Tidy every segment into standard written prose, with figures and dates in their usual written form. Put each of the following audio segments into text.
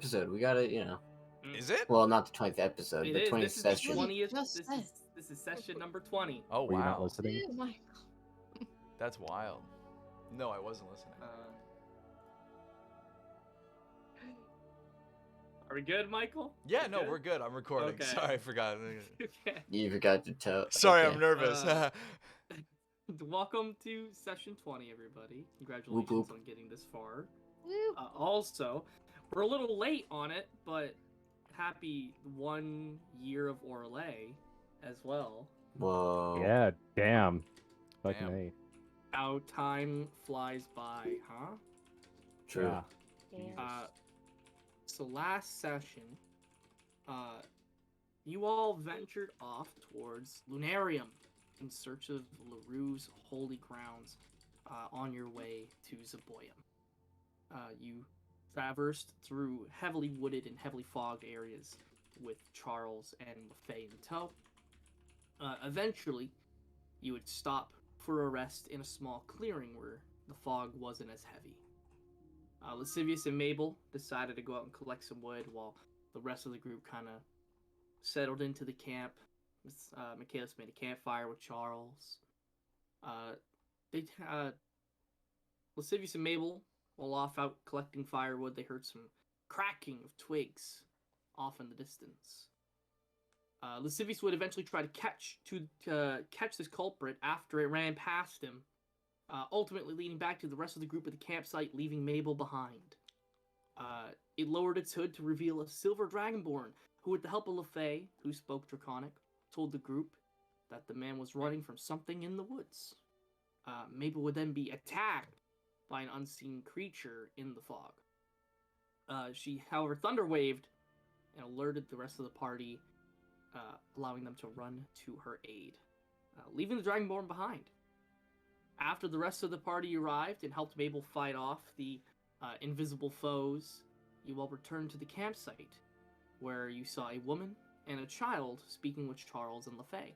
episode. We got it, Is it? Well, not the 20th episode, It but is. 20th This is the session. 20th. Just This said. is session number 20. Oh, Were you not wow. listening? Yeah, my- That's wild. No, I wasn't listening. Are we good, Michael? Yeah, We no, good? we're good. I'm recording. Okay. Sorry, I forgot. Okay. You forgot to tell. Sorry, okay. I'm nervous. Welcome to session 20, everybody. Congratulations Whoop, whoop. on getting this far. Woo. Also, we're a little late on it, but happy 1 year of Orlais as well. Whoa. Yeah, damn. Fucking Damn. A. How time flies by, huh? True. Yeah. Yeah. So last session, you all ventured off towards Lunarium in search of LaRue's holy grounds on your way to Zaboyum. You traversed through heavily wooded and heavily fogged areas with Charles and LaFay in tow. Eventually, you would stop for a rest in a small clearing where the fog wasn't as heavy. Lascivious and Mabel decided to go out and collect some wood while the rest of the group kind of settled into the camp. Michaelis made a campfire with Charles. Lascivious and Mabel, while off out collecting firewood, they heard some cracking of twigs off in the distance. Lascivious would eventually try to catch this culprit after it ran past him, ultimately leading back to the rest of the group at the campsite, leaving Mabel behind. It lowered its hood to reveal a silver dragonborn, who, with the help of LaFay, who spoke Draconic, told the group that the man was running from something in the woods. Mabel would then be attacked by an unseen creature in the fog. She, however, thunder waved and alerted the rest of the party, allowing them to run to her aid, leaving the Dragonborn behind. After the rest of the party arrived and helped Mabel fight off the invisible foes, you all returned to the campsite, where you saw a woman and a child speaking with Charles and LaFay.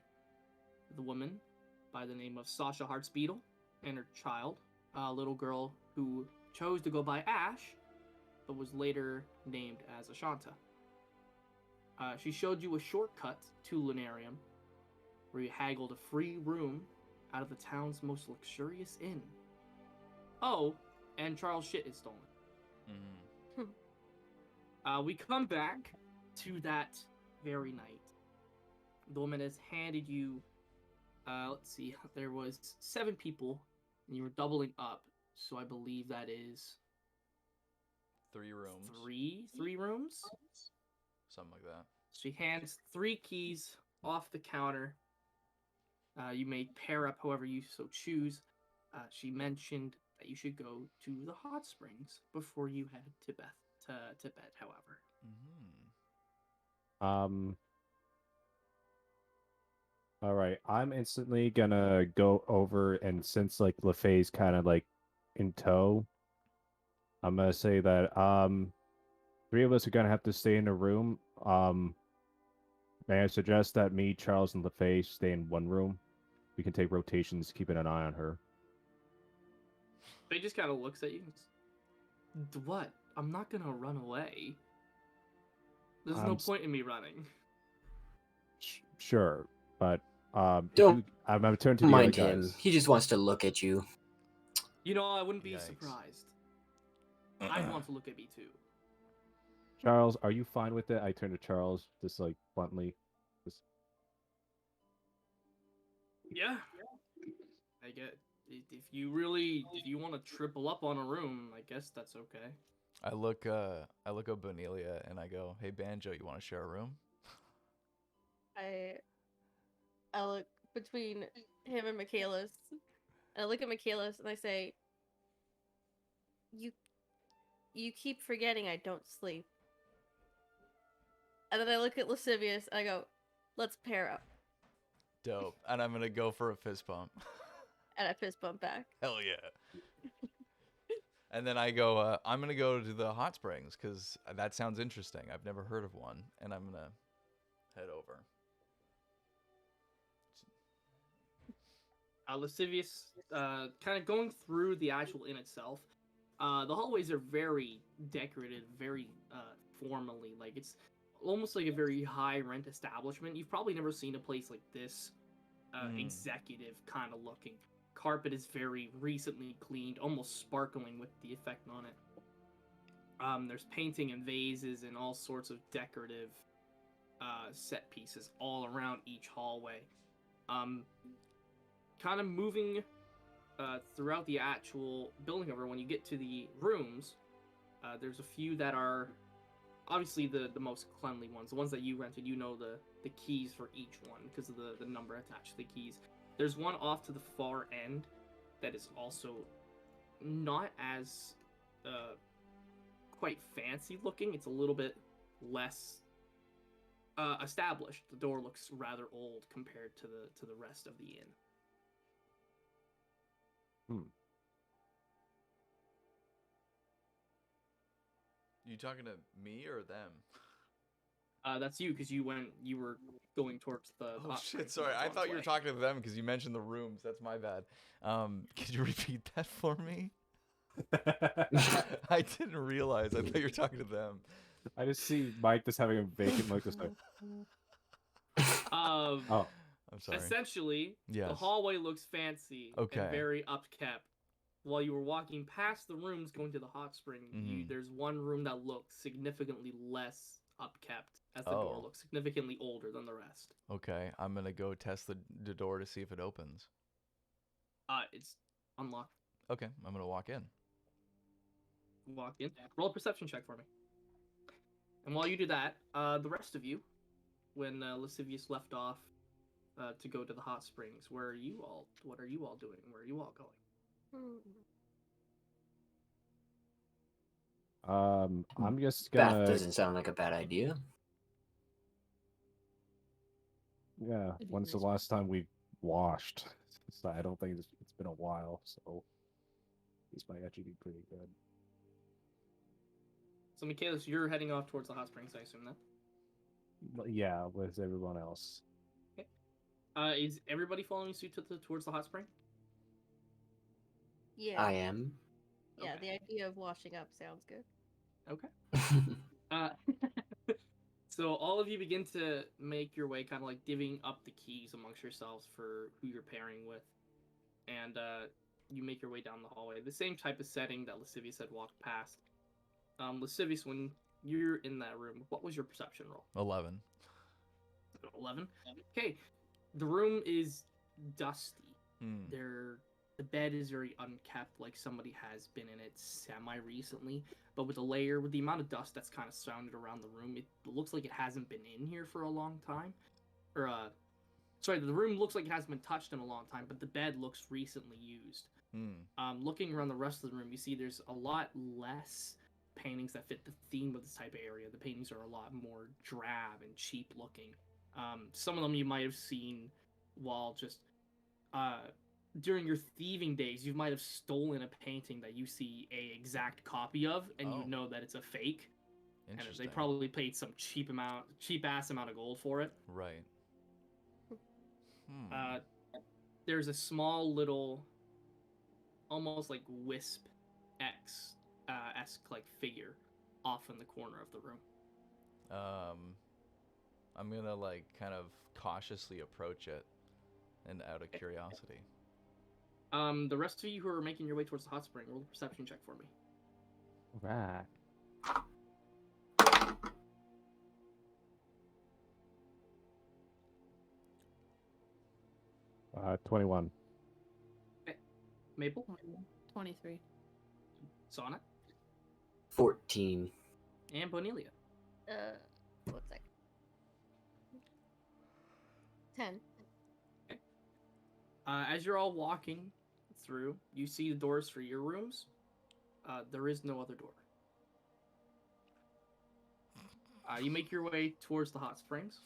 The woman, by the name of Sasha Hartsbeetle, and her child, a little girl who chose to go by Ash, but was later named as Ashanta. She showed you a shortcut to Lunarium, where you haggled a free room out of the town's most luxurious inn. Oh, and Charles' shit is stolen. Mm-hmm. We come back to that very night. The woman has handed you, let's see, there was 7 people, and you were doubling up, so I believe that is 3 rooms. three rooms? Something like that. She hands 3 keys off the counter. You may pair up however you so choose. She mentioned that you should go to the hot springs before you head to bed, however. Mm-hmm. All right. I'm instantly gonna go over, and since like LaFay's kind of like in tow, I'm gonna say that 3 of us are gonna have to stay in a room. May I suggest that me, Charles, and LaFay stay in one room? We can take rotations, keeping an eye on her. They just kind of looks at you. What? I'm not gonna run away. There's no point in me running. Sure, but Don't I'm gonna turn to the other Mind him. guys. He just wants to look at you. You know, I wouldn't be Yikes. surprised. I'd want to look at me too. Charles, are you fine with it? I turn to Charles, just like bluntly. Just... Yeah. I get. If you want to triple up on a room, I guess that's okay. I look up Bonelia and I go, "Hey Banjo, you want to share a room?" I look between him and Michaelis, and I look at Michaelis and I say, You keep forgetting I don't sleep." And then I look at Lascivious and I go, "Let's pair up." Dope. And I'm gonna go for a fist bump. And I fist bump back. Hell yeah. And then I go, I'm gonna go to the hot springs because that sounds interesting. I've never heard of one, and I'm gonna head over. Lascivious, kind of going through the actual inn itself. The hallways are very decorated, very formally. Like it's almost like a very high rent establishment. You've probably never seen a place like this, executive kind of looking. Carpet is very recently cleaned, almost sparkling with the effect on it. There's painting and vases and all sorts of decorative set pieces all around each hallway. Kind of moving throughout the actual building over, when you get to the rooms, there's a few that are obviously the most cleanly ones. The ones that you rented, you know the keys for each one because of the number attached to the keys. There's one off to the far end that is also not as quite fancy looking. It's a little bit less established. The door looks rather old compared to the rest of the inn. You talking to me or them? That's you, because you were going towards the. Oh hot shit! springs Sorry, and I that's thought you were why. talking to them because you mentioned the rooms. That's my bad. Could you repeat that for me? I didn't realize. I thought you were talking to them. I just see Mike just having a vacant look. Just like, Oh. I'm sorry. Essentially, Yes. the hallway looks fancy Okay. and very upkept. While you were walking past the rooms going to the hot spring, there's one room that looks significantly less upkept, as the door looks significantly older than the rest. Okay, I'm gonna go test the door to see if it opens. It's unlocked. Okay, I'm gonna walk in. Walk in. Roll a perception check for me. And while you do that, the rest of you, when Lascivious left off to go to the hot springs, where are you all? What are you all doing? Where are you all going? I'm just Bath gonna. doesn't sound like a bad idea. Yeah. It'd be When's the nice. last time we washed? So I don't think it's been a while. So this might actually be pretty good. So, Michaelis, you're heading off towards the hot springs, I assume, then? But yeah, with everyone else. Is everybody following suit towards the hot spring? Yeah. I am. Yeah, Okay. the idea of washing up sounds good. Okay. So all of you begin to make your way, kind of like divvying up the keys amongst yourselves for who you're pairing with, and you make your way down the hallway. The same type of setting that Lascivious had walked past. Lascivious, when you're in that room, what was your perception roll? 11. 11. Okay, the room is dusty. Hmm. The bed is very unkept, like somebody has been in it semi-recently, but with the amount of dust that's kind of surrounded around the room, it looks like it hasn't been in here for a long time. Or, sorry, the room looks like it hasn't been touched in a long time, but the bed looks recently used. Looking around the rest of the room, you see there's a lot less paintings that fit the theme of this type of area. The paintings are a lot more drab and cheap looking. Some of them you might have seen while just, during your thieving days, you might have stolen a painting that you see a exact copy of, and you know that it's a fake. And Interesting. they probably paid some cheap ass amount of gold for it. Right. There's a small little, almost like wisp esque like figure off in the corner of the room. I'm gonna like kind of cautiously approach it, and out of curiosity. The rest of you who are making your way towards the hot spring, roll a perception check for me. Right. 21. Maple, 23. Sonnet, 14. and Bonelia. 1 sec. 10. As you're all walking through, you see the doors for your rooms. There is no other door. You make your way towards the hot springs,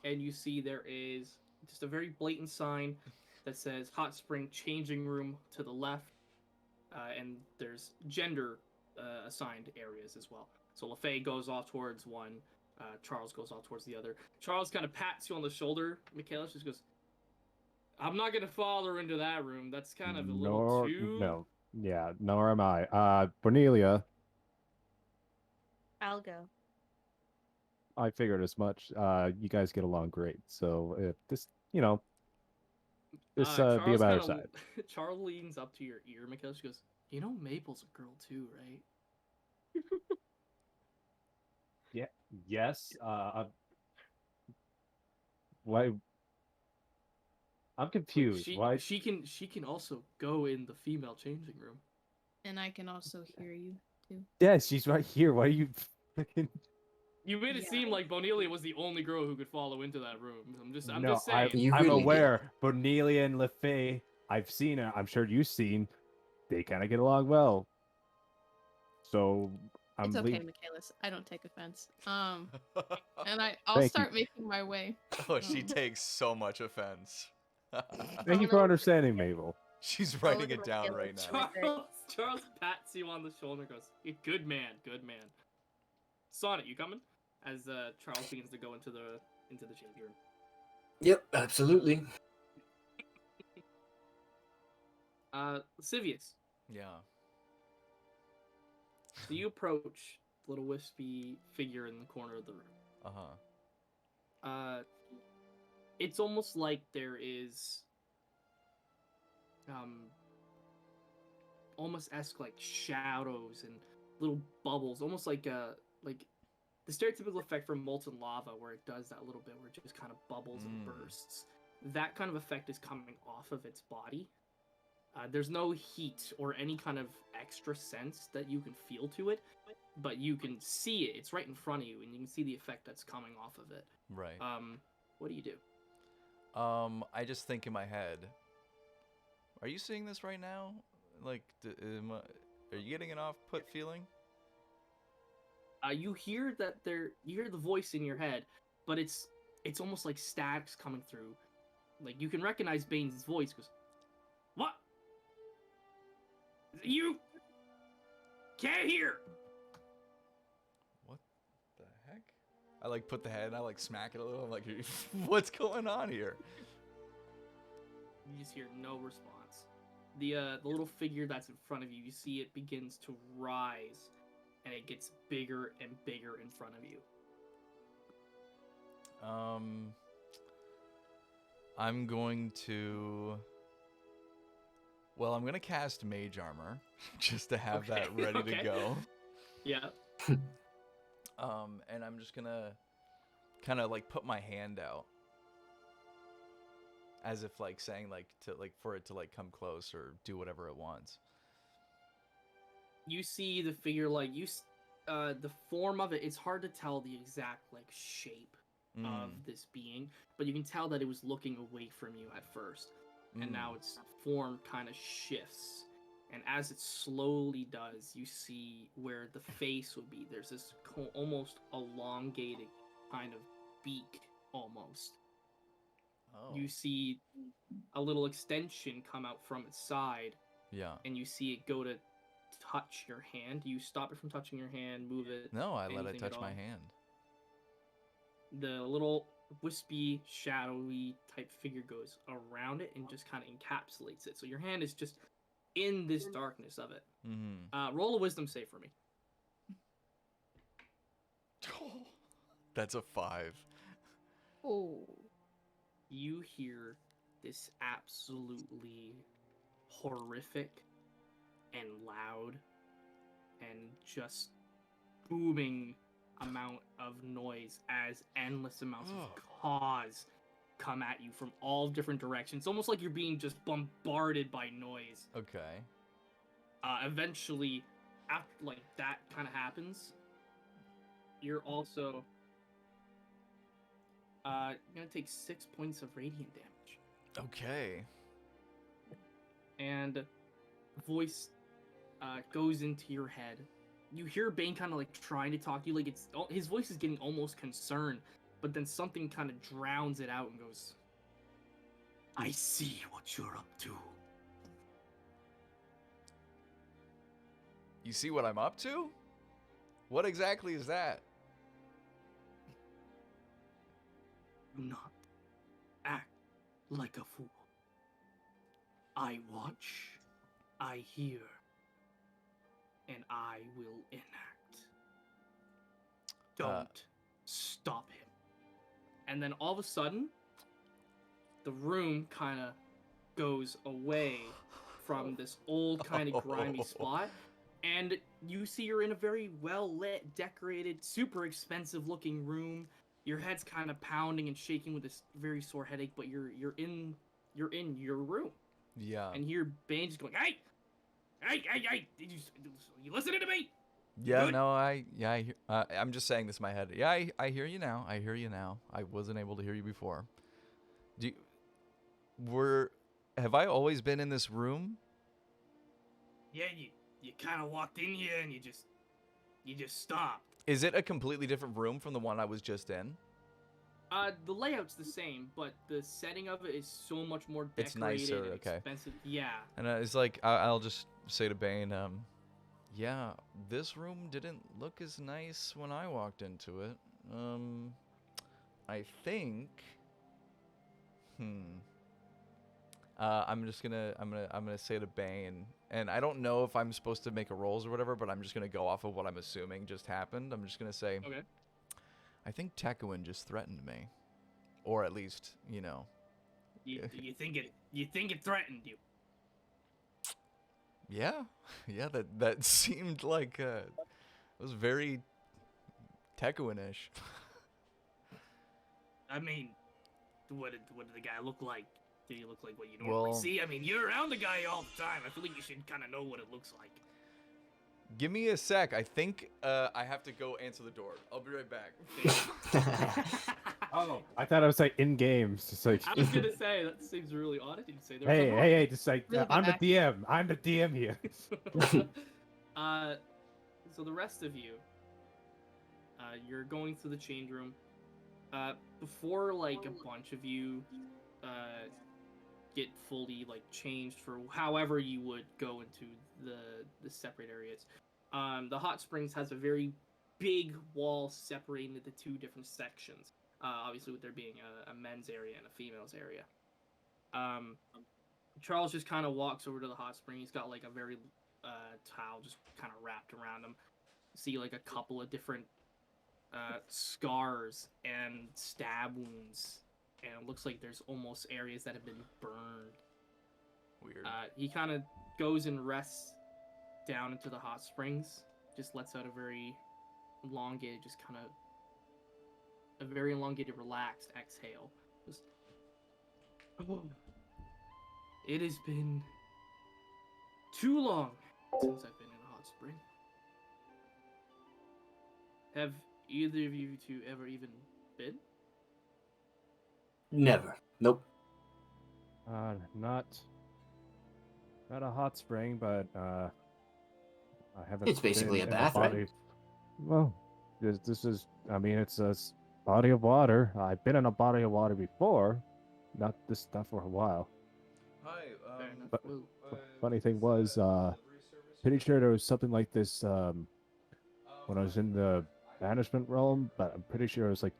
and you see there is just a very blatant sign that says hot spring changing room to the left, and there's gender assigned areas as well. So LaFay goes off towards one, Charles goes off towards the other. Charles kind of pats you on the shoulder. Michaelis just goes, I'm not going to follow her into that room. That's kind of a little too... No. Yeah, nor am I. Cornelia. I'll go. I figured as much. You guys get along great, so if this, be Charles about our kind side. of Charles leans up to your ear, Mikhail. She goes, "You know Mabel's a girl too, right?" Yeah. Yes. Why? I'm Like, confused. Why? she can also go in the female changing room. And I can also hear you too. Yeah, she's right here. Why are you freaking? You made it Yeah. seem like Bonelia was the only girl who could follow into that room. I'm just No, saying. You I'm really did. aware. Bonelia and LeFay, I've seen it. I'm sure you've seen. They kind of get along well. So I'm It's okay, leaving. Michaelis. I don't take offense. And I'll Thank you. start making my way. Oh, she takes so much offense. Thank you for understanding, Mabel. She's I'll writing look it at down Michaela. right now. Charles pats you on the shoulder and goes, Good man, good man." Sonnet, you coming? As Charles begins to go into the changing room. Yep, absolutely. Lascivious. Yeah. So you approach the little wispy figure in the corner of the room. It's almost like there is almost like shadows and little bubbles, almost like the stereotypical effect from molten lava where it does that little bit where it just kind of bubbles and bursts. That kind of effect is coming off of its body. There's no heat or any kind of extra sense that you can feel to it, but you can see it. It's right in front of you, and you can see the effect that's coming off of it. Right. What do you do? I just think in my head. Are you seeing this right now? Like, are you getting an off-put feeling? You hear that you hear the voice in your head, but it's almost like statics coming through. Like you can recognize Bane's voice. Goes, "What? You can't hear." What the heck? I like put the head and I like smack it a little. I'm like, what's going on here? You just hear no response. The little figure that's in front of you, you see it begins to rise, and it gets bigger and bigger in front of you. I'm going to. Well, I'm gonna cast Mage Armor just to have that ready to go. Yeah. And I'm just gonna kind of like put my hand out, as if like saying like to like for it to like come close or do whatever it wants. You see the figure like the form of it. It's hard to tell the exact like shape of this being, but you can tell that it was looking away from you at first, and now its form kind of shifts. And as it slowly does, you see where the face would be. There's this almost elongated kind of beak, almost. Oh. You see a little extension come out from its side, Yeah. and you see it go to touch your hand. You stop it from touching your hand, move it. No, I let it anything at touch my all. hand. The little wispy, shadowy type figure goes around it and just kind of encapsulates it. So your hand is just in this darkness of it. Mm-hmm. Roll a wisdom save for me. That's a 5. Oh. You hear this absolutely horrific and loud and just booming amount of noise as endless amounts of caws come at you from all different directions. It's almost like you're being just bombarded by noise. Okay. Eventually, after like that kind of happens, you're also gonna take 6 points of radiant damage. Okay. And voice goes into your head. You hear Bane kind of like trying to talk to you, like his voice is getting almost concerned, but then something kind of drowns it out and goes, "I see what you're up to." You see what I'm up to? What exactly is that? Do not act like a fool. I watch, I hear, and I will enact. don't stop him. And then all of a sudden, the room kind of goes away from this old kind of grimy spot, and you see you're in a very well lit, decorated, super expensive looking room. Your head's kind of pounding and shaking with this very sore headache, but you're in your room. Yeah. And you hear Bane just going, "Hey, hey! Did you listening to me?" Yeah, Good. no, I'm just saying this in my head. Yeah, I hear you now. I hear you now. I wasn't able to hear you before. Have I always been in this room? Yeah, you kind of walked in here and you just stopped. Is it a completely different room from the one I was just in? The layout's the same, but the setting of it is so much more decorated It's nicer, and okay. expensive. Yeah. And it's like, I'll just say to Bane, yeah, this room didn't look as nice when I walked into it. I think, I'm gonna say to Bane, and I don't know if I'm supposed to make a rolls or whatever, but I'm just gonna go off of what I'm assuming just happened. I'm just gonna say, Okay. I think Tekuin just threatened me, or at least, You think it threatened you? Yeah, yeah. That seemed like it was very Tekuin-ish. I mean, what did the guy look like? Did he look like what you normally Well- see? I mean, you're around the guy all the time. I feel like you should kind of know what it looks like. Give me a sec. I think I have to go answer the door. I'll be right back. Oh, I thought it was like in games. Just like, I was gonna say that seems really odd. I didn't say there. hey, just like Really I'm the back. DM. I'm the DM here. So the rest of you, you're going through the change room. Before like a bunch of you, get fully like changed for however you would go into the separate areas. The hot springs has a very big wall separating the two different sections. Obviously, with there being a men's area and a female's area. Charles just kind of walks over to the hot spring. He's got like a very towel just kind of wrapped around him. See like a couple of different scars and stab wounds, and it looks like there's almost areas that have been burned. Weird. He kind of goes and rests down into the hot springs. Just lets out a very elongated, relaxed exhale. Just, it has been too long since I've been in a hot spring. Have either of you two ever even been? Never. Nope. Not a hot spring, but I haven't. It's basically been a in bath, right? body... Well, this is. I mean, it's a body of water. I've been in a body of water before, not this stuff for a while. Hi. Fair enough. but- Well, Funny thing was, pretty sure there was something like this when I was in the banishment realm, but I'm pretty sure it was like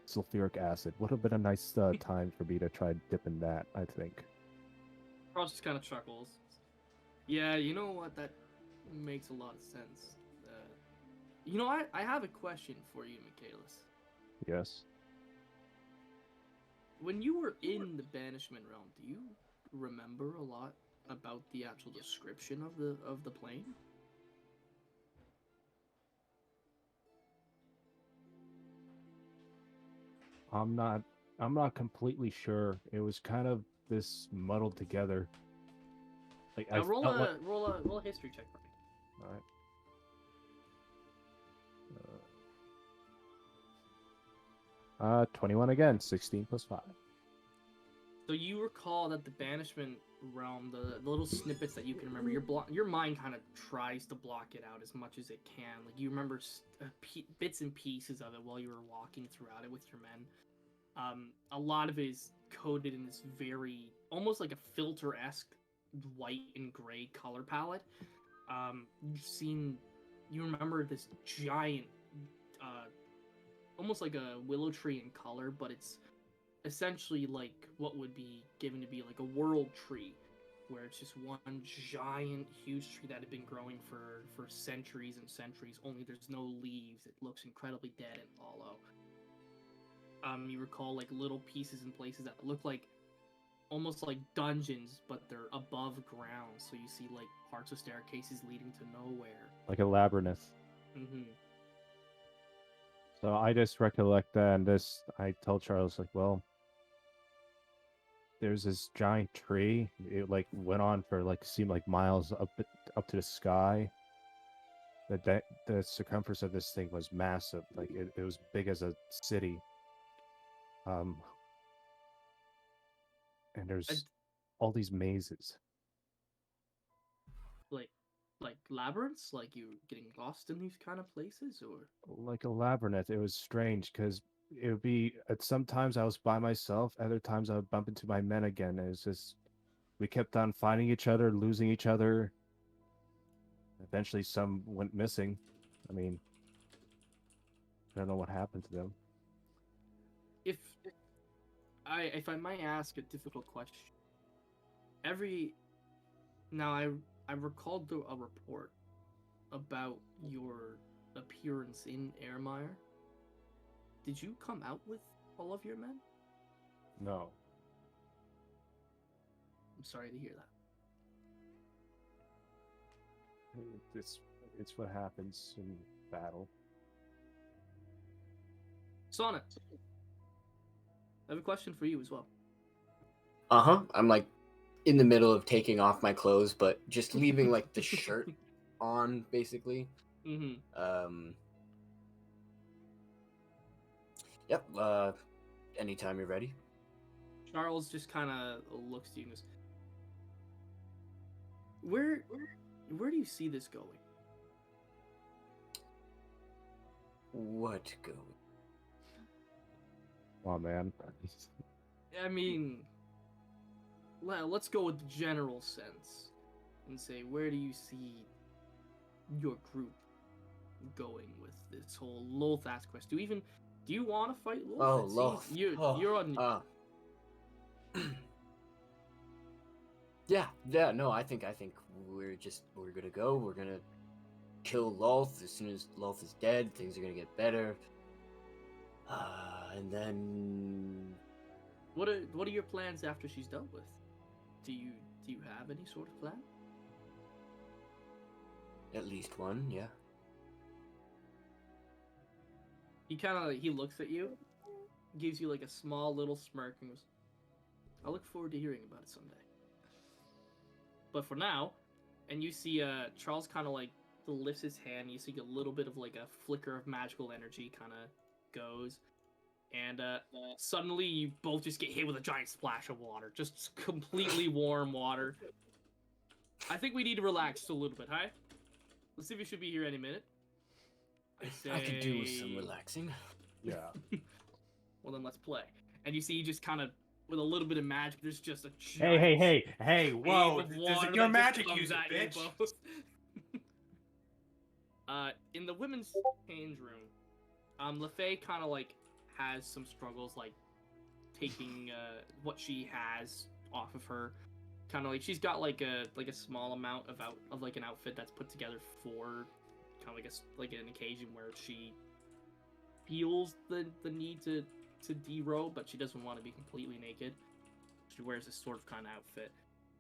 sulfuric acid. Would have been a nice time for me to try dipping that, I think. Charles just kind of chuckles. Yeah, you know what? That makes a lot of sense. You know, I have a question for you, Michaelis. Yes. When you were in the banishment realm, do you remember a lot about the actual description of the plane? I'm not completely sure. It was kind of this muddled together. Like Now roll felt a like- roll a history check for me. All right. 21 again. 16 plus 5. So you recall that the banishment realm, the little snippets that you can remember, your mind kind of tries to block it out as much as it can. Like you remember bits and pieces of it while you were walking throughout it with your men. A lot of it is coded in this very, almost like a filter-esque white and gray color palette. You remember this giant, almost like a willow tree in color, but it's essentially like what would be given to be like a world tree. where it's just one giant, huge tree that had been growing for centuries and centuries. Only there's no leaves. It looks incredibly dead and hollow. You recall like little pieces and places that look like almost like dungeons, but they're above ground. So you see like parts of staircases leading to nowhere. Like a labyrinth. Mm-hmm. So I just recollect that, and I told Charles, like, well, there's this giant tree. It like went on for like seemed like miles up to the sky. The circumference of this thing was massive. Like it was big as a city. And there's all these mazes. Like labyrinths, like you getting lost in these kind of places, or Like a labyrinth. It was strange because it would be sometimes I was by myself, other times I would bump into my men again. It was just we kept on finding each other, losing each other. Eventually some went missing. I mean, I don't know what happened to them. if I might ask a difficult question, I recalled a report about your appearance in Airmire. Did you come out with all of your men? No. I'm sorry to hear that. It's what happens in battle. Sonnet, I have a question for you as well. I'm like in the middle of taking off my clothes, but just leaving like the shirt on, basically. Mm-hmm. Yep. Anytime you're ready. Charles just kind of looks at you and goes, Where do you see this going? What going? Oh man. I mean, let's go with the general sense and say, where do you see your group going with this whole Lotha's quest? Do you want to fight Loth? Oh, It seems Loth. You're on. Yeah. No, I think we're gonna go. We're gonna kill Loth as soon as Loth is dead. Things are gonna get better. And then What are your plans after she's dealt with? Do you have any sort of plan? at least one, yeah. He looks at you, gives you like a small little smirk, and goes, "I look forward to hearing about it someday." But for now, and you see Charles kind of like lifts his hand. You see a little bit of like a flicker of magical energy kind of goes, and suddenly you both just get hit with a giant splash of water, just completely warm water. I think we need to relax a little bit, huh? Let's see if you should be here any minute. I could do with some relaxing. Yeah. Well, then let's play. And you see, he just kind of, with a little bit of magic, there's just a giant Hey, whoa, wave of this water is your that just magic, comes use it, at you bitch. both. In the women's change room, LaFay kind of like has some struggles, like taking what she has off of her. Kind of like she's got like a small amount of like an outfit that's put together for kind of like an occasion where she feels the need to derobe, but she doesn't want to be completely naked. She wears this sort of kind of outfit.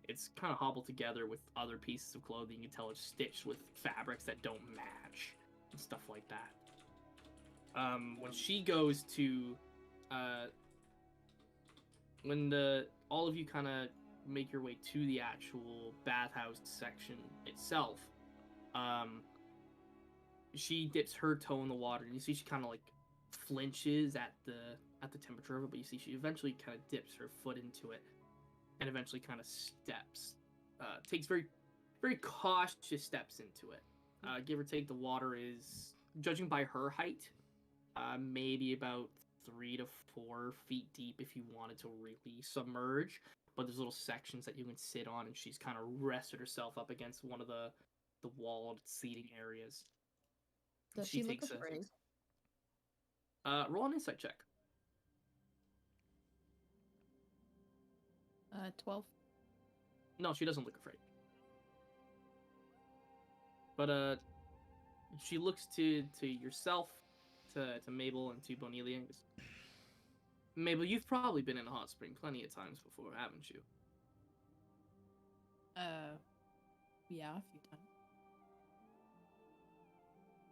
It's kind of hobbled together with other pieces of clothing. You can tell it's stitched with fabrics that don't match and stuff like that. When she goes to, all of you kind of make your way to the actual bathhouse section itself, she dips her toe in the water, and you see she kind of like flinches at the temperature of it, but you see she eventually kind of dips her foot into it, and eventually kind of steps. Takes very, very cautious steps into it. Give or take, the water is, judging by her height, maybe about 3 to 4 feet deep if you wanted to really submerge. But there's little sections that you can sit on, and she's kind of rested herself up against one of the walled seating areas. Does she look afraid? Roll an insight check. 12. No, she doesn't look afraid. But she looks to yourself, to Mabel, and to Bonelia, and goes, Mabel, you've probably been in a hot spring plenty of times before, haven't you? Yeah, a few times.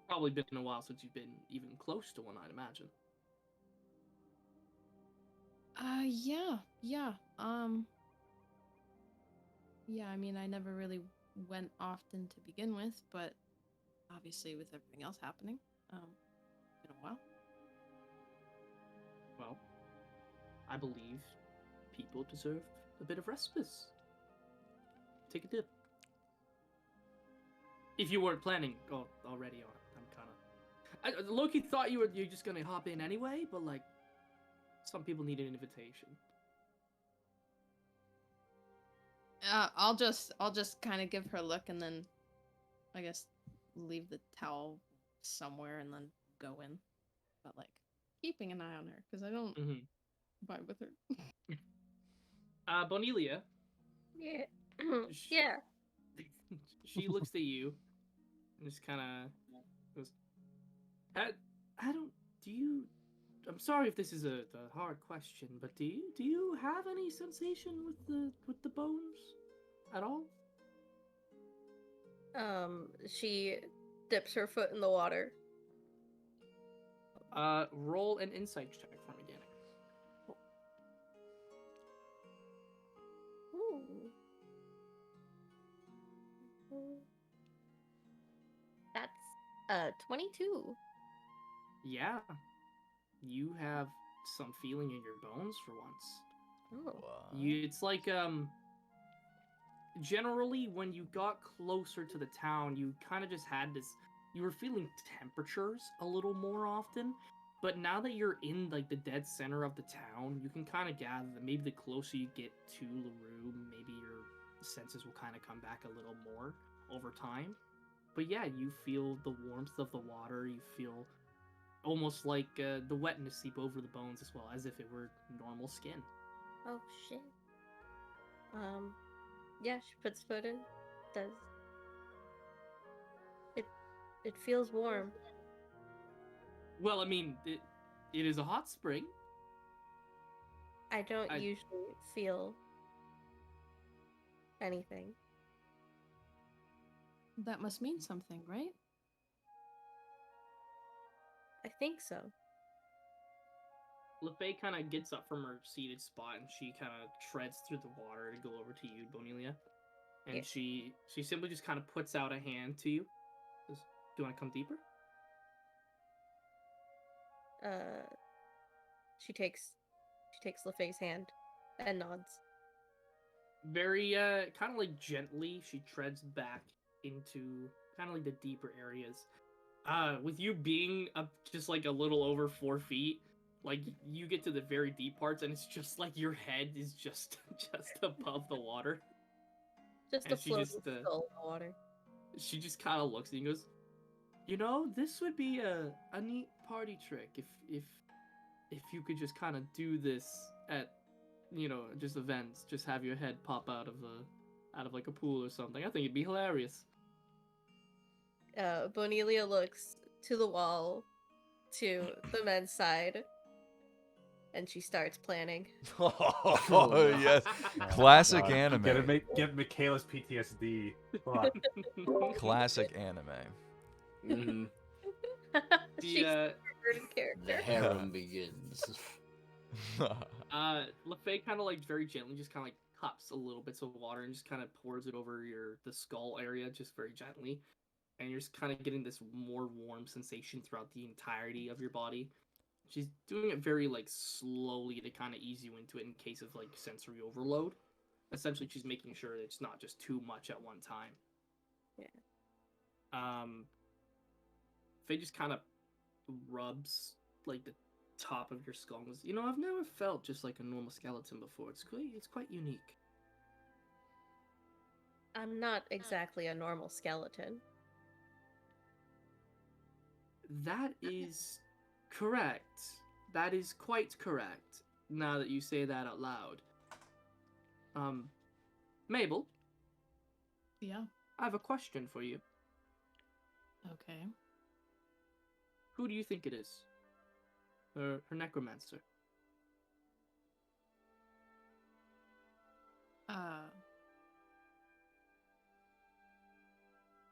Probably been a while since you've been even close to one, I'd imagine. Yeah. Yeah, I mean, I never really went often to begin with, but obviously with everything else happening, been a while. Well, I believe people deserve a bit of respite. Take a dip. If you weren't planning already on it, I'm kind of... Loki thought you're just gonna hop in anyway, but like, some people need an invitation. I'll just kind of give her a look and then, I guess, leave the towel somewhere and then go in. But like, keeping an eye on her because I don't vibe with her. Bonelia. Yeah. Yeah. She looks at you and just kind of goes, I don't... Do you... I'm sorry if this is a hard question, but do you have any sensation with the bones at all? She dips her foot in the water. Roll an insight check for me, Danik. Ooh. That's 22. Yeah, you have some feeling in your bones for once. Oh. It's like generally when you got closer to the town, you kind of just had this... You were feeling temperatures a little more often, but now that you're in like the dead center of the town, you can kind of gather that maybe the closer you get to LaRue, maybe your senses will kind of come back a little more over time. But yeah, you feel the warmth of the water. You feel almost like the wetness seep over the bones as well, as if it were normal skin. Oh shit. Yeah, she puts foot in. Does it feels warm. Well, I mean, it is a hot spring. I don't usually feel anything. That must mean something, right? I think so. LeFay kind of gets up from her seated spot and she kind of treads through the water to go over to you, Bonelia. And Yeah. she simply just kind of puts out a hand to you. Says, do you want to come deeper? She takes LeFay's hand and nods. Very kind of like gently, she treads back into kind of like the deeper areas. With you being up just like a little over 4 feet, like you get to the very deep parts and it's just like your head is just above the water. Just And a she floating just, skull in the water. She just kind of looks at you and goes, you know, this would be a neat party trick if you could just kind of do this at, you know, just events, just have your head pop out of like a pool or something. I think it'd be hilarious. Bonelia looks to the wall, to the men's side, and she starts planning. Oh, yes. Classic God, anime. Give Michaela's PTSD. Fuck. Classic anime. Mm-hmm. She's a perverted The character. harem begins. LeFay kind of like very gently just kind of like cups a little bits of water and just kind of pours it over the skull area just very gently. And you're just kind of getting this more warm sensation throughout the entirety of your body. She's doing it very like slowly to kind of ease you into it in case of like sensory overload. Essentially, she's making sure that it's not just too much at one time. Yeah. Faye just kind of rubs like the top of your skull and goes, you know, I've never felt just like a normal skeleton before. It's quite unique. I'm not exactly a normal skeleton. That is correct. That is quite correct. Now that you say that out loud. Mabel, Yeah. I have a question for you. Okay. Who do you think it is? Her necromancer.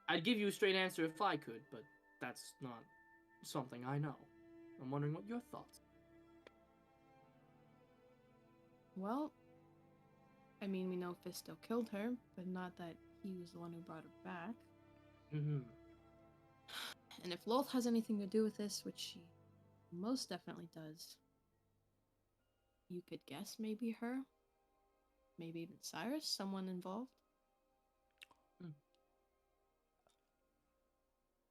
I'd give you a straight answer if I could, but that's not something I know. I'm wondering what your thoughts. Well, I mean, we know Fisto killed her, but not that he was the one who brought her back. Mm-hmm. And if Loth has anything to do with this, which she most definitely does, you could guess maybe her, maybe even Cyrus, someone involved.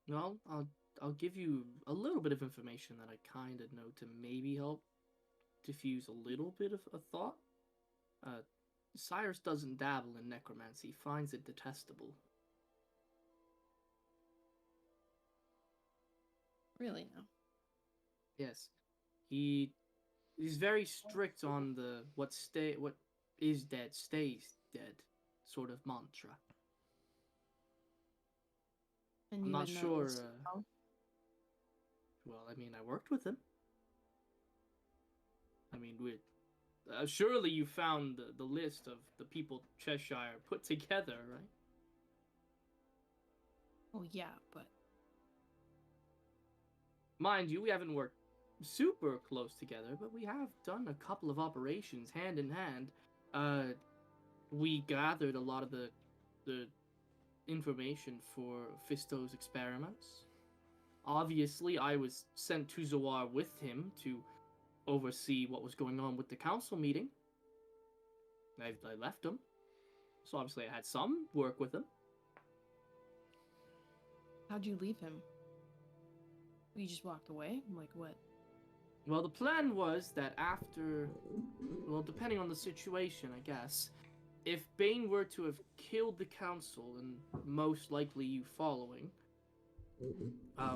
Well, I'll give you a little bit of information that I kind of know to maybe help diffuse a little bit of a thought. Cyrus doesn't dabble in necromancy; finds it detestable. Really, no. Yes, he's very strict on the what is dead stays dead sort of mantra. And I'm you not would know sure. this as well? Well, I mean, I worked with him. I mean, surely you found the list of the people Cheshire put together, right? Oh yeah, but Mind you, we haven't worked super close together, but we have done a couple of operations hand in hand. We gathered a lot of the information for Fisto's experiments. Obviously, I was sent to Zawar with him to oversee what was going on with the council meeting. I left him, so obviously I had some work with him. how'd you leave him? You just walked away? Like what? Well, the plan was that after, well, depending on the situation, I guess, if Bane were to have killed the council, and most likely you following,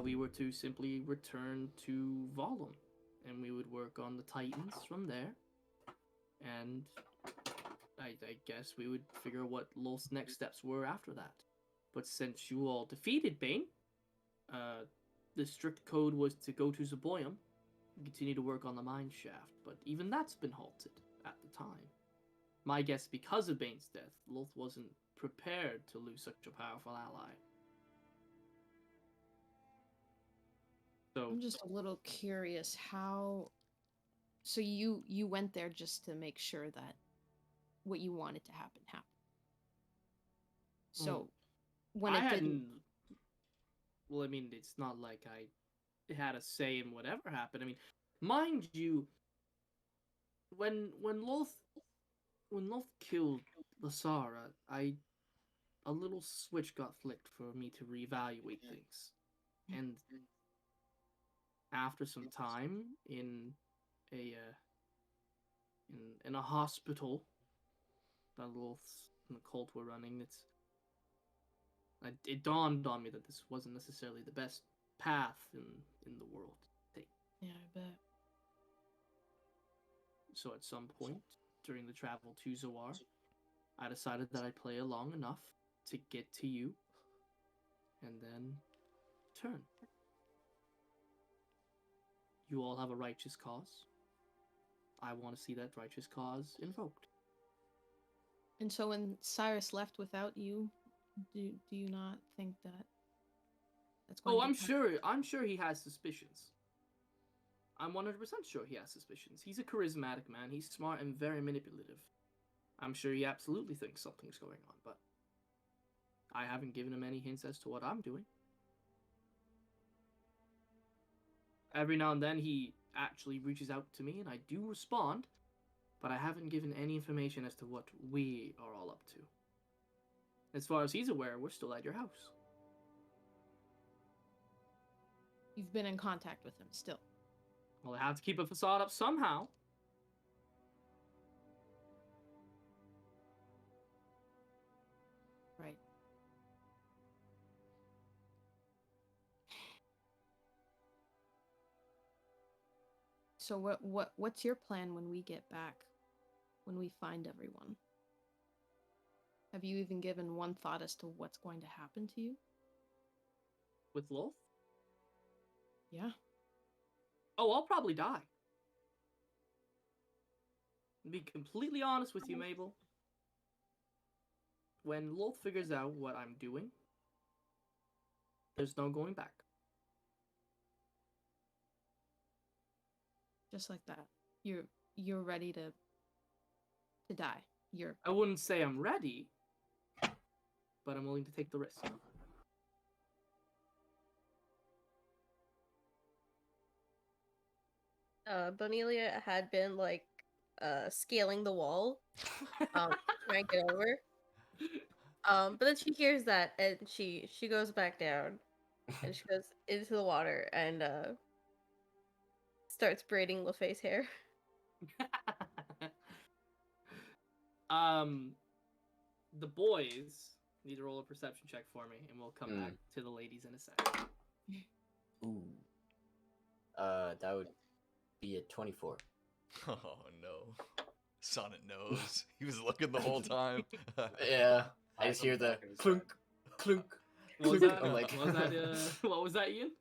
we were to simply return to Volum, and we would work on the Titans from there, and I guess we would figure what Lolth's next steps were after that. But since you all defeated Bane, the strict code was to go to Zaboyum and continue to work on the mine shaft, but even that's been halted at the time. My guess, because of Bane's death, Lolth wasn't prepared to lose such a powerful ally. So I'm just a little curious how. So you went there just to make sure that what you wanted to happen happened. So when I it hadn't. didn't, Well, I mean, it's not like I had a say in whatever happened. I mean, mind you, when Lolth killed Lasara, a little switch got flicked for me to reevaluate things, and after some time in a in a hospital that Lolth and the cult were running, it dawned on me that this wasn't necessarily the best path in the world to take. yeah, I bet. So at some point during the travel to Zawar, I decided that I'd play along enough to get to you and then turn. You all have a righteous cause. I want to see that righteous cause invoked. And so when Cyrus left without you, do you not think that that's going Oh, to I'm sure he has suspicions. I'm 100% sure he has suspicions. He's a charismatic man. He's smart and very manipulative. I'm sure he absolutely thinks something's going on, but I haven't given him any hints as to what I'm doing. Every now and then he actually reaches out to me and I do respond, but I haven't given any information as to what we are all up to. As far as he's aware, we're still at your house. You've been in contact with him still? Well, I have to keep a facade up somehow. Right. So what's your plan when we get back? When we find everyone? Have you even given one thought as to what's going to happen to you? With Lolth? Yeah. Oh, I'll probably die. To be completely honest with you, Mabel. When Lolth figures out what I'm doing, there's no going back. Just like that. You're ready to die. I wouldn't say I'm ready, but I'm willing to take the risk. Bonelia had been like scaling the wall, trying to get over. But then she hears that and she goes back down and she goes into the water and starts braiding LaFay's hair. The boys need to roll a perception check for me, and we'll come back to the ladies in a second. Ooh. That would be a 24. Oh no. Sonnet knows. He was looking the whole time. Yeah. I just hear the clunk, clunk. What was clunk. that? I'm like, What was that, Ian?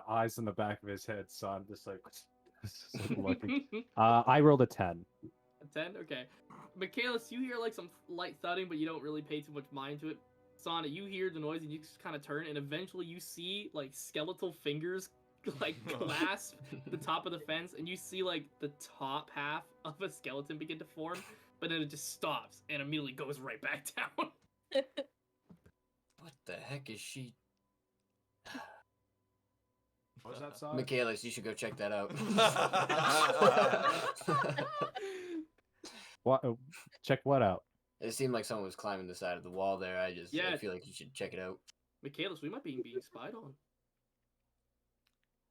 Eyes in the back of his head, so I'm just like, looking. I rolled a 10. A 10? Okay. Michaelis, you hear like some light thudding, but you don't really pay too much mind to it. Sonnet, you hear the noise and you just kind of turn, and eventually you see like skeletal fingers like clasp the top of the fence, and you see like the top half of a skeleton begin to form, but then it just stops and immediately goes right back down. what the heck is she? What was that song? Michaelis, you should go check that out. What? Check what out? It seemed like someone was climbing the side of the wall there. I feel like you should check it out. Michaelis, we might be being spied on.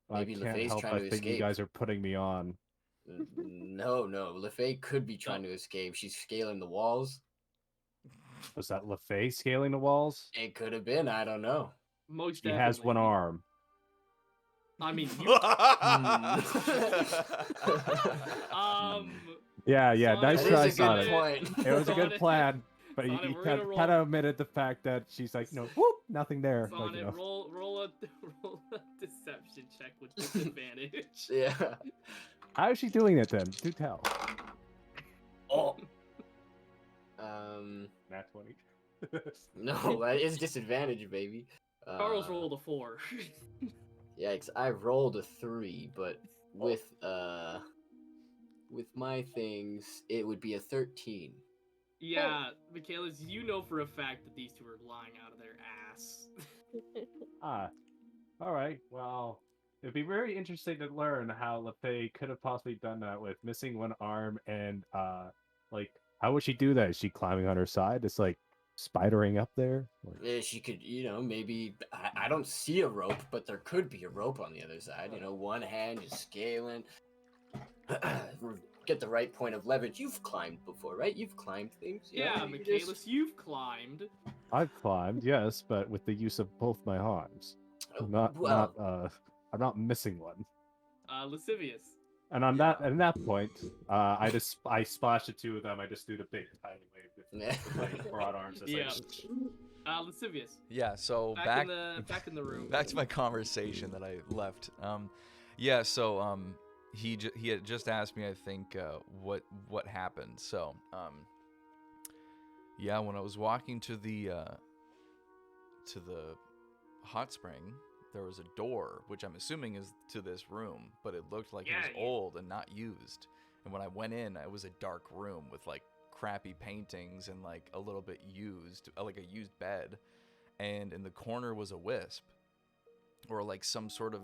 Maybe I can't LaFay's help. trying I to think you escape. guys are putting me on. No. LaFay could be trying to escape. She's scaling the walls. Was that LaFay scaling the walls? It could have been. I don't know. Most He definitely. has one arm. I mean, Yeah, Sonic, nice That try, is a good Sonic. point. It was a good Sonic, plan, but Sonic, you we're kind gonna of roll. omitted the fact that she's like, whoop, nothing there. Sonnet, Like, you know. roll a deception check with disadvantage. Yeah. How is she doing it then? Do tell. Oh. Nat 20. No, that is disadvantage, baby. Carl's rolled a 4. Yikes! I rolled a 3, but with my things, it would be a 13. Yeah, Michaelis, you know for a fact that these two are lying out of their ass. All right. Well, it'd be very interesting to learn how LaFay could have possibly done that with missing one arm and like how would she do that? Is she climbing on her side? It's like spidering up there. Like, Yeah, she could, maybe. I don't see a rope, but there could be a rope on the other side. One hand just scaling. Get the right point of leverage. You've climbed before, right? You've climbed things. Yeah, Michaelis, you've climbed. I've climbed, yes, but with the use of both my arms. I'm not missing one. Lascivious. And on that point, I splashed the two of them. I just do the big tiny wave with my broad arms. Yeah. Lascivious. Yeah, so back in the room. Back to my conversation that I left. He had just asked me, I think, what happened. So, when I was walking to the hot spring, there was a door, which I'm assuming is to this room, but it looked like it was old and not used. And when I went in, it was a dark room with like crappy paintings and like a little bit used, like a used bed. And in the corner was a wisp, or like some sort of,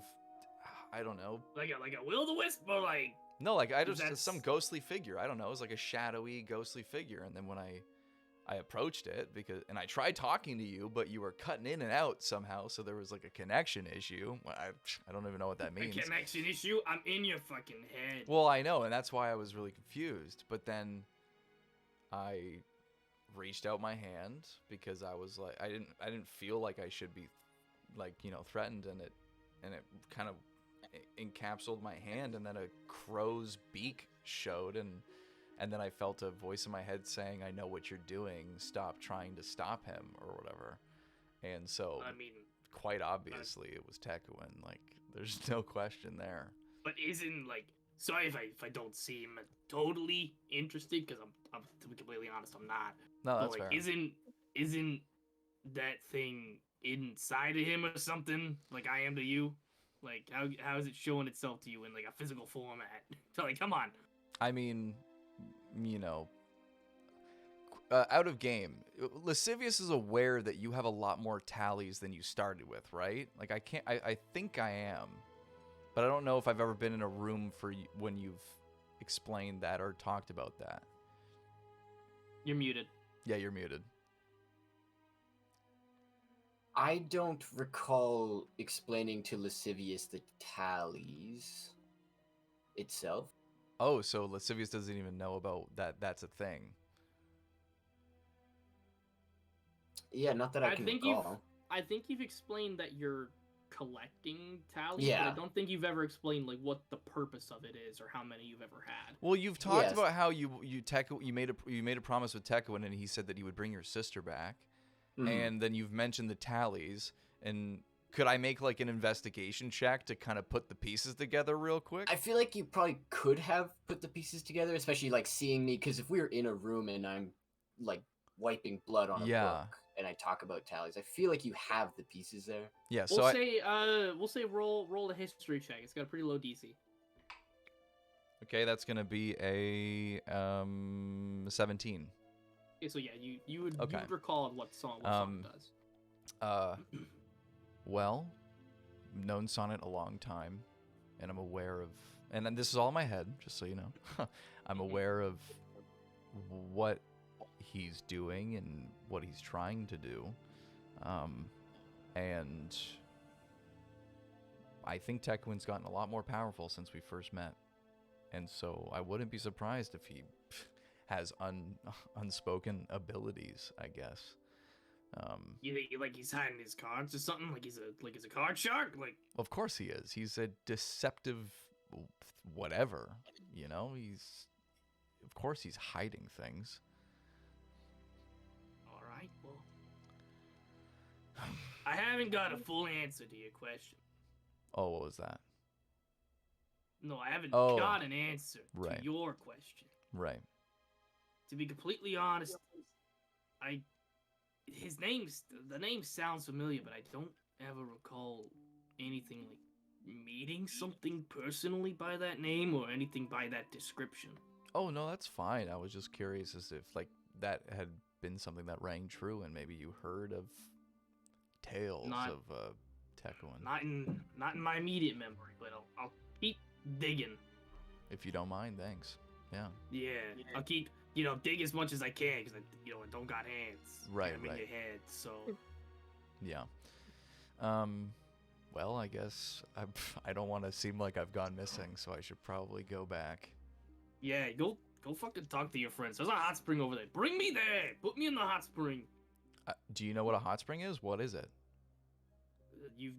I don't know, like a will-o-the-wisp, or like no, like some ghostly figure. I don't know. It was like a shadowy, ghostly figure. And then when I approached it and I tried talking to you, but you were cutting in and out somehow, so there was like a connection issue. I don't even know what that means. A connection issue? I'm in your fucking head. Well, I know, and that's why I was really confused. But then I reached out my hand because I was like, I didn't feel like I should be like, threatened, and it kind of encapsulated my hand, and then a crow's beak showed, and and then I felt a voice in my head saying, "I know what you're doing. Stop trying to stop him," or whatever. And so, I mean, quite obviously, it was Tekuin. Like, there's no question there. but isn't like, sorry if I don't seem totally interested, because I'm to be completely honest, I'm not. No, But that's like, fair. isn't that thing inside of him or something, like I am to you? Like, how is it showing itself to you in like a physical format? So like, come on. I mean, you know, out of game, Lascivious is aware that you have a lot more tallies than you started with, right? Like, I think I am, but I don't know if I've ever been in a room for when you've explained that or talked about that. You're muted. Yeah, you're muted. I don't recall explaining to Lascivious the tallies itself. Oh, so Lascivious doesn't even know about that. That's a thing. Yeah, not that I can recall. I think you've explained that you're collecting tallies, Yeah. but I don't think you've ever explained like what the purpose of it is or how many you've ever had. Well, you've talked Yes. about how you made a promise with Tekuin, and he said that he would bring your sister back, and then you've mentioned the tallies. And could I make like an investigation check to kind of put the pieces together real quick? I feel like you probably could have put the pieces together, especially like seeing me, because if we were in a room and I'm like wiping blood on a book and I talk about tallies, I feel like you have the pieces there. Yeah, so we'll say roll a history check. It's got a pretty low DC. Okay, that's gonna be a 17. Okay, so yeah, you would recall what song does. Well, known Sonnet a long time, and I'm aware of, and then this is all in my head, just so you know. I'm aware of what he's doing and what he's trying to do, and I think Tekuin's gotten a lot more powerful since we first met, and so I wouldn't be surprised if he has unspoken abilities, I guess. You think like he's hiding his cards or something? Like he's a card shark? Like, of course he is. He's a deceptive whatever, you know? Of course he's hiding things. All right, well, I haven't got a full answer to your question. Oh, what was that? No, I haven't got an answer to your question. Right. To be completely honest, the name sounds familiar, but I don't ever recall anything like meeting something personally by that name or anything by that description. Oh, no, that's fine. I was just curious as if like that had been something that rang true and maybe you heard of tales of Tekuin. Not in my immediate memory, but I'll keep digging. If you don't mind, thanks. Yeah. Yeah, I'll keep dig as much as I can because I don't got hands. Right. In your head, so. Yeah. Well, I guess I don't want to seem like I've gone missing, so I should probably go back. Yeah, go fucking talk to your friends. There's a hot spring over there. Bring me there. Put me in the hot spring. Do you know what a hot spring is? What is it? You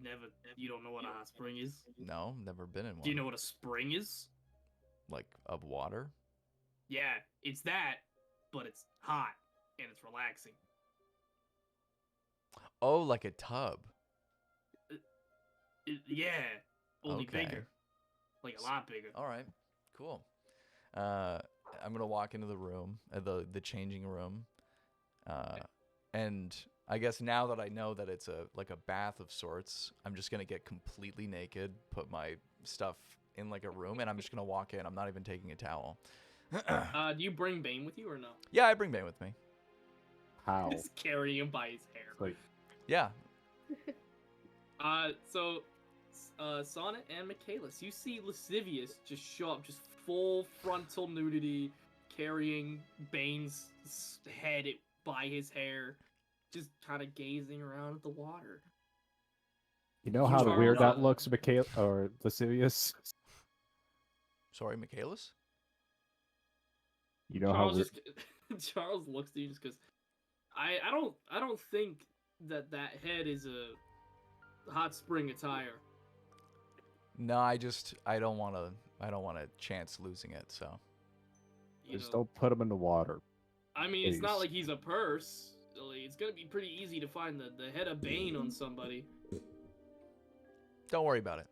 don't know what a hot spring is? No, never been in one. Do you know what a spring is? Like of water? Yeah, it's that, but it's hot and it's relaxing. Oh, like a tub. Yeah, only bigger. Like a lot bigger. All right, cool. I'm gonna walk into the room, the changing room, and I guess now that I know that it's like a bath of sorts, I'm just gonna get completely naked, put my stuff in like a room, and I'm just gonna walk in. I'm not even taking a towel. Do you bring Bane with you or no? Yeah, I bring Bane with me. How? Just carrying him by his hair. Like, yeah. So, Sonnet and Michaelis, you see Lascivious just show up, just full frontal nudity, carrying Bane's head by his hair, just kind of gazing around at the water. you know how weird that looks, Michael or Lascivious? Sorry, Michaelis? You know Charles Charles looks at you just because I don't think that head is a hot spring attire. No, I don't want to chance losing it, so. Just don't put him in the water. I mean, it's not Please. like he's a purse. Like, it's gonna be pretty easy to find the head of Bane on somebody. Don't worry about it.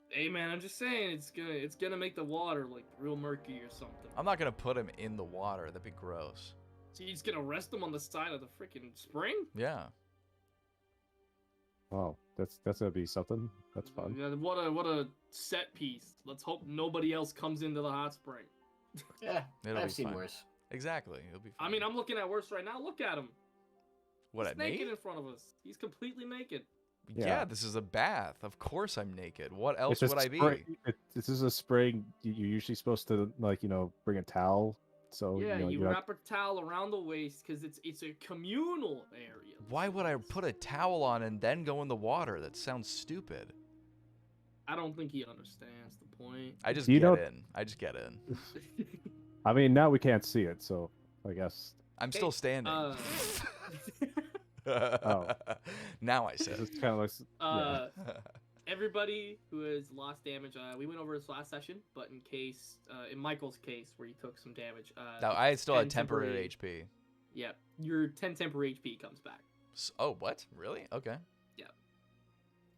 Hey man, I'm just saying it's gonna make the water like real murky or something. I'm not gonna put him in the water. That'd be gross. So you're just gonna rest him on the side of the freaking spring? Yeah. Wow, that's gonna be something. That's fun. Yeah, what a set piece. Let's hope nobody else comes into the hot spring. Yeah, It'll I've be seen fine. worse. Exactly. It'll be fine. I mean, I'm looking at worse right now. Look at him. What, He's at me? naked in front of us. He's completely naked. Yeah, this is a bath. Of course I'm naked. What else It's a would I be? This is a spring. You're usually supposed to, like, bring a towel. So Yeah, you you wrap a towel around the waist because it's a communal area. Why would I put a towel on and then go in the water? That sounds stupid. I don't think he understands the point. I just You get don't- in. I just get in. I mean, now we can't see it, so I guess I'm still standing. Oh. Now I said. it's kind of like yeah. Everybody who has lost damage, we went over this last session, but in case, in Michael's case where he took some damage, No, I still 10 had temporary HP. Yeah, your 10 temporary HP comes back. Oh, what? Really? Okay.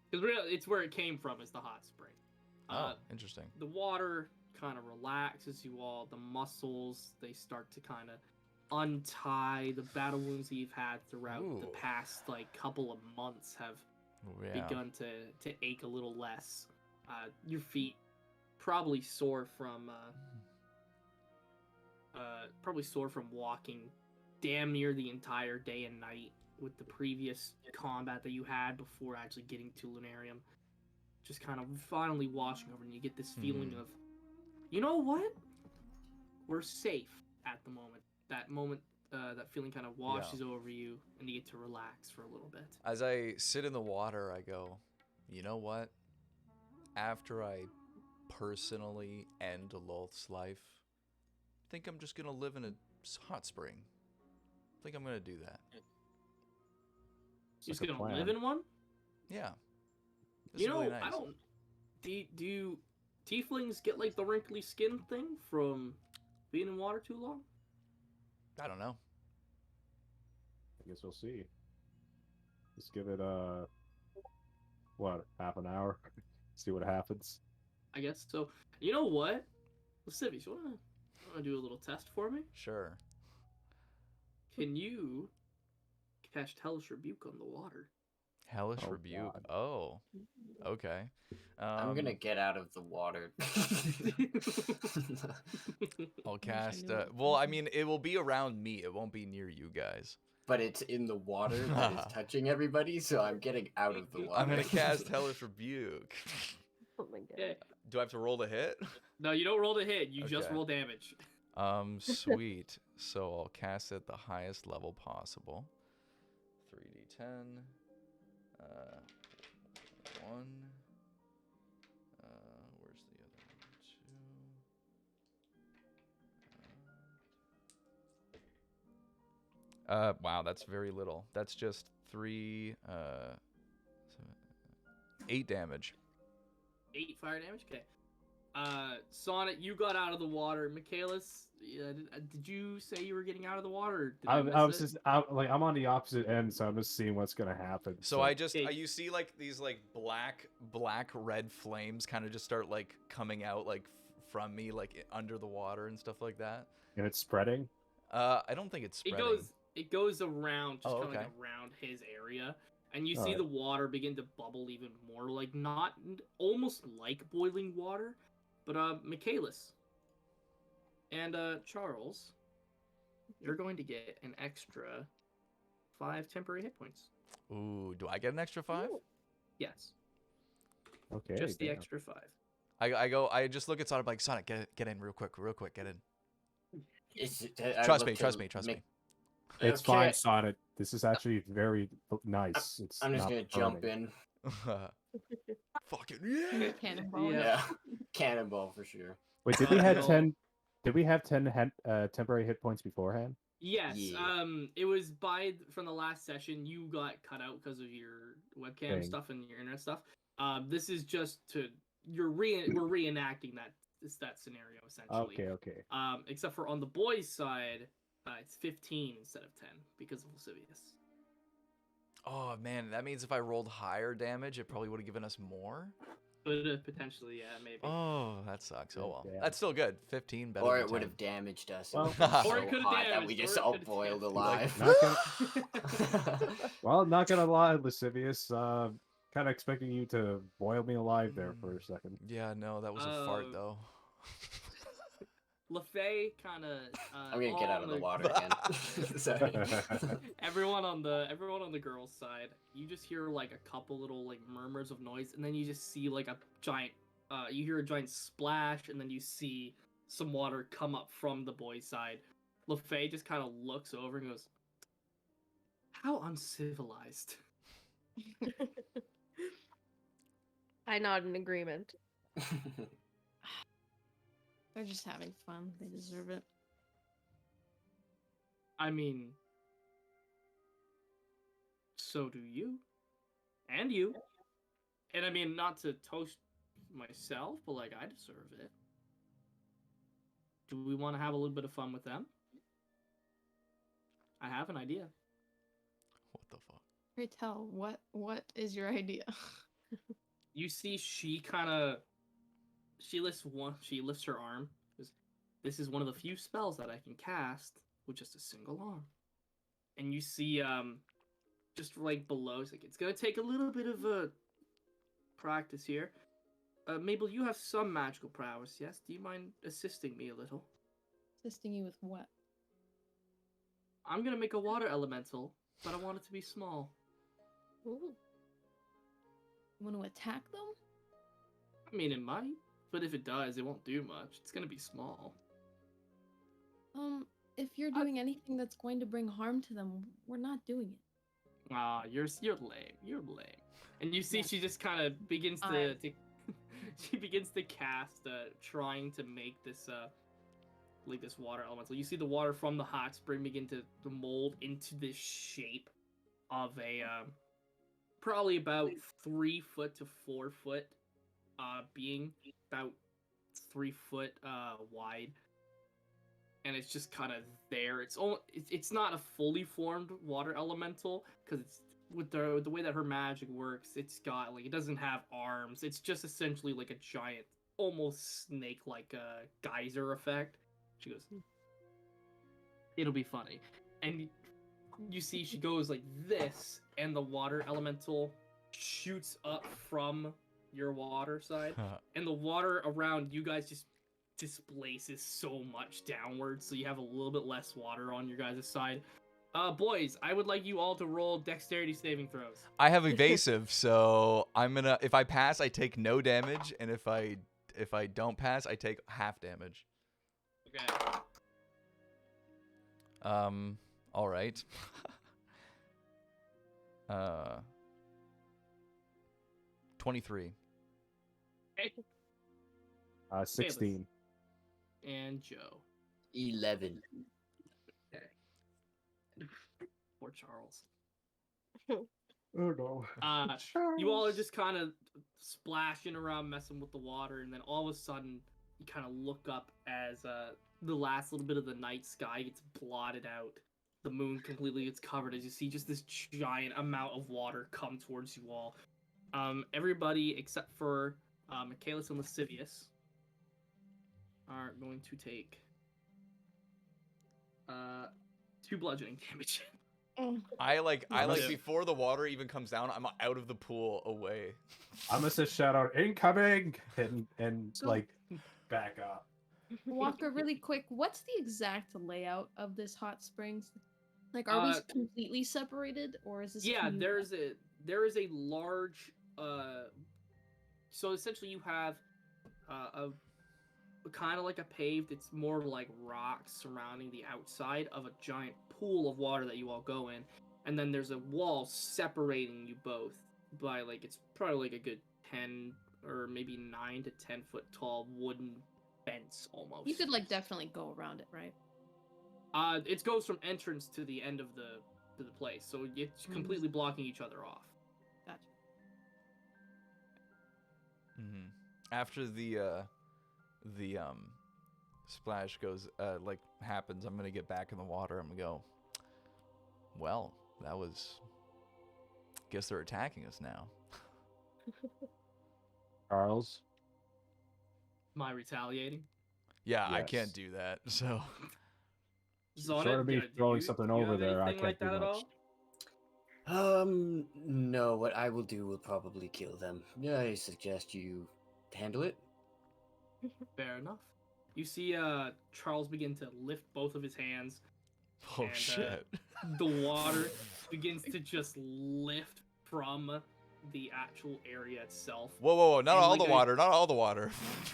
Because it's where it came from, is the hot spring. Oh, interesting. The water kind of relaxes you all. The muscles, they start to kind of untie. The battle wounds that you've had throughout the past couple of months have begun to ache a little less. Your feet probably sore from walking damn near the entire day and night with the previous combat that you had before actually getting to Lunarium. Just kind of finally washing over, and you get this feeling of, you know what? We're safe at the moment. That moment, that feeling kind of washes over you, and you get to relax for a little bit. As I sit in the water, I go, you know what? After I personally end Lolth's life, I think I'm just going to live in a hot spring. I think I'm going to do that. You're just going to live in one? Yeah. It's You know, really nice. I don't... Do tieflings get, the wrinkly skin thing from being in water too long? I don't know. I guess we'll see. Just give it half an hour. See what happens. I guess so. You know what? Lascivious, you wanna do a little test for me? Sure. Can you cast Hellish Rebuke on the water? Hellish Oh, Rebuke. God. Oh. Okay. I'm gonna get out of the water. I'll I cast. knew it. Well, I mean, it will be around me. It won't be near you guys. But it's in the water that is touching everybody, so I'm getting out of the water. I'm gonna cast Hellish Rebuke. Oh my god. Yeah. Do I have to roll to hit? No, you don't roll the hit. You just Okay. roll damage. Sweet. So I'll cast it at the highest level possible. 3d10. 1. Where's the other one? 2. Wow, that's very little. That's just 8 damage. 8 fire damage? Okay. Sonnet, you got out of the water. Michaelis, did you say you were getting out of the water? Or did I miss it? I'm on the opposite end, so I'm just seeing what's gonna happen. So you see these black red flames kind of just start coming out from me under the water and stuff like that. And it's spreading. I don't think it's spreading. It goes around, just Oh, kind of okay. around his area, and you see Alright. the water begin to bubble even more, not almost like boiling water, but Michaelis and Charles, you're going to get an extra 5 temporary hit points. Ooh, do I get an extra 5? Ooh. Yes, Okay. just the damn. extra 5. I just look at Sonic like, Sonic, get in real quick, get in. Trust me. It's Okay. fine, Sonnet. This is actually very nice. I'm just not gonna jump burning. in. Fucking yeah. Cannonball. Yeah. Cannonball for sure. Wait, did we have No. 10? Did we have 10 temporary hit points beforehand? Yes, Yeah. it was from the last session. You got cut out because of your webcam Dang. stuff and your internet stuff. This is just we're reenacting that It's that scenario essentially. Okay. Except for on the boys' side, it's 15 instead of 10 because of Lascivious. Oh man, that means if I rolled higher damage, it probably would have given us more. But potentially, yeah, maybe. Oh, that sucks. Oh well, Yeah. that's still good. 15 better. Or than it would 10. have damaged us. Well, It would have been or it so could've hot that we damaged, just or it all could've boiled damaged. alive. Not well, not gonna lie, Lascivious. Kind of expecting you to boil me alive there for a second. Yeah, no, that was a fart though. LaFay kind of. I'm gonna get out of the water again. Sorry. everyone on the girls' side, you just hear like a couple little like murmurs of noise, and then you just see like a giant. You hear a giant splash, and then you see some water come up from the boys' side. LaFay just kind of looks over and goes, "How uncivilized." I nod in agreement. They're just having fun. They deserve it. I mean, so do you. And you. And I mean, not to toast myself, but like, I deserve it. Do we want to have a little bit of fun with them? I have an idea. What the fuck? Pray tell, what is your idea? You see, she lifts her arm. Says, "This is one of the few spells that I can cast with just a single arm." And you see, just like below, it's gonna take a little bit of practice here. Mabel, you have some magical prowess, yes? Do you mind assisting me a little? Assisting you with what? I'm gonna make a water elemental, but I want it to be small. Ooh. You want to attack them? I mean, it might, but if it does, it won't do much. It's gonna be small. If you're doing anything that's going to bring harm to them, we're not doing it. Ah, you're lame. You're lame. And you see, Yes. she just kind of begins to she begins to cast, trying to make this like this water elemental. You see the water from the hot spring begin to mold into this shape of a probably about 3 foot to 4 foot being, about 3 foot wide. And it's just kind of there. It's not a fully formed water elemental because it's with the way that her magic works. It's got like, it doesn't have arms. It's just essentially like a giant, almost snake-like geyser effect. She goes, "It'll be funny," and you see she goes like this, and the water elemental shoots up from your water side, and the water around you guys just displaces so much downwards, so you have a little bit less water on your guys' side. Boys, I would like you all to roll dexterity saving throws. I have evasive, so I'm gonna. If I pass, I take no damage, and if I don't pass, I take half damage. Okay. All right. 23. Okay. 16. And Joe. 11. Okay. Poor Charles. Oh no. You all are just kind of splashing around, messing with the water, and then all of a sudden, you kind of look up as the last little bit of the night sky gets blotted out. The moon completely gets covered as you see just this giant amount of water come towards you all. Everybody except for Michaelis and Lascivious are going to take 2 bludgeoning damage. I like Yeah. before the water even comes down, I'm out of the pool away. I'm gonna just shout out incoming and So- like back up. Walker, really quick, what's the exact layout of this hot springs? Like, are we completely separated, or is this? Yeah, communal? there is a large so essentially you have a kind of like a paved, it's more like rocks surrounding the outside of a giant pool of water that you all go in, and then there's a wall separating you both by like, it's probably like a good 10 or maybe 9 to 10 foot tall wooden fence almost. You could like definitely go around it, right? It goes from entrance to the end of the place, so it's completely blocking each other off. Gotcha. Mm-hmm. After the splash goes like happens, I'm gonna get back in the water. I'm gonna go, well, that was, guess they're attacking us now. Charles? Am I retaliating? Yeah, I Yes. can't do that. So Short of me throwing something over there, I can't do much. No, what I will do will probably kill them. I suggest you handle it. Fair enough. You see Charles begin to lift both of his hands. oh and, shit. The water begins to just lift from the actual area itself. Whoa, not And all like the water, not all the water.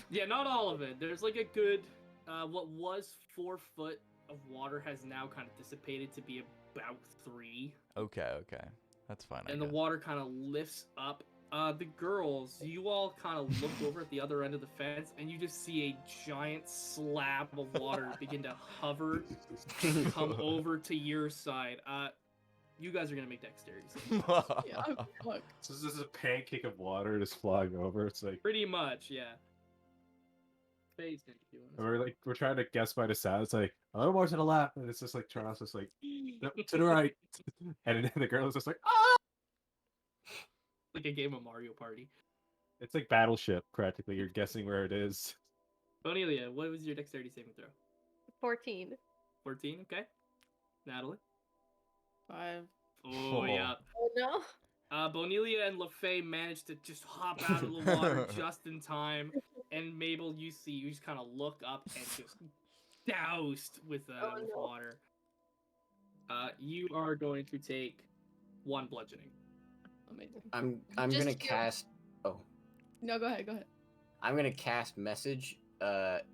Yeah, not all of it. There's like a good, what was 4 foot of water has now kind of dissipated to be about 3. Okay, that's fine. And the water kind of lifts up. The girls, you all kind of look over at the other end of the fence, and you just see a giant slab of water begin to hover, come over to your side. You guys are gonna make dexterity saving throws. Yeah, fuck. So this is a pancake of water just flying over. It's like Pretty much, yeah. we're trying to guess by the sound. It's like a little more to the left, and it's just like Charles just like nope, to the right, and then the girl is just like ah. Like a game of Mario Party. It's like Battleship practically. You're guessing where it is. Bonilia, what was your dexterity saving throw? 14. 14, okay. Natalie? 5. Oh, yeah. Oh no. Bonilia and LaFay managed to just hop out of the water just in time. And Mabel, you just kind of look up and just doused with water. You are going to take 1 bludgeoning. Amazing. I'm gonna cast. Oh. No, go ahead. I'm gonna cast message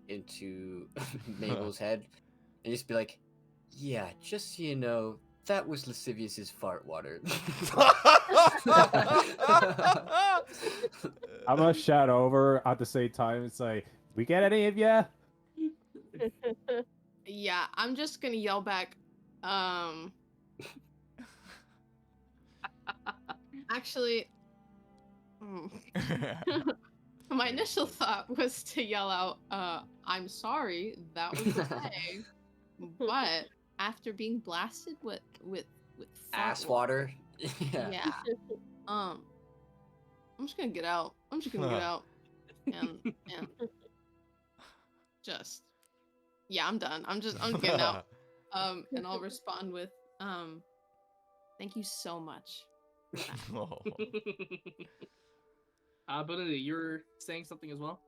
into Mabel's head and just be like, yeah, just so you know, that was Lascivious's fart water. I'm gonna shout over at the same time. It's like, we get any of ya? Yeah, I'm just gonna yell back. Actually, my initial thought was to yell out, "I'm sorry, that was the thing." But after being blasted with ass water. Yeah. I'm just gonna get out. I'm just gonna get out. And just yeah, I'm done. I'm getting out. And I'll respond with thank you so much. Bonita, you're saying something as well?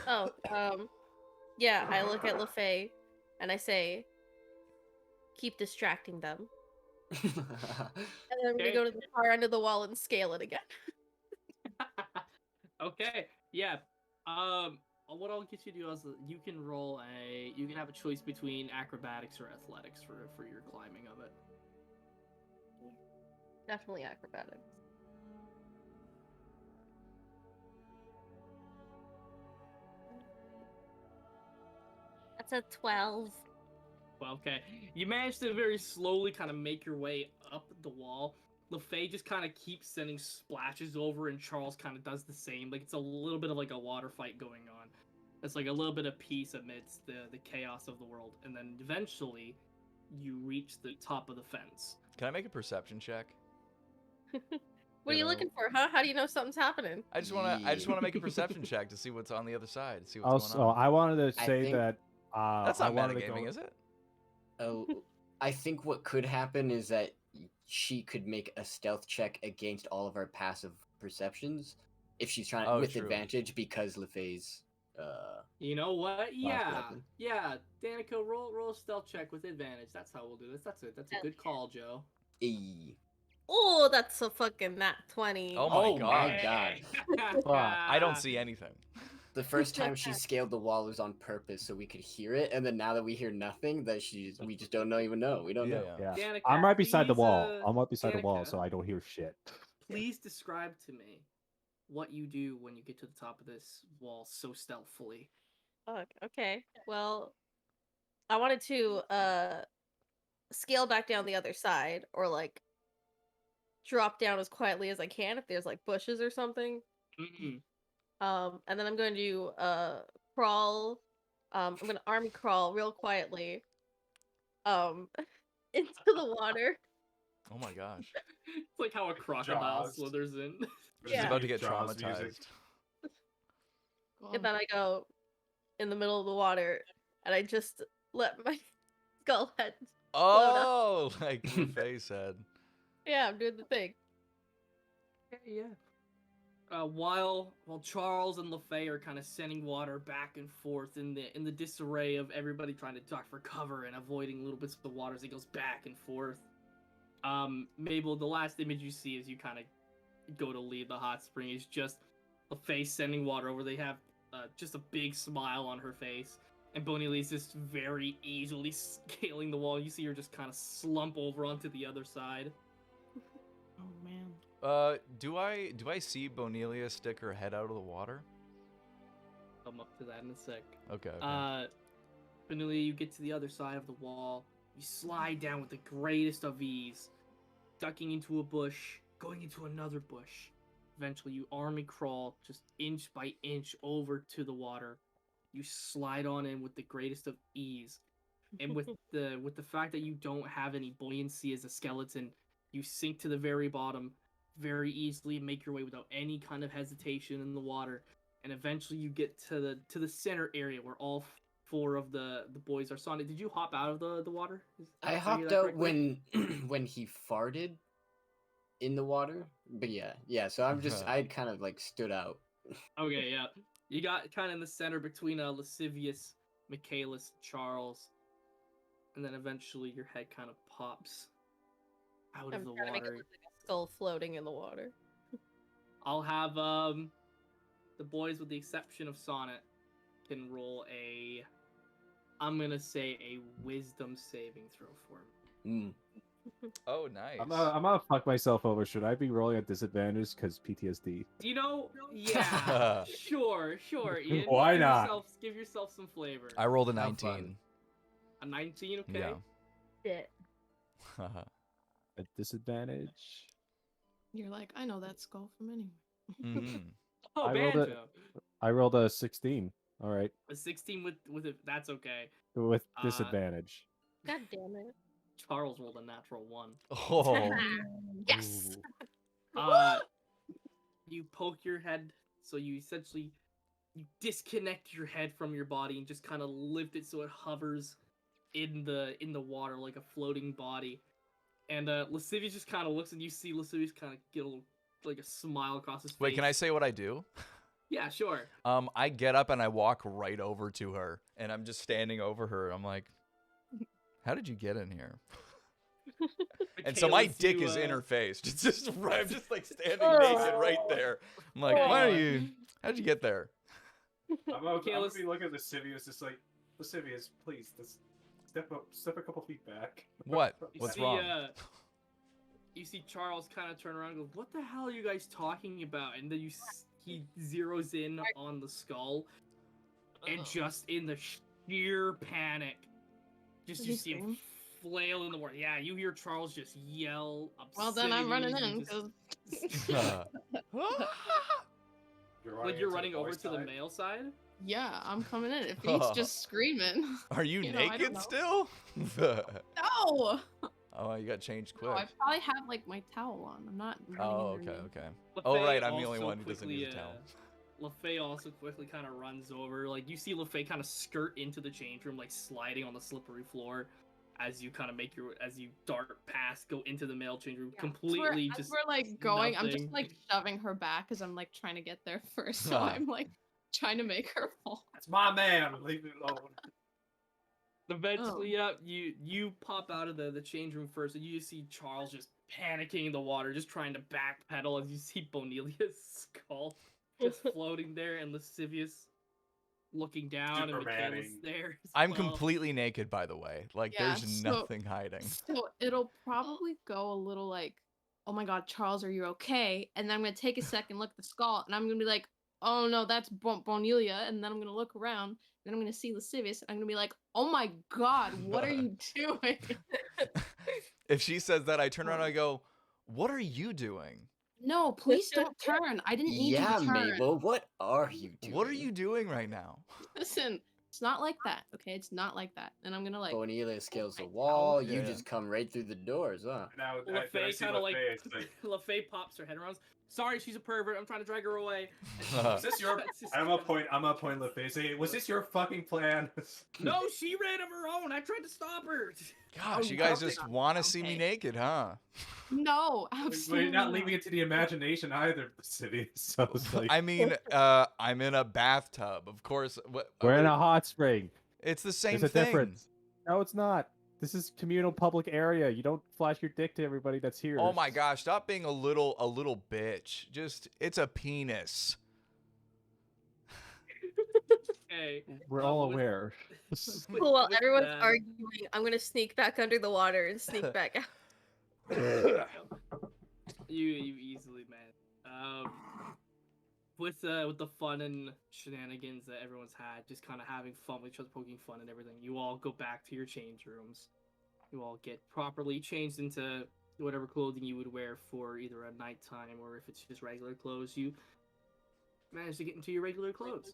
Oh, yeah, I look at LaFay and I say, keep distracting them. And then I'm gonna go to the far end of the wall and scale it again. Okay, yeah. What I'll get you to do is you can have a choice between acrobatics or athletics for your climbing of it. Definitely acrobatics. That's a 12. Well, okay. You manage to very slowly kind of make your way up the wall. LaFay just kind of keeps sending splashes over, and Charles kind of does the same. Like, it's a little bit of like a water fight going on. It's like a little bit of peace amidst the chaos of the world. And then eventually, you reach the top of the fence. Can I make a perception check? What are you looking for, huh? How do you know something's happening? I just want to make a perception check to see what's on the other side. See what's Also, going on. I wanted to say that that's not metagaming, is it? Oh, I think what could happen is that she could make a stealth check against all of our passive perceptions if she's trying with advantage because LaFay's. You know what? Yeah, Danica, roll a stealth check with advantage. That's how we'll do this. That's a good call, Joe. Oh, that's a fucking nat 20. Oh my god. I don't see anything. The first time she scaled the wall was on purpose so we could hear it, and then now that we hear nothing, we just don't even know. We don't know. Yeah. Danica, I'm right beside the wall. I'm right beside Danica, the wall, so I don't hear shit. Please describe to me what you do when you get to the top of this wall so stealthily. Okay. Well, I wanted to scale back down the other side, or like drop down as quietly as I can if there's like bushes or something. Mm-hmm. And then I'm going to crawl. I'm gonna army crawl real quietly. Into the water. Oh my gosh. It's like how a crocodile Jaws. slithers in. She's Yeah. about to get Jaws music. traumatized. Go And on. then I go in the middle of the water, and I just let my skull head. Oh, like LaFay said. Yeah, I'm doing the thing. Yeah. While Charles and LaFay are kind of sending water back and forth in the disarray of everybody trying to duck for cover and avoiding little bits of the water as it goes back and forth. Mabel, the last image you see as you kind of go to leave the hot spring is just LaFay sending water over. They have just a big smile on her face, and Bonili's just very easily scaling the wall. You see her just kind of slump over onto the other side. Oh man. Do I see Bonelia stick her head out of the water? Come up to that in a sec. Okay. Bonilia, you get to the other side of the wall. You slide down with the greatest of ease, ducking into a bush, going into another bush. Eventually, you army crawl just inch by inch over to the water. You slide on in with the greatest of ease, and with the fact that you don't have any buoyancy as a skeleton, you sink to the very bottom very easily and make your way without any kind of hesitation in the water. And eventually, you get to the center area where all four of the boys are. Sonic, did you hop out of the water? I Did hear hopped that out correctly? when he farted in the water. But yeah. So I kind of like stood out. Okay, yeah. You got kind of in the center between Lascivious, Michaelis, Charles, and then eventually your head kind of pops out I'm of the trying to make it water. look like a skull floating in the water. I'll have the boys, with the exception of Sonnet, can roll I'm gonna say a wisdom saving throw for me. Oh, nice. I'm gonna fuck myself over. Should I be rolling at disadvantage because PTSD? You know, yeah, sure, Ian. Why not? Give yourself some flavor. I rolled a Have 19. fun. A 19, okay? Yeah. Shit. At disadvantage? You're like, I know that skull from anywhere. Mhm. Oh, I rolled a- Banjo. I rolled a 16. All right, A 16 with it. That's okay. with disadvantage. God damn it. Charles rolled a natural 1. Oh. Yes. Ooh. You poke your head, so you essentially disconnect your head from your body and just kind of lift it so it hovers in the water like a floating body. And Lascivious just kind of looks, and you see Lascivious kind of get a little, like a smile across his face. Wait, can I say what I do? Yeah, sure. I get up and I walk right over to her, and I'm just standing over her. I'm like, "How did you get in here?" And so my Michaelis, dick you, is in her face. It's just I'm just like standing Oh. naked right there. I'm like, "Why are you? How'd you get there?" I'm gonna Michaelis- be looking at Lascivious, just like, Lascivious, please, just step a couple feet back. What? You What's see, wrong? You see Charles kind of turn around and go, "What the hell are you guys talking about?" And then he zeroes in on the skull, and just in the sheer panic, just Is you he see him screaming? flail in the water. Yeah, you hear Charles just yell. Well, then I'm running in obscenities and because you're running to over boys' to the side. male side. yeah, I'm coming in. If he's just screaming, Are you, you know, I don't naked know. still? no. Oh, you got changed quick. No, I probably have like my towel on. I'm not running Oh, okay, underneath. okay. LaFay Oh, right, I'm the only also one who doesn't use a towel. LaFay also quickly kind of runs over. Like, you see LaFay kind of skirt into the change room, like sliding on the slippery floor as you kind of as you dart past, go into the male change room, Yeah. completely as just. we're like going, I'm just nothing. like shoving her back because I'm like trying to get there first. So Ah. I'm like trying to make her fall. That's my man. Leave me alone. Eventually, yeah, you pop out of the change room first, and you see Charles just panicking in the water, just trying to backpedal as you see Bonelia's skull just floating there, and Lascivious looking down, and Michaela's Supermaning. there. as I'm well. completely naked, by the way. Like, Yeah, there's so- nothing hiding. So it'll probably go a little like, oh my god, Charles, are you okay? And then I'm gonna take a second, look at the skull, and I'm gonna be like, oh no, that's Bonelia. And then I'm gonna look around, and I'm gonna see Lascivious, and I'm gonna be like, oh my god, what are you doing? If she says that, I turn around and I go, "What are you doing?" No, please don't turn. I didn't need you to turn. Mabel, what are you doing? What are you doing right now? Listen, it's not like that, okay? It's not like that. And I'm gonna like. Bonilla scales the my wall. towel. You Yeah. just come right through the doors, huh? Now, LaFay kind of like it's like, LaFay pops her head around. Sorry, she's a pervert. I'm trying to drag her away. was this your? I'm gonna point LaFay. Say, was this your fucking plan? No, she ran of her own. I tried to stop her. Gosh, you guys just want to see me naked, huh? No, absolutely. We're not leaving it to the imagination either. The city. So it's like, I mean, I'm in a bathtub, of course. We're in a hot spring. It's the same There's a thing. difference. No, it's not. This is communal public area. You don't flash your dick to everybody that's here. Oh my gosh, stop being a little bitch. Just, it's a penis. Hey, We're all aware. Cool, while with everyone's that- arguing, I'm gonna sneak back under the water and sneak back out. You easily, man. With the fun and shenanigans that everyone's had, just kind of having fun with each other, poking fun and everything. You all go back to your change rooms. You all get properly changed into whatever clothing you would wear for either a nighttime or if it's just regular clothes. You manage to get into your regular clothes.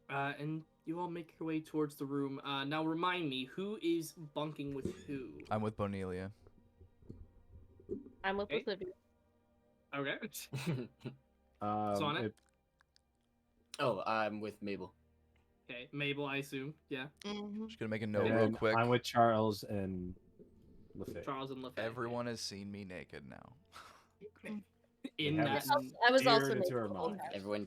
And you all make your way towards the room. Now remind me, who is bunking with who? I'm with Bonilia. I'm with Hey. Olivia. Okay. It, Oh, I'm with Mabel. Okay, Mabel, I assume. Yeah. Mm-hmm. Just gonna make a note and real then quick. I'm with Charles and LaFay. Charles and LaFay. Everyone has seen me naked now. In Yeah, that. I was Steered also into naked her the whole mind. time. Everyone.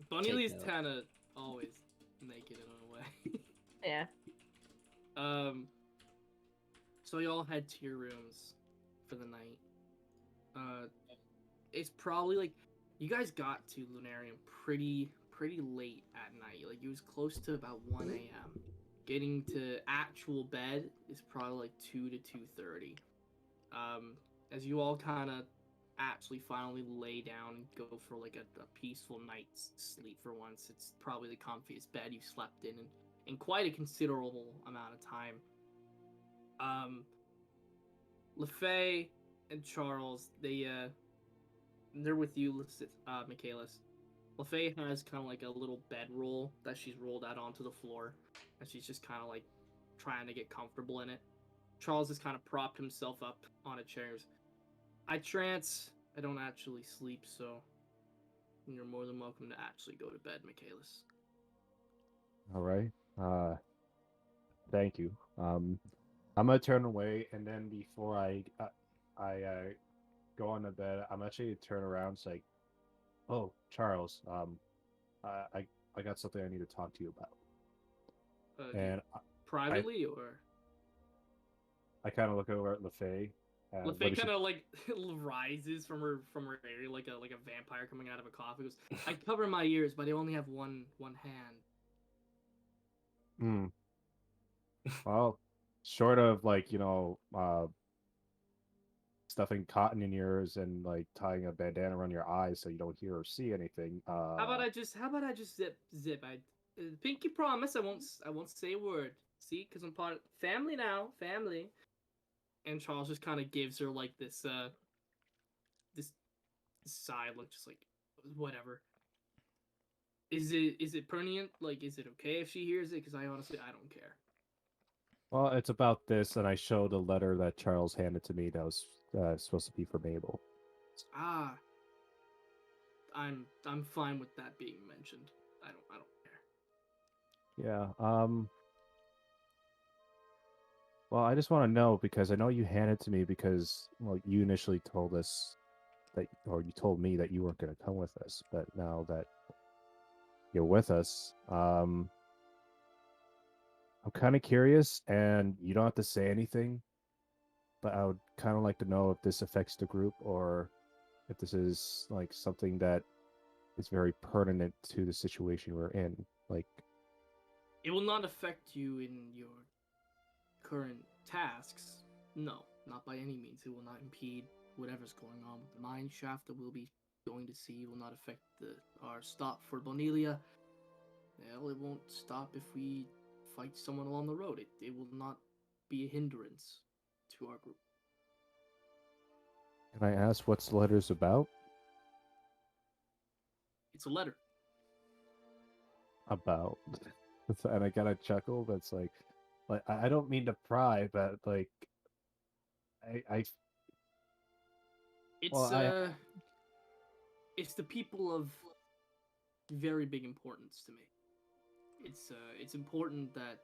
Bonnie's note. kind of always naked in a way. Yeah. So you all head to your rooms for the night. It's probably like you guys got to Lunarium pretty late at night. Like it was close to about 1 a.m. Getting to actual bed is probably like 2 to 2:30. As you all kind of actually finally lay down and go for like a peaceful night's sleep for once. It's probably the comfiest bed you've slept in quite a considerable amount of time. LaFay and Charles, they're with you, Michaelis. LaFay has kind of like a little bedroll that she's rolled out onto the floor, and she's just kind of like trying to get comfortable in it. Charles has kind of propped himself up on a chair. I trance. I don't actually sleep, so you're more than welcome to actually go to bed, Michaelis. All right. Thank you. I'm gonna turn away, and then before I go on to bed, I'm actually gonna turn around and say, "Oh, Charles, I got something I need to talk to you about." And privately, or I kind of look over at LaFay. LaFay kind of like rises from her area like a vampire coming out of a coffin. Goes, I cover my ears, but I only have one hand. Hmm. Well, short of like stuffing cotton in your ears and like tying a bandana around your eyes so you don't hear or see anything. How about I just zip? Pinky promise I won't say a word. See, because I'm part of family now, family. And Charles just kind of gives her like this side look, just like whatever. Is it pertinent? Like, is it okay if she hears it? Because I honestly I don't care. Well, it's about this, and I showed a letter that Charles handed to me that was supposed to be for Mabel. Ah, I'm fine with that being mentioned. I don't care. Yeah. Well, I just want to know because I know you handed it to me because you initially told us that, or you told me that you weren't going to come with us, but now that you're with us, I'm kind of curious, and you don't have to say anything, but I would kind of like to know if this affects the group or if this is like something that is very pertinent to the situation we're in. Like, it will not affect you in your current tasks. No, not by any means. It will not impede whatever's going on with the mine shaft that we'll be going to see. It will not affect our stop for Bonilia. Well, it won't stop if we fight someone along the road. It will not be a hindrance to our group. Can I ask what's the letters about? It's a letter. About. And I got a chuckle that's like I don't mean to pry, but like I It's well I it's the people of very big importance to me. It's important that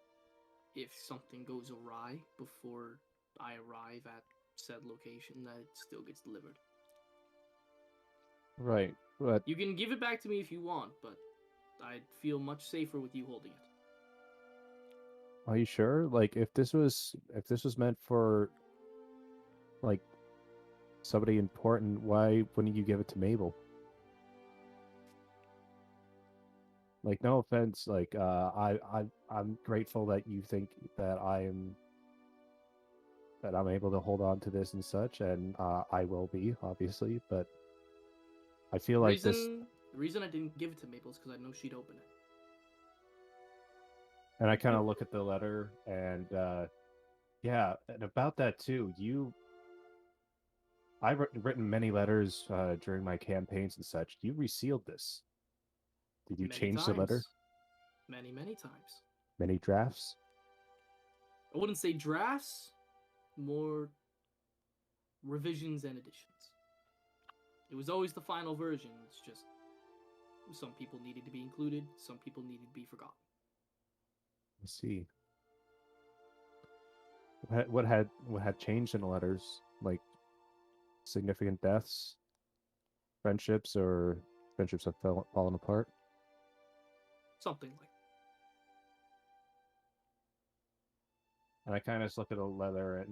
if something goes awry before I arrive at said location, that it still gets delivered. right, but You can give it back to me if you want, but I'd feel much safer with you holding it. are you sure? Like if this was meant for like somebody important, why wouldn't you give it to Mabel? Like no offense, like I'm grateful that you think that I'm able to hold on to this and such, and I will be obviously, but I feel like this, The reason I didn't give it to Mabel is because I know she'd open it. and I kind of look at the letter, and yeah, and about that too. I've written many letters during my campaigns and such. You resealed this. Did you Many change the letter? times. Many times. Many drafts? I wouldn't say drafts, more revisions and additions. It was always the final version. It's just some people needed to be included, some people needed to be forgotten. Let's see. What had changed in the letters? Like significant deaths, friendships, or friendships have fallen apart? Something like that. And I kind of just look at the letter,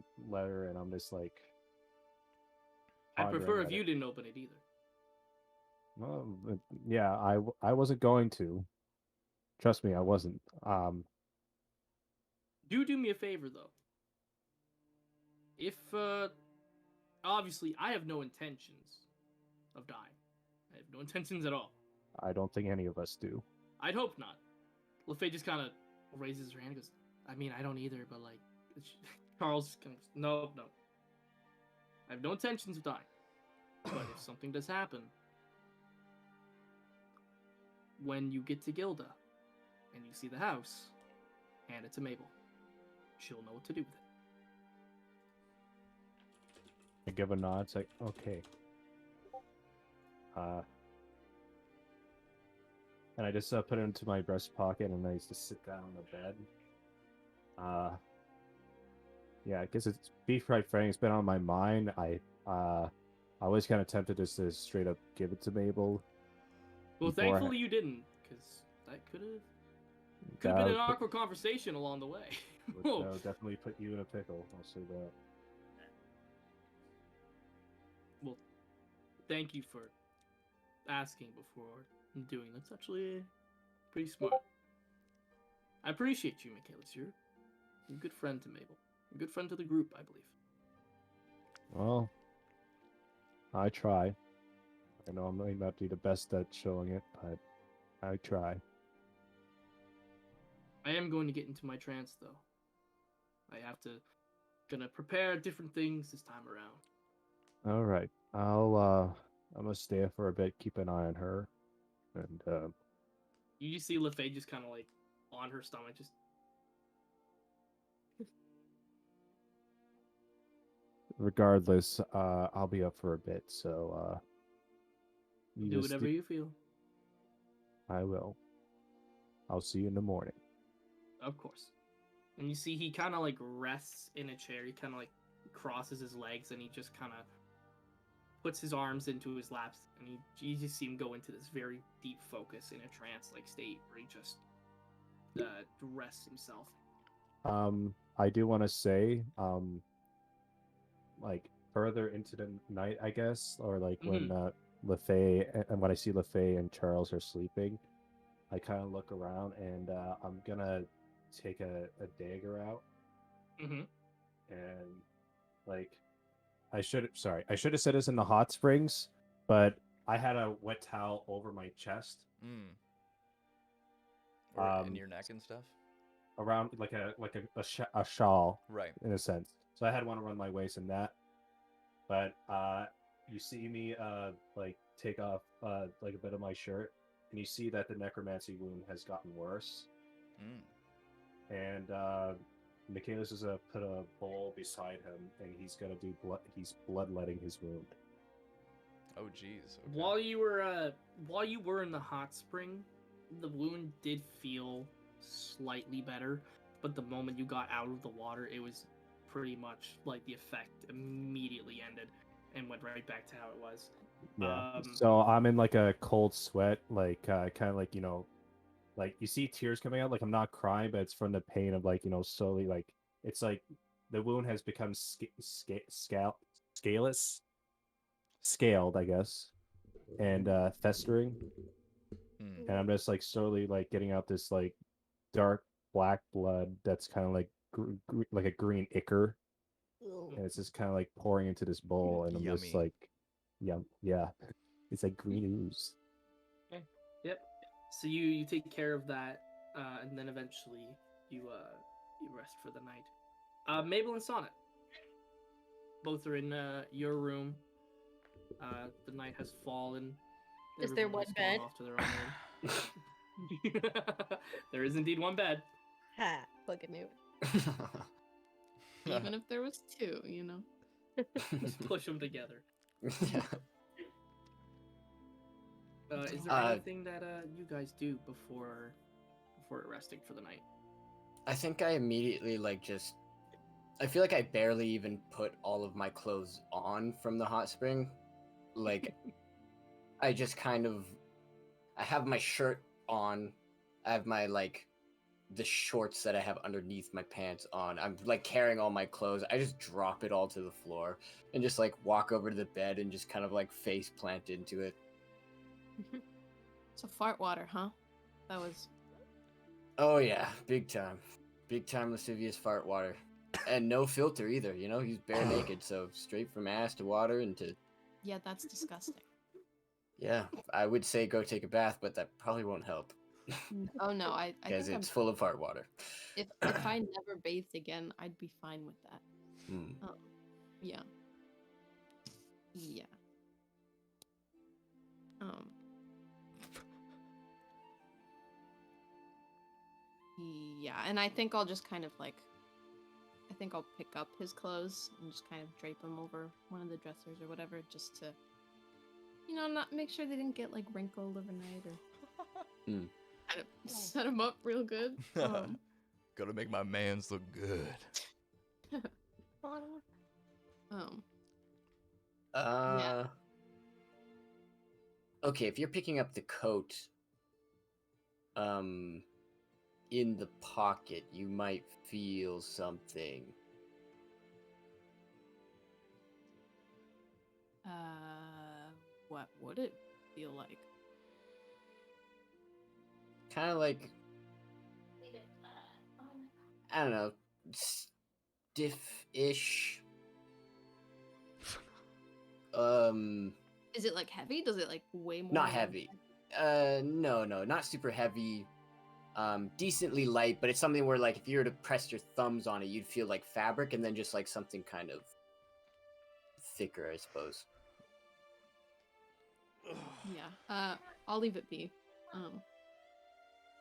and I'm just like, I'd prefer pondering if at you it. didn't open it either. Well, yeah, I wasn't going to. Trust me, I wasn't. Do me a favor though. If obviously I have no intentions of dying. I have no intentions at all. I don't think any of us do. I'd hope not. LaFay just kind of raises her hand and goes, I mean, I don't either, but like, Charles kind of, no. I have no intentions of dying. But if something does happen, when you get to Gilda and you see the house, hand it to Mabel. She'll know what to do with it. I give a nod. It's like, okay. And I just put it into my breast pocket, and I used to sit down on the bed. Yeah, I guess it's beef fried frank. It's been on my mind. I was kind of tempted just to straight up give it to Mabel. Well, thankfully you didn't, because that could have been an awkward conversation along the way. That would definitely put you in a pickle. I'll say that. Well, thank you for asking before doing. That's actually pretty smart. I appreciate you, Michaelis. You're a good friend to Mabel. A good friend to the group, I believe. Well, I try. I know I might not be the best at showing it, but I try. I am going to get into my trance, though. Gonna prepare different things this time around. All right. I'm gonna stay up for a bit, keep an eye on her, and You just see LaFay just kind of like on her stomach, just. regardless, I'll be up for a bit, so You do whatever you feel. I will. I'll see you in the morning. Of course. And you see he kind of like rests in a chair. He kind of like crosses his legs and he just kind of puts his arms into his laps. And you just see him go into this very deep focus in a trance-like state where he just rests himself. I do want to say, like further into the night, I guess, or like when LaFay and when I see LaFay and Charles are sleeping, I kind of look around and I'm gonna take a dagger out, and like I should have said this in the hot springs, but I had a wet towel over my chest, or in your neck and stuff, around like a shawl, right? In a sense, so I had one around my waist and that, but you see me like take off like a bit of my shirt, and you see that the necromancy wound has gotten worse. And Michaelis is gonna put a bowl beside him, and he's gonna do he's bloodletting his wound. Oh, jeez. Okay. While you were in the hot spring, the wound did feel slightly better, but the moment you got out of the water, it was pretty much like the effect immediately ended and went right back to how it was. Yeah. So I'm in like a cold sweat, like kind of like, you know, like you see tears coming out. Like I'm not crying, but it's from the pain of like, you know, slowly like it's like the wound has become scaled, I guess, and festering. And I'm just like slowly like getting out this like dark black blood that's kind of like like a green ichor, and it's just kind of like pouring into this bowl, and I'm Yummy. just like, yeah, it's like green ooze. Okay. Yep. So you take care of that, and then eventually you rest for the night. Mabel and Sonnet, both are in your room. The night has fallen. Is there Everyone one has gone bed? off to their own room. There is indeed one bed. Ha! Look at you. Even if there was two, you know. Just push them together. Yeah. Is there anything that you guys do before resting for the night? I think I immediately I feel like I barely even put all of my clothes on from the hot spring. Like I just kind of I have my shirt on. I have my the shorts that I have underneath my pants on. I'm like carrying all my clothes. I just drop it all to the floor and just like walk over to the bed and just kind of like face plant into it. So fart water, huh? That was. Oh yeah, big time. Big time lascivious fart water. And no filter either, you know? He's bare naked, so straight from ass to water into... Yeah, that's disgusting. Yeah, I would say go take a bath, but that probably won't help. Oh no, I think because it's full of fart water. If I never bathed again, I'd be fine with that. Yeah. Yeah. Yeah, and I think I'll just kind of like, I think I'll pick up his clothes and just kind of drape them over one of the dressers or whatever, just to, you know, not make sure they didn't get like wrinkled overnight or kind of set them up real good. Gotta make my mans look good. Yeah. Okay, if you're picking up the coat, in the pocket, you might feel something. What would it feel like? Kind of like, I don't know, stiff-ish. Is it like heavy? Does it like weigh more? Not heavy. No, not super heavy. Decently light, but it's something where like if you were to press your thumbs on it, you'd feel like fabric, and then just like something kind of thicker, I suppose. Yeah. I'll leave it be.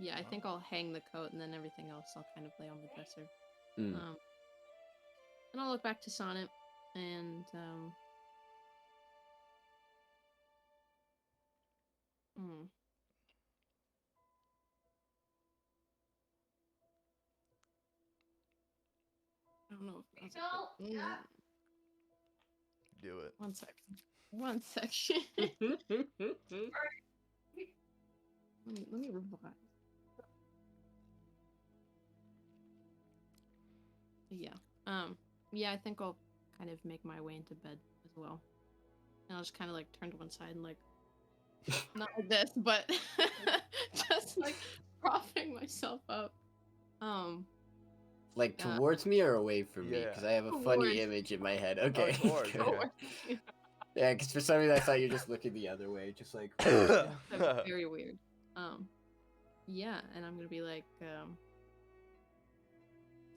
Yeah, I think I'll hang the coat, and then everything else I'll kind of lay on the dresser. And I'll look back to Sonnet, and I don't know if that's Do it. 1 second. 1 second. let me revise. Yeah. Yeah, I think I'll kind of make my way into bed as well. And I'll just kind of like turn to one side and like not like this, but just like propping myself up. Like towards me or away from me? Because I have a funny image in my head. Okay. Towards. Yeah, because for some reason I thought you were just looking the other way, just like. That's very weird. Yeah, and I'm gonna be like,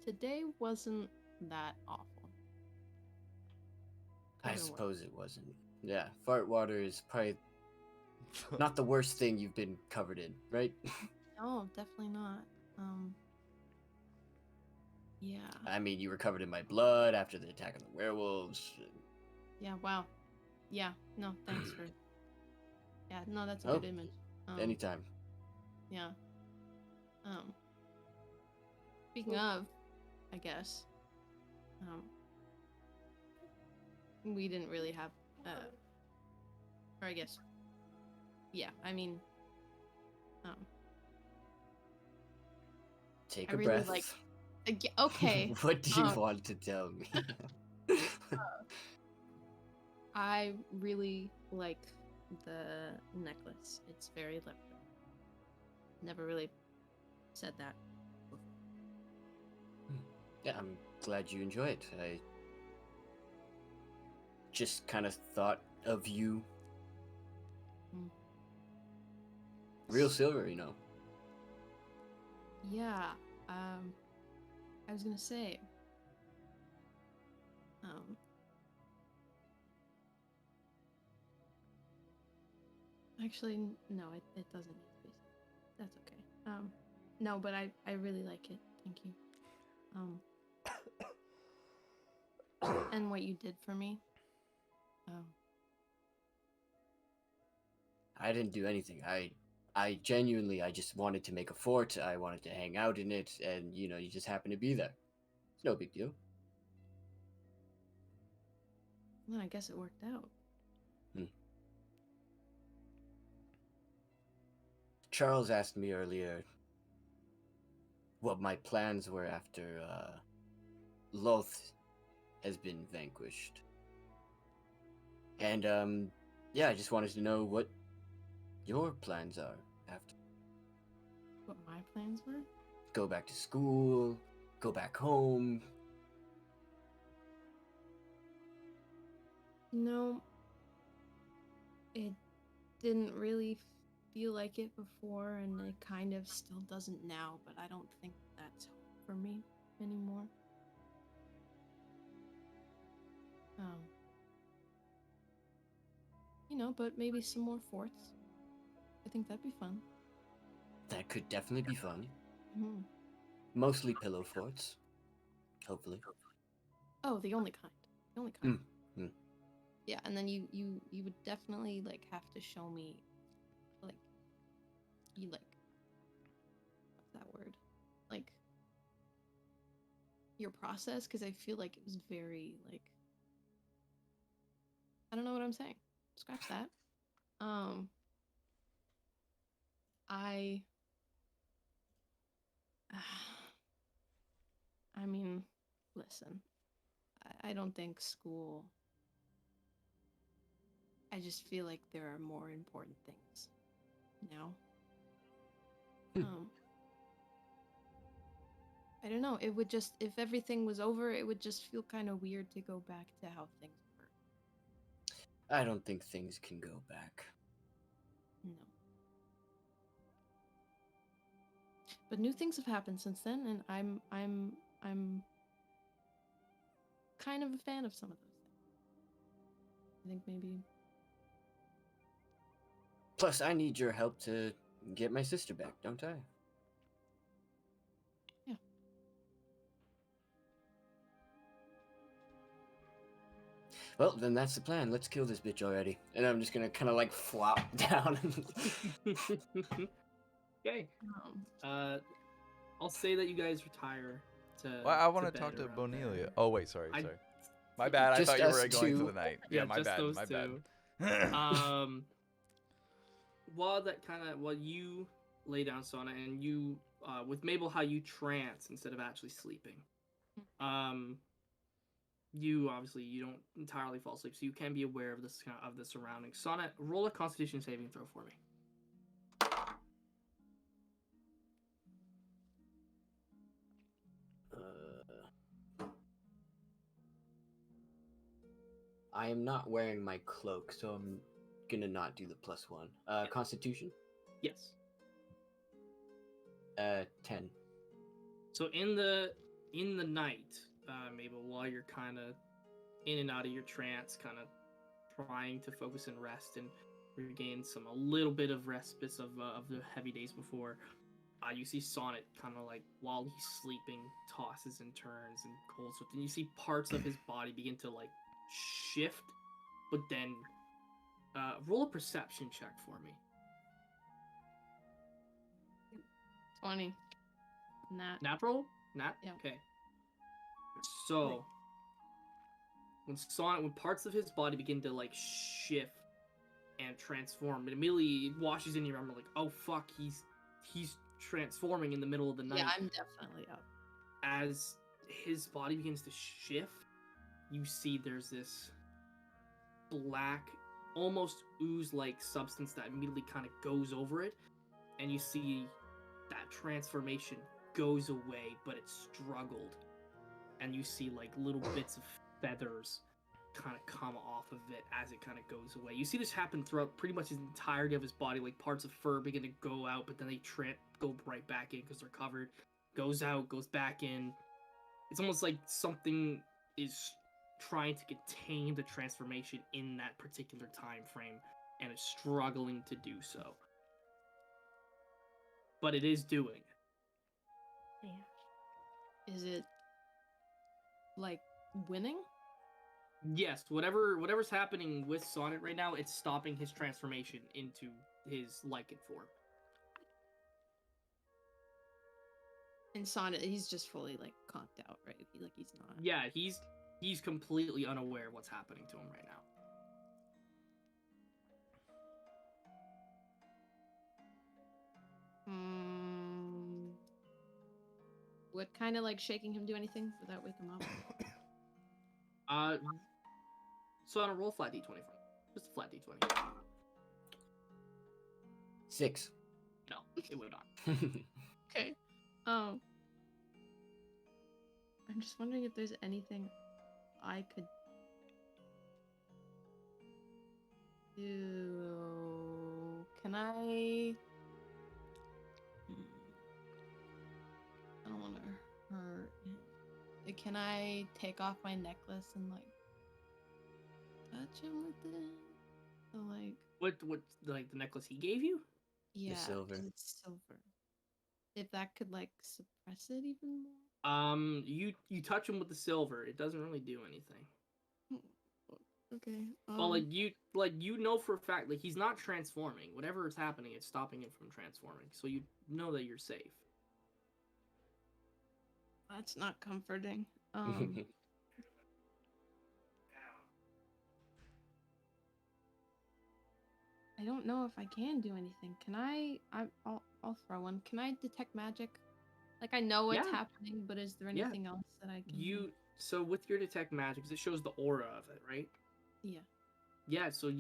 today wasn't that awful. I suppose it wasn't. Yeah, fart water is probably not the worst thing you've been covered in, right? No, definitely not. Yeah. I mean, you were covered in my blood after the attack of the werewolves. Yeah, wow. Yeah, no, thanks for... Yeah, no, that's a Oh, good image. Anytime. Yeah. Speaking of, I guess, we didn't really have, or I guess, yeah, I mean, Take I a really breath. like, okay. What do you want to tell me? I really like the necklace. It's very leopard. Never really said that before. Yeah, I'm glad you enjoy it. I just kind of thought of you. Real silver, you know. Yeah, I was gonna say, actually, no, it doesn't need to be. That's okay. No, but I really like it. Thank you. And what you did for me. I didn't do anything. I genuinely, I just wanted to make a fort. I wanted to hang out in it, and you know, you just happened to be there. It's no big deal. Well, I guess it worked out. Charles asked me earlier what my plans were after Loth has been vanquished. And yeah, I just wanted to know what your plans are after. What my plans were? Go back to school, go back home. No, it didn't really feel like it before, and it kind of still doesn't now, but I don't think that's for me anymore. You know, but maybe some more forts. I think that'd be fun. That could definitely be fun. Mm-hmm. Mostly pillow forts, hopefully. Oh, the only kind. The only kind. Mm. Yeah, and then you would definitely like have to show me, like, you like, what's that word? Like, your process, because I feel like it was very like, I don't know what I'm saying. Scratch that. I mean, listen, I don't think school. I just feel like there are more important things now. I don't know. It would just, if everything was over, it would just feel kind of weird to go back to how things were. I don't think things can go back. No. But new things have happened since then, and I'm kind of a fan of some of those things. I think maybe. Plus, I need your help to get my sister back, don't I? Yeah. Well, then that's the plan. Let's kill this bitch already. And I'm just gonna kind of like flop down. Okay. I'll say that you guys retire to. Well, I want to bed talk to around Bonelia. there. Oh wait, sorry. I- My bad. I Just thought you were us going two. for the night. Yeah, my just bad. those My two. bad. While you lay down, Sona, and you with Mabel, how you trance instead of actually sleeping. You obviously you don't entirely fall asleep, so you can be aware of this of the surroundings. Sona, roll a Constitution saving throw for me. I am not wearing my cloak, so I'm gonna not do the +1. Constitution? Yes. 10. So in the night, Mabel, while you're kind of in and out of your trance, kind of trying to focus and rest and regain a little bit of respite of the heavy days before. You see Sonnet kind of like while he's sleeping tosses and turns and cold sweats, and you see parts of his body begin to like shift, but then roll a perception check for me. 20. Natural? Nat? Yeah. Okay. So when parts of his body begin to like shift and transform, it immediately washes in your memory like, oh fuck, he's transforming in the middle of the night. Yeah, I'm definitely up. As his body begins to shift, you see there's this black, almost ooze-like substance that immediately kind of goes over it, and you see that transformation goes away, but it struggled, and you see like little bits of feathers kind of come off of it as it kind of goes away. You see this happen throughout pretty much his entirety of his body. Like parts of fur begin to go out, but then they go right back in because they're covered. Goes out, goes back in. It's almost like something is trying to contain the transformation in that particular time frame, and is struggling to do so. But it is doing it. Yeah. Is it like winning? Yes, whatever's happening with Sonnet right now, it's stopping his transformation into his lichen form. And Sonnet, he's just fully like conked out, right? Like he's not. Yeah, he's completely unaware of what's happening to him right now. Would kind of like shaking him do anything? Would that wake him up? So on a roll flat d20 for me. Just a flat d20. 6. No, it would not. Okay. I'm just wondering if there's anything I could do. Can I? I don't want to hurt him. Can I take off my necklace and like touch him with it? So like. What like the necklace he gave you? Yeah, silver. 'cause it's silver. If that could like suppress it even more. You touch him with the silver, it doesn't really do anything. Okay. Well, you know for a fact, like he's not transforming. Whatever is happening, it's stopping him from transforming. So you know that you're safe. That's not comforting. I don't know if I can do anything. Can I? I'll throw one. Can I detect magic? Like I know what's happening, but is there anything else that I can? So with your detect magic, 'cause it shows the aura of it, right? Yeah. Yeah. So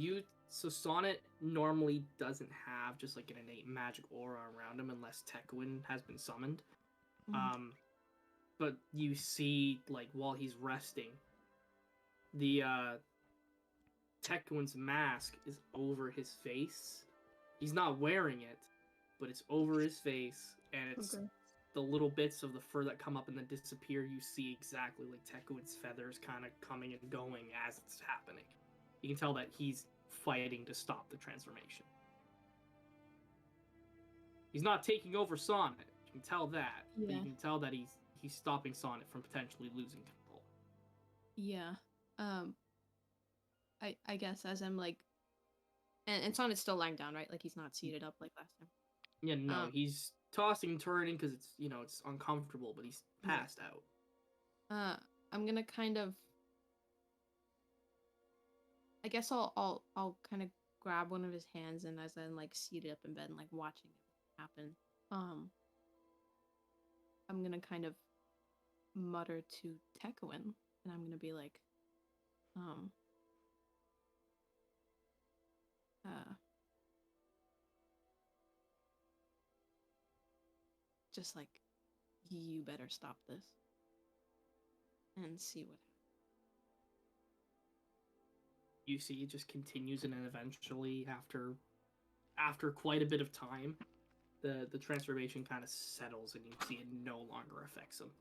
Sonnet normally doesn't have just like an innate magic aura around him unless Tekwin has been summoned. Mm-hmm. But you see, like while he's resting, the Tekwin's mask is over his face. He's not wearing it, but it's over his face, and it's the little bits of the fur that come up and then disappear. You see exactly like Tekwin's feathers kind of coming and going as it's happening. You can tell that he's fighting to stop the transformation. He's not taking over Sonnet. You can tell that. Yeah. But you can tell that he's stopping Sonnet from potentially losing control. Yeah. I guess as I'm like, and Sonnet's still lying down, right? Like he's not seated up like last time. Yeah, no, he's tossing and turning because it's it's uncomfortable, but he's passed out. I'm gonna kind of. I guess I'll kind of grab one of his hands, and as I'm like seated up in bed and like watching it happen, I'm gonna kind of mutter to Tekowin, and I'm gonna be like, just like, you better stop this and see what happens. You see it just continues, and then eventually after quite a bit of time, the transformation kind of settles, and you see it no longer affects him.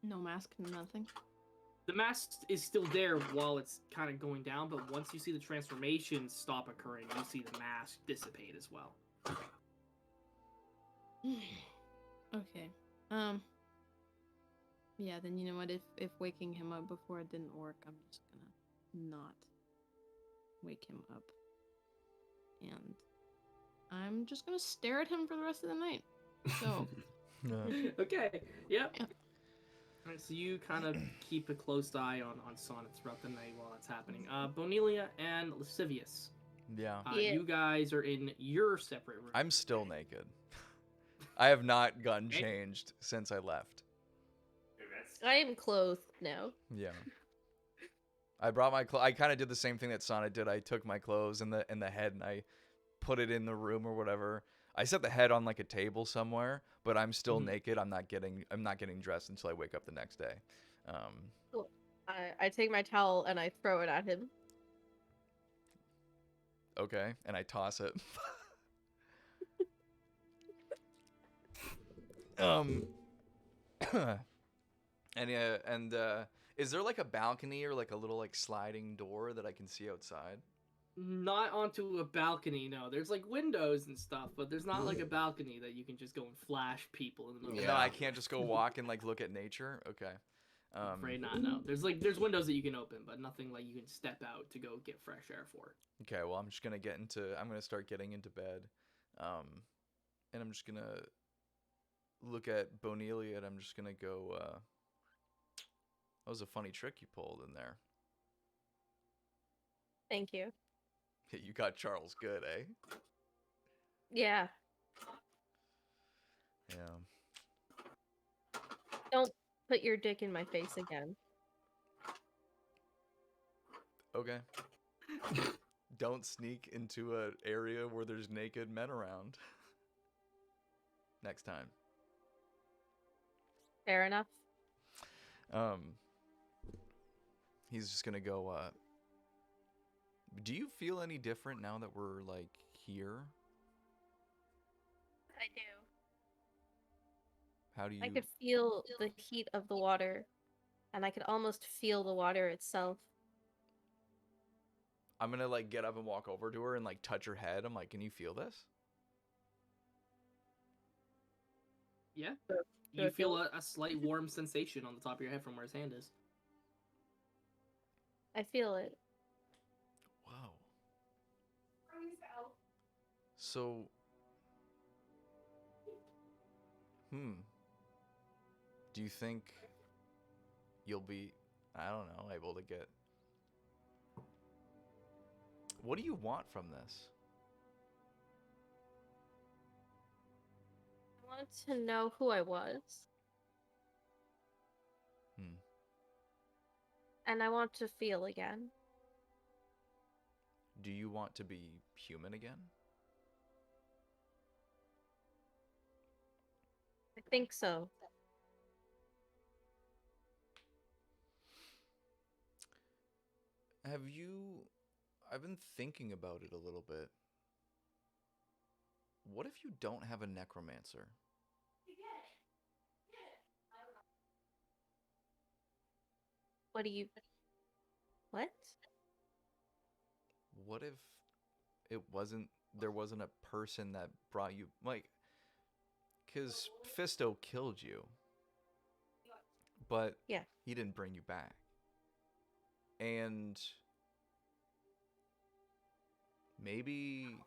No mask, nothing. The mask is still there while it's kind of going down, but once you see the transformations stop occurring, you see the mask dissipate as well. Okay. Yeah, then you know what? If waking him up before it didn't work, I'm just gonna not wake him up. And I'm just gonna stare at him for the rest of the night. So Okay, yep. Yeah. Alright, so you kind of keep a close eye on Sonnet throughout the night while that's happening. Bonelia and Lascivious. Yeah. Yeah. You guys are in your separate room. I'm still naked. I have not gotten Okay. changed since I left. I am clothed now. Yeah. I brought my I kind of did the same thing that Sonnet did. I took my clothes and the head and I put it in the room or whatever. I set the head on like a table somewhere, but I'm still naked. I'm not getting dressed until I wake up the next day. Cool. I take my towel and I throw it at him. Okay, and I toss it. And is there like a balcony or like a little like sliding door that I can see outside? Not onto a balcony, no. There's like windows and stuff, but there's not like a balcony that you can just go and flash people in the middle. No, of I can't just go walk and like look at nature. Okay. I'm afraid not. No, there's windows that you can open, but nothing like you can step out to go get fresh air for. Okay, well I'm gonna start getting into bed, and I'm just gonna look at Bonelia and I'm just gonna go. That was a funny trick you pulled in there. Thank you. You got Charles good, eh? Yeah. Yeah. Don't put your dick in my face again. Okay. Don't sneak into an area where there's naked men around. Next time. Fair enough. He's just gonna go, do you feel any different now that we're, like, here? I do. How do you... I could feel the heat of the water, and I could almost feel the water itself. I'm gonna, like, get up and walk over to her and, like, touch her head. I'm like, can you feel this? Yeah. Do You I feel a slight warm sensation on the top of your head from where his hand is. I feel it. Wow. So... Do you think you'll be, I don't know, able to get... What do you want from this? I want to know who I was. And I want to feel again. Do you want to be human again? I think so. I've been thinking about it a little bit. What if you don't have a necromancer? What do you... What? What if there wasn't a person that brought you, like, because Fisto killed you, but Yeah. he didn't bring you back. And maybe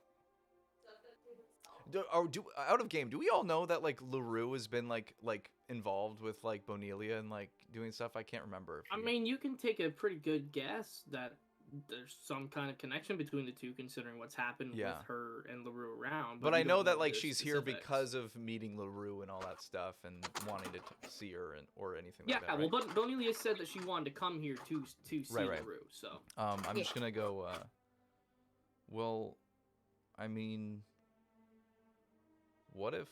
out of game, do we all know that like LaRue has been like involved with like Bonelia and like doing stuff? I can't remember. I mean, you can take a pretty good guess that there's some kind of connection between the two, considering what's happened with her and LaRue around. But I you know don't that like the she's here specifics. because of meeting LaRue and all that stuff and wanting to see her or anything Yeah, like that. well, right? but Bonelia said that she wanted to come here to see Right. LaRue, so... I'm Yeah. just gonna go, well, I mean, what if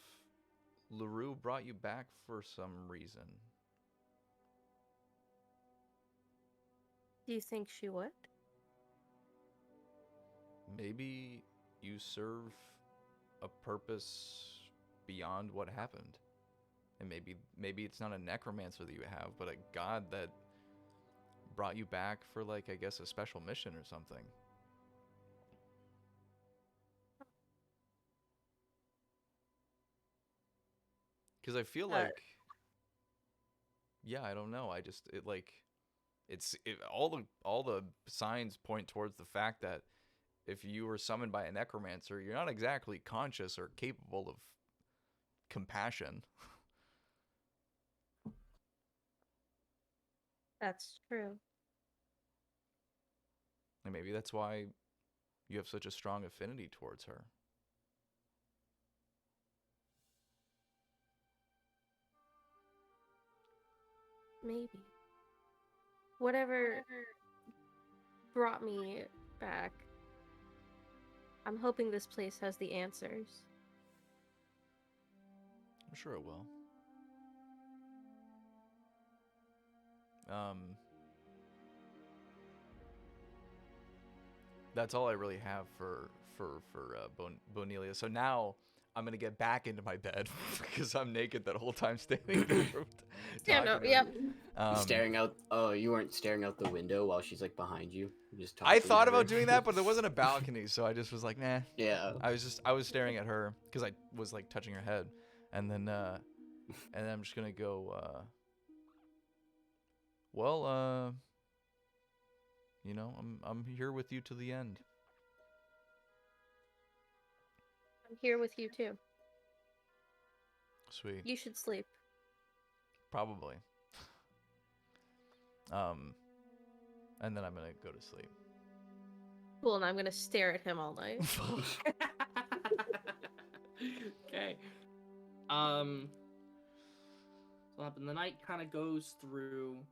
LaRue brought you back for some reason? Do you think she would? Maybe you serve a purpose beyond what happened. And maybe it's not a necromancer that you have, but a god that brought you back for, like, I guess a special mission or something. Because I feel like, yeah, I don't know. All the signs point towards the fact that if you were summoned by a necromancer, you're not exactly conscious or capable of compassion. That's true. And maybe that's why you have such a strong affinity towards her. Maybe. Whatever brought me back, I'm hoping this place has the answers. I'm sure it will. That's all I really have for Bonelia. So now I'm gonna get back into my bed because I'm naked that whole time standing in the room. Yeah, no, yep. Staring out. Oh, you weren't staring out the window while she's like behind you. You're just I talking thought to about her. doing that, but there wasn't a balcony, so I just was like, nah. Yeah. I was staring at her because I was like touching her head, and then I'm just gonna go. You know, I'm here with you to the end. I'm here with you too. Sweet. You should sleep. Probably. And then I'm gonna go to sleep. Cool, and I'm gonna stare at him all night. Okay. So the night kind of goes through.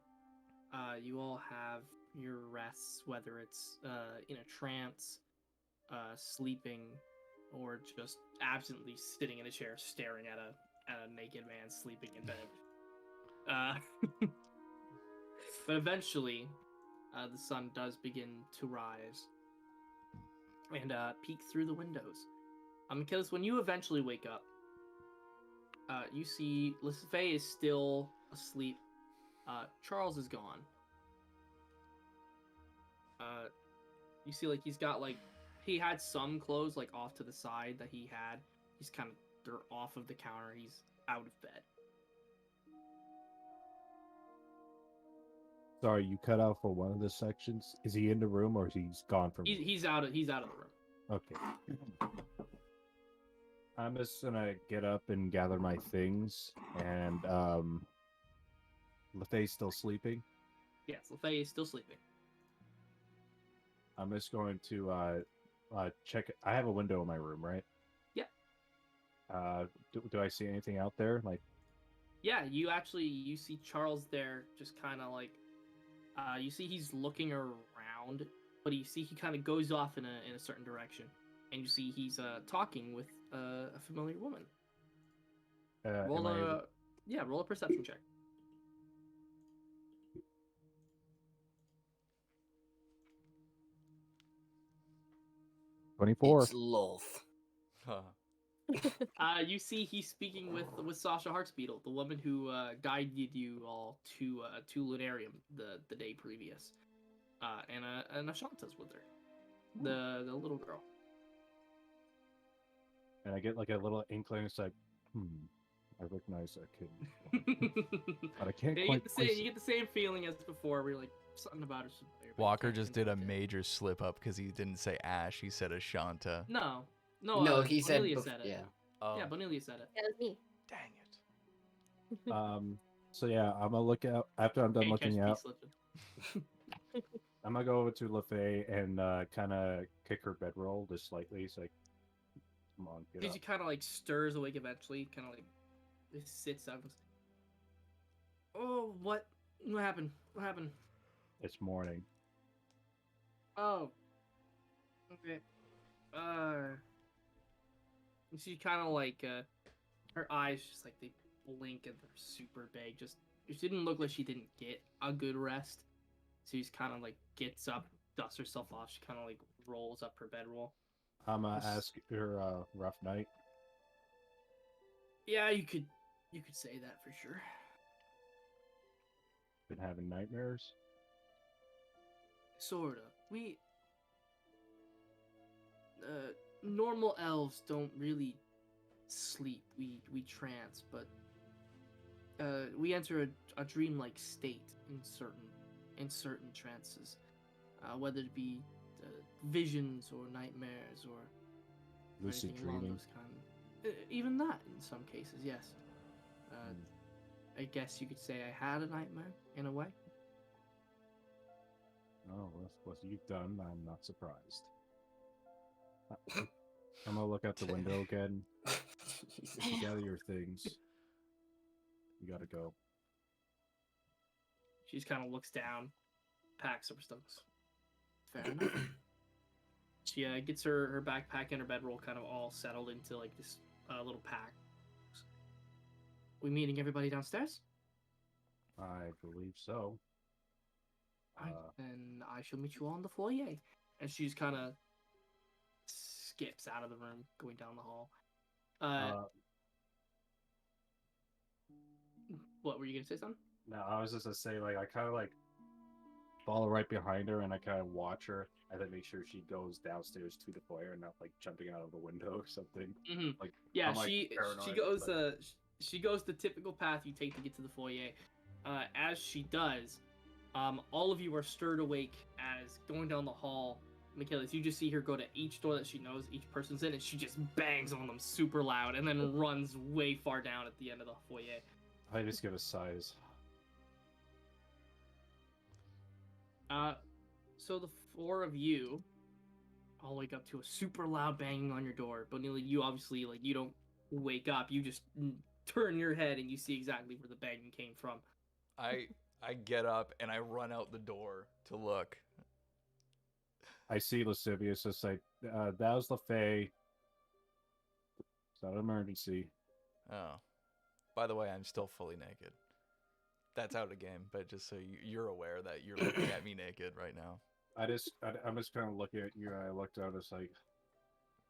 You all have your rests, whether it's in a trance, sleeping, or just absently sitting in a chair staring at a naked man sleeping in bed. But eventually, the sun does begin to rise and peek through the windows. Because when you eventually wake up, you see Lissafe is still asleep. Charles is gone. You see, like, he's got, like, he had some clothes, like, off to the side that he had. He's kind of, they're off of the counter. He's out of bed. Sorry, you cut out for one of the sections. Is he in the room or he's gone from? He's out of the room. Okay. I'm just gonna get up and gather my things, and Lefay's still sleeping. Yes, Lefay is still sleeping. I'm just going to check. I have a window in my room, right? Yeah. Do I see anything out there? Like, yeah, you see Charles there, just kind of like, you see he's looking around, but you see he kind of goes off in a certain direction, and you see he's talking with a familiar woman. Roll a perception check. 24. It's Lolth. You see he's speaking with Sasha Hartsbeetle, the woman who guided you all to Lunarium the day previous, and Ashanta's with her, the little girl. And I get like a little inkling. It's like, I recognize that kid. But I can't You quite. get the same feeling as before. Where you're like, something about her. Walker just did a major slip up because he didn't say Ash. He said Ashanta. No, He said, said it. Yeah. Oh. Yeah, Bonelia said it. That was me. Dang it. So yeah, I'm gonna look out after I'm done looking out. I'm gonna go over to LaFay and kind of kick her bedroll just slightly. It's like, come on, get up. She kind of like stirs awake eventually. Kind of like just sits up. Oh, what happened? What happened? It's morning. Oh. Okay. She kind of like her eyes just like they blink and they're super big. Just she didn't look like she didn't get a good rest. So she's kind of like gets up, dusts herself off. She kind of like rolls up her bedroll. I'm gonna ask her rough night. Yeah, you could say that for sure. Been having nightmares. Sorta. We normal elves don't really sleep. We trance, but we enter a dreamlike state in certain trances, whether it be visions or nightmares or Lucid anything along dreaming. those kind. Even that, in some cases, yes. I guess you could say I had a nightmare in a way. Oh, with what you've done, I'm not surprised. I'm gonna look out the window again. Gather your things. You gotta go. She just kind of looks down, packs up her stuff. Fair enough. She gets her backpack and her bedroll kind of all settled into like this little pack. We meeting everybody downstairs? I believe so. And I shall meet you all in the foyer. And she's kind of skips out of the room, going down the hall. What were you gonna say, something? No, I was just gonna say, like, I kind of like follow right behind her, and I kind of watch her, and then make sure she goes downstairs to the foyer, and not like jumping out of the window or something. Mm-hmm. Like, yeah, I'm, like, she paranoid, goes but... she goes the typical path you take to get to the foyer. As she does, all of you are stirred awake as going down the hall. Michaelis, you just see her go to each door that she knows each person's in, and she just bangs on them super loud, and then runs way far down at the end of the foyer. I just give a size. So the four of you all wake up to a super loud banging on your door. But Neely, you obviously, like, you don't wake up. You just turn your head and you see exactly where the banging came from. I get up and I run out the door to look. I see Lascivious just like, that was LaFay. It's not an emergency. Oh. By the way, I'm still fully naked. That's out of game, but just so you're aware that you're looking at me naked right now. I'm just kind of looking at you, and I looked out, it's like,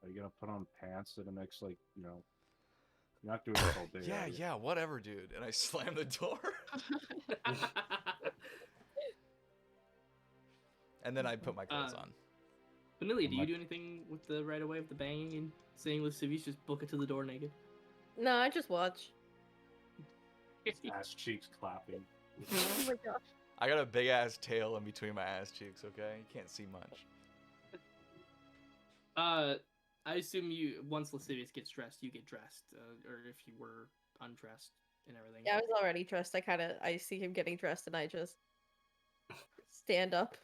are you gonna put on pants in the next, like, you know, you're not doing this all day. Yeah, whatever, dude. And I slam the door. And then I put my clothes on. Vanilla, do you do anything with the right away of the banging and seeing Lascivious just book it to the door naked? No, I just watch. Ass cheeks clapping. Oh my gosh. I got a big ass tail in between my ass cheeks, okay? You can't see much. I assume you, once Lascivious gets dressed, you get dressed. Or if you were undressed and everything. Yeah, I was already dressed. I see him getting dressed and I just stand up.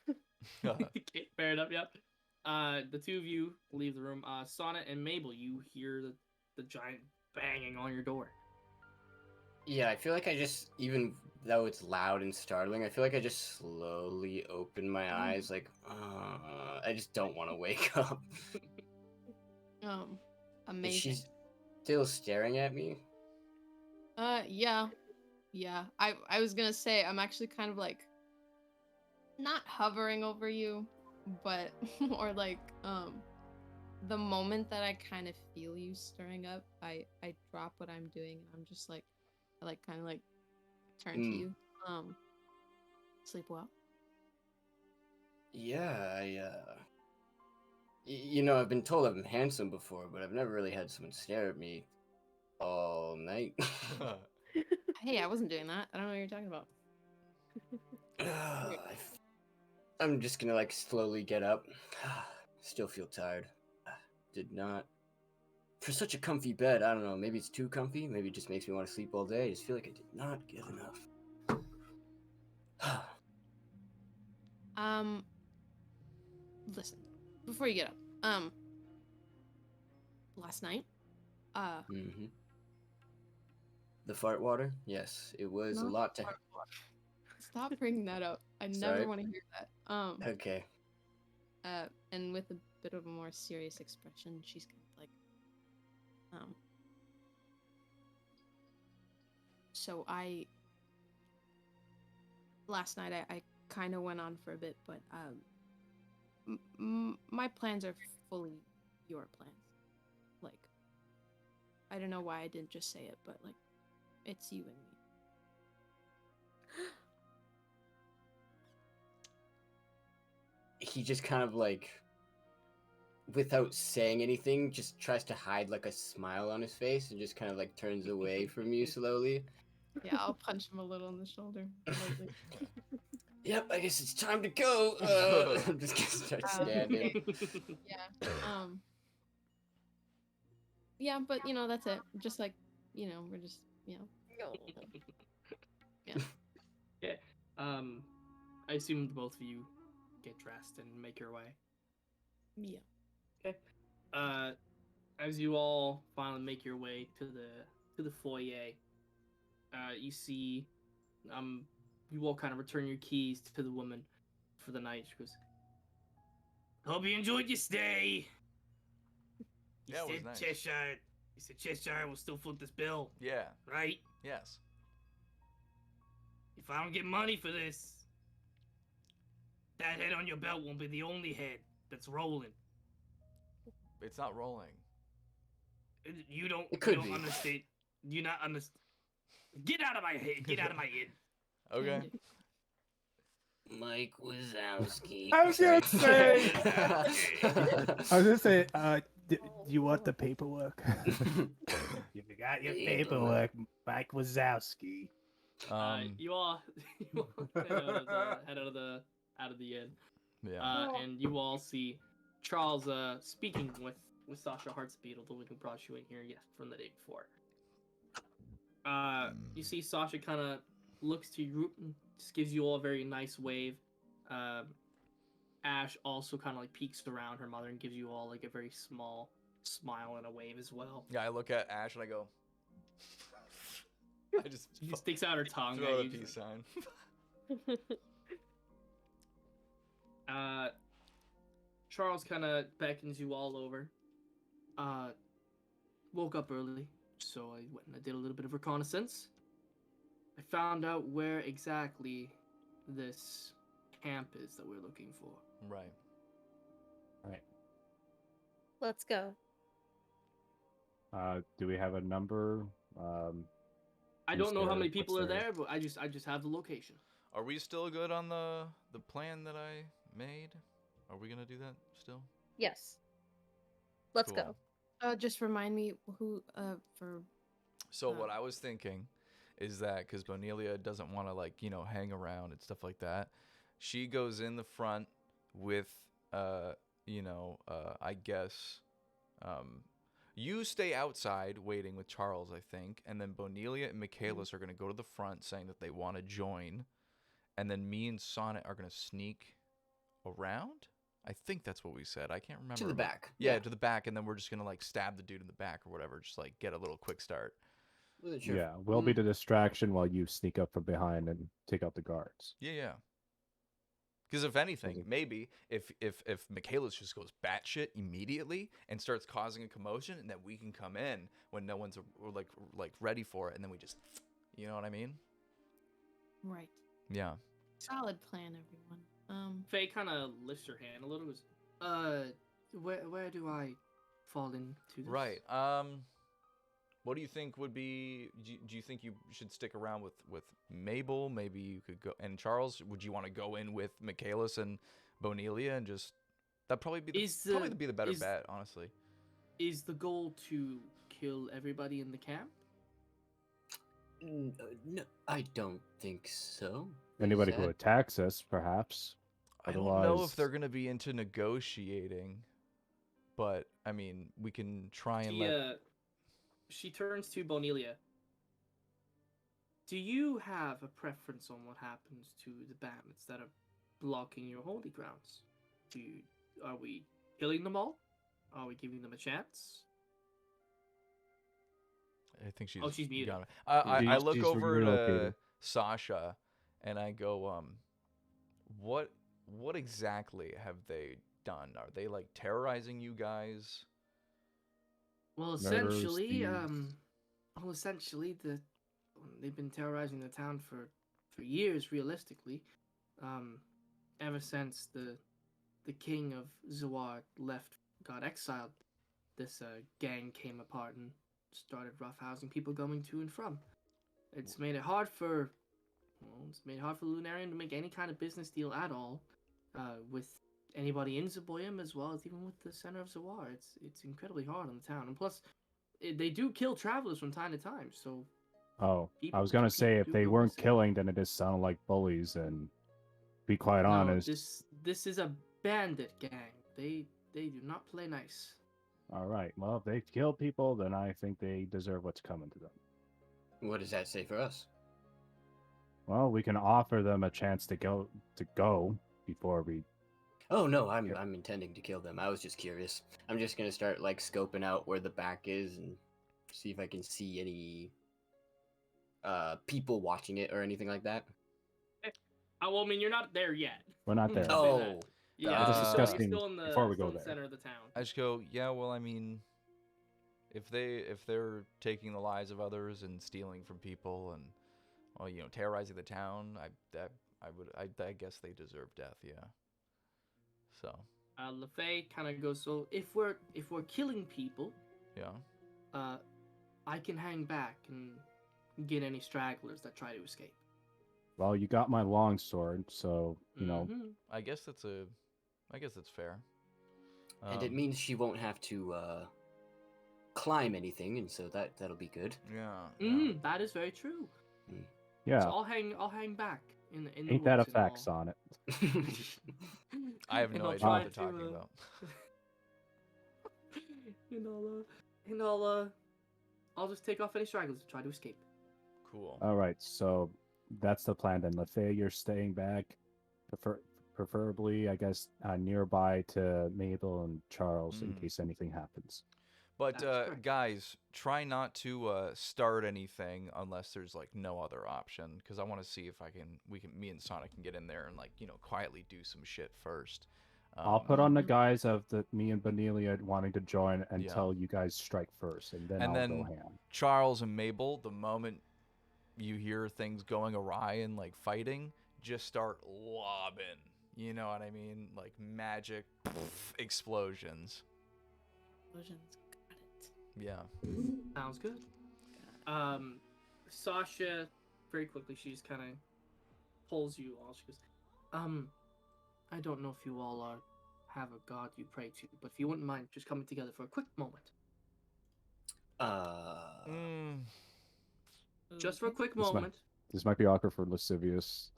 Okay, fair enough, yep. The two of you leave the room. Sonnet and Mabel, you hear the giant banging on your door. Yeah, I feel like I just, even though it's loud and startling, I feel like I just slowly open my eyes, like, I just don't want to wake up. Amazing. Is she still staring at me? Yeah. I was gonna say, I'm actually kind of like, not hovering over you, but more like, the moment that I kind of feel you stirring up, I drop what I'm doing, and I'm just like, I like kind of like turn to you. Sleep well? Yeah, you know, I've been told I'm handsome before, but I've never really had someone stare at me all night. Hey, I wasn't doing that. I don't know what you're talking about. I'm just gonna, like, slowly get up. Still feel tired. Did not. For such a comfy bed, I don't know, maybe it's too comfy, maybe it just makes me want to sleep all day. I just feel like I did not get enough. Listen, before you get up, last night, The fart water? Yes, it was a lot to... Stop bringing that up. I Sorry. never want to hear that. Okay. And with a bit of a more serious expression, she's kind of like, so last night I kind of went on for a bit, but my plans are fully your plans. Like, I don't know why I didn't just say it, but like, it's you and me. he just kind of like, without saying anything, just tries to hide like a smile on his face and just kind of like turns away from you slowly. Yeah, I'll punch him a little in the shoulder. Lightly. Yep, I guess it's time to go. I'm just gonna start standing. Yeah. Yeah, but that's it. Just like, we're just, Yeah. Yeah. I assume both of you get dressed and make your way. Yeah. Okay. As you all finally make your way to the foyer, you see, you all kind of return your keys to the woman for the night. She goes, "Hope you enjoyed your stay." You Yeah, it was said nice. Cheshire. You said Cheshire will still foot this bill, Yeah. right? Yes. If I don't get money for this, that head on your belt won't be the only head that's rolling. It's not rolling. You don't. It could you don't be. understand. You not understand. Get out of my head. Get out of my head. Okay. Mike Wazowski. I was gonna say. I I was gonna say, do you want the paperwork? You got your paperwork, Mike Wazowski. You all head out of the inn. Yeah. And you all see Charles speaking with Sasha Hartsbeetle, the one who brought you in here from the day before. You see Sasha kind of looks to you and just gives you all a very nice wave. Ash also kind of like peeks around her mother and gives you all like a very small smile and a wave as well. Yeah, I look at Ash and I go. I just She sticks out her tongue. throw at a you, peace just sign. Charles kind of beckons you all over. Woke up early, so I went and I did a little bit of reconnaissance. I found out where exactly this camp is that we're looking for. Right. Let's go. Do we have a number? I Who's don't know how there? many people What's are there? there, but I just have the location. Are we still good on the plan that I made? Are we gonna do that still? Yes. Let's Cool. go. Just remind me who for So what I was thinking is that because Bonelia doesn't want to hang around and stuff like that, she goes in the front with I guess you stay outside waiting with Charles, I think, and then Bonelia and Michaelis are gonna go to the front saying that they want to join, and then me and Sonnet are gonna sneak around. I think that's what we said. I can't remember. To the back. Yeah, to the back, and then we're just gonna stab the dude in the back or whatever. Just get a little quick start. Sure. Yeah, we'll be the distraction while you sneak up from behind and take out the guards. Yeah. Because if anything, maybe if Michaelis just goes batshit immediately and starts causing a commotion, and then we can come in when no one's ready for it, and then we just, you know what I mean? right. Yeah. Solid plan, everyone. Faye kind of lifts her hand a little. Goes, where do I fall into this? Right. What do you think would be? Do you think you should stick around with Mabel? Maybe you could go. And Charles, would you want to go in with Michaelis and Bonelia and just? That'd probably be the better bet, honestly. Is the goal to kill everybody in the camp? No, I don't think so. Anybody Is who that- attacks us, perhaps. I don't know if Otherwise- they're gonna be into negotiating, but I mean, we can try and She turns to Bonelia. Do you have a preference on what happens to the bandits that are blocking your holy grounds? Are we killing them all? Are we giving them a chance? I think she's. She's muted. Got it. I look She's over to relocated. Sasha, and I go, what exactly have they done? Are they terrorizing you guys? Well, Murderers, essentially, they've been terrorizing the town for years. Realistically, ever since the king of Zawar got exiled, this gang came apart and started roughhousing people going to and from. It's made it hard for the Lunarian to make any kind of business deal at all with anybody in Zaboyam, as well as even with the center of Zawar. It's incredibly hard on the town, and plus, they do kill travelers from time to time. So Oh, I people was gonna say if do they go weren't missing. killing, then it just sounded like bullies. And to be quite No, honest, this is a bandit gang. They do not play nice. all right. Well, if they kill people, then I think they deserve what's coming to them. What does that say for us? Well, we can offer them a chance to go before we. Oh no, I'm Yep. I'm intending to kill them. I was just curious. I'm just gonna start like scoping out where the back is and see if I can see any people watching it or anything like that. Well, I mean, you're not there yet. We're not there. Say that. Oh, Yeah, We're just you're discussing still in the, before we still go in the there. center of the town. I just go, yeah. Well, I mean, if they're taking the lives of others and stealing from people and, well, you know, terrorizing the town, I guess they deserve death. Yeah. So. LaFay kind of goes, so if we're killing people, Yeah. I can hang back and get any stragglers that try to escape. Well, you got my long sword, so you know. Mhm. I guess that's fair. and it means she won't have to climb anything, and so that'll be good. Yeah. That is very true. Yeah, So I'll hang back in the ain't that woods and effects on it? I have and no I'll idea try what they're to, talking about. and I'll just take off any stragglers and try to escape. Cool. All right, so that's the plan then. Lefay, you're staying back, preferably, I guess, nearby to Mabel and Charles in case anything happens. But That's correct. guys, try not to start anything unless there's like no other option, because I want to see if me and Sonic can get in there and like quietly do some shit first. I'll put on the guise of me and Benelia wanting to join Yeah. until you guys strike first, and then And I'll then go ham. Charles and Mabel, the moment you hear things going awry and like fighting, just start lobbing. You know what I mean? Like magic explosions. Explosions. Got it. Yeah. Sounds good. Sasha, very quickly, she just kind of pulls you all. She goes, I don't know if you all have a god you pray to, but if you wouldn't mind just coming together for a quick moment. Just for a quick moment. This might be awkward for Lascivious.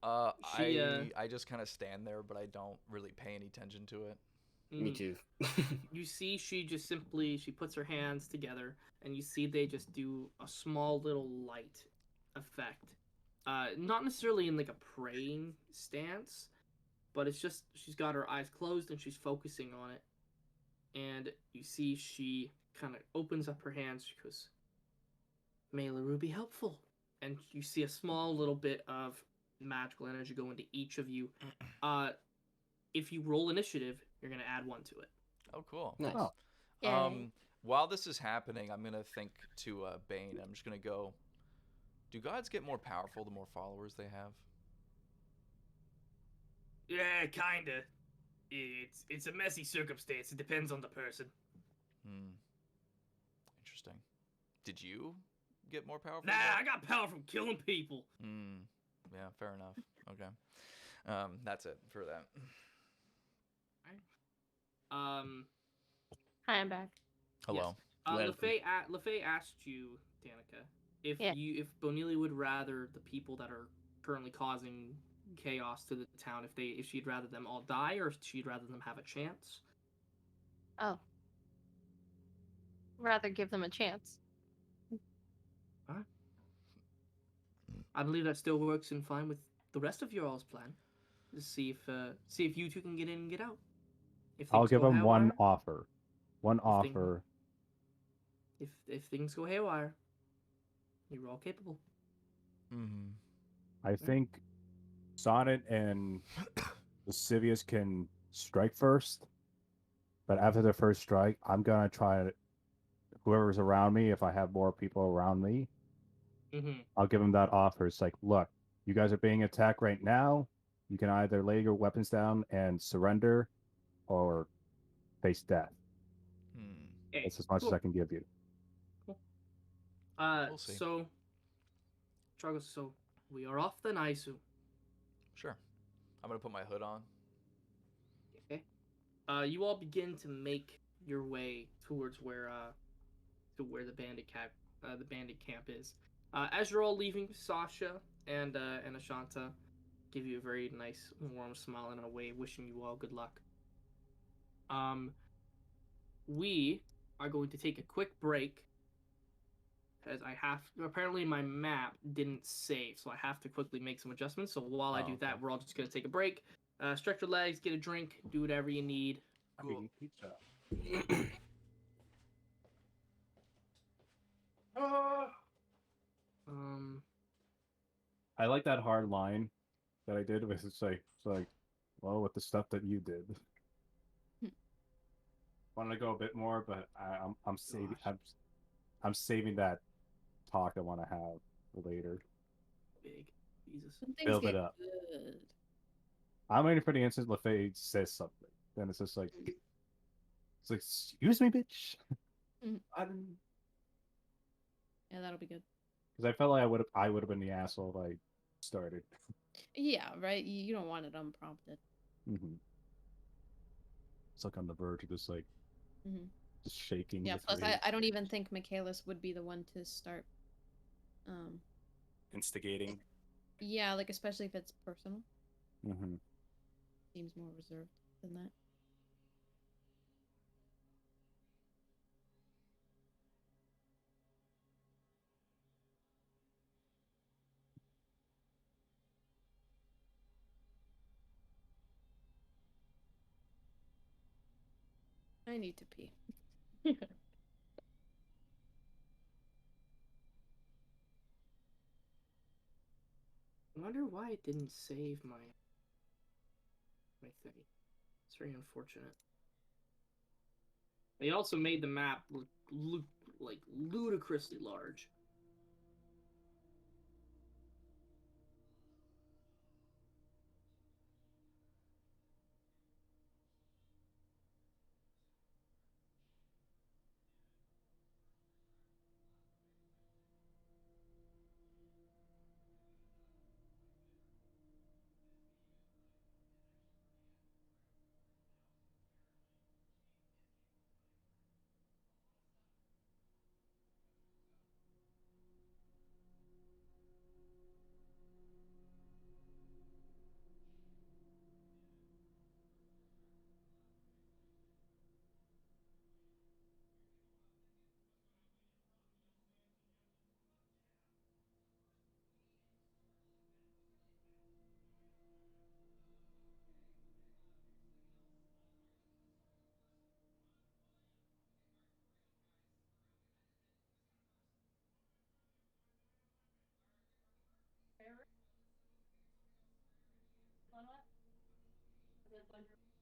I just kind of stand there, but I don't really pay any attention to it. Me too. You see, she puts her hands together, and you see they just do a small little light effect. Not necessarily in like a praying stance, but it's just she's got her eyes closed and she's focusing on it. And you see she kind of opens up her hands. She goes, "May LaRue be helpful." And you see a small little bit of magical energy go into each of you. If you roll initiative, you're gonna add 1 to it. Oh, cool. Nice. Oh. Yay. While this is happening, I'm gonna think to Bane. I'm just gonna go. Do gods get more powerful the more followers they have? Yeah, kinda. It's a messy circumstance. It depends on the person. Interesting. Did you get more powerful? Nah, I got power from killing people. Yeah, fair enough. Okay. That's it for that. Hi, I'm back. Hello. Welcome. LaFay asked you, Danica, if Bonilli would rather the people that are currently causing chaos to the town, if she'd rather them all die or if she'd rather them have a chance. Oh. Rather give them a chance. I believe that still works in fine with the rest of your all's plan. To see if you two can get in and get out. If I'll things give go them one haywire- offer. One offer. If things go haywire, you're all capable. I think Sonnet and Lascivious can strike first, but after the first strike, I'm gonna try whoever's around me. If I have more people around me, I'll give them that offer. It's like, look, you guys are being attacked right now. You can either lay your weapons down and surrender, or face death. Hey, That's as much as I can give you. Cool. We'll see. So we are off then, I assume. Sure. I'm gonna put my hood on. Okay. You all begin to make your way towards where the bandit camp is. As you're all leaving, Sasha and Ashanta give you a very nice, warm smile and a wave, wishing you all good luck. We are going to take a quick break because apparently my map didn't save, so I have to quickly make some adjustments. So while I do that, we're all just gonna take a break, stretch your legs, get a drink, do whatever you need. Cool. Pizza. Um, I like that hard line that I did. It's like, well, with the stuff that you did. Wanted to go a bit more, but I'm saving I'm saving that talk I want to have for later. big Jesus. Some things Build it get up. good. I'm waiting for the instant LaFay says something. Then it's just like, it's like, excuse me, bitch. Mhm. I didn't. Yeah, that'll be good. Because I felt like I would have been the asshole if I started. Yeah, right. You don't want it unprompted. Mm-hmm. It's like on the verge of just like Mm-hmm. just shaking. Yeah. with Plus, rage. I don't even think Michaelis would be the one to start. Instigating. Yeah, like especially if it's personal. Mm-hmm. Seems more reserved than that. I need to pee. I wonder why it didn't save my thing. It's very unfortunate. They also made the map look like ludicrously large.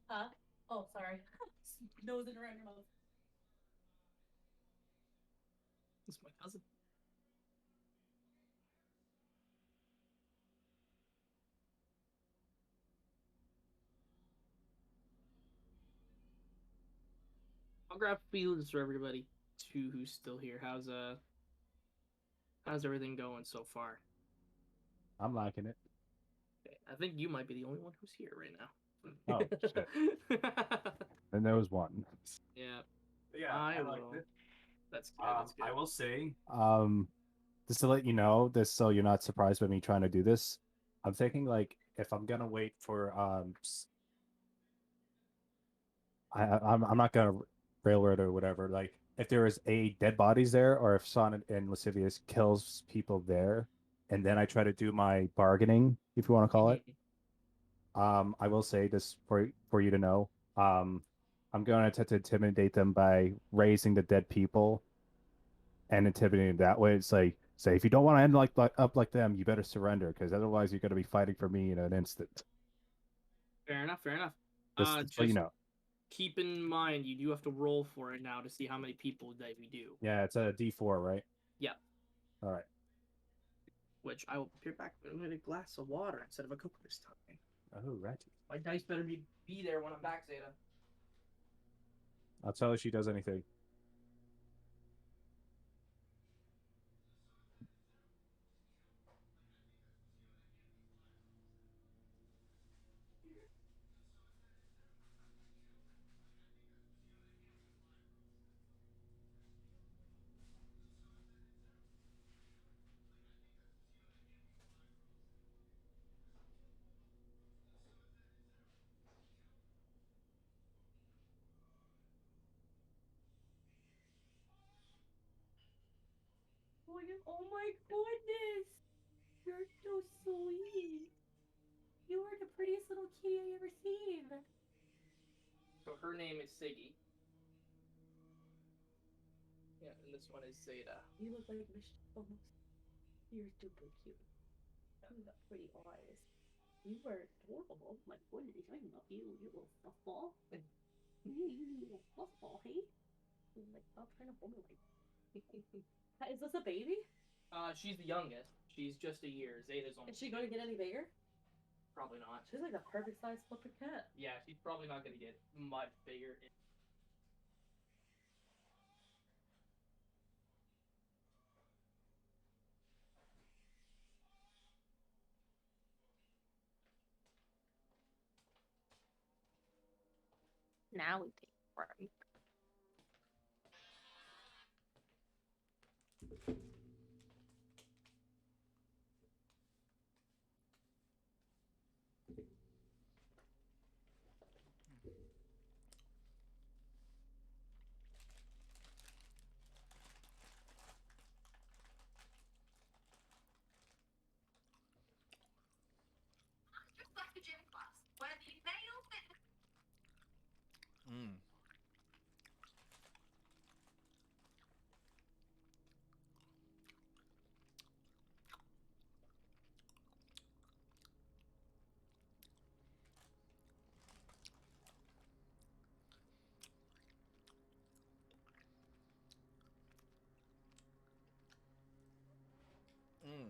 Huh? Oh, sorry. Nose in around your mouth. It's my cousin. I'll grab feelers for everybody too who's still here. How's everything going so far? I'm liking it. Okay, I think you might be the only one who's here right now. Oh shit. And there was one. Yeah. Yeah, I I liked will. it. That's good. That's good. I will say, Just to let you know, this so you're not surprised by me trying to do this. I'm thinking like if I'm gonna wait for I'm not gonna railroad or whatever. Like if there is a dead bodies there, or if Sonnet and Lascivious kills people there, and then I try to do my bargaining, if you want to call it. I will say this for you to know. I'm going to attempt to intimidate them by raising the dead people and intimidating that way. It's like say if you don't want to end up like them, you better surrender because otherwise you're going to be fighting for me in an instant. Fair enough. Fair enough. Just so you know. Keep in mind you do have to roll for it now to see how many people that we do. Yeah, it's a D4, right? Yeah. All right. Which I will appear back with a glass of water instead of a Coke this time. Oh, right. My dice better be there when I'm back, Zeta. I'll tell her she does anything. Oh my goodness! You're so sweet. You are the prettiest little kitty I ever seen. So her name is Siggy. Yeah, and this one is Zeta. You look like Michelle almost. You're super cute. You got pretty eyes. You are adorable. My goodness, I love you, you little fluffball. You little fluffball, hey? Like, stop trying to hold me like. Is this a baby? She's the youngest. She's just a year. Zeta's almost. Is she going to get any bigger? Probably not. She's like the perfect size flipper cat. Yeah, she's probably not gonna get much bigger. Now we take a break. Mm. Mm.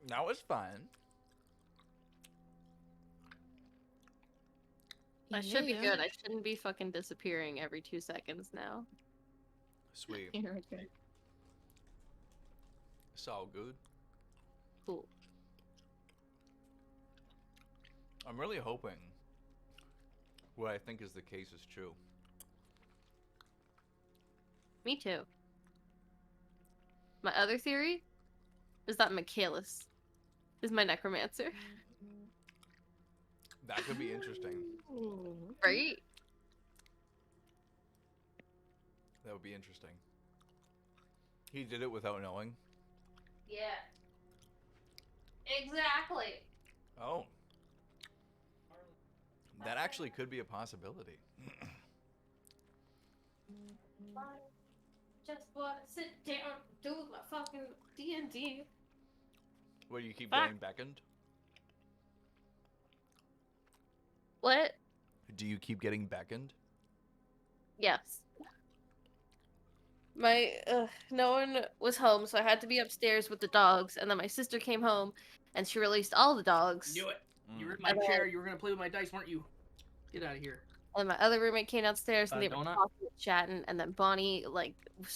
Now it's fine. I should be Yeah. good. I shouldn't be fucking disappearing every 2 seconds now. Sweet. You're okay. It's all good. Cool. I'm really hoping what I think is the case is true. Me too. My other theory is that Michaelis is my necromancer. That could be interesting. Right? That would be interesting. He did it without knowing. Yeah. Exactly. Oh. That actually could be a possibility. Just wanna sit down, do my fucking D&D. What, do you keep Fuck. getting beckoned? What? Do you keep getting beckoned? Yes. No one was home, so I had to be upstairs with the dogs, and then my sister came home, and she released all the dogs. Knew it. You Mm. were in my And then- chair. You were gonna play with my dice, weren't you? Get out of here. And my other roommate came downstairs, and they were Donut? talking and chatting, and then Bonnie, like,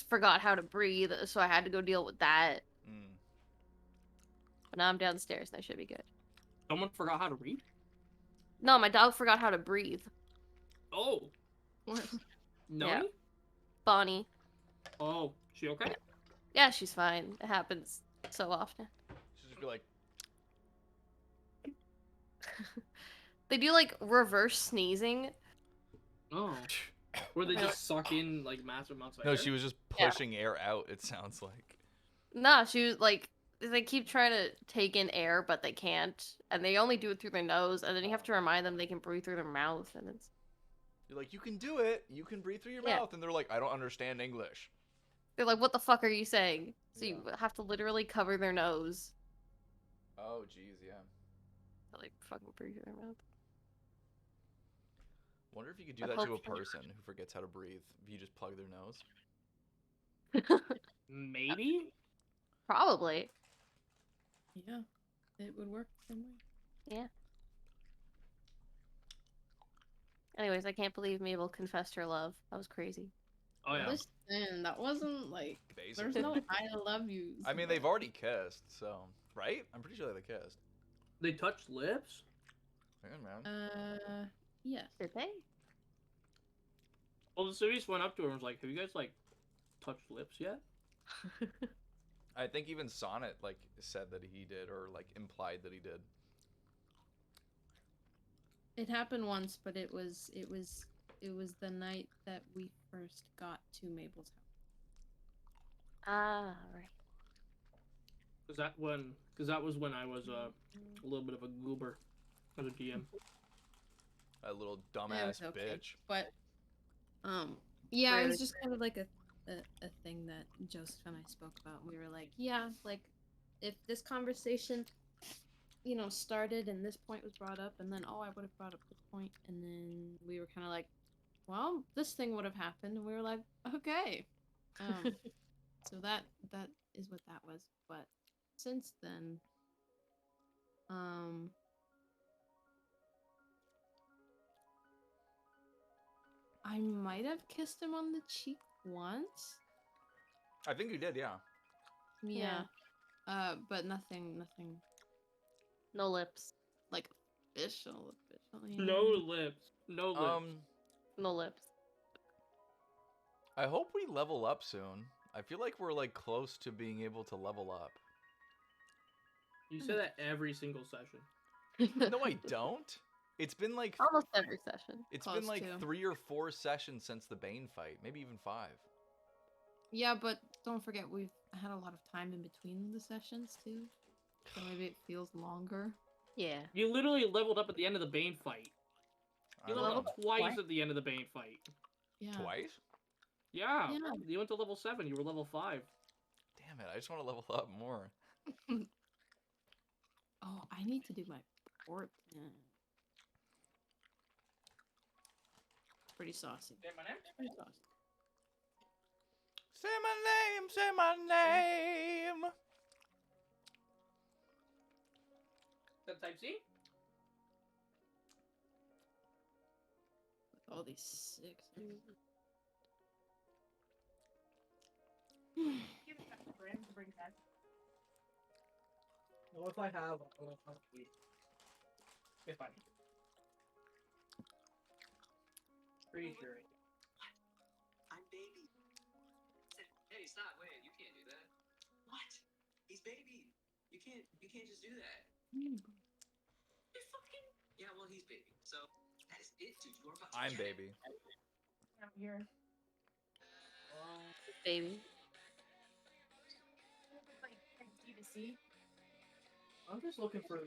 forgot how to breathe, so I had to go deal with that. Mm. But now I'm downstairs, and I should be good. Someone forgot how to read. No, my dog forgot how to breathe. Oh. No. Yeah. Bonnie. Oh, she okay? Yeah, she's fine. It happens so often. She'll just be like, They do, like, reverse sneezing. Oh. Where they just suck in like massive amounts of no, air. she was just Yeah. pushing air out, it sounds like. Nah, she was, like, they keep trying to take in air, but they can't. And they only do it through their nose, and then you have to remind them they can breathe through their mouth, and it's... You're like, you can do it. You can breathe through your Yeah. mouth. And they're like, I don't understand English. They're like, what the fuck are you saying? So you have to literally cover their nose. Oh, jeez, yeah. To, like, fucking breathe through their mouth. Wonder if you could do I that hope to a so. person who forgets how to breathe. If you just plug their nose. Maybe. Probably. Yeah, it would work for me. Anyways, I can't believe Mabel confessed her love. That was crazy. Oh yeah. Listen, that wasn't like there's Basically. no I love yous. I mean, they've already kissed, so right? I'm pretty sure they kissed. They touched lips. Yeah, man. Yes. Did they? Well, the Civies went up to her and was like, "Have you guys like touched lips yet?" I think even Sonnet like said that he did, or like implied that he did. It happened once, but it was the night that we first got to Mabel's house. Ah, right. Because that was when I was a little bit of a goober as a DM. A little It dumbass was okay. bitch. But yeah, it Really? was just kind of like a thing that Joseph and I spoke about. We were like, yeah, like if this conversation, you know, started and this point was brought up, and then oh, I would have brought up this point, and then we were kind of like, well, this thing would have happened, and we were like, okay. So that is what that was. But since then, I might have kissed him on the cheek once. I think you did, yeah. Yeah. But nothing No lips. like official. No lips. No lips. No lips. I hope we level up soon. I feel like we're like close to being able to level up. You say that every single session. No, I don't. It's been like Almost every session. it's Close been like to. 3 or 4 sessions since the Bane fight, maybe even 5. Yeah, but don't forget we've had a lot of time in between the sessions too. So maybe it feels longer. Yeah. You literally leveled up at the end of the Bane fight. I You don't leveled know. up twice What? at the end of the Bane fight. Yeah. Twice? Yeah. Yeah. You went to level 7. You were level 5. Damn it! I just want to level up more. Oh, I need to do my port. Yeah. Pretty saucy. Pretty saucy. Say my name, say my name. Is that type C? With all these 6. Well, if I have, if I pretty sure. I'm baby. Hey, stop! Wait, you can't do that. What? He's baby. You can't just do that. You're fucking. Yeah, well, he's baby. So that is it, dude. You're about to I'm get baby. I'm here. Baby. Like, type D to C. I'm just looking for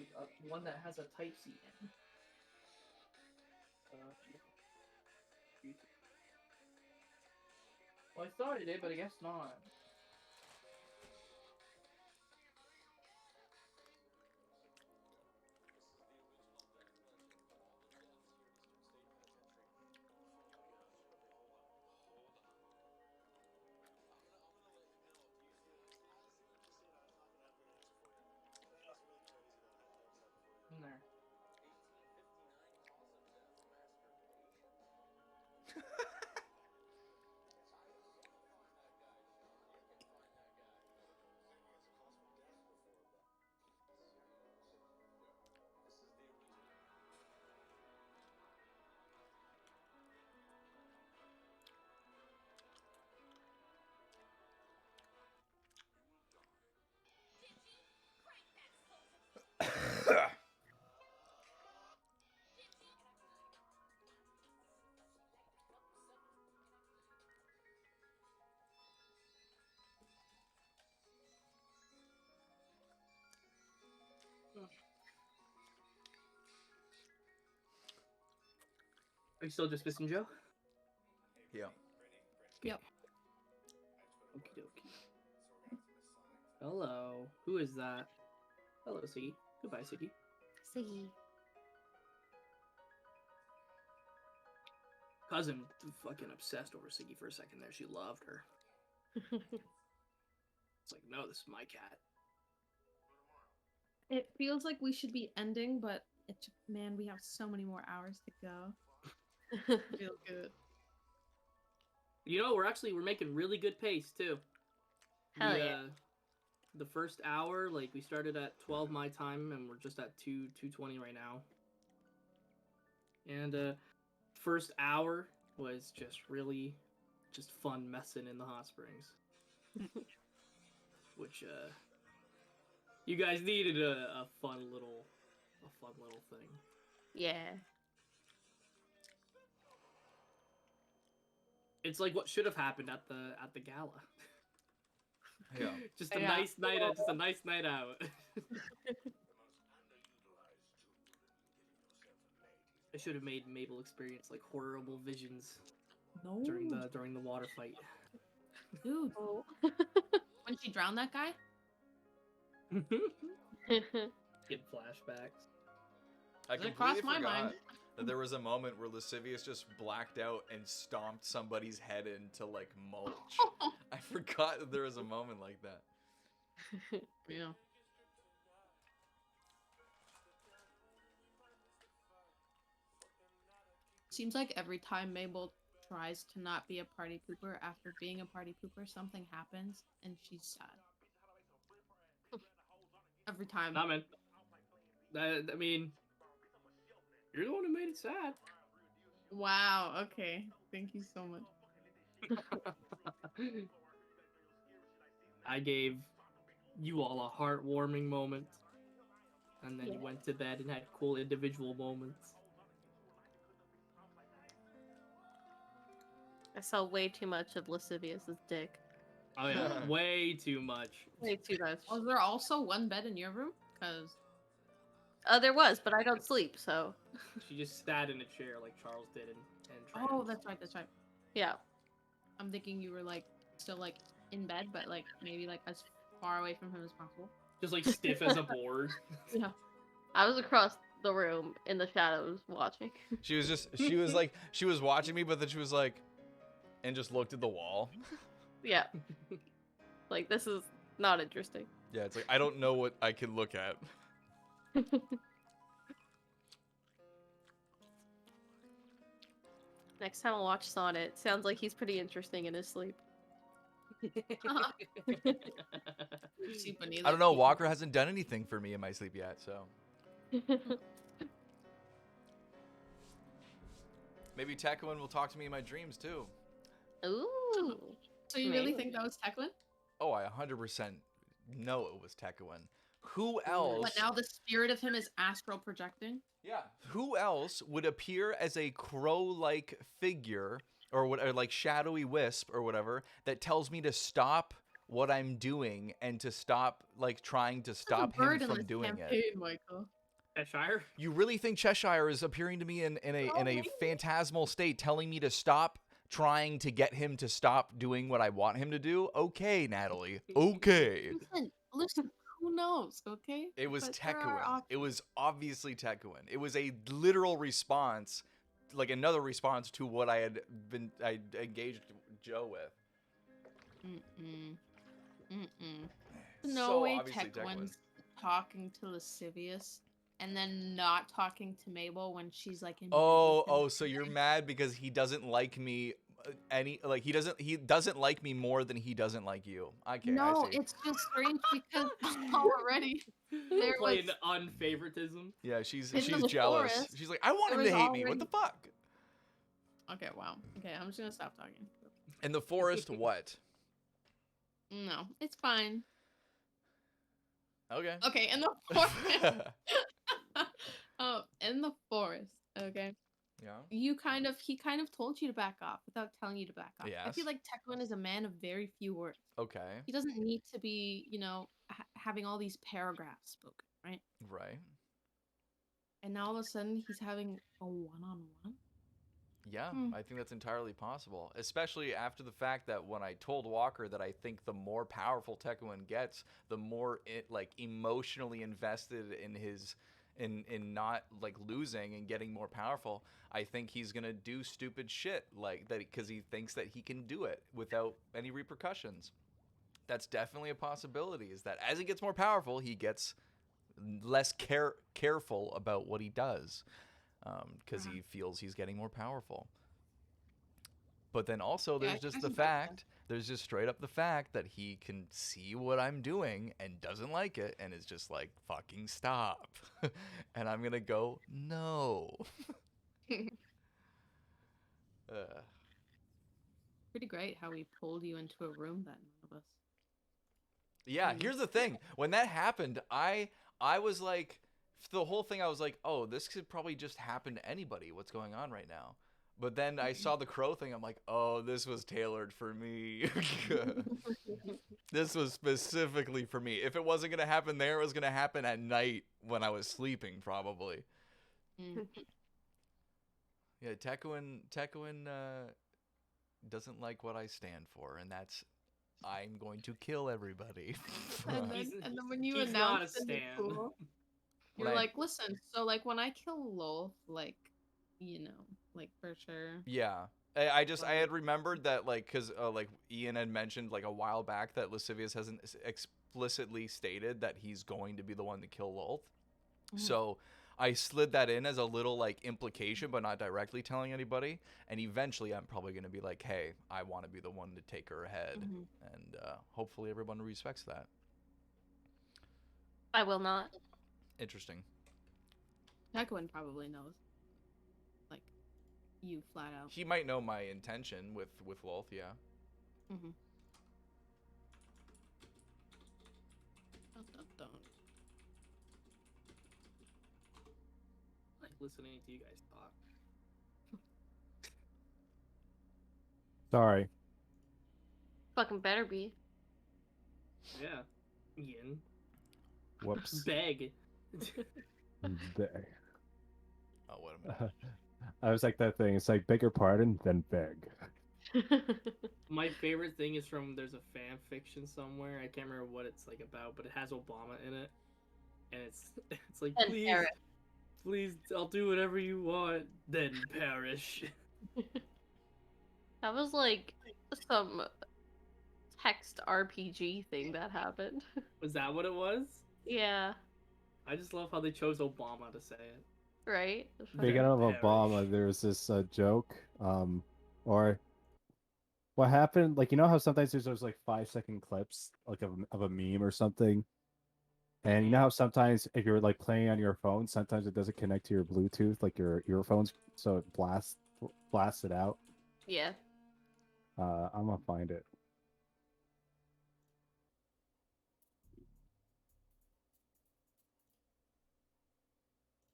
one that has a type C in. Well, I thought it did, but I guess not. In there. Are you still dismissing Joe? Yeah. Yep. Okie dokie. Hello. Who is that? Hello, Siggy. Goodbye, Siggy. Siggy. Cousin fucking obsessed over Siggy for a second there. She loved her. It's like, no, this is my cat. It feels like we should be ending, but man, we have so many more hours to go. Feels good. You know, we're making really good pace too. Hell yeah. The first hour, like we started at 12 my time, and we're just at 2:20 right now. And first hour was just really just fun messing in the hot springs. which you guys needed a fun little thing. Yeah. It's like what should have happened at the gala. Yeah. Just a Yeah. nice night out. Just a nice night out. I should have made Mabel experience like horrible visions No. during the water fight. Dude, Oh. when she drowned that guy? Get flashbacks. I Does it cross completely my forgot mind? that there was a moment where Lascivious just blacked out and stomped somebody's head into like mulch. I forgot that there was a moment like that. Yeah. Seems like every time Mabel tries to not be a party pooper after being a party pooper, something happens and she's sad. Every time. Nah, man. I mean, you're the one who made it sad. Wow, okay. Thank you so much. I gave you all a heartwarming moment, and then you Yeah. went to bed and had cool individual moments. I saw way too much of Lascivious's dick. Oh yeah, way too much. Way too much. Was there also one bed in your room? Because There was, but I don't sleep, so She just sat in a chair like Charles did in oh, Trans. that's right. yeah. I'm thinking you were like still like in bed, but like maybe like as far away from him as possible. Just like stiff as a board. Yeah. I was across the room in the shadows watching. She was watching me, but then she was like, and just looked at the wall. Yeah. Like, this is not interesting. Yeah, it's like, I don't know what I can look at. Next time I'll watch Sonnet. Sounds like he's pretty interesting in his sleep. See beneath I don't it, know. you- Walker hasn't done anything for me in my sleep yet, so maybe Tekuen will talk to me in my dreams too. Ooh. So you really Maybe. think that was Tekuen? Oh, I 100% know it was Tekuen. Who else? But now the spirit of him is astral projecting? Yeah. Who else would appear as a crow-like figure or what, or like shadowy wisp or whatever that tells me to stop what I'm doing and to stop like trying to stop him from doing it? Michael. Cheshire? You really think Cheshire is appearing to me in a phantasmal state telling me to stop trying to get him to stop doing what I want him to do? Okay, Natalie. Okay. Listen, who knows, okay? It was But there are Tekuen. It was obviously Tekuen. It was a literal response, like another response to what I engaged Joe with. No So way obviously Tekuen's talking to Lascivious and then not talking to Mabel when she's like in bed with him. Oh, so you're mad because he doesn't like me he doesn't like me more than he doesn't like you. Okay, No, I see. it's just strange because already there was Playing unfavoritism. Yeah, she's in the jealous. forest, She's like, I want there him to was hate me. What the fuck? Okay, wow. Okay, I'm just gonna stop talking. In the forest, what? No, it's fine. Okay. Okay, in the forest. Oh, in the forest. Okay. Yeah. He kind of told you to back off without telling you to back off. I feel Yes. like Tekuen is a man of very few words. Okay. He doesn't need to be, having all these paragraphs spoken, right? Right. And now all of a sudden he's having a one-on-one. Yeah, I think that's entirely possible, especially after the fact that when I told Walker that I think the more powerful Tekuen gets, the more it like emotionally invested in his in not like losing and getting more powerful. I think he's gonna do stupid shit like that because he thinks that he can do it without any repercussions. That's definitely a possibility. Is that as he gets more powerful, he gets less careful about what he does. Because he feels he's getting more powerful. But then also there's just the fact, there's just straight up the fact that he can see what I'm doing and doesn't like it and is just like, fucking stop. And I'm going to go, no. Pretty great how he pulled you into a room that none of us. Yeah, here's the thing. When that happened, I was like, the whole thing. I was like, oh, this could probably just happen to anybody. What's going on right now? But then I saw the crow thing. I'm like, oh, this was tailored for me. This was specifically for me. If it wasn't gonna happen there, it was gonna happen at night when I was sleeping, probably. Mm. Yeah, Tekuin doesn't like what I stand for, and that's I'm going to kill everybody. And then when you He's not a announced in the stan. pool, When you're I- like, listen, so like when I kill Lolth, like, you know, like for sure. Yeah. I had remembered that like because like Ian had mentioned like a while back that Lascivious hasn't explicitly stated that he's going to be the one to kill Lolth. Mhm. So I slid that in as a little like implication, but not directly telling anybody. And eventually, I'm probably going to be like, "Hey, I want to be the one to take her ahead," Mhm. and hopefully, everyone respects that. I will not. Interesting. Tekuin probably knows. Like, you flat out. He might know my intention with Lolth, yeah. Mm-hmm. Dun, dun, dun. I like listening to you guys talk. Sorry. Fucking better be. Yeah. Ian. Whoops. Beg. There. Oh, what a minute. I was like that thing. It's like beg your pardon, then beg. My favorite thing is from there's a fan fiction somewhere. I can't remember what it's like about, but it has Obama in it, and it's like And please, perish. please, I'll do whatever you want, then perish. That was like some text RPG thing that happened. Was that what it was? Yeah, I just love how they chose Obama to say it. right? Speaking Then of perish. Obama, there was this joke, or what happened? Like, you know how sometimes there's those like 5-second clips, like of a meme or something, and you know how sometimes if you're like playing on your phone, sometimes it doesn't connect to your Bluetooth, like your earphones, so it blasts it out. Yeah. I'm gonna find it.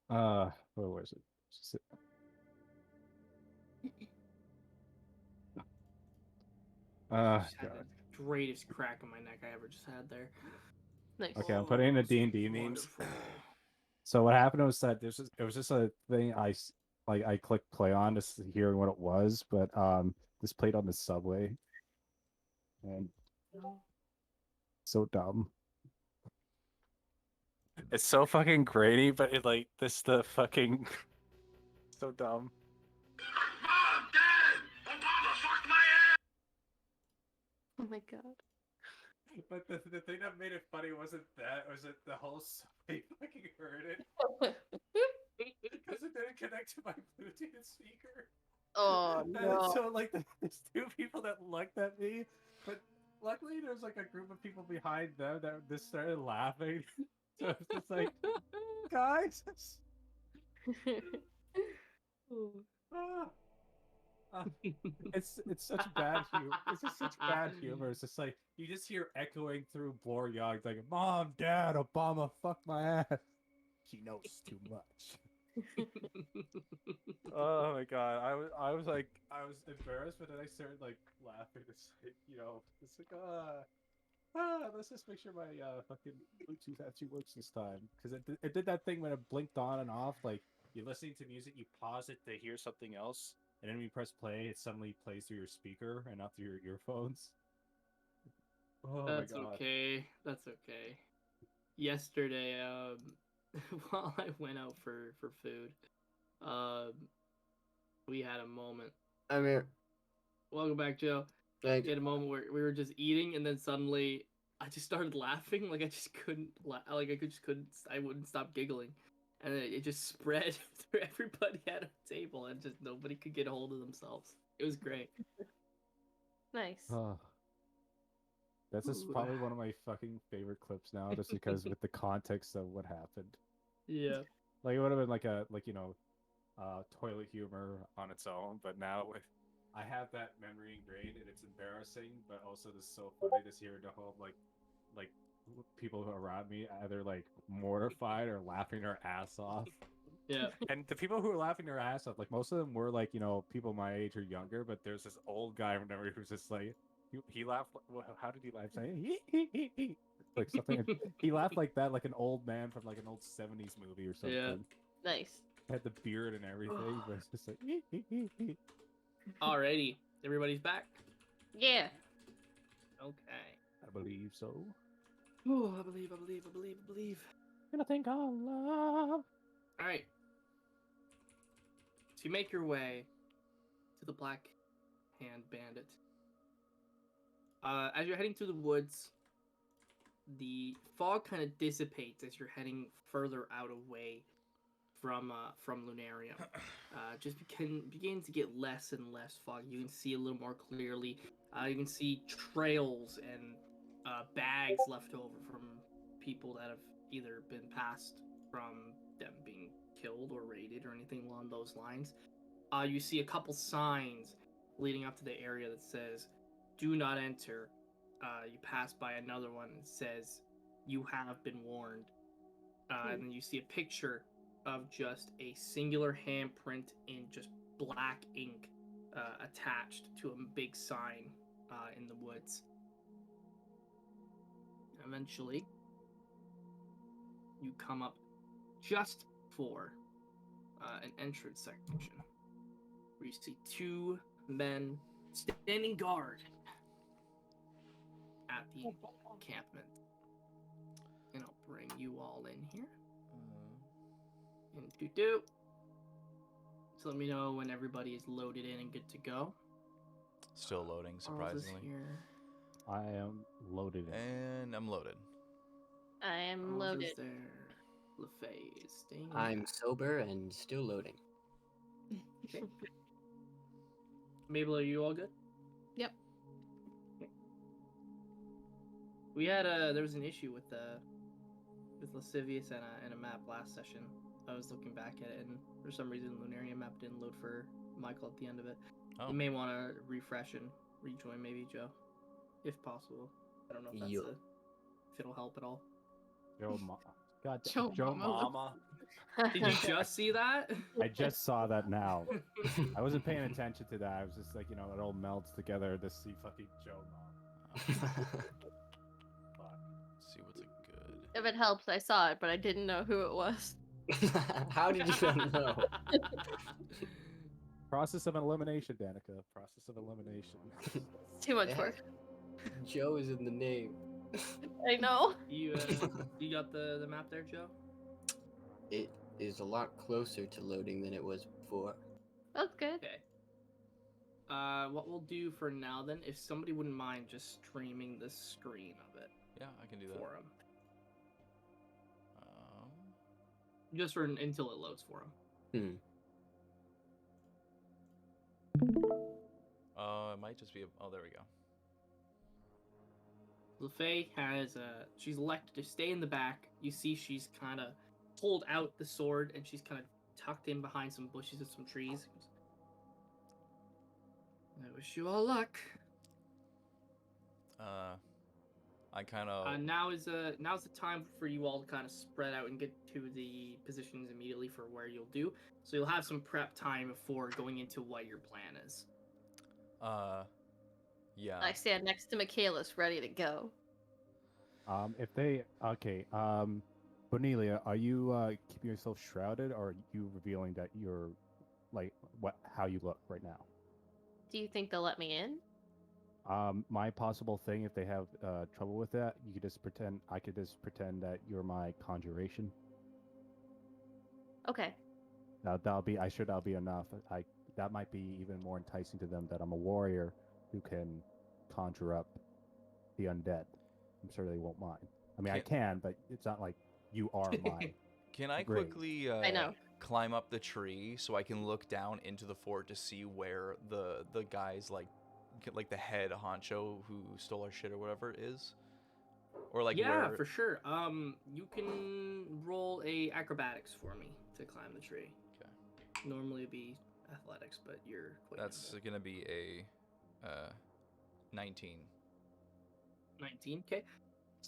Where was it? Just it- Just had God. the greatest crack in my neck I ever just had there. Nice. Okay, I'm putting in the D&D memes. So what happened was that it was just a thing I clicked play on to hear what it was, but this played on the subway, and so dumb. It's so fucking grainy, but it like this the fucking so dumb. Mom, Dad, Obama fucked my ass. Oh my god. But the thing that made it funny wasn't that, was it the whole subway fucking heard it because it didn't connect to my Bluetooth speaker. Oh And no. so like there's two people that looked at me, but luckily there's like a group of people behind them that just started laughing. So it's just like, guys, ah, ah. It's such bad humor. It's just such bad humor. It's just like you just hear echoing through Boryard like, "Mom, Dad, Obama, fuck my ass." She knows too much. Oh my god, I was like I was embarrassed, but then I started like laughing. It's like, it's like let's just make sure my fucking Bluetooth actually works this time, because it did that thing when it blinked on and off. Like you're listening to music, you pause it to hear something else, and then when you press play, it suddenly plays through your speaker and not through your earphones. Oh That's my god. okay. That's okay. Yesterday, while I went out for food, we had a moment. I'm here. Welcome back, Joe. Thanks. We had a moment where we were just eating, and then suddenly I just started laughing. Like I just couldn't. Like I just couldn't. I wouldn't stop giggling, and it just spread through everybody at a table, and just nobody could get a hold of themselves. It was great. Nice. Oh. That's just Ooh. probably one of my fucking favorite clips now, just because with the context of what happened. Yeah. Like it would have been like toilet humor on its own, but now I have that memory ingrained, and it's embarrassing, but also just so funny to hear the whole like like people who are around me either like mortified or laughing their ass off. Yeah. And the people who are laughing their ass off, like most of them were like, people my age or younger, but there's this old guy I remember who's just like, he laughed. How did he laugh? Saying like something. He laughed like that, like an old man from like an old 70s movie or something. Yeah. Nice. Had the beard and everything, but it's just like. Alrighty, everybody's back. Yeah. Okay. I believe so. Oh, I believe. And I think I'll love. All right. So you make your way to the Black Hand Bandit. As you're heading through the woods, the fog kind of dissipates as you're heading further out away from Lunarium. Just begins to get less and less fog. You can see a little more clearly. You can see trails and bags left over from people that have either been passed from them being killed or raided or anything along those lines. You see a couple signs leading up to the area that says, "Do not enter." You pass by another one that says, "You have been warned." And then you see a picture of just a singular handprint in just black ink attached to a big sign in the woods. Eventually, you come up just before an entrance section where you see two men standing guard at the encampment. And I'll bring you all in here. And do. So let me know when everybody is loaded in and good to go. Still loading, Charles is surprisingly. here. I am loaded in. And I'm loaded. I am Charles loaded. is there. LaFay is staying. I'm back. sober and still loading. Okay. Mabel, are you all good? Yep. Okay. We had there was an issue with Lascivious and a map last session. I was looking back at it, and for some reason, Lunarium map didn't load for Michael at the end of it. Oh. You may want to refresh and rejoin, maybe Joe, if possible. I don't know if Yo. if it'll help at all. Joe God, Joe Joe Mama. Mama. Did you just see that? I just saw that now. I wasn't paying attention to that. I was just like, it all melts together to see fucking Joe Mom. Fuck. See what's a good. If it helps, I saw it, but I didn't know who it was. How did you not know? Process of elimination, Danica. Process of elimination. It's too much Yeah. work. Joe is in the name. I know. You got the map there, Joe? It is a lot closer to loading than it was before. That's good. Okay. What we'll do for now then, if somebody wouldn't mind just streaming the screen of it Yeah, I can do that. for him, just for until it loads for him. It might just be. Oh, there we go. LaFay has she's elected to stay in the back. You see she's kind of pulled out the sword and she's kind of tucked in behind some bushes and some trees. I wish you all luck. I kind of. Now's the time for you all to kind of spread out and get to the positions immediately for where you'll do. So you'll have some prep time before going into what your plan is. Yeah. I stand next to Michaelis, ready to go. Cornelia, are you keeping yourself shrouded, or are you revealing that you're how you look right now? Do you think they'll let me in? My possible thing, if they have trouble with that, you could just pretend. I could just pretend that you're my conjuration. Okay. That'll be enough. That might be even more enticing to them that I'm a warrior who can conjure up the undead. I'm sure they won't mind. I mean, I can, but it's not like you are my. Can I Great. quickly I know. climb up the tree so I can look down into the fort to see where the guys like the head honcho who stole our shit or whatever is? Or yeah, where... for sure. You can roll a acrobatics for me to climb the tree. Okay. Normally it'd be athletics, but you're quite That's nimble. gonna be a 19. 19. Okay.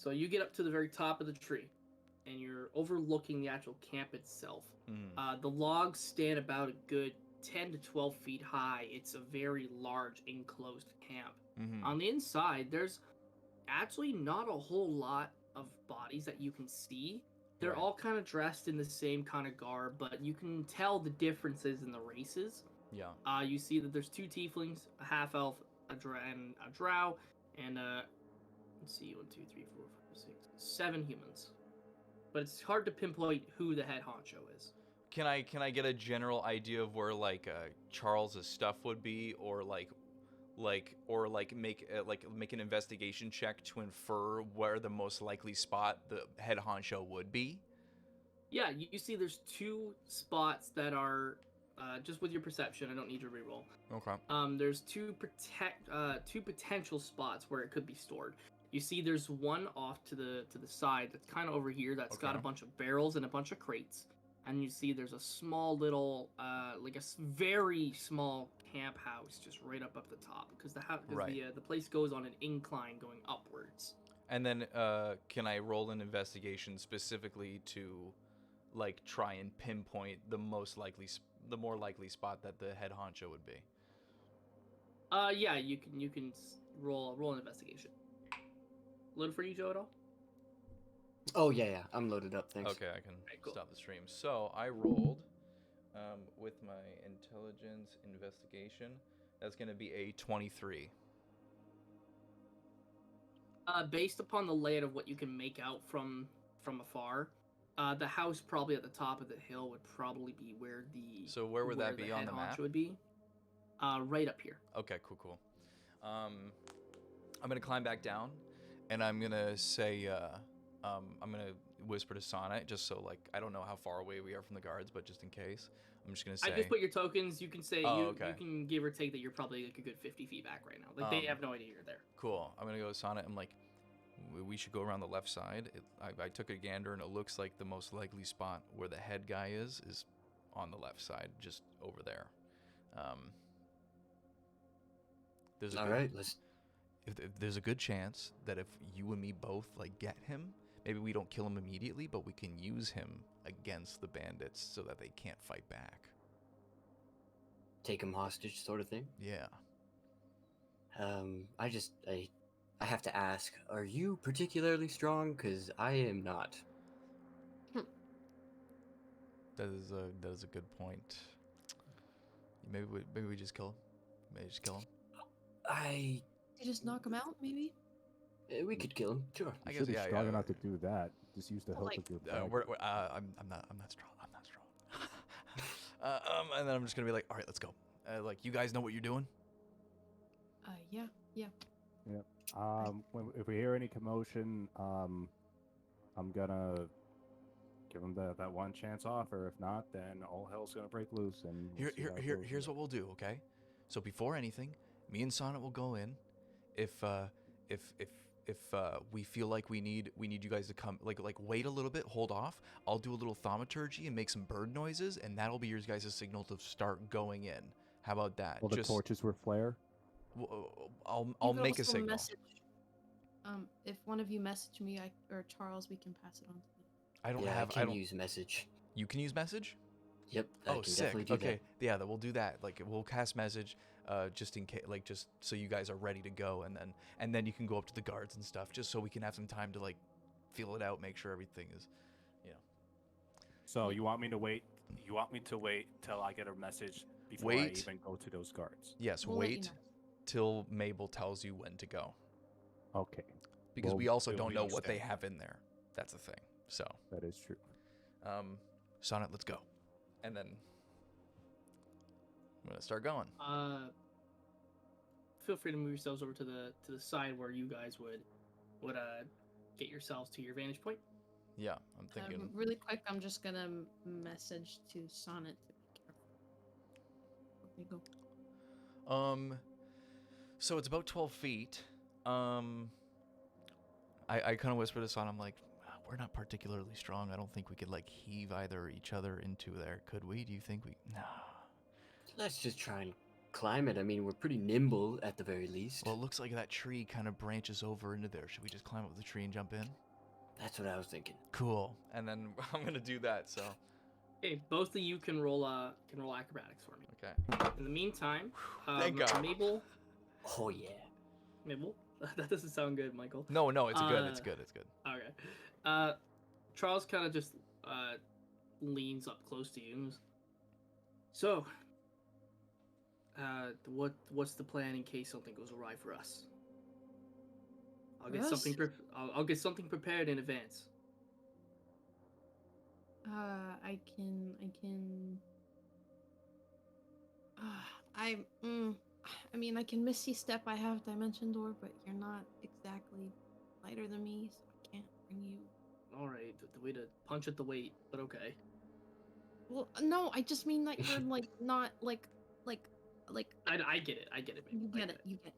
So you get up to the very top of the tree, and you're overlooking the actual camp itself. Mm. The logs stand about a good 10 to 12 feet high. It's a very large enclosed camp. Mm-hmm. On the inside, there's actually not a whole lot of bodies that you can see. They're Right. all kind of dressed in the same kind of garb, but you can tell the differences in the races. Yeah. You see that there's 2 tieflings, a half elf, a drow, and let's see, 1, 2, 3, 4, 5, 6, 7 humans. But it's hard to pinpoint who the head honcho is. Can I get a general idea of where like Charles's stuff would be, or make an investigation check to infer where the most likely spot the head honcho would be? Yeah, you see there's 2 spots that are just with your perception. I don't need your reroll. Okay. There's two potential spots where it could be stored. You see, there's one off to the side that's kind of over here that's got a Okay. bunch of barrels and a bunch of crates, and you see there's a small little very small camp house just right up the top because Right. the place goes on an incline going upwards. And then can I roll an investigation specifically to like try and pinpoint the more likely spot that the head honcho would be? Yeah, you can roll an investigation. Load for you, Joe, at all? Oh yeah, I'm loaded up. Thanks. Okay, I can cool. stop the stream. So I rolled with my intelligence investigation. That's going to be a 23. Based upon the layout of what you can make out from afar, the house probably at the top of the hill would probably be where the So where would that be on head the map? honcho would be. Right up here. Okay, cool. I'm gonna climb back down, and I'm gonna say, I'm gonna whisper to Sonnet, just so like I don't know how far away we are from the guards, but just in case, I'm just gonna say. I just put your tokens. You can say okay. You can give or take that you're probably like a good 50 feet back right now. Like they have no idea you're there. Cool. I'm gonna go to Sonnet. I'm like, we should go around the left side. I took a gander, and it looks like the most likely spot where the head guy is on the left side, just over there. There's a good chance that if you and me both like get him, maybe we don't kill him immediately, but we can use him against the bandits so that they can't fight back. Take him hostage, sort of thing. Yeah. I have to ask, are you particularly strong? Because I am not. That is a good point. Maybe we just kill him. You just knock him out, maybe? We could kill him, sure. I guess you're strong enough to do that. Just use the help of your back. I'm not strong. And then I'm just gonna be like, all right, let's go. Like, you guys know what you're doing? Yeah. Yep. If we hear any commotion, I'm gonna give him that one chance off, or if not, then all hell's gonna break loose. And here's what we'll do, okay? So before anything, me and Sonnet will go in. If we feel like we need you guys to come, like wait a little bit, hold off. I'll do a little thaumaturgy and make some bird noises, and that'll be your guys' signal to start going in. How about that? Will the torches will flare? I'll make a signal. If one of you message me, or Charles, we can pass it on to you. I can use message. You can use message? Yep. I can sick. Definitely do okay. That. Yeah, we'll do that. Like, we'll cast message, just in case, like, just so you guys are ready to go, and then you can go up to the guards and stuff, just so we can have some time to like feel it out, make sure everything is, So you want me to wait? You want me to wait till I get a message before I even go to those guards? Yes. We'll wait till Mabel tells you when to go. Okay. Because we also don't know what they have in there. That's the thing. So that is true. Sonnet, let's go. And then I'm gonna start going. Feel free to move yourselves over to the side where you guys would get yourselves to your vantage point. Yeah, I'm thinking. Really quick, I'm just gonna message to Sonnet to be careful. There we go. So it's about 12 feet. I kind of whisper to Sonnet, I'm like, we're not particularly strong. I don't think we could like heave either each other into there, could we? Do you think we? Nah. Let's just try and climb it. I mean, we're pretty nimble at the very least. Well, it looks like that tree kind of branches over into there. Should we just climb up the tree and jump in? That's what I was thinking. Cool. And then I'm gonna do that. So. Okay, both of you can roll acrobatics for me. Okay. In the meantime, Thank God. Mabel. Oh yeah. Mabel. That doesn't sound good, Michael. No, it's good. It's good. It's good. Okay. Charles kind of just leans up close to you. And so, what's the plan in case something goes awry for us? I'll get something. I'll get something prepared in advance. I can. I mean, I can Misty Step. I have Dimension Door, but you're not exactly lighter than me, so I can't bring you. All right, the way to punch at the weight, but okay. Well, no, I just mean that you're like not like. I get it. I get it. You get it. You get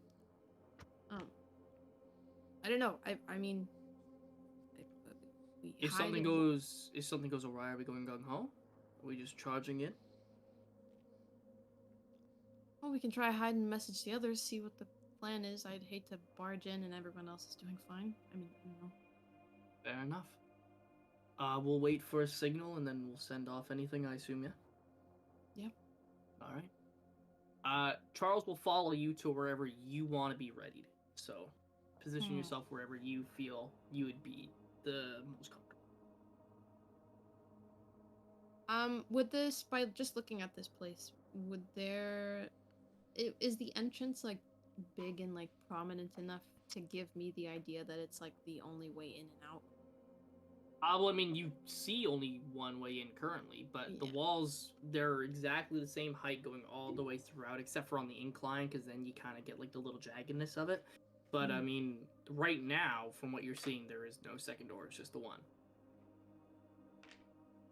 it. I don't know. I mean. If something goes awry, are we going gung ho? Are we just charging in? Well, we can try hide and message the others, see what the plan is. I'd hate to barge in and everyone else is doing fine. I mean, you know. Fair enough. We'll wait for a signal and then we'll send off anything, I assume, yeah? Yep. Alright. Charles will follow you to wherever you want to be readied. So, position yourself wherever you feel you would be the most comfortable. Would this, by just looking at this place, would there... Is the entrance, like, big and, like, prominent enough to give me the idea that it's, like, the only way in and out? Well, I mean, you see only one way in currently, but the walls, they're exactly the same height going all the way throughout, except for on the incline, because then you kind of get, like, the little jaggedness of it. But, I mean, right now, from what you're seeing, there is no second door, it's just the one.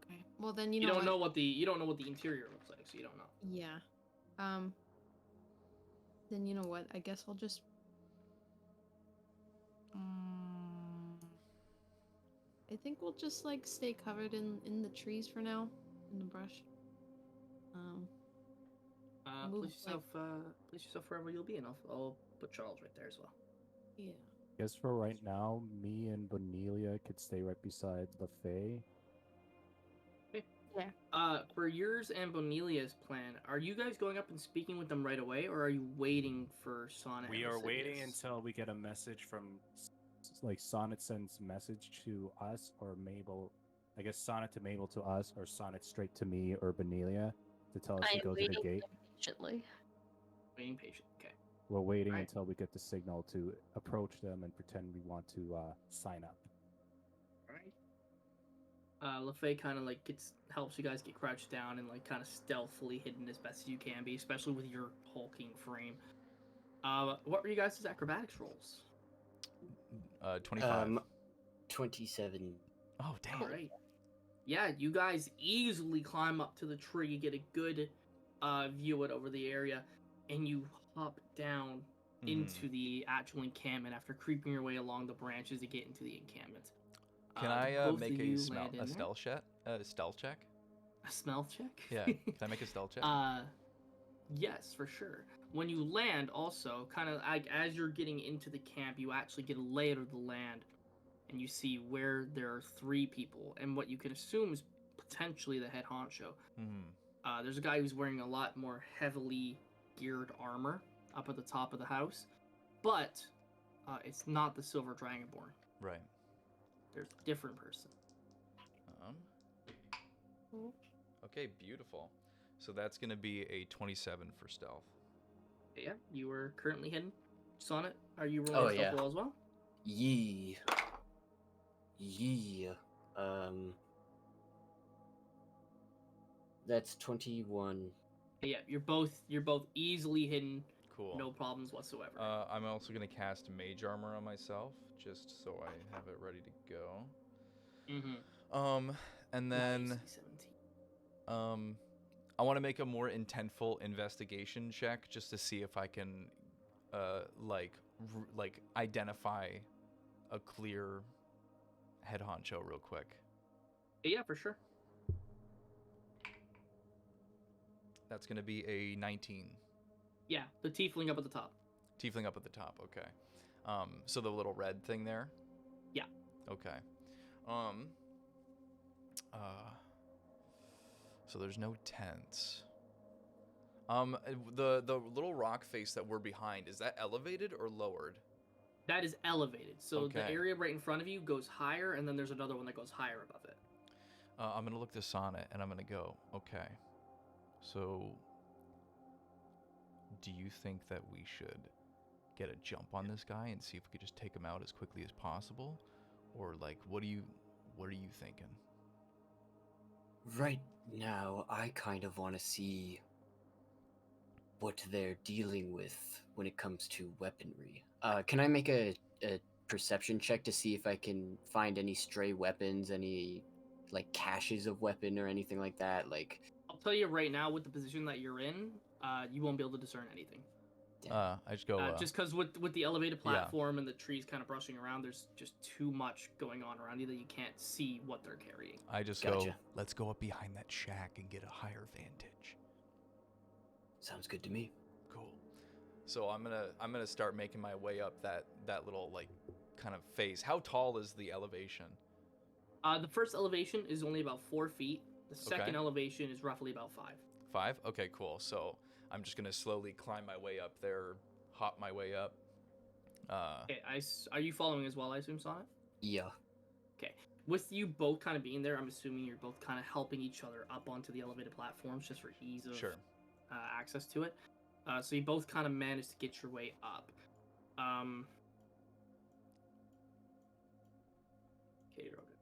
Okay, well then, you don't know what the interior looks like, so you don't know. Yeah. Then you know what, I guess I'll just... I think we'll just, like, stay covered in the trees for now, in the brush. Place yourself wherever you'll be, and I'll put Charles right there as well. Yeah. I guess for right now, me and Bonelia could stay right beside LaFay. Okay. Yeah. For yours and Bonelia's plan, are you guys going up and speaking with them right away, or are you waiting for Sonnet? We and are Lascivious? waiting until we get a message from, like, Sonnet sends message to us or Mabel. I guess Sonnet to Mabel to us, or Sonnet straight to me or Bonelia to tell us to go to the gate. Patiently. Waiting patient. Okay. We're waiting Right. until we get the signal to approach them and pretend we want to sign up. Right. LaFay kind of like helps you guys get crouched down and like kind of stealthily hidden as best as you can be, especially with your hulking frame. What were you guys' acrobatics rolls? 25. 27. Oh, damn. All right. Yeah, you guys easily climb up to the tree, get a good view it over the area, and you hop down into the actual encampment after creeping your way along the branches to get into the encampment. Can I make a stealth check? A stealth check? A smell check? Yeah. Can I make a stealth check? Yes, for sure. When you land, also, kind of like as you're getting into the camp, you actually get a lay of the land, and you see where there are 3 people, and what you can assume is potentially the head honcho. There's a guy who's wearing a lot more heavily geared armor up at the top of the house, but it's not the Silver Dragonborn. Right. There's a different person. Okay, beautiful. So that's going to be a 27 for stealth. Yeah, you are currently hidden. Sonnet, are you rolling stealth roll as well? Yeah. That's 21. Yeah, you're both easily hidden. Cool. No problems whatsoever. I'm also going to cast Mage Armor on myself, just so I have it ready to go. And then... I want to make a more intentful investigation check, just to see if I can, identify a clear head honcho real quick. Yeah, for sure. That's going to be a 19. Yeah, the tiefling up at the top. Tiefling up at the top. Okay. So the little red thing there. Yeah. Okay. So there's no tents. The little rock face that we're behind, is that elevated or lowered? That is elevated. So the Okay. area right in front of you goes higher, and then there's another one that goes higher above it. I'm gonna look this on it, and I'm gonna go. Okay. So, do you think that we should get a jump on this guy and see if we could just take him out as quickly as possible, or like, what are you thinking? Right now, I kind of want to see what they're dealing with when it comes to weaponry. Can I make a perception check to see if I can find any stray weapons, any like caches of weapon or anything like that? Like, I'll tell you right now, with the position that you're in, you won't be able to discern anything. I just go. Just because with the elevated yeah. platform and the trees kind of brushing around, there's just too much going on around you that you can't see what they're carrying. I just Gotcha. go. Let's go up behind that shack and get a higher vantage. Sounds good to me. Cool. So I'm gonna start making my way up that little like kind of face. How tall is the elevation? The first elevation is only about 4 feet. The second Okay. elevation is roughly about 5. 5? Okay, cool. So I'm just gonna slowly climb my way up there, hop my way up. Okay, are you following as well, I assume, Sonic? Yeah. Okay. With you both kind of being there, I'm assuming you're both kind of helping each other up onto the elevated platforms just for ease of Sure. access to it. So you both kind of managed to get your way up. Okay, you wrote it.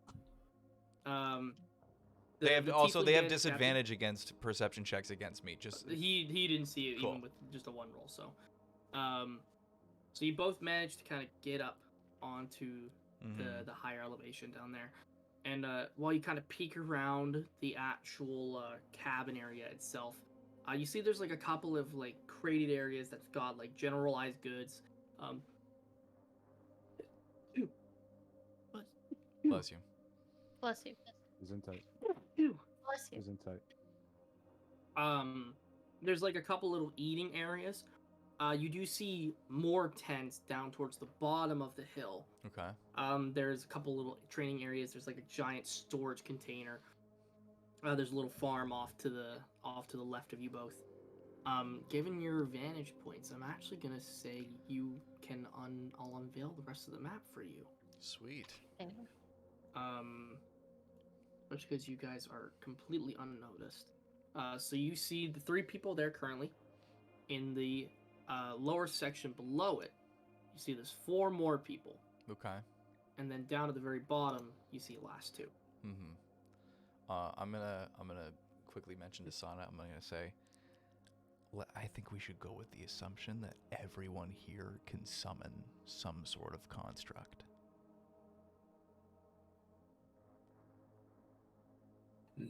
They have tiefling they have bandit disadvantage against perception checks against me. Just captain, he didn't see it Cool. even with just a 1 roll. So, so you both managed to kind of get up onto the higher elevation down there. And while you kind of peek around the actual cabin area itself, you see there's like a couple of like crated areas that's got like generalized goods. Bless you. Bless you. Isn't tight. Bless you. Isn't tight. There's like a couple little eating areas. You do see more tents down towards the bottom of the hill. Okay. There's a couple little training areas. There's like a giant storage container. There's a little farm off to the left of you both. Given your vantage points, I'm actually gonna say you can I'll unveil the rest of the map for you. Sweet. Which because you guys are completely unnoticed. So you see the 3 people there currently. In the lower section below it, you see there's 4 more people. Okay. And then down at the very bottom, you see the last 2. I'm gonna quickly mention to Sana. I'm gonna say, I think we should go with the assumption that everyone here can summon some sort of construct.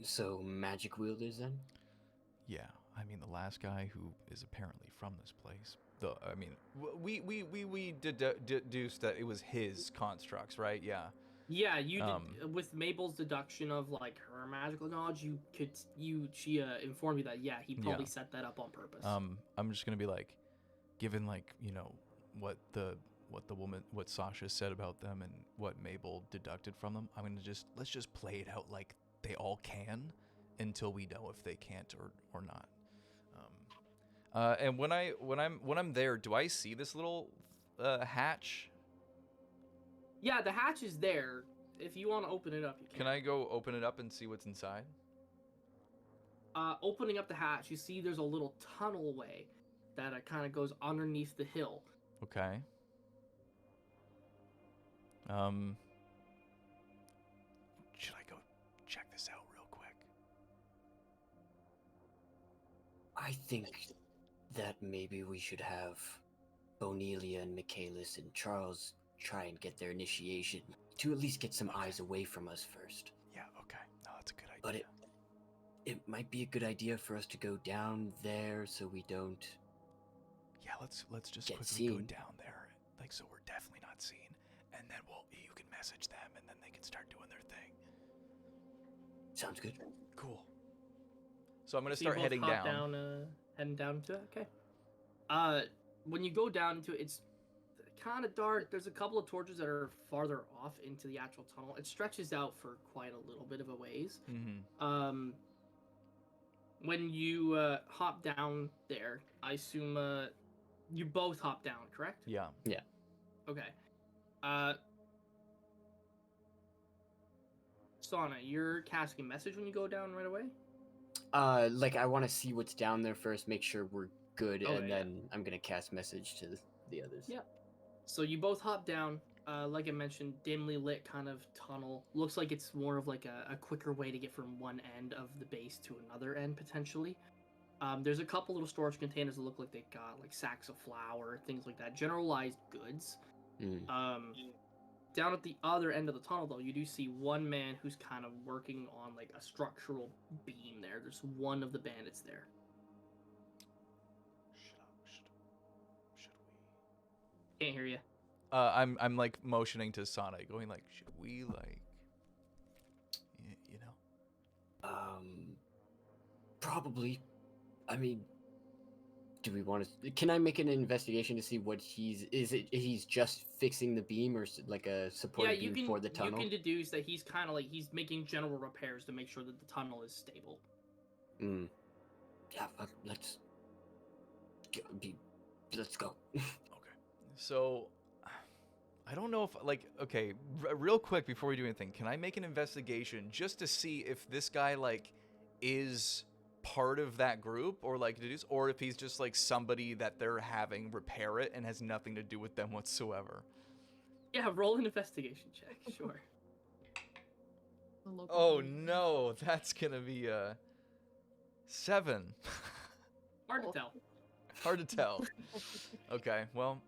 So magic wielders then? Yeah, I mean the last guy who is apparently from this place. We deduced that it was his constructs, right? Yeah. Yeah, you did, with Mabel's deduction of like her magical knowledge, she informed you that he probably set that up on purpose. I'm just gonna be like, given like what Sasha said about them and what Mabel deducted from them, let's just play it out like they all can until we know if they can't or not. And when I'm there, do I see this little hatch? Yeah, the hatch is there. If you want to open it up, you can. Can I go open it up and see what's inside? Opening up the hatch, you see there's a little tunnel way that kind of goes underneath the hill. Okay. Should I go check this out real quick? I think that maybe we should have Bonelia and Michaelis and Charles try and get their initiation to at least get some eyes away from us first. Yeah, okay. No, that's a good idea. But it might be a good idea for us to go down there so we don't. Yeah, let's just get quickly go seen. down there, like so we're definitely not seen, and then you can message them, and then they can start doing their thing. Sounds good. Cool. So I'm gonna So you start both heading hop down. heading down to it? Okay. When you go down into it, it's kind of dark. There's a couple of torches that are farther off into the actual tunnel. It stretches out for quite a little bit of a ways. Mm-hmm. When you hop down there, I assume you both hop down, correct? Yeah. Yeah. Okay. Sana, you're casting a message when you go down right away? Like I want to see what's down there first, make sure we're good, Okay, and yeah. then I'm gonna cast message to the others. Yeah. So you both hop down. Like I mentioned, dimly lit kind of tunnel. Looks like it's more of like a quicker way to get from one end of the base to another end, potentially. There's a couple little storage containers that look like they got like sacks of flour, things like that. Generalized goods. Mm. Down at the other end of the tunnel, though, you do see one man who's kind of working on like a structural beam there. There's one of the bandits there. Should we? Can't hear you. I'm like motioning to Sana, going like, should we like, you know? Probably. I mean, do we want to? Can I make an investigation to see what he's just fixing the beam or like a support beam for the tunnel? You can deduce that he's kind of like he's making general repairs to make sure that the tunnel is stable. Yeah, let's go. Okay. So, I don't know if like okay, real quick before we do anything, can I make an investigation just to see if this guy like is part of that group or like deduce, or if he's just like somebody that they're having repair it and has nothing to do with them whatsoever? Yeah, roll an investigation check, sure. Oh no, that's gonna be 7. Hard to tell. Hard to tell. Okay, well,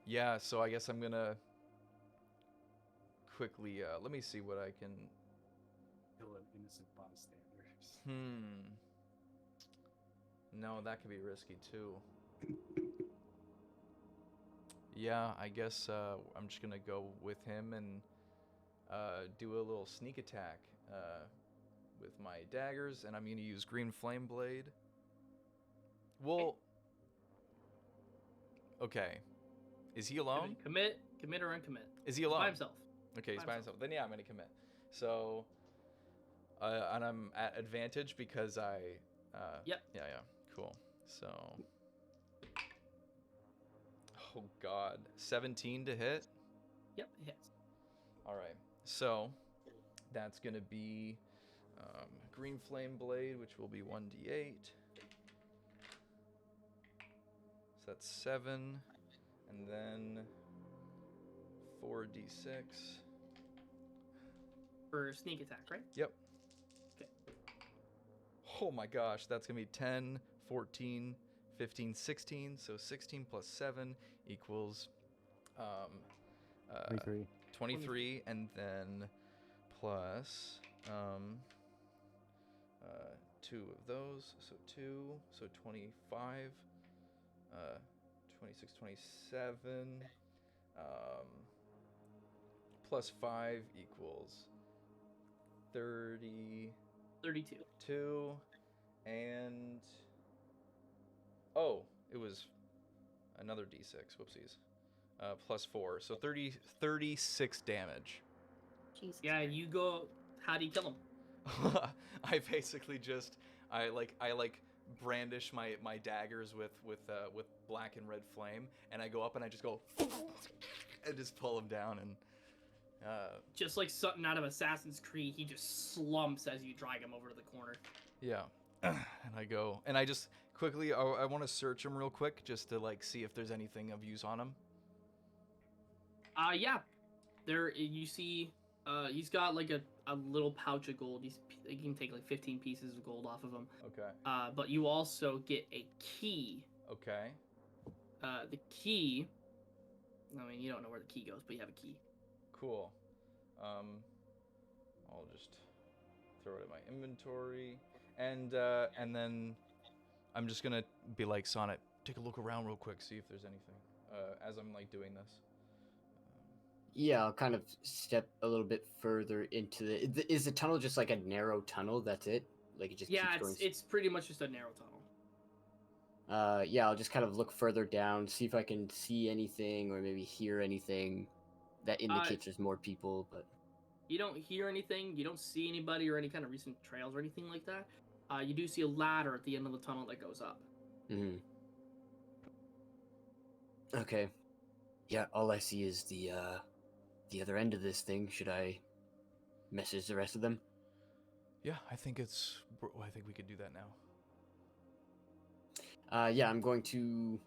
yeah. So I guess I'm gonna quickly let me see what I can. Kill an innocent bystander. No, that could be risky too. Yeah, I guess I'm just gonna go with him and do a little sneak attack with my daggers, and I'm gonna use Green Flame Blade. Well, okay. Is he alone? Commit or uncommit. Is he alone? By himself. Okay, he's by himself. Then yeah, I'm gonna commit. So, and I'm at advantage because I. Yep. Yeah. Cool. So. Oh God, 17 to hit. Yep, it hits. All right. So, that's gonna be Green Flame Blade, which will be 1d8. So that's 7, and then 4d6. For sneak attack, right? Yep. Okay. Oh my gosh, that's going to be 10, 14, 15, 16. So 16 plus 7 equals 23. 23, and then plus 2 of those. So 2, so 25. 26, 27, plus 5 equals 30. 32. 2, and oh, it was another d6. Whoopsies. Plus 4, so 36 damage. Jesus. Yeah, you go. How do you kill him? I basically just I brandish my daggers with black and red flame, and I go up and I just go and just pull him down, and just like something out of Assassin's Creed, he just slumps as you drag him over to the corner. Yeah. And I go and I just quickly I want to search him real quick just to like see if there's anything of use on him. Yeah. There you see he's got like a little pouch of gold. You can take like 15 pieces of gold off of him. Okay. But you also get a key. Okay. The key, I mean, you don't know where the key goes, but you have a key. Cool. I'll just throw it in my inventory, and then I'm just gonna be like, Sonnet, take a look around real quick, see if there's anything. As I'm like doing this. Yeah, I'll kind of step a little bit further into is the tunnel just like a narrow tunnel? That's it? Like it just keeps going... it's pretty much just a narrow tunnel. Yeah, I'll just kind of look further down, see if I can see anything or maybe hear anything that indicates there's more people. But you don't hear anything, you don't see anybody or any kind of recent trails or anything like that. You do see a ladder at the end of the tunnel that goes up. Okay. Yeah, all I see is the other end of this thing. Should I message the rest of them? Yeah, I think we could do that now. Yeah, I'm going to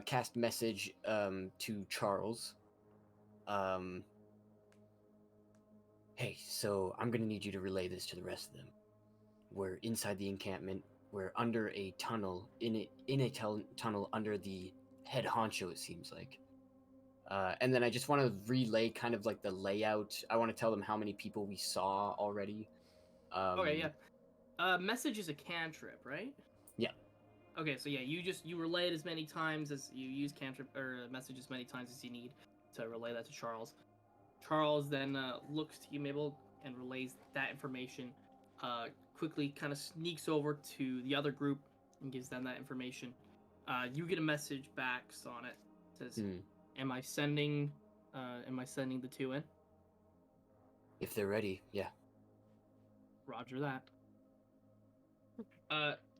cast message to Charles. Hey, so I'm gonna need you to relay this to the rest of them. We're inside the encampment. We're under a tunnel, in a tunnel under the head honcho, it seems like. And then I just want to relay kind of like the layout. I want to tell them how many people we saw already. Okay, yeah. Message is a cantrip, right? Yeah. Okay, so yeah, you relay it as many times as you use cantrip or message as many times as you need to relay that to Charles. Charles then looks to you, Mabel, and relays that information. Quickly, kind of sneaks over to the other group and gives them that information. You get a message back on it. It says, "Am I sending? Am I sending the two in?" If they're ready, yeah. Roger that.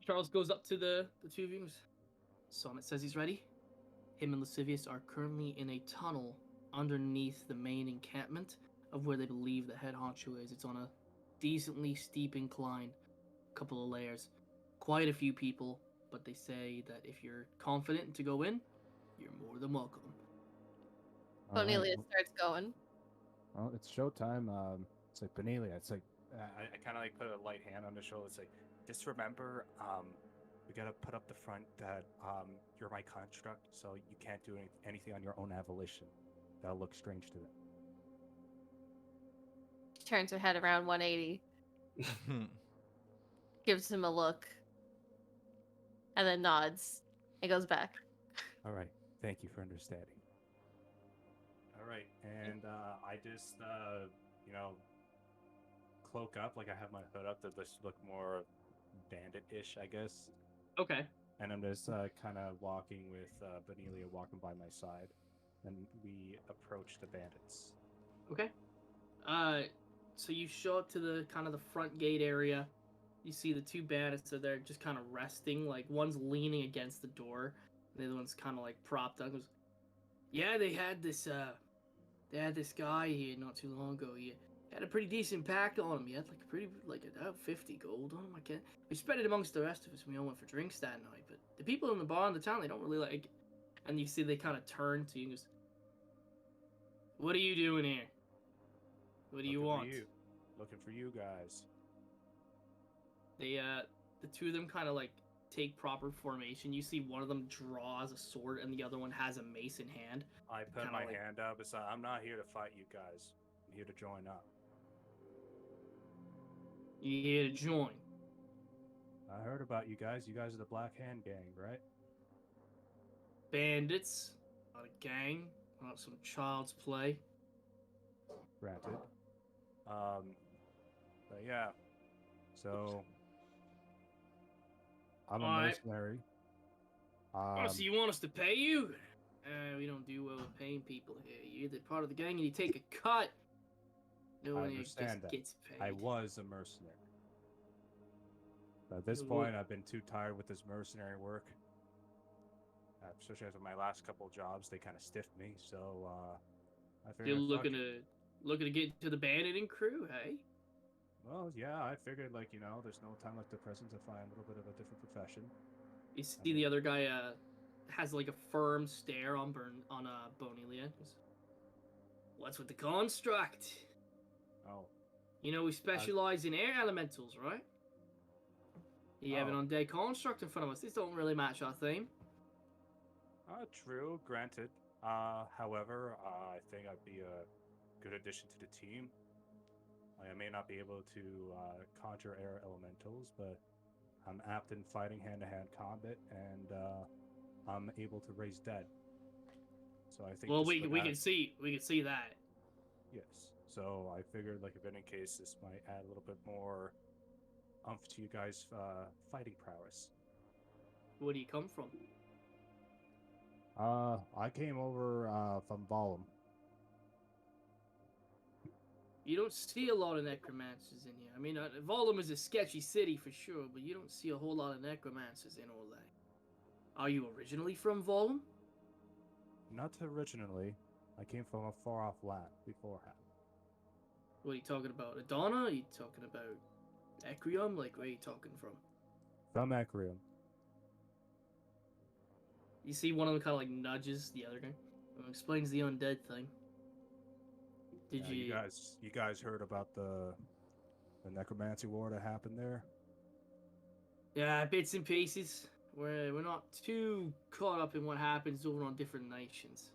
Charles goes up to the two of you. Sonnet says he's ready. Him and Lascivious are currently in a tunnel underneath the main encampment of where they believe the head honcho is. It's on a decently steep incline, a couple of layers. Quite a few people, but they say that if you're confident to go in, you're more than welcome. Cornelia starts going. Well, it's showtime. It's like Benelia. It's like I kind of like put a light hand on the shoulder. It's like, just remember, we gotta put up the front that you're my construct, so you can't do anything on your own volition. That'll look strange to them. She turns her head around 180, gives him a look, and then nods and goes back. All right. Thank you for understanding. All right, and I just cloak up, like I have my hood up to just look more bandit-ish, I guess. Okay. And I'm just kind of walking with Benelia walking by my side, and we approach the bandits. Okay. So you show up to the kind of the front gate area. You see the two bandits are there, just kind of resting. Like one's leaning against the door, the other one's kind of like propped up. Goes, yeah, they had this guy here not too long ago. He had a pretty decent pack on him. He had about 50 gold on him. I can't. We spread it amongst the rest of us. We all went for drinks that night. But the people in the bar in the town, they don't really like. And you see they kind of turn to you and goes, "What are you doing here? What do you want?" Looking for you guys. They the two of them kind of like take proper formation. You see one of them draws a sword and the other one has a mace in hand. I put my hand up. It's like, I'm not here to fight you guys. I'm here to join up. You here to join? I heard about you guys. You guys are the Black Hand Gang, right? Bandits, not a gang, not some child's play. Granted. But yeah. So I'm a mercenary. So you want us to pay you? We don't do well with paying people here. You're either part of the gang and you take a cut. No one just gets paid. I was a mercenary. But at this point, I've been too tired with this mercenary work. Especially after my last couple of jobs, they kind of stiffed me. So I figured. You're looking to get into the banditing crew, hey? Well, yeah, I figured, there's no time like the present to find a little bit of a different profession. You see the other guy has like a firm stare on Bonelia. What's with the construct? Oh. You know we specialize in air elementals, right? You have an undead construct in front of us. This don't really match our theme. True, granted. However, I think I'd be a good addition to the team. I may not be able to conjure air elementals, but I'm apt in fighting hand-to-hand combat, and I'm able to raise dead. So I think. Well, we can see that. Yes. So I figured, if in any case, this might add a little bit more oomph to you guys' fighting prowess. Where do you come from? I came over from Volum. You don't see a lot of necromancers in here. I mean, Volum is a sketchy city for sure, but you don't see a whole lot of necromancers in Orlais. Are you originally from Volum? Not originally. I came from a far-off land beforehand. What are you talking about? Adana? Are you talking about Ecrium? Like, where are you talking from? From Ecrium. You see one of them kind of like nudges the other guy. Explains the undead thing. Did You guys heard about the necromancy war that happened there? Yeah, bits and pieces. We're not too caught up in what happens over on different nations.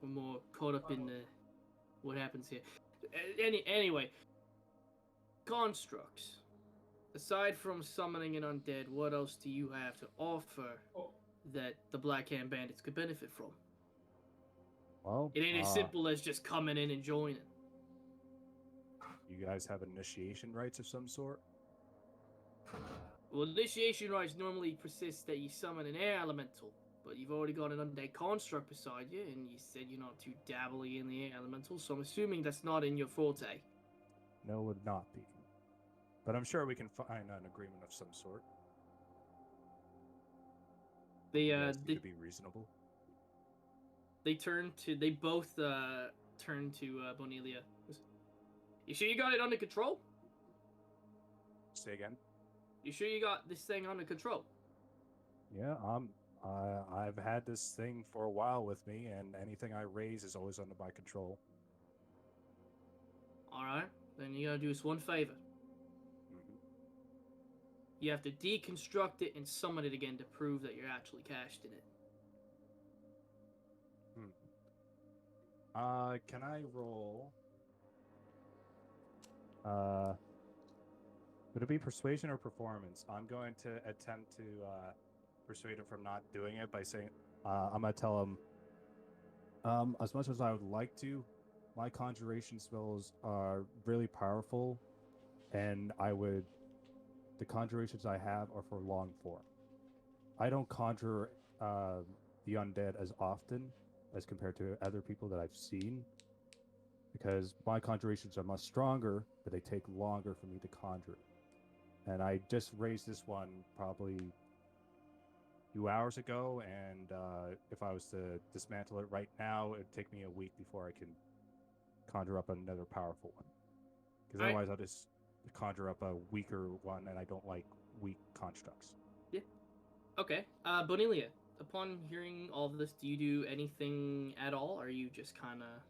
We're more caught up in what happens here. Anyway, constructs. Aside from summoning an undead, what else do you have to offer that the Black Hand Bandits could benefit from? Well, It ain't as simple as just coming in and joining. You guys have initiation rites of some sort? Well, initiation rites normally persist that you summon an air elemental, but you've already got an undead construct beside you, and you said you're not too dabbly in the air elemental, so I'm assuming that's not in your forte. No, it would not be. But I'm sure we can find an agreement of some sort. They to be reasonable. They both turn to Bonilia. You sure you got it under control? Say again. You sure you got this thing under control? Yeah, I've had this thing for a while with me, and anything I raise is always under my control. Alright, then you gotta do us one favor. Mm-hmm. You have to deconstruct it and summon it again to prove that you're actually cached in it. Can I roll? Would it be persuasion or performance? I'm going to attempt to persuade him from not doing it by saying, I'm going to tell him, as much as I would like to, my conjuration spells are really powerful, and the conjurations I have are for long form. I don't conjure the undead as often as compared to other people that I've seen, because my conjurations are much stronger, but they take longer for me to conjure. And I just raised this one probably a few hours ago, and if I was to dismantle it right now, it'd take me a week before I can conjure up another powerful one. Because otherwise I'll just conjure up a weaker one, and I don't like weak constructs. Yeah. Okay. Bonilia, upon hearing all of this, do you do anything at all, or are you just kind of...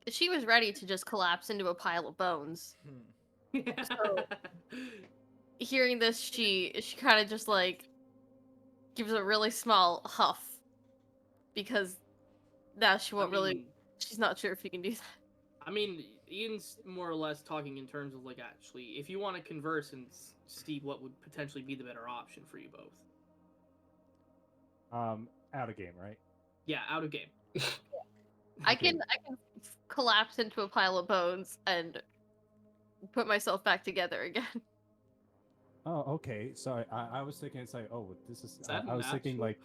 She was ready to just collapse into a pile of bones. So, hearing this, she kind of just like gives a really small huff, because now she won't she's not sure if she can do that. I mean, Ian's more or less talking in terms of like actually, if you want to converse and see what would potentially be the better option for you both. Out of game, right? Yeah, out of game. I can collapse into a pile of bones and put myself back together again. Oh, okay. Sorry, I was thinking it's like, oh, this is. I was thinking like,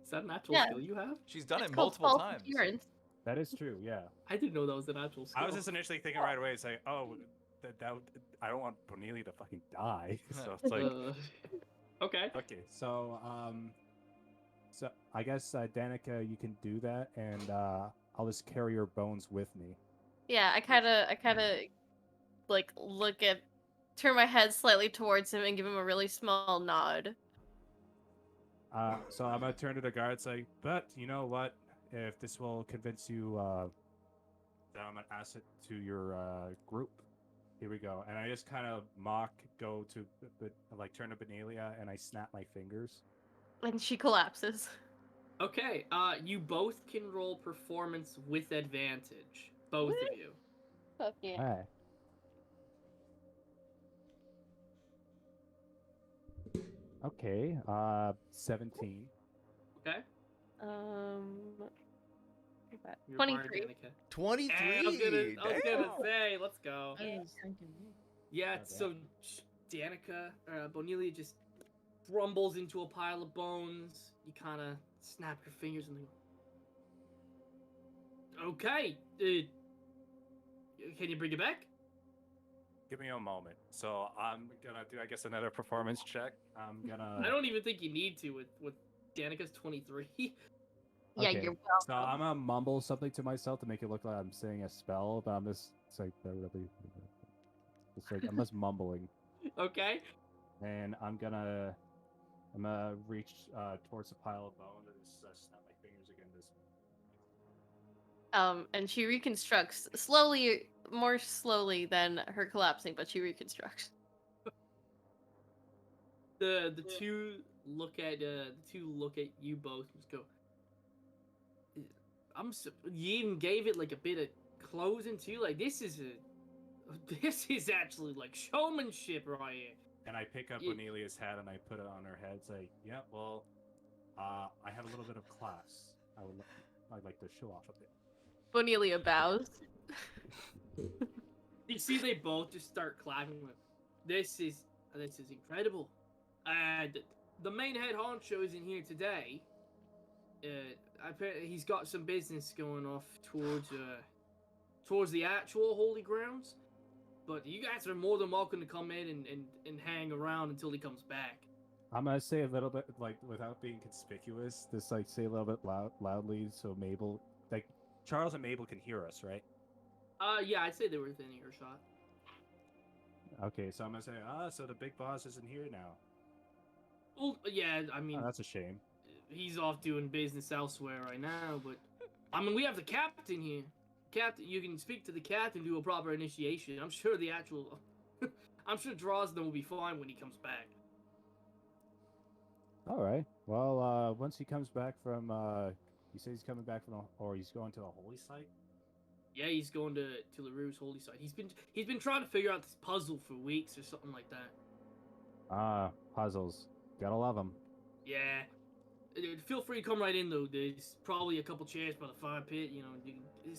is that an actual skill you have? She's done It's it called multiple false times. appearance. that is true. Yeah. I didn't know that was an actual skill. I was just initially thinking right away. It's like, oh, that I don't want Bonili to fucking die. So it's like, okay. Okay, so I guess Danica, you can do that, and I'll just carry your bones with me. Yeah, I kind of like turn my head slightly towards him and give him a really small nod. So I'm gonna turn to the guards like, but you know what? If this will convince you that I'm an asset to your group, here we go. And I just kind of turn to Benelia, and I snap my fingers. And she collapses. Okay, you both can roll performance with advantage. Both of you. Fuck yeah. All right. Okay, 17. Okay. You're 23. 23. I was gonna say, let's go. Yeah. Yeah, Oh, so Danica, Bonilia just crumbles into a pile of bones. You kind of snap your fingers and go, okay, can you bring it back? Give me a moment. So I'm gonna do, I guess, another performance check. I'm gonna. I don't even think you need to with Danica's 23. Yeah, Okay, you're So welcome. I'm gonna mumble something to myself to make it look like I'm saying a spell, but I'm just it's like it's like I'm just mumbling, Okay. and I'm gonna reach towards the pile of bones and just snap my fingers again. Just And she reconstructs slowly, more slowly than her collapsing, but she reconstructs. The two look at you both and just go. You even gave it like a bit of closing too. Like this is actually like showmanship right here. And I pick up Yeah. Onelia's hat and I put it on her head. It's like, yeah, well, I have a little bit of class. I'd like to show off a bit. Bonelia bows. You see, they both just start clapping. Like, this is incredible. The main head honcho isn't here today. He's got some business going off towards the actual holy grounds. But you guys are more than welcome to come in and hang around until he comes back. I'm gonna say a little bit like without being conspicuous. Just like say a little bit loudly so Mabel, like Charles and Mabel can hear us, right? Yeah, I'd say they were within earshot. Okay, so I'm gonna say, so the big boss isn't here now. Well, yeah, I mean, Oh, that's a shame. he's off doing business elsewhere right now, but I mean, we have the captain here. Captain, you can speak to the captain, do a proper initiation. I'm sure I'm sure Drosden will be fine when he comes back. All right. Well, once he comes back from, you say he's coming back from, or he's going to a holy site. Yeah, he's going to LaRue's holy site. He's been trying to figure out this puzzle for weeks or something like that. Puzzles. Gotta love them. Yeah. Feel free to come right in though. There's probably a couple chairs by the fire pit. You know, you can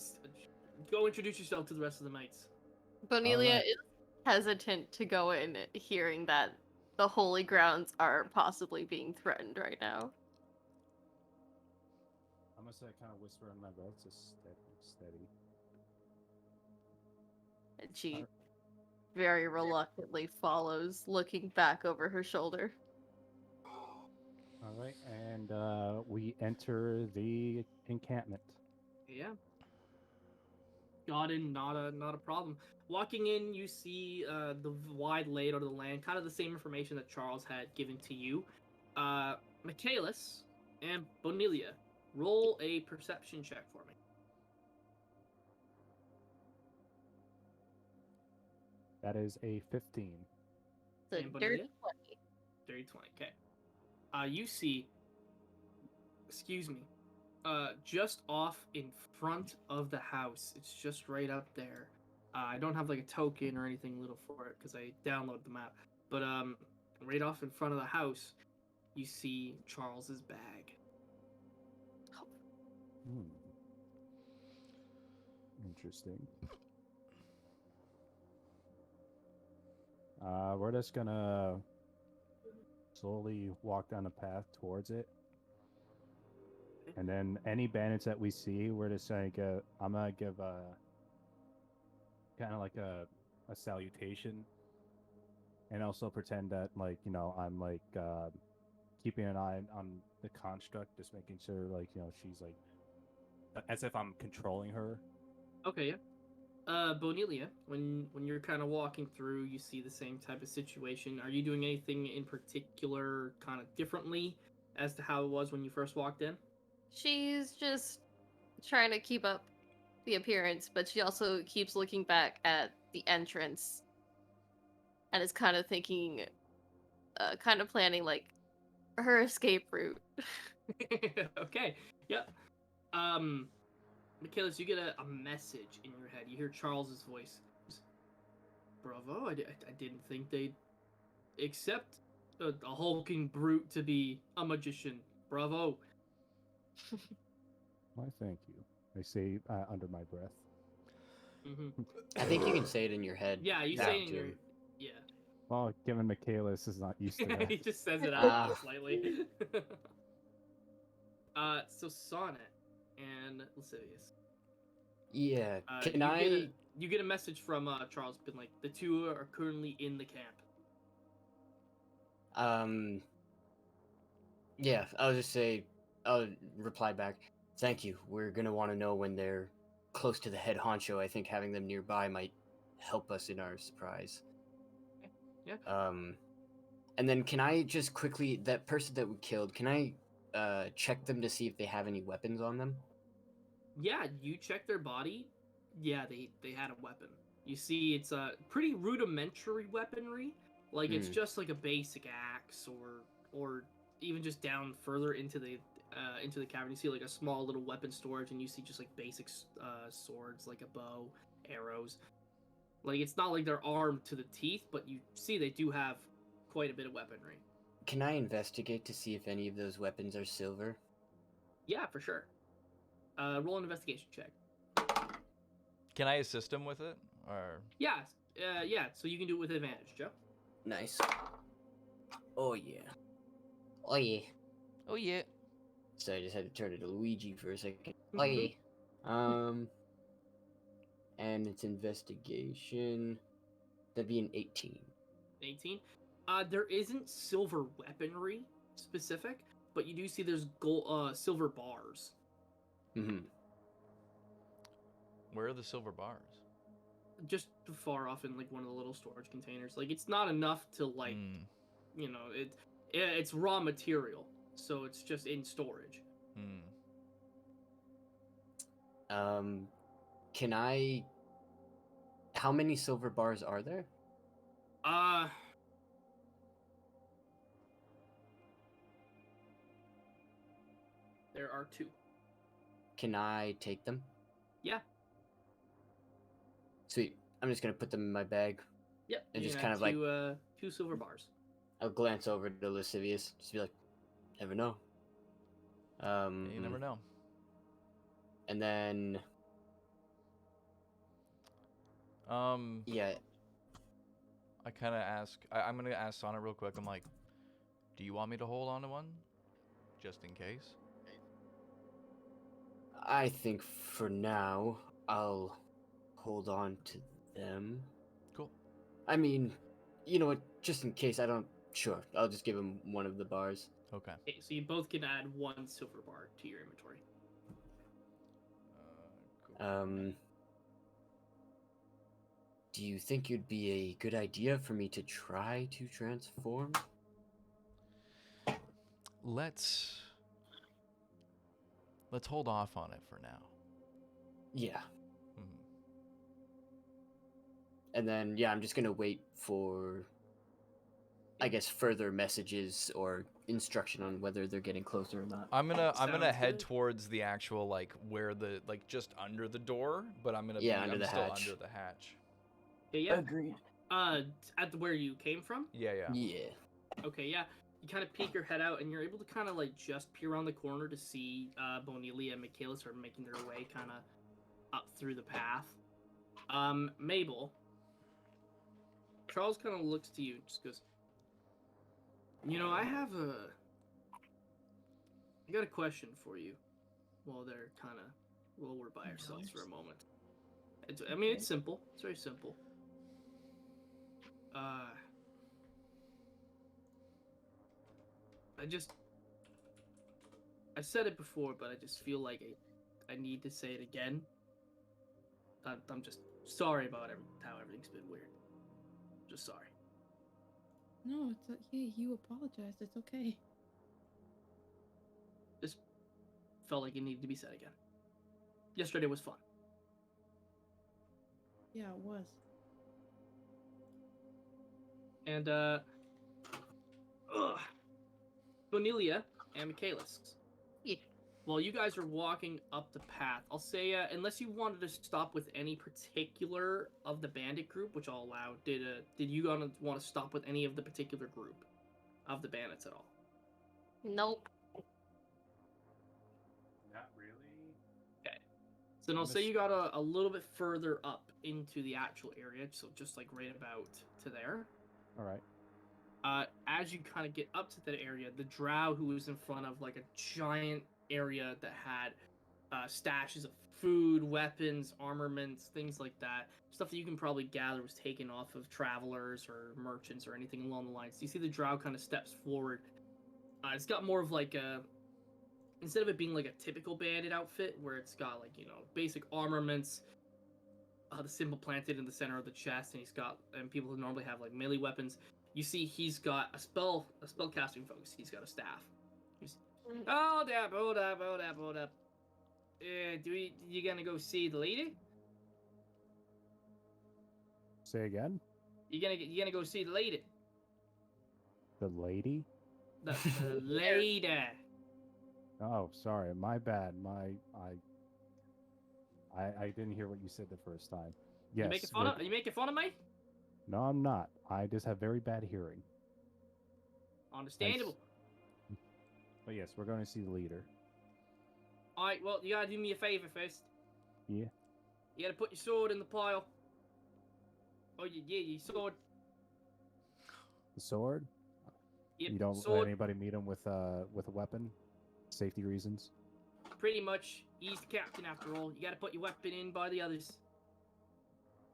go introduce yourself to the rest of the mates. Bonelia Alright. is hesitant to go in, hearing that the holy grounds are possibly being threatened right now. I'm gonna say kind of whisper in my breath, just steady. And she Alright. very reluctantly follows, looking back over her shoulder. All right, and we enter the encampment. Yeah. Got in, not a problem. Walking in, you see the wide layout of the land, kind of the same information that Charles had given to you. Michaelis and Bonelia, roll a perception check for me. That is a 15. It's a And dirty Bonelia? 20. Dirty 20, okay. You see, excuse me, just off in front of the house. It's just right up there. I don't have like a token or anything little for it because I downloaded the map. But right off in front of the house, you see Charles's bag. Interesting. We're just gonna slowly walk down the path towards it. And then any bandits that we see, we're just gonna I'm gonna give a kind of like a salutation, and also pretend that like I'm like keeping an eye on the construct, just making sure like she's like as if I'm controlling her. Okay, yeah. Bonelia, when you're kind of walking through, you see the same type of situation. Are you doing anything in particular kind of differently as to how it was when you first walked in? She's just trying to keep up the appearance, but she also keeps looking back at the entrance and is kind of thinking, kind of planning like her escape route. Okay, yep. Michaelis, you get a message in your head. You hear Charles's voice. Bravo, I didn't think they'd accept a hulking brute to be a magician. Bravo. Why, thank you. I say under my breath. Mm-hmm. I think you can say it in your head. Yeah, you back say it in to your... him. Yeah. Well, given Michaelis is not used to He that. just says it out Ah. loud slightly. So Sonnet and Lascivious. Yeah. Can you I? Get you get a message from Charles, being like, the two are currently in the camp. Yeah. I'll reply back. Thank you. We're gonna want to know when they're close to the head honcho. I think having them nearby might help us in our surprise. Yeah. And then can I just quickly, that person that we killed, can I check them to see if they have any weapons on them? Yeah, you check their body. Yeah, they had a weapon. You see, it's a pretty rudimentary weaponry. Like it's just like a basic axe, or even just down further into the cavern. You see like a small little weapon storage, and you see just like basic swords, like a bow, arrows. Like it's not like they're armed to the teeth, but you see they do have quite a bit of weaponry. Can I investigate to see if any of those weapons are silver? Yeah, for sure. Roll an investigation check. Can I assist him with it? Or Yeah, yeah. So you can do it with advantage, Joe. Nice. Oh yeah. Oh yeah. oh yeah. So I just had to turn it to Luigi for a second. Oh Mhm. yeah. And it's investigation. That'd be an 18. 18. There isn't silver weaponry specific, but you do see there's silver bars. Mm-hmm. Where are the silver bars? Just far off in like one of the little storage containers. Like it's not enough to like, you know, it's raw material, so it's just in storage. Can I? How many silver bars are there? There are 2. Can I take them? Yeah. Sweet. I'm just gonna put them in my bag. Yep. And you just can kind add of like 2 silver bars. I'll glance over to Lascivious, just be like, never know. Yeah, you never know. And then yeah. I kind of ask. I'm gonna ask Sana real quick. I'm like, do you want me to hold on to one, just in case? I think for now I'll hold on to them. Cool. I mean, you know what? Just in case I don't. Sure, I'll just give him one of the bars. Okay. Okay, so you both can add 1 silver bar to your inventory. Cool. Do you think it'd be a good idea for me to try to transform? Let's hold off on it for now. Yeah. Mm-hmm. And then yeah, I'm just gonna wait for, I guess, further messages or instruction on whether they're getting closer or not. I'm gonna head good. towards the actual like where the like just under the door, but I'm gonna Yeah, under I'm the still hatch. under the hatch. Yeah. Agreed. At where you came from? Yeah. Yeah. Okay, yeah. You kind of peek your head out, and you're able to kind of like just peer around the corner to see Bonelia and Michaelis are making their way kind of up through the path. Mabel, Charles kind of looks to you and just goes, you know, I got a question for you. While we're by ourselves for a moment. It's simple. It's very simple. I said it before, but I just feel like I need to say it again. I'm just sorry about how everything's been weird. Just sorry. No, it's yeah. You apologized. It's okay. Just felt like it needed to be said again. Yesterday was fun. Yeah, it was. And Bonelia and Michaelis. Yeah. While you guys are walking up the path, I'll say, unless you wanted to stop with any particular of the bandit group, which I'll allow, did you want to stop with any of the particular group of the bandits at all? Nope. Not really. Okay. So then I'll say you got a little bit further up into the actual area, so just like right about to there. All right. As you kind of get up to that area, the drow who was in front of like a giant area that had stashes of food, weapons, armaments, things like that, stuff that you can probably gather was taken off of travelers or merchants or anything along the lines. You see the drow kind of steps forward. It's got more of like a, instead of it being like a typical bandit outfit where it's got like, you know, basic armaments, the symbol planted in the center of the chest, and people who normally have like melee weapons. You see, he's got a spell casting focus. He's got a staff. Hold up. You gonna go see the lady? Say again. You gonna go see the lady? The lady? The lady. Oh, sorry. My bad. I didn't hear what you said the first time. Yes. Are you making fun of me? No, I'm not. I just have very bad hearing. Understandable. But yes, we're going to see the leader. Alright, well, you gotta do me a favor first. Yeah. You gotta put your sword in the pile. Oh, your sword. The sword? Yep, You don't sword. let anybody meet him with a weapon? Safety reasons? Pretty much. He's the captain after all. You gotta put your weapon in by the others.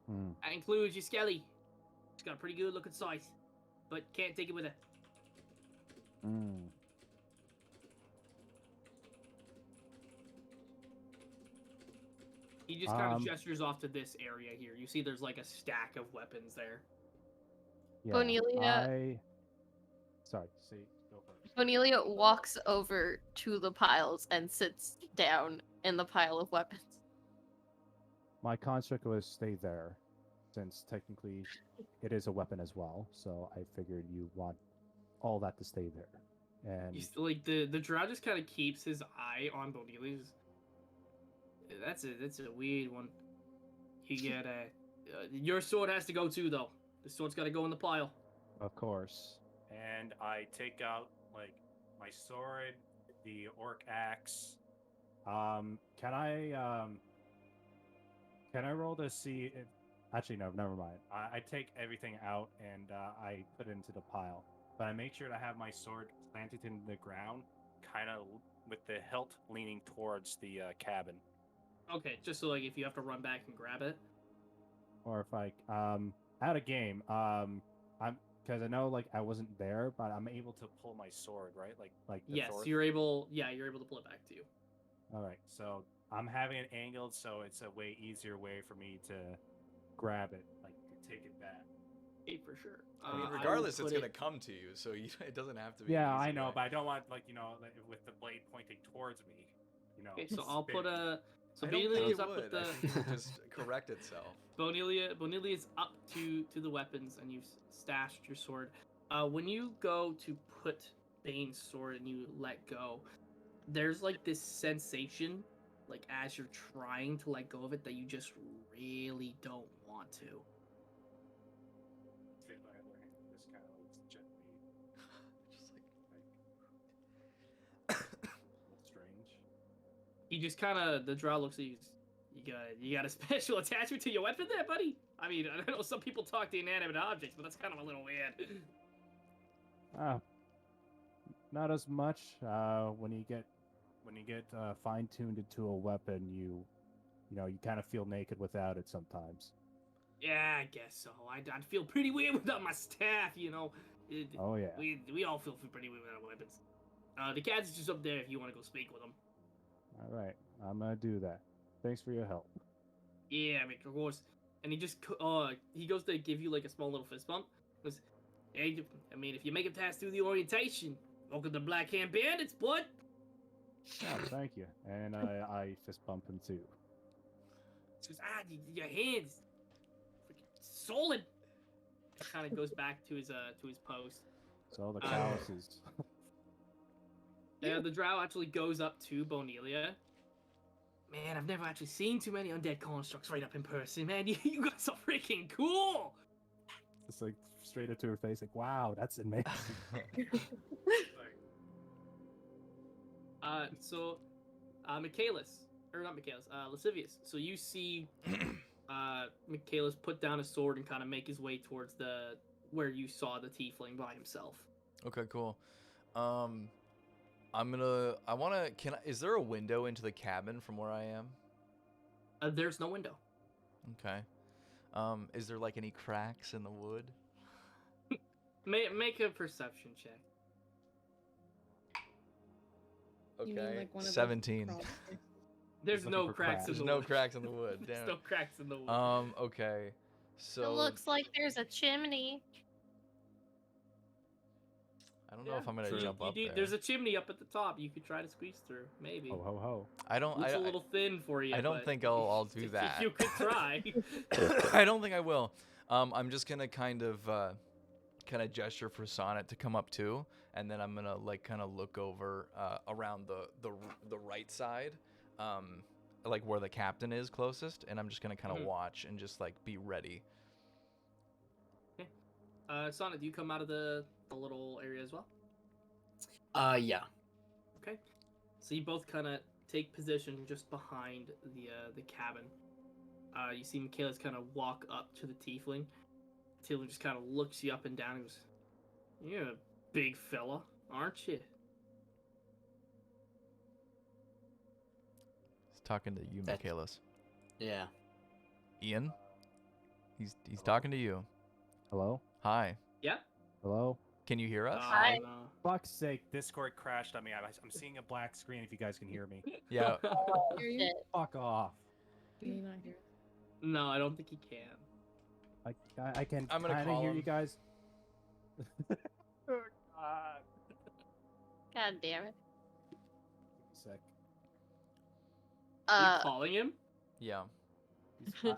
That includes your skelly. She's got a pretty good looking size, but can't take it with her. He just kind of gestures off to this area here. You see there's like a stack of weapons there. Yeah, Bonelia. Sorry, go first. Bonelia walks over to the piles and sits down in the pile of weapons. My construct was stay there, since technically it is a weapon as well. So I figured you want all that to stay there. And Like the drow just kind of keeps his eye on Bonelia's. That's a weird one. You gotta your sword has to go too, though. The sword's got to go in the pile. of course. And I take out like my sword, the orc axe. Can I roll to see if? Actually, no, never mind. I take everything out and I put it into the pile, but I make sure to have my sword planted in the ground, Kind of with the hilt leaning towards the cabin. Okay, just so like if you have to run back and grab it. or if I out of game. I'm because I know like I wasn't there, but I'm able to pull my sword, right? Like the Yes, Thor. you're able. Yeah, you're able to pull it back to you. All right, so I'm having it angled, so it's a way easier way for me to grab it, like to take it back. Hey, for sure. I mean, I will regardless, it's put gonna come to you, so it doesn't have to be. Yeah, an easy I know, way. but I don't want like like, with the blade pointing towards me. Okay, so I'll put spinning. a. So I don't think Bonelia's it up with would. I the. think it would just correct itself. Bonelia's up to the weapons, and you've stashed your sword. When you go to put Bane's sword and you let go, there's like this sensation, like as you're trying to let go of it, that you just really don't want to. Take my other hand, just kind of like gently. Just That's strange. He just kind of, the drow looks at you. You got a special attachment to your weapon there, buddy? I mean, I know some people talk to inanimate objects, but that's kind of a little weird. Not as much. When you get fine tuned into a weapon, you kind of feel naked without it sometimes. Yeah, I guess so. I'd feel pretty weird without my staff, Oh yeah. We all feel pretty weird without weapons. The cat's just up there if you want to go speak with him. All right, I'm gonna do that. Thanks for your help. Yeah, I mean, of course. And he just he goes to give you like a small little fist bump. He goes, hey, I mean, if you make it past through the orientation, welcome to Black Hand Bandits, bud. Oh, thank you. And I fist bump him too. He goes, your hands, freaking solid. Kind of goes back to his post. So the calluses. Yeah, the drow actually goes up to Bonelia. Man, I've never actually seen too many undead constructs right up in person, man. You guys are freaking cool! Just like straight into her face, like, wow, that's amazing. Lascivious. So you see Michaelis put down his sword and kind of make his way towards the where you saw the tiefling by himself. Okay, cool. I wanna. Is there a window into the cabin from where I am? There's no window. Okay. Is there like any cracks in the wood? Make a perception check. You mean Okay. like one of those 17. crawl spaces? There's looking no for cracks in There's the no wood. cracks in the wood. There's Damn no it. cracks in the wood. Okay. So It looks like there's a chimney. I don't know if I'm gonna True. jump up there. There's a chimney up at the top. You could try to squeeze through. Maybe. Ho ho ho. I don't. Looks a little thin for you. I don't but think I'll do that. You could try. I don't think I will. I'm just gonna kind of gesture for Sonnet to come up too, and then I'm gonna like kind of look over around the right side, like where the captain is closest, and I'm just gonna kind of watch and just like be ready. Okay. Sonnet, do you come out of the little area as well? Yeah. Okay. So you both kind of take position just behind the cabin. You see Michaela's kind of walk up to the tiefling. Tiefling just kind of looks you up and down and goes, "You're a big fella, aren't you?" He's talking to you, That's- Michaelis. Yeah. Ian. He's talking to you. Hello? Hi. Yeah. Hello? Can you hear us? Hi. No. Fuck's sake, Discord crashed on me. I'm seeing a black screen if you guys can hear me. Yeah. Hear you? Shit. Fuck off. Can you not hear? No, I don't think he can. I can I'm gonna kind of call hear him. you guys. Oh, God. God damn it. Sec. Are you calling him? Yeah.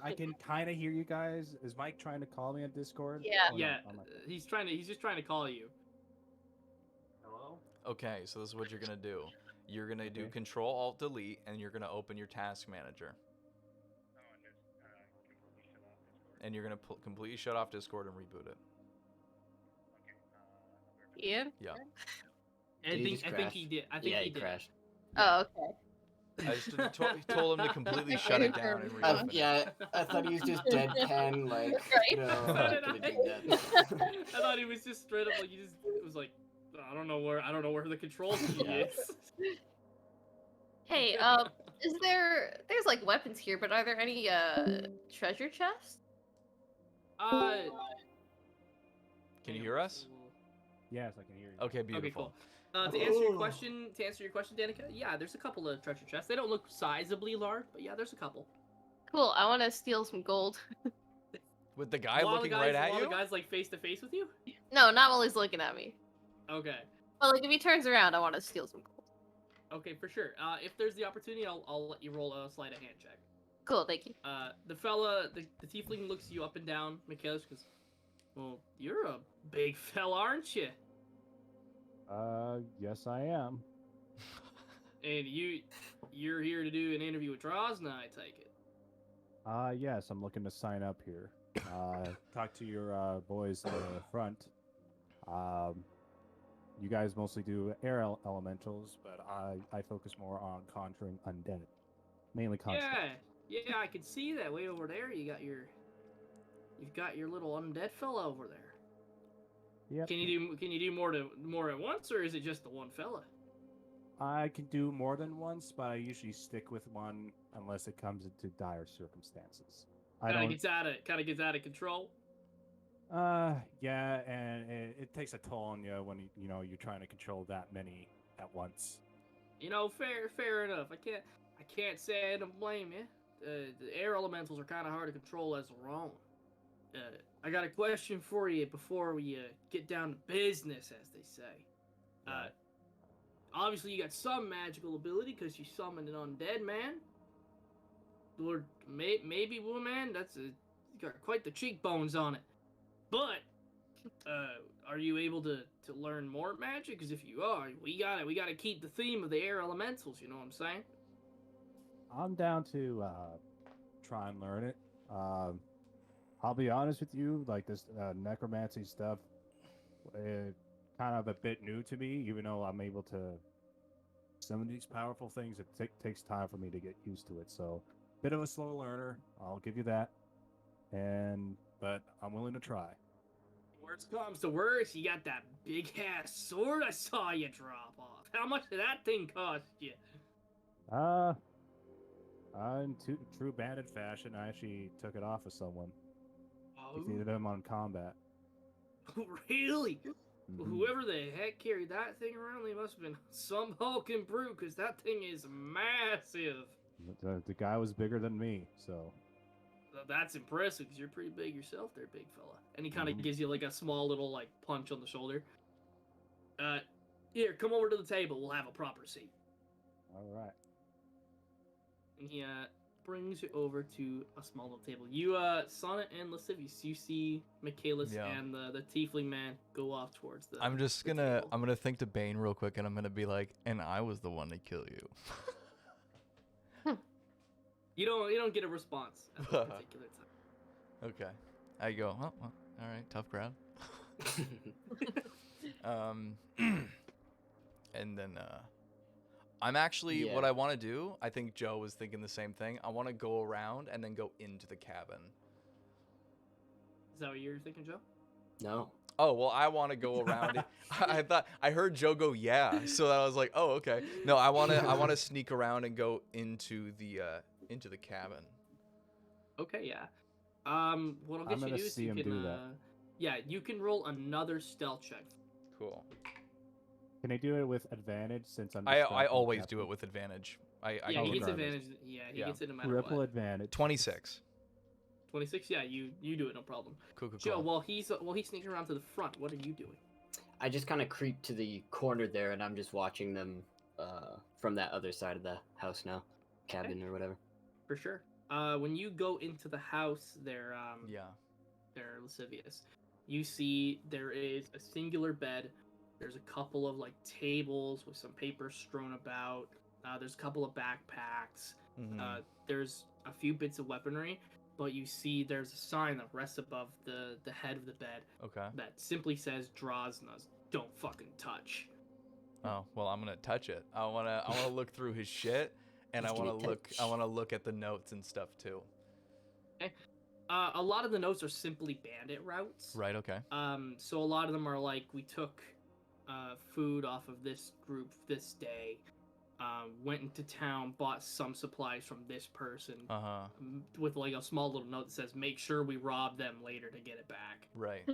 I can kind of hear you guys. Is Mike trying to call me on Discord? Yeah. Oh, no, Yeah. I'm not. He's just trying to call you. Hello? Okay, so this is what you're gonna do. You're gonna do Okay. Control Alt Delete, and you're gonna open your Task Manager. And you're gonna completely shut off Discord and reboot it. Ian? Yeah. I Did he think just I think crash? he did. I think Yeah, he he did. crashed. Oh, okay. I just told him to completely shut it down and I- reopen it. Yeah, I thought he was just deadpan, like, Right. no, I'm Set it not gonna up. do that. I thought he was just straight up like he just was like, I don't know where the control key Yeah. is. Hey, is there's like weapons here, but are there any treasure chests? Can you hear us? Yes, I can hear you. Okay, beautiful. Okay, cool. To answer your question, Danica, yeah, there's a couple of treasure chests. They don't look sizably large, but yeah, there's a couple. Cool. I want to steal some gold. With the guy While looking the guys, right at while you? the guys like face to face with you. No, not while he's looking at me. Okay. But like if he turns around, I want to steal some gold. Okay, for sure. If there's the opportunity, I'll let you roll a sleight of hand check. Cool, thank you. The fella, the tiefling looks you up and down, Michaelis, goes, "Well, you're a big fella, aren't you? Yes, I am. And you're here to do an interview with Drozna, I take it." Yes, I'm looking to sign up here. Talk to your boys in the front. You guys mostly do air elementals, but I focus more on conjuring undead, mainly conjuring. Yeah, I can see that way over there. You've got your little undead fella over there. Yep. Can you do more at once, or is it just the one fella? I can do more than once, but I usually stick with one unless it comes into dire circumstances. I Kind don't. of gets out of control. Yeah, and it takes a toll on you when you're trying to control that many at once. Fair enough. I can't say I don't blame you. The air elementals are kind of hard to control as their own. I got a question for you before we get down to business, as they say. Right. Obviously, you got some magical ability because you summoned an undead man. Or maybe woman. You got quite the cheekbones on it. But are you able to learn more magic? Because if you are, we gotta keep the theme of the air elementals. You know what I'm saying? I'm down to try and learn it. I'll be honest with you, like this necromancy stuff, kind of a bit new to me. Even though I'm able to summon these powerful things, it takes time for me to get used to it. So, bit of a slow learner. I'll give you that. But I'm willing to try. worst comes to worst, you got that big ass sword I saw you drop off. How much did that thing cost you? In true bandit fashion, I actually took it off of someone. Oh, Defeated him on combat. really? Mhm. Whoever the heck carried that thing around, they must have been some hulking brute, because that thing is massive. The guy was bigger than me, so. That's impressive, because you're pretty big yourself there, big fella. And he kind of Mhm. gives you like a small little like punch on the shoulder. Here, come over to the table. We'll have a proper seat. All right. And he brings you over to a small little table. You, Sonnet and Lascivious, you see Michaelis Yeah. and the tiefling man go off towards the. I'm just the gonna table. I'm gonna think to Bane real quick, and I'm gonna be like, and I was the one to kill you. You don't get a response at this particular time. Okay. I go, oh, well, all right, tough crowd. And then I'm actually what Yeah. I want to do. I think Joe was thinking the same thing. I want to go around and then go into the cabin. Is that what you're thinking, Joe? No. Oh well, I want to go around. I thought I heard Joe go yeah, so I was like, oh okay. No, I want to sneak around and go into the cabin. Okay, yeah. What I'll I'm get you gonna to do is see you him can do that. yeah, you can roll another stealth check. Cool. Can I do it with advantage since I'm? I distracting the always do captain? it with advantage. Yeah, I he gets regardless. advantage. Yeah, he Yeah. gets it no matter Triple what. advantage. 26. 26. Yeah, you do it, no problem. Cool. Joe, while he's sneaking around to the front, what are you doing? I just kind of creep to the corner there, and I'm just watching them from that other side of the house now, cabin or whatever. For sure. When you go into the house, there, Yeah. there, Lascivious, you see there is a singular bed. There's a couple of like tables with some papers strewn about. There's a couple of backpacks. Mhm. There's a few bits of weaponry, but you see there's a sign that rests above the head of the bed Okay. that simply says Drosna's don't fucking touch. Oh well, I'm gonna touch it. I wanna look through his shit, and I Just give wanna me a look. touch. I wanna look at the notes and stuff too. A lot of the notes are simply bandit routes. Right. Okay. So a lot of them are like, we took food off of this group this day, went into town, bought some supplies from this person, with like a small little note that says, make sure we rob them later to get it back. Right.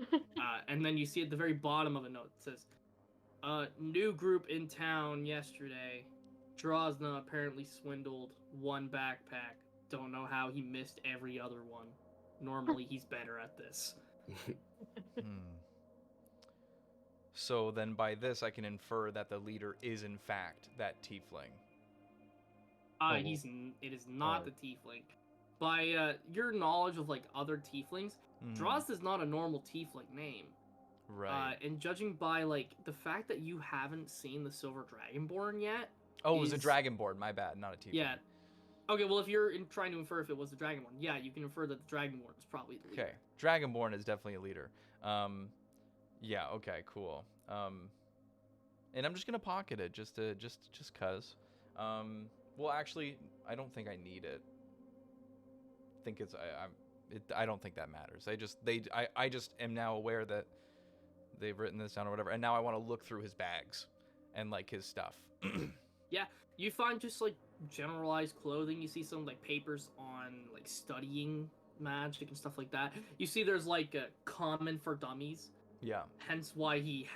And then you see at the very bottom of a note that says, new group in town yesterday. Drosna apparently swindled one backpack. Don't know how he missed every other one. Normally he's better at this. So then by this I can infer that the leader is in fact that tiefling. It is not the tiefling. By your knowledge of like other tieflings, Droz is not a normal tiefling name. Right. And judging by like the fact that you haven't seen the Silver Dragonborn yet. Oh, it was a Dragonborn, my bad, not a tiefling. Yeah. Okay, well if you're trying to infer if it was the Dragonborn, yeah, you can infer that the Dragonborn is probably the leader. Okay. Dragonborn is definitely a leader. Yeah, okay, cool. And I'm just gonna pocket it just cause. Well, actually, I don't think I need it. I don't think that matters. I just am now aware that they've written this down or whatever, and now I want to look through his bags and like his stuff. Yeah, you find just like generalized clothing. You see some like papers on like studying magic and stuff like that. You see there's like a common for dummies. Yeah. Hence why he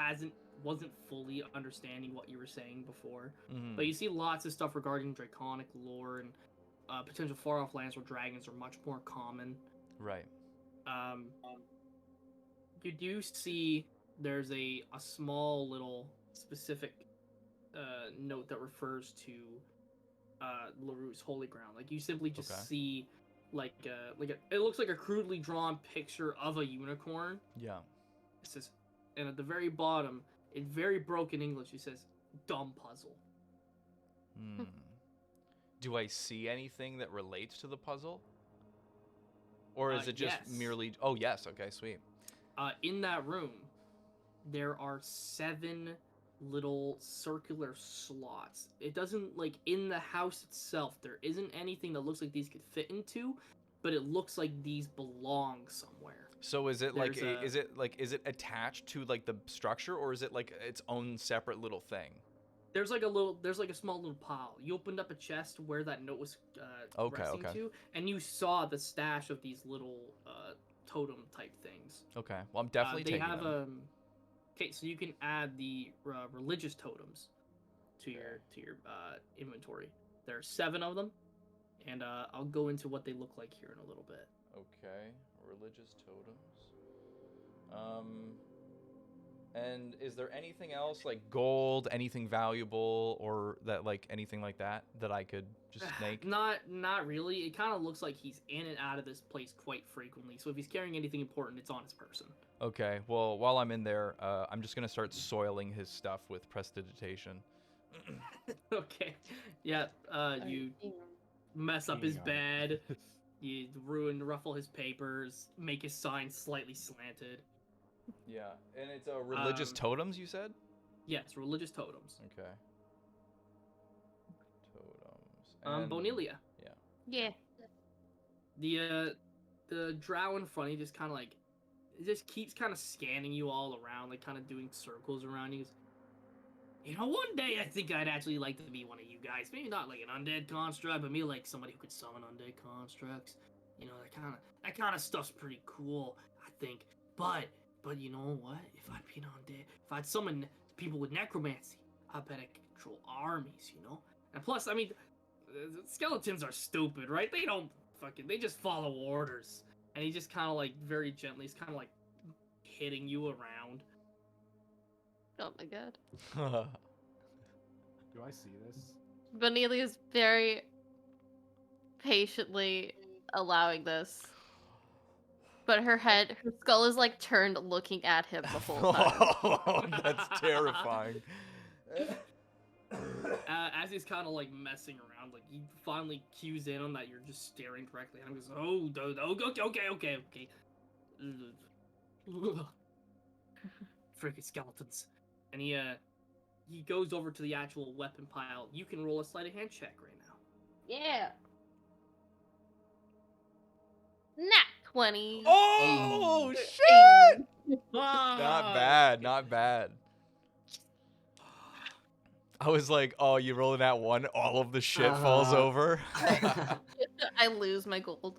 wasn't fully understanding what you were saying before. Mhm. But you see lots of stuff regarding draconic lore and potential far off lands where dragons are much more common. Right. You do see there's a small little specific note that refers to LaRue's holy ground. Like you simply just see it looks like a crudely drawn picture of a unicorn. Yeah. It says, and at the very bottom, in very broken English, it says "dumb puzzle." Do I see anything that relates to the puzzle? Or is it just yes. merely... Oh, yes. Okay, sweet. In that room, there are 7 little circular slots. It doesn't, like, in the house itself, there isn't anything that looks like these could fit into, but it looks like these belong somewhere. So is it like There's is it attached to like the structure, or is it like its own separate little thing? there's like a small little pile. You opened up a chest where that note was Okay, resting okay. to, and you saw the stash of these little totem type things. Okay. Well, I'm definitely They taking have them. okay, so you can add the religious totems to Okay. your inventory. There are 7 of them, and I'll go into what they look like here in a little bit. Okay. Religious totems. And is there anything else like gold, anything valuable, or that like anything like that that I could just snake? Not really. It kind of looks like he's in and out of this place quite frequently. So if he's carrying anything important, it's on his person. Okay. Well, while I'm in there, I'm just gonna start soiling his stuff with prestidigitation. Okay. Yeah. You mess up his Peeing on it. bed. You ruffle his papers, make his sign slightly slanted. Yeah, and it's religious totems, you said? Yes, religious totems. Okay. Totems. And Bonilia. Yeah. The drow in front of you just kind of like, it just keeps kind of scanning you all around, like kind of doing circles around you. You know, one day I think I'd actually like to be one of you guys. Maybe not like an undead construct, but maybe like somebody who could summon undead constructs. You know, that kind of stuff's pretty cool, I think. But you know what? If I'd be an undead, if I'd summon people with necromancy, I bet I could control armies. You know, and plus, I mean, skeletons are stupid, right? They just follow orders. And he just kind of like very gently, he's kind of like hitting you around. Oh my god. Do I see this? Benelia's very patiently allowing this. But her skull is like turned looking at him the whole time. Oh, that's terrifying. As he's kind of like messing around, like he finally cues in on that you're just staring directly at him. Goes, oh, okay. Freaking skeletons. And he goes over to the actual weapon pile. You can roll a sleight of hand check right now. Yeah. Nat 20. Oh, shit! Not bad, not bad. I was like, oh, you rolling that one, all of the shit falls over. I lose my gold.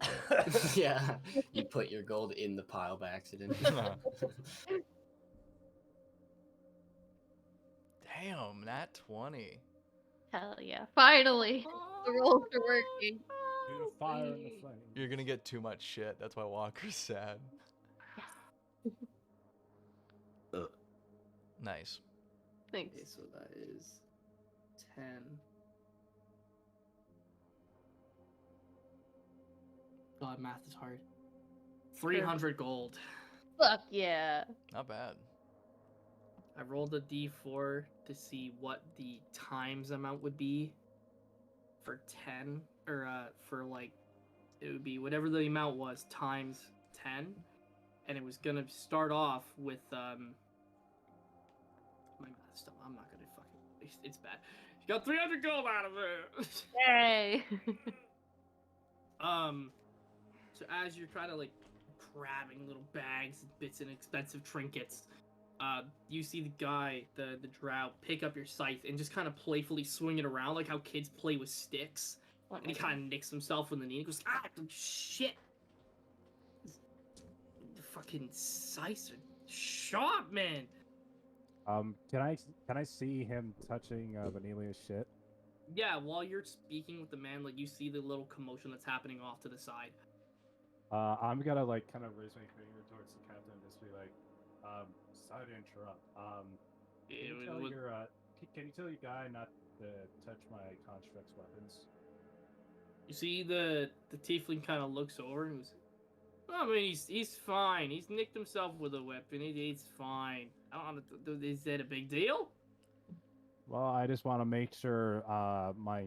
Yeah, you put your gold in the pile by accident. Damn, nat 20. Hell yeah. Finally. The rolls are working. Do the fire and the flame. You're gonna get too much shit. That's why Walker's sad. Nice. Thanks. Okay, so that is 10. God, math is hard. 300 gold. Fuck yeah. Not bad. I rolled a d4 to see what the times amount would be for 10, or for like, it would be whatever the amount was times 10, and it was gonna start off with my math stuff. I'm not gonna fucking. It's bad. You got 300 gold out of it. Yay. So as you're trying to like grabbing little bags and bits and expensive trinkets, you see the guy, the drow, pick up your scythe and just kind of playfully swing it around like how kids play with sticks. And he kind of nicks himself in the knee and goes, ah, shit! The fucking scythes are sharp, man! Can I see him touching Vanelia's shit? Yeah, while you're speaking with the man, like, you see the little commotion that's happening off to the side. I'm gonna like kind of raise my finger towards the captain and just be like, sorry to interrupt. Can you tell your guy not to touch my construct's weapons? You see the tiefling kind of looks over and goes, I mean, he's fine. He's nicked himself with a weapon. He's fine. I don't know, is that a big deal? Well, I just want to make sure my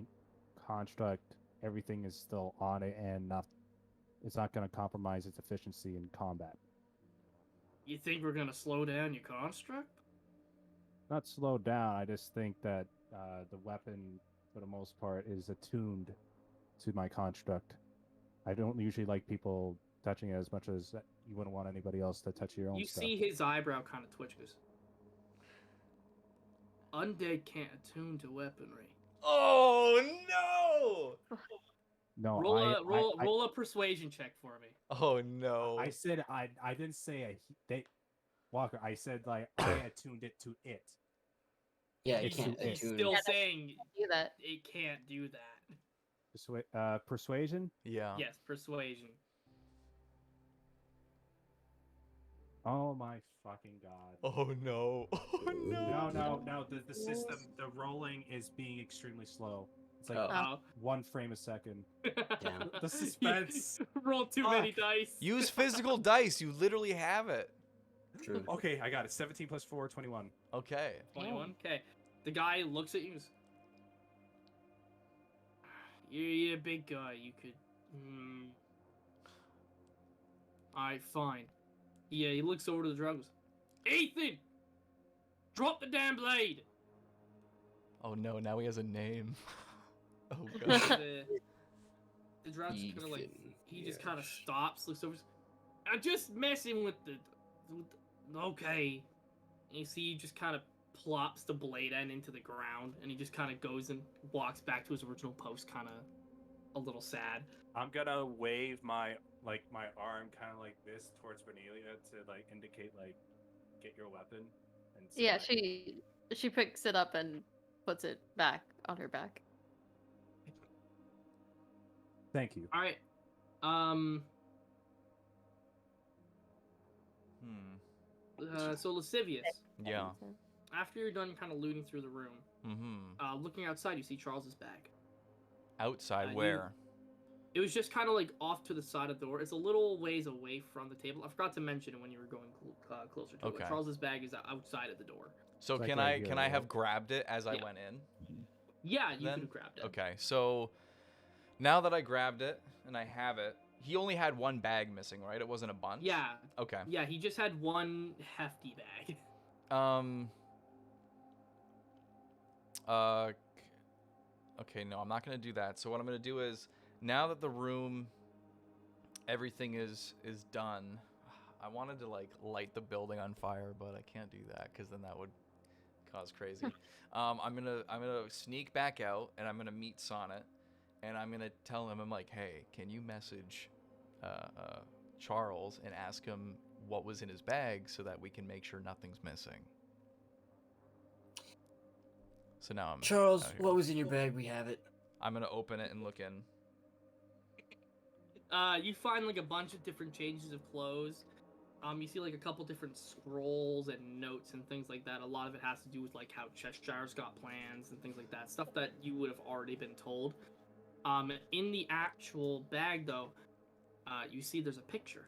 construct, everything is still on it and it's not going to compromise its efficiency in combat. You think we're gonna slow down your construct? Not slow down. I just think that the weapon, for the most part, is attuned to my construct. I don't usually like people touching it as much as you wouldn't want anybody else to touch your own You stuff. see his eyebrow kind of twitch. Goes, undead can't attune to weaponry. Oh no! No, Roll a persuasion check for me. Oh no! I said I didn't say they Walker. I said like I attuned it to it. Yeah, It's it can't it. He's attune. still Yeah, that's- saying Do that. it can't do that. Persuasion. Yeah. Yes, persuasion. Oh my fucking god. Oh no! Oh No. The system, the rolling is being extremely slow. It's like Oh. 1 frame a second. Damn. The suspense. Roll too many dice. Use physical dice. You literally have it. True. Okay, I got it. 17 plus 4, 21. Okay. 21. Okay. The guy looks at you. And goes, you're a big guy. You could. Alright, fine. Yeah, he looks over to the drug. Goes, Ethan, drop the damn blade. Oh no! Now he has a name. Oh god. The drug's kind of like Ethan, he just yes. kind of stops, looks over. I'm just messing with the. Okay. And you see, he just kind of plops the blade end into the ground, and he just kind of goes and walks back to his original post, kind of a little sad. I'm gonna wave my arm kind of like this towards Bernelia to like indicate like get your weapon. And say, Yeah, like, she picks it up and puts it back on her back. Thank you. All right. So Lascivious. Yeah. After you're done, kind of looting through the room, Mm-hmm. looking outside, you see Charles's bag. Outside you- where? It was just kind of like off to the side of the door. It's a little ways away from the table. I forgot to mention it when you were going closer to Okay. it. Charles's bag is outside of the door. So It's like can right I here, can I have right? grabbed it as I Yeah. went in? Yeah, you Then? could have grabbed it. Okay. So now that I grabbed it and I have it, he only had one bag missing, right? It wasn't a bunch. Yeah, Okay. yeah. He just had one hefty bag. Okay, no, I'm not gonna do that. So what I'm gonna do is, now that the room, everything is done, I wanted to like light the building on fire, but I can't do that because then that would cause crazy. I'm gonna sneak back out and I'm gonna meet Sonnet, and I'm gonna tell him, I'm like, hey, can you message Charles and ask him what was in his bag so that we can make sure nothing's missing. So now I'm Charles, out here. what was in your bag? We have it. I'm gonna open it and look in. You find like a bunch of different changes of clothes. You see like a couple different scrolls and notes and things like that. A lot of it has to do with like how Cheshire's got plans and things like that. Stuff that you would have already been told. In the actual bag though, you see there's a picture.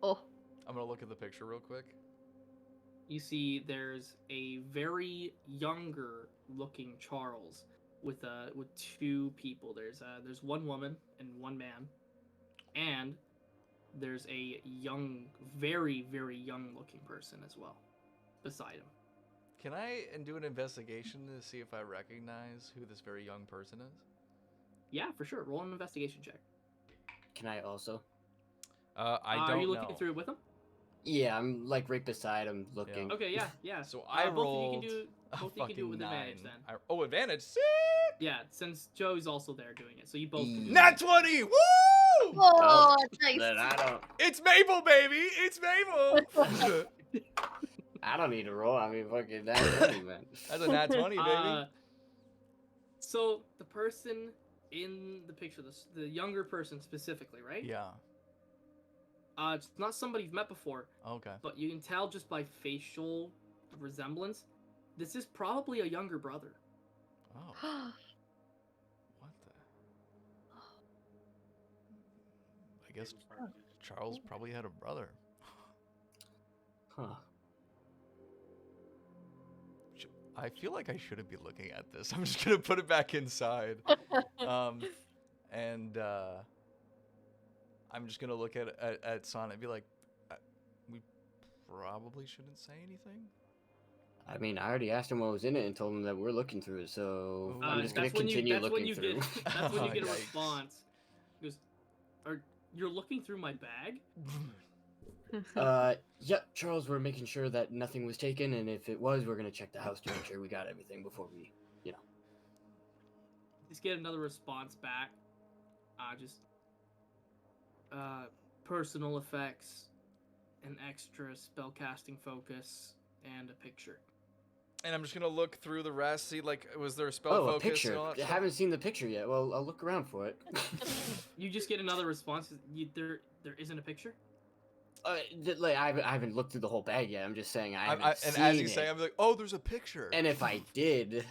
Oh, I'm gonna look at the picture real quick. You see there's a very younger looking Charles with two people. There's one woman and one man, and there's a young, very, very young looking person as well beside him. Can I do an investigation to see if I recognize who this very young person is? Yeah, for sure. Roll an investigation check. Can I also? I don't Are you looking know. through it with him? Yeah, I'm like right beside him looking. Okay, yeah. So I both rolled of you can do, a both of you can do it with fucking advantage 9. then. Oh, advantage! Sick! Yeah, since Joe's also there doing it, so you both can do it. Nat 20! Woo! oh, nice. Then It's Mabel, baby! It's Mabel! I don't need to roll. I mean, fucking that's funny, man. That's a nat 20, baby. So the person in the picture, the younger person specifically, right? Yeah. It's not somebody you've met before, Okay. but you can tell just by facial resemblance, this is probably a younger brother. Oh. What the? I guess Charles probably had a brother. Huh. I feel like I shouldn't be looking at this. I'm just gonna put it back inside. And I'm just gonna look at Sonnet and be like, we probably shouldn't say anything. I mean, I already asked him what was in it and told him that we're looking through it, so I'm just gonna That's when continue that's when looking you through. get that's when you get a Yikes. response. He goes, you're looking through my bag? Yeah, Charles, we're making sure that nothing was taken, and if it was, we're gonna check the house to make sure we got everything before we, Just get another response back. Personal effects, an extra spellcasting focus, and a picture. And I'm just gonna look through the rest, see like was there a spell Oh, a focus picture. and all that I stuff? haven't seen the picture yet. Well, I'll look around for it. You just get another response. There isn't a picture. Like I haven't looked through the whole bag yet. I'm just saying I haven't and seen as you it. say, I'm like, oh, there's a picture. And if I did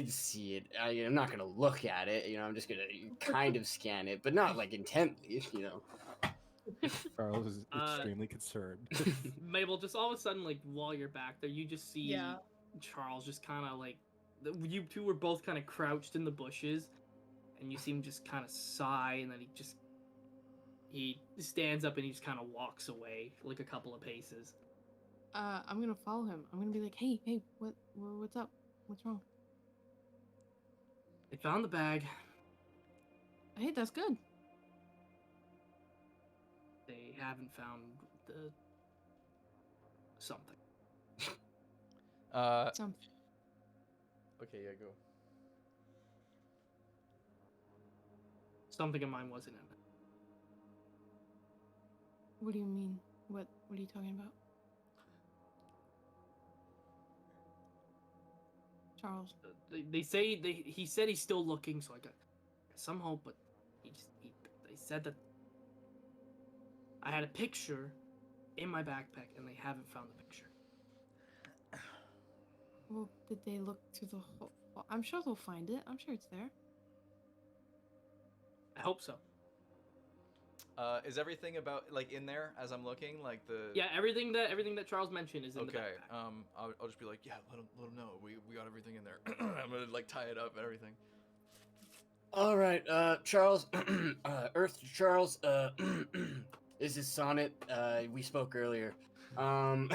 see it, I'm not gonna look at it. I'm just gonna kind of scan it, but not like intently. Charles is extremely concerned. Mabel, just all of a sudden, like while you're back there, you just see Charles just kind of like you two were both kind of crouched in the bushes, and you see him just kind of sigh, and then he stands up and he just kind of walks away like a couple of paces. I'm gonna follow him. I'm gonna be like, hey, what's up? What's wrong? They found the bag. Hey, that's good. They haven't found the something. Something. Okay, yeah, go. Something of mine wasn't in it. What do you mean? What are you talking about? Charles. They say he said he's still looking, so I got some hope, but they said that I had a picture in my backpack and they haven't found the picture. Well, did they look through the whole? I'm sure they'll find it. I'm sure it's there. I hope so. Is everything about like in there as I'm looking, like the? Yeah, everything that Charles mentioned is in the Okay. backpack. I'll just be like, yeah, let him know. We got everything in there. I'm gonna like tie it up and everything. All right, Charles, Earth Charles, this is Sonnet. We spoke earlier. Yeah,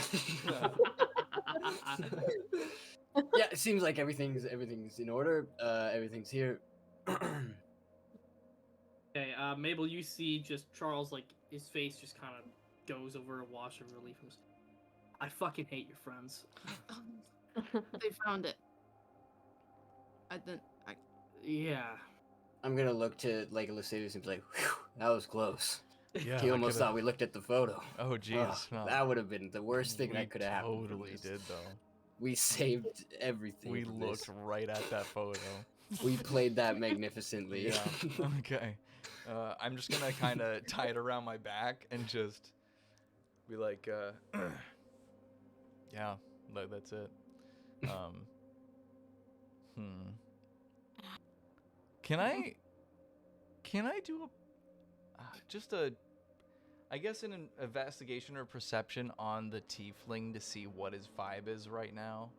it seems like everything's in order. Everything's here. Okay, Mabel, you see just Charles, like, his face just kind of goes over a wash of relief. And goes, I fucking hate your friends. They found it. Yeah. I'm gonna look to like Lascivious and be like, "Whew, that was close." Yeah. He almost thought we looked at the photo. Oh, jeez. Oh, that would have been the worst thing that could have happened. Totally did though. We saved everything. We from looked this. right at that photo. We played that magnificently. Yeah. Okay. I'm just gonna kind of tie it around my back and just be like, yeah, that's it. Can I do I guess an investigation or perception on the tiefling to see what his vibe is right now?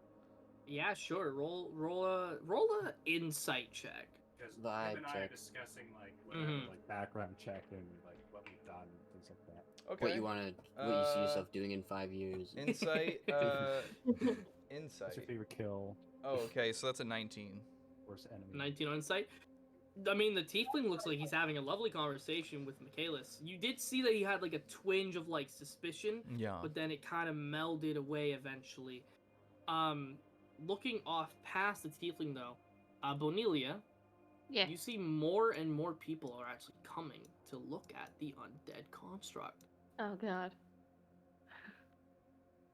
Yeah, sure. Roll a insight check. Because Vibe him and I are check. discussing like whatever, like background check and like what we've done and things like that. Okay. What you see yourself doing in 5 years. Insight. What's Insight. your favorite kill? Oh, okay. So that's a 19. Worst enemy? 19 on insight. I mean, the tiefling looks like he's having a lovely conversation with Michaelis. You did see that he had like a twinge of like suspicion, Yeah. but then it kind of melded away eventually. Looking off past the tiefling though, Bonelia, Yeah. you see more and more people are actually coming to look at the undead construct. Oh god.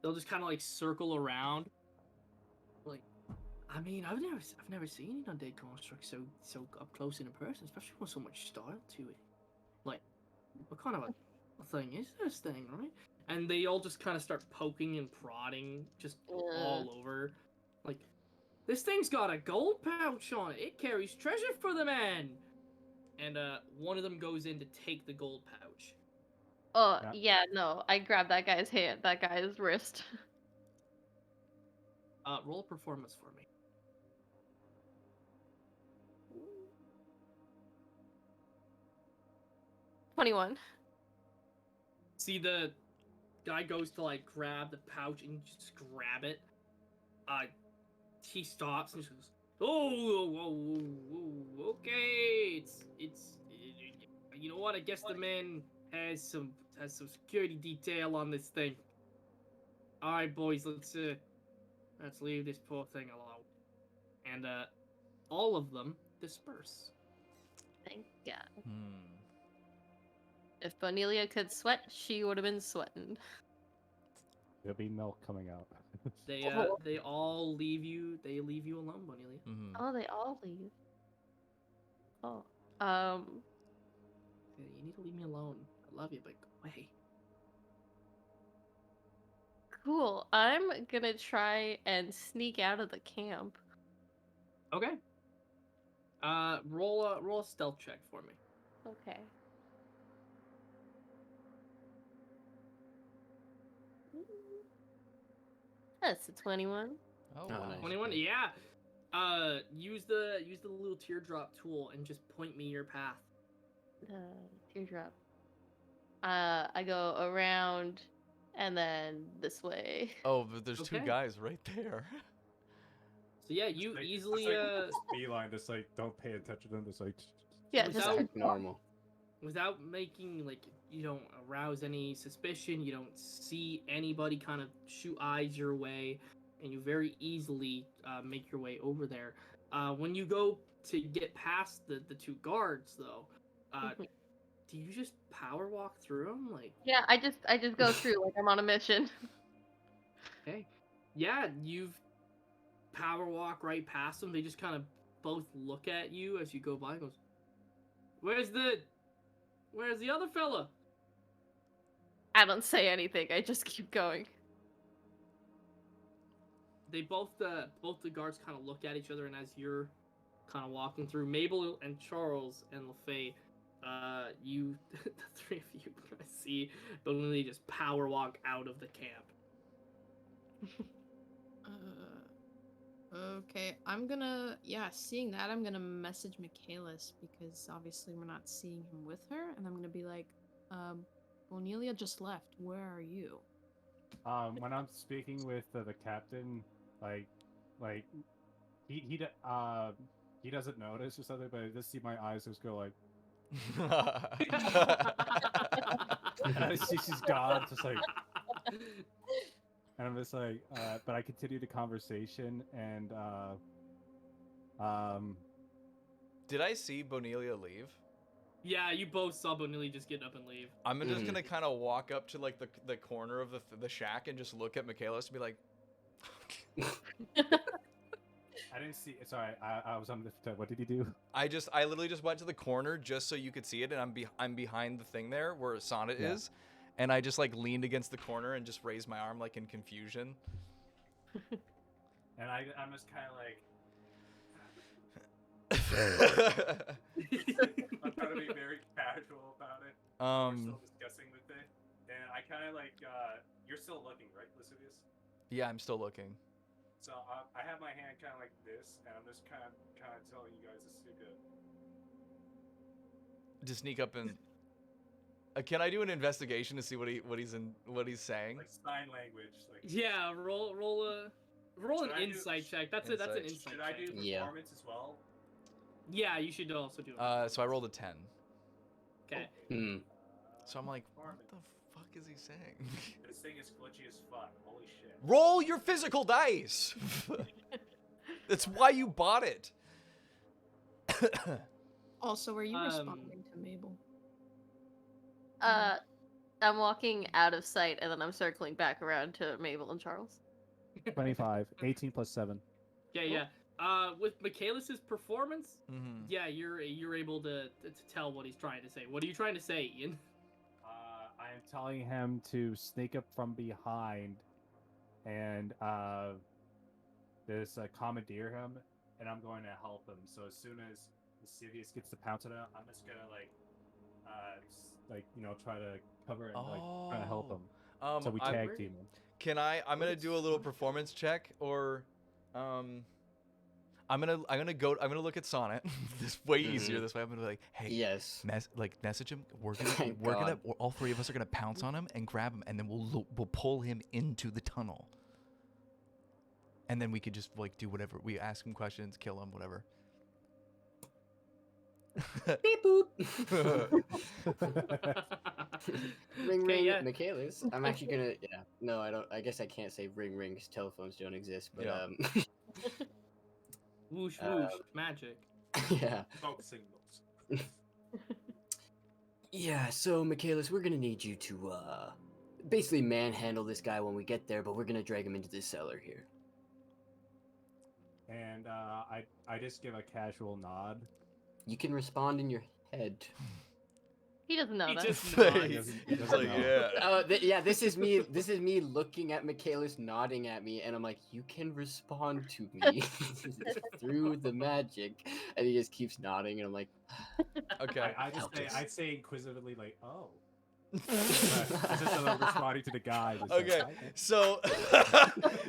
They'll just kind of like circle around. Like, I mean, I've never seen an undead construct so up close and in person, especially with so much style to it. Like, what kind of a thing is this thing, right? And they all just kind of start poking and prodding just all over. Like, this thing's got a gold pouch on it. It carries treasure for the man. And one of them goes in to take the gold pouch. Oh yeah, no. I grabbed that guy's hand, that guy's wrist. Roll a performance for me. 21. See, the guy goes to like grab the pouch and just grab it. He stops and just goes, "Oh, okay, you know what? I guess the man has some security detail on this thing. All right, boys, let's leave this poor thing alone. And all of them disperse. Thank God. Hmm. If Bonelia could sweat, she would have been sweating. There'll be milk coming out. They all leave you. They leave you alone, Bonelia. Mm-hmm. Oh, they all leave. Oh. Yeah, you need to leave me alone. I love you, but go away. Cool. I'm gonna try and sneak out of the camp. Okay. Roll a stealth check for me. Okay. That's a 21. Oh, Oh, wow. nice. 21. Yeah. Use the little teardrop tool and just point me your path. Teardrop. I go around and then this way. Oh, but there's two Okay. guys right there. So yeah, you Like, easily it's like beeline, just like don't pay attention to them. Just like Yeah, Without- just Act normal. without making like you don't arouse any suspicion, you don't see anybody kind of shoot eyes your way, and you very easily make your way over there. When you go to get past the two guards, though, Mhm. do you just power walk through them? Like, Yeah, I just go through like I'm on a mission. okay, yeah, you've power walk right past them. They just kind of both look at you as you go by. And goes, where's the other fella? I don't say anything. I just keep going. They both the guards kind of look at each other, and as you're kind of walking through, Mabel and Charles and LaFay, you the three of you kind of see Bonelli just power walk out of the camp. Okay, I'm gonna, seeing that, I'm gonna message Michaelis because obviously we're not seeing him with her, and I'm gonna be like, Bonelia just left. Where are you? when I'm speaking with the captain, like he doesn't notice or something, but I just see my eyes just go like, and I see she's gone, just like, and I'm just like, but I continue the conversation, and Did I see Bonelia leave? Yeah, you both saw Bonelli just get up and leave. I'm just gonna kind of walk up to like the corner of the shack and just look at Michaelis and be like, I didn't see. Sorry, I was on the. What did he do? I literally just went to the corner just so you could see it, and I'm behind the thing there where Sonnet Yeah. is, and I just like leaned against the corner and just raised my arm like in confusion. And I'm just kind of like. I'm trying to be very casual about it. We're still discussing the thing, and I kind of like. You're still looking, right, Lascivious? Yeah, I'm still looking. So I have my hand kind of like this, and I'm just kind of telling you guys to sneak up. To sneak up and. Can I do an investigation to see what he's saying? Like sign language. Like. Yeah, roll an insight check. That's an insight Should I do check. Yeah. performance as well? Yeah, you should also do it. So I rolled a 10. Okay. Hmm. So I'm like, what the fuck is he saying? This thing is glitchy as fuck. Holy shit. Roll your physical dice. That's why you bought it. Also, are you Um, responding to Mabel? I'm walking out of sight and then I'm circling back around to Mabel and Charles. 25. 18 plus 7. Yeah. With Michaelis's performance, Mm-hmm. yeah, you're able to tell what he's trying to say. What are you trying to say, Ian? I am telling him to sneak up from behind and commandeer him, and I'm going to help him. So as soon as Lascivious gets the pounce on it, I'm just gonna try to cover and try to help him. So we tag team him. Can I'm gonna do a little performance check, or I'm gonna look at Sonnet. This way easier this way. I'm gonna be like, hey, Yes. message him. Thank God. All three of us are gonna pounce on him and grab him, and then we'll pull him into the tunnel. And then we could just like do whatever. We ask him questions, kill him, whatever. Beep boop. Ring Okay, ring, yeah. Michaelis. I'm actually gonna. Yeah. No, I don't. I guess I can't say ring ring because telephones don't exist. But Yeah. Whoosh whoosh, magic. yeah. Smoke signals. Yeah. So Michaelis, we're gonna need you to basically manhandle this guy when we get there, but we're gonna drag him into this cellar here. And I just give a casual nod. You can respond in your head. He doesn't know He that. just He nods. doesn't- he He's doesn't like, know. yeah. Yeah, this is me. This is me looking at Michaelis nodding at me, and I'm like, "You can respond to me through the magic," and he just keeps nodding, and I'm like, Okay. I'd say inquisitively like, oh. It's just a responding to the guy. just like, Okay. "Oh, So.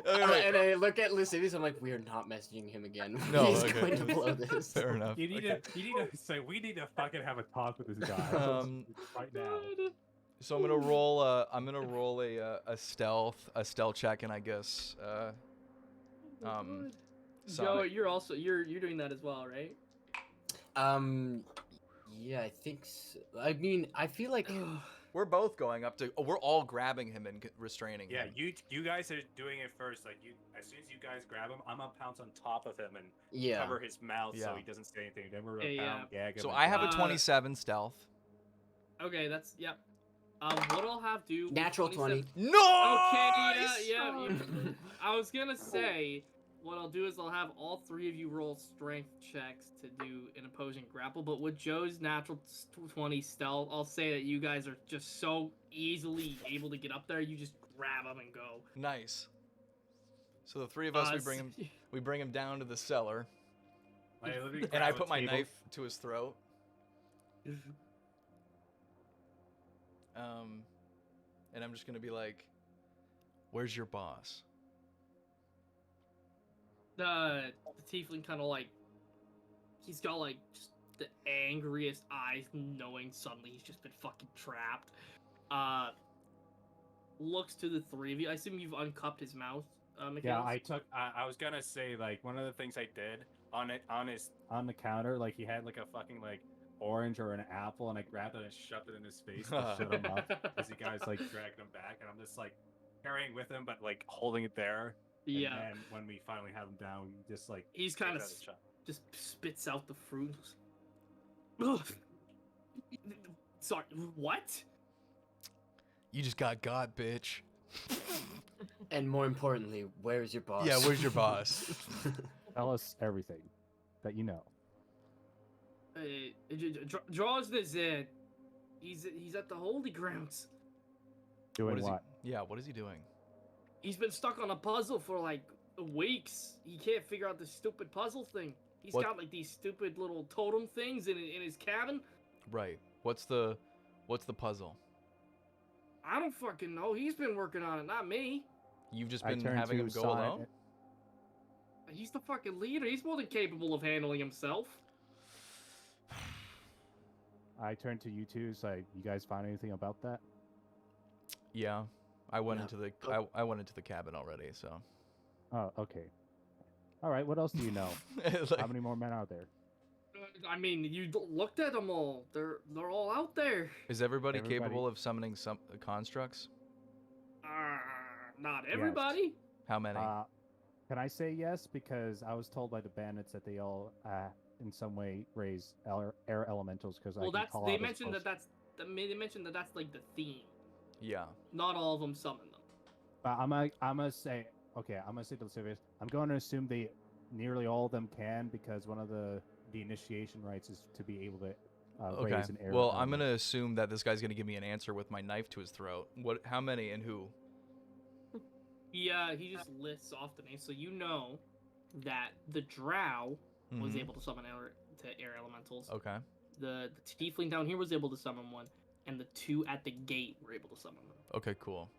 and I look at Lascivious, I'm like, "We are not messaging him again. No, He's okay. going to blow this." Fair enough. You need Okay. to say we need to fucking have a talk with this guy right now. So I'm gonna roll. I'm gonna roll a stealth check, and I guess. Joe, Sonic. you're doing that as well, right? Yeah, I think so. I mean, I feel like We're both going up to. Oh, we're all grabbing him and restraining Yeah, him. you guys are doing it first. Like as soon as you guys grab him, I'm gonna pounce on top of him and yeah. cover his mouth so Yeah. he doesn't say anything. Then we're gonna Yeah, gag him. So and I have a drop him. 27 stealth. Okay, that's yep. What I'll have do with Natural 27 20. No. Okay, yeah. I was gonna say, what I'll do is I'll have all three of you roll strength checks to do an opposing grapple, but with Joe's natural 20 stealth, I'll say that you guys are just so easily able to get up there, you just grab him and go. Nice. So the three of us, Uh, we bring him down to the cellar, Like, literally and I grab a put my table. knife to his throat. And I'm just gonna be like, "Where's your boss?" The tiefling kind of like, he's got like just the angriest eyes, knowing suddenly he's just been fucking trapped. Looks to the three of you. I assume you've uncupped his mouth, Yeah, Michaelis? I was gonna say like one of the things I did on the counter, like he had like a fucking like orange or an apple, and I grabbed it and shoved it in his face to shut him up as you guys like dragged him back, and I'm just like carrying with him, but like holding it there. Yeah. And then when we finally have him down, just like He's take kind of another shot. just spits out the fruit. Ugh. Sorry, what? You just got bitch. And more importantly, where's your boss? Yeah, where's your boss? Tell us everything that you know. Draws this. He's at the holy grounds. Doing What what? Yeah, what is he doing? He's been stuck on a puzzle for like weeks. He can't figure out this stupid puzzle thing. He's What- got like these stupid little totem things in his cabin. Right. What's the puzzle? I don't fucking know. He's been working on it, not me. You've just I been turn having to him go Sonic- alone? He's the fucking leader. He's more than capable of handling himself. I turned to you two. So you guys find anything about that? Yeah. I went No. into the I went into the cabin already, so. Oh, okay. All right. What else do you know? Like, How many more men are there? I mean, you looked at them all. They're all out there. is everybody Everybody- capable of summoning some constructs? Not everybody. How many? Can I say yes? Because I was told by the bandits that they all, in some way, raise air elementals. Because Well, they mentioned they mentioned that that's like the theme. Yeah. Not all of them summon them. But I'm gonna say, okay, I'm gonna say to the civilians, I'm going to assume they nearly all of them can, because one of the initiation rites is to be able to Okay. raise an air. Well, I'm element. gonna assume that this guy's gonna give me an answer with my knife to his throat. What? How many and who? He just lists off the names, so you know that the Drow was Mhm. able to summon air elementals. Okay. The Tiefling down here was able to summon one, and the two at the gate were able to summon them. Okay. Cool.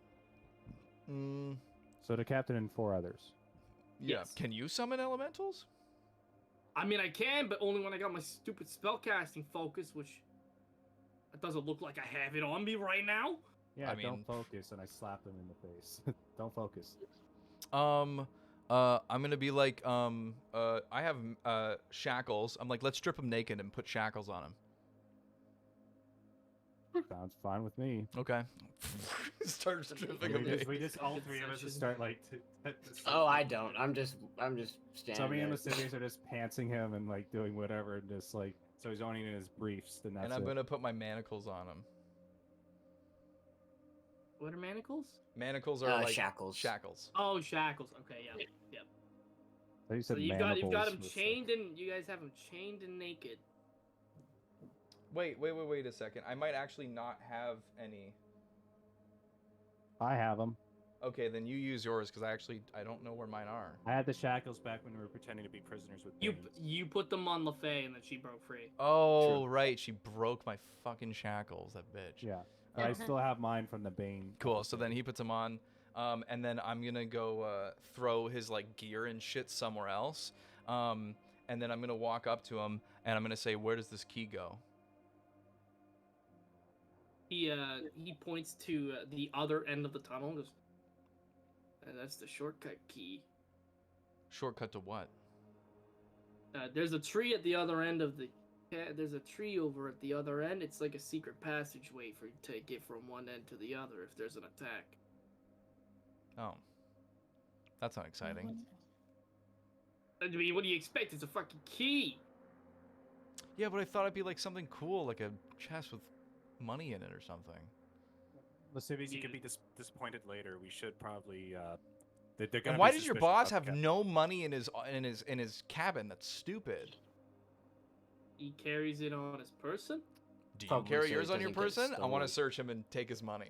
Mm, So the captain and 4 others. yeah. Yes. Can you summon elementals? I mean, I can, but only when I got my stupid spellcasting focus, which it doesn't look like I have it on me right now. Yeah, I mean- don't focus, and I slapped him in the face. Don't focus. I'm gonna be like, I have shackles. I'm like, let's strip him naked and put shackles on him. Sounds fine with me. Okay. Start stripping him We naked. just all three of us just start like. Oh, I don't. I'm just So standing me and there. Lascivious are just pantsing him and like doing whatever, and just like so he's only in his briefs. Then that's And I'm it. gonna put my manacles on him. What are manacles? Manacles are like shackles. Shackles. Oh, shackles. Okay, yeah. So you So said you've got him manacles was, chained and you guys have him chained and naked. Wait a second. I might actually not have any. I have them. Okay, then you use yours because I don't know where mine are. I had the shackles back when we were pretending to be prisoners with You chains. you put them on LaFay and then she broke free. Oh, right. She broke my fucking shackles, that bitch. Yeah. I still have mine from the Bane. Cool. So then he puts them on, and then I'm gonna go throw his like gear and shit somewhere else, and then I'm gonna walk up to him and I'm gonna say, "Where does this key go?" He points to the other end of the tunnel. And goes, that's the shortcut key. Shortcut to what? There's a tree at the other end of the. There's a tree over at the other end. It's like a secret passageway for you to get from one end to the other if there's an attack. Oh, that's not exciting. I mean, what do you expect? It's a fucking key. Yeah, but I thought it'd be like something cool, like a chest with money in it or something. Lascivious, you can be disappointed later. We should probably. They're gonna And why be does your suspicious boss about have the no money in his cabin? That's stupid. He carries it on his person. Do you Probably carry so yours it on your doesn't get person? I want to stolen. search him and take his money.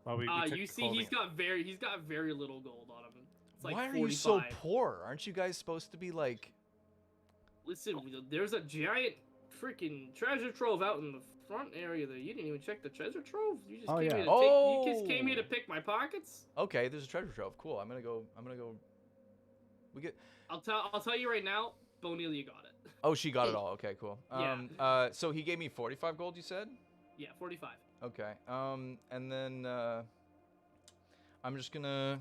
Well, we took You the see, clothing. he's got very little gold on him. It's like Why are 45. you so poor? Aren't you guys supposed to be like? Listen, there's a giant freaking treasure trove out in the front area there. You didn't even check the treasure trove. You just Oh, came yeah. here to take. You just Oh! came here to pick my pockets. Okay, there's a treasure trove. Cool. I'm gonna go. We get. I'll tell you right now. Bonelia got it. Oh, she got it all. Okay, cool. Yeah. So he gave me 45 gold. You said. Yeah, 45. Okay. And then I'm just gonna.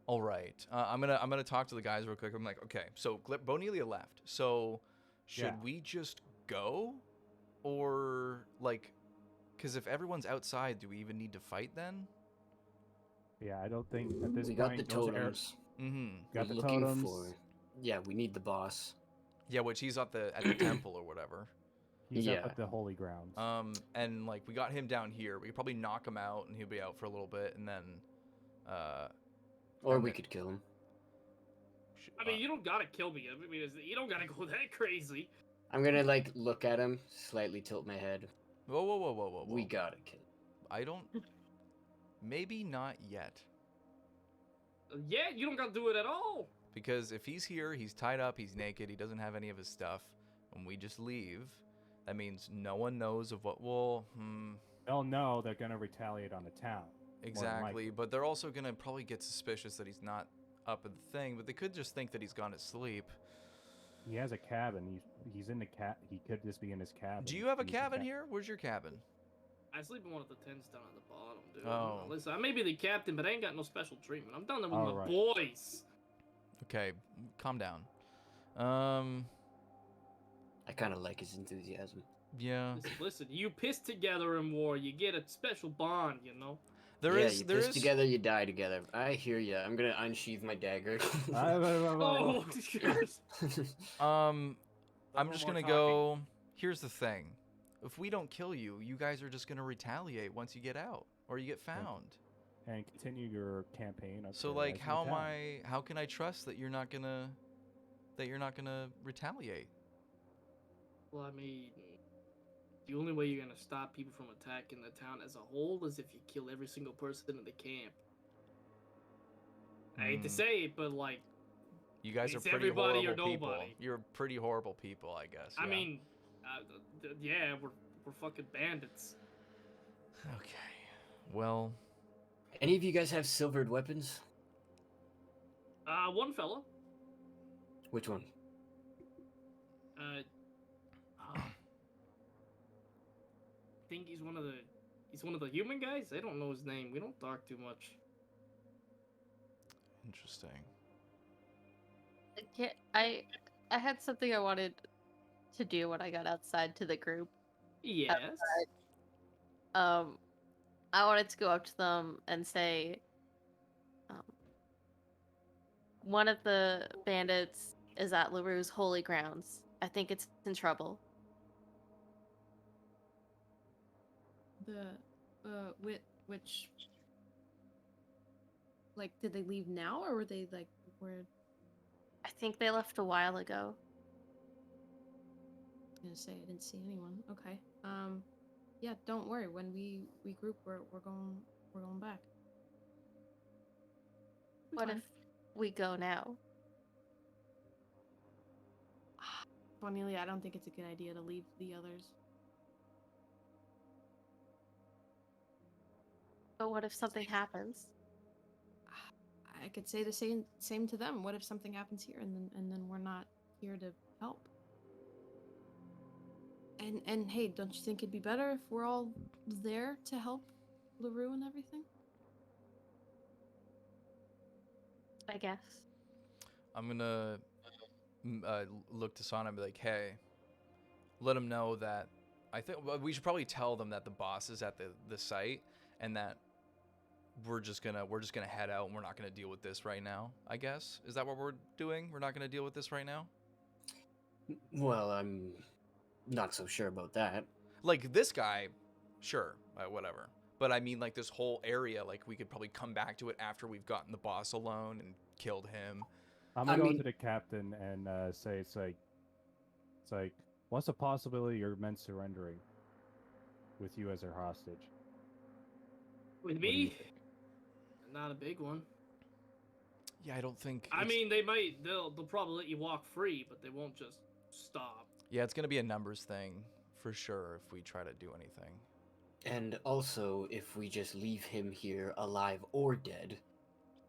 All right. I'm gonna talk to the guys real quick. I'm like, okay. So Bonelia left. So should Yeah. we just go, or like, because if everyone's outside, do we even need to fight then? Yeah, I don't think at this We point. got the those are- totems. Mm-hmm. Got We're the looking totems. for. Yeah, we need the boss. Yeah, which he's at the temple or whatever. He's up Yeah. at the holy grounds. And like we got him down here. We could probably knock him out, and he'll be out for a little bit, and then, Or Okay. we could kill him. I mean, you don't gotta kill me. I mean, you don't gotta go that crazy. I'm gonna like look at him, slightly tilt my head. Whoa. We gotta kill him. I don't. Maybe not yet. Yeah, you don't gotta do it at all. Because if he's here, he's tied up, he's naked, he doesn't have any of his stuff, and we just leave, that means no one knows of what will. They'll know they're gonna retaliate on the town. Exactly, but they're also gonna probably get suspicious that he's not up at the thing, but they could just think that he's gone to sleep. He has a cabin. He's in the He could just be in his cabin. Do you have a He's cabin here? Where's your cabin? I sleep in one of the tents down at the bottom, dude. Oh. Listen, I may be the captain, but I ain't got no special treatment. I'm down there with All my right. boys. Okay, calm down. I kind of like his enthusiasm. Yeah. Listen, you piss together in war, you get a special bond, you know? There yeah, is. you There piss is. together, you die together. I hear ya. I'm gonna unsheath my dagger. Oh, I'm just gonna go. Here's the thing: if we don't kill you, you guys are just gonna retaliate once you get out or you get found. And continue your campaign. Up So to like, Rising how am Town. I? How can I trust that you're not gonna retaliate? Well, I mean, the only way you're gonna stop people from attacking the town as a whole is if you kill every single person in the camp. I hate to say it, but like, You guys are it's pretty everybody or horrible people. nobody. You're pretty horrible people, I guess. I yeah. mean, yeah, we're fucking bandits. Okay. Well, Any of you guys have silvered weapons? One fella, Which one? I think he's one of the human guys. I don't know his name. We don't talk too much. Interesting. I had something I wanted to do when I got outside to the group. Yes. Um, I wanted to go up to them and say, um, one of the bandits is at LaRue's holy grounds. I think it's in trouble. Which, like, did they leave now, or were they like, were? I think they left a while ago. I was gonna say I didn't see anyone. Okay. Yeah, don't worry. When we regroup, we're going back. What if we go now? Cornelia, I don't think it's a good idea to leave the others. But what if something happens? I could say the same to them. What if something happens here and then we're not here to help? And hey, don't you think it'd be better if we're all there to help LaRue and everything? I guess. I'm gonna look to Sana and be like, hey, let them know that I think we should probably tell them that the boss is at the site and that we're just gonna head out and we're not gonna deal with this right now. I guess, is that what we're doing? We're not gonna deal with this right now. Well, I'm not so sure about that. Like this guy, sure, whatever. But I mean, like this whole area, like we could probably come back to it after we've gotten the boss alone and killed him. I'm gonna go to the captain and say it's like, what's the possibility your men surrendering with you as their hostage? With What do you me? think? Not a big one. Yeah, I don't think. I mean, they'll probably let you walk free, but they won't just stop. Yeah, it's gonna be a numbers thing for sure if we try to do anything. And also, if we just leave him here alive or dead,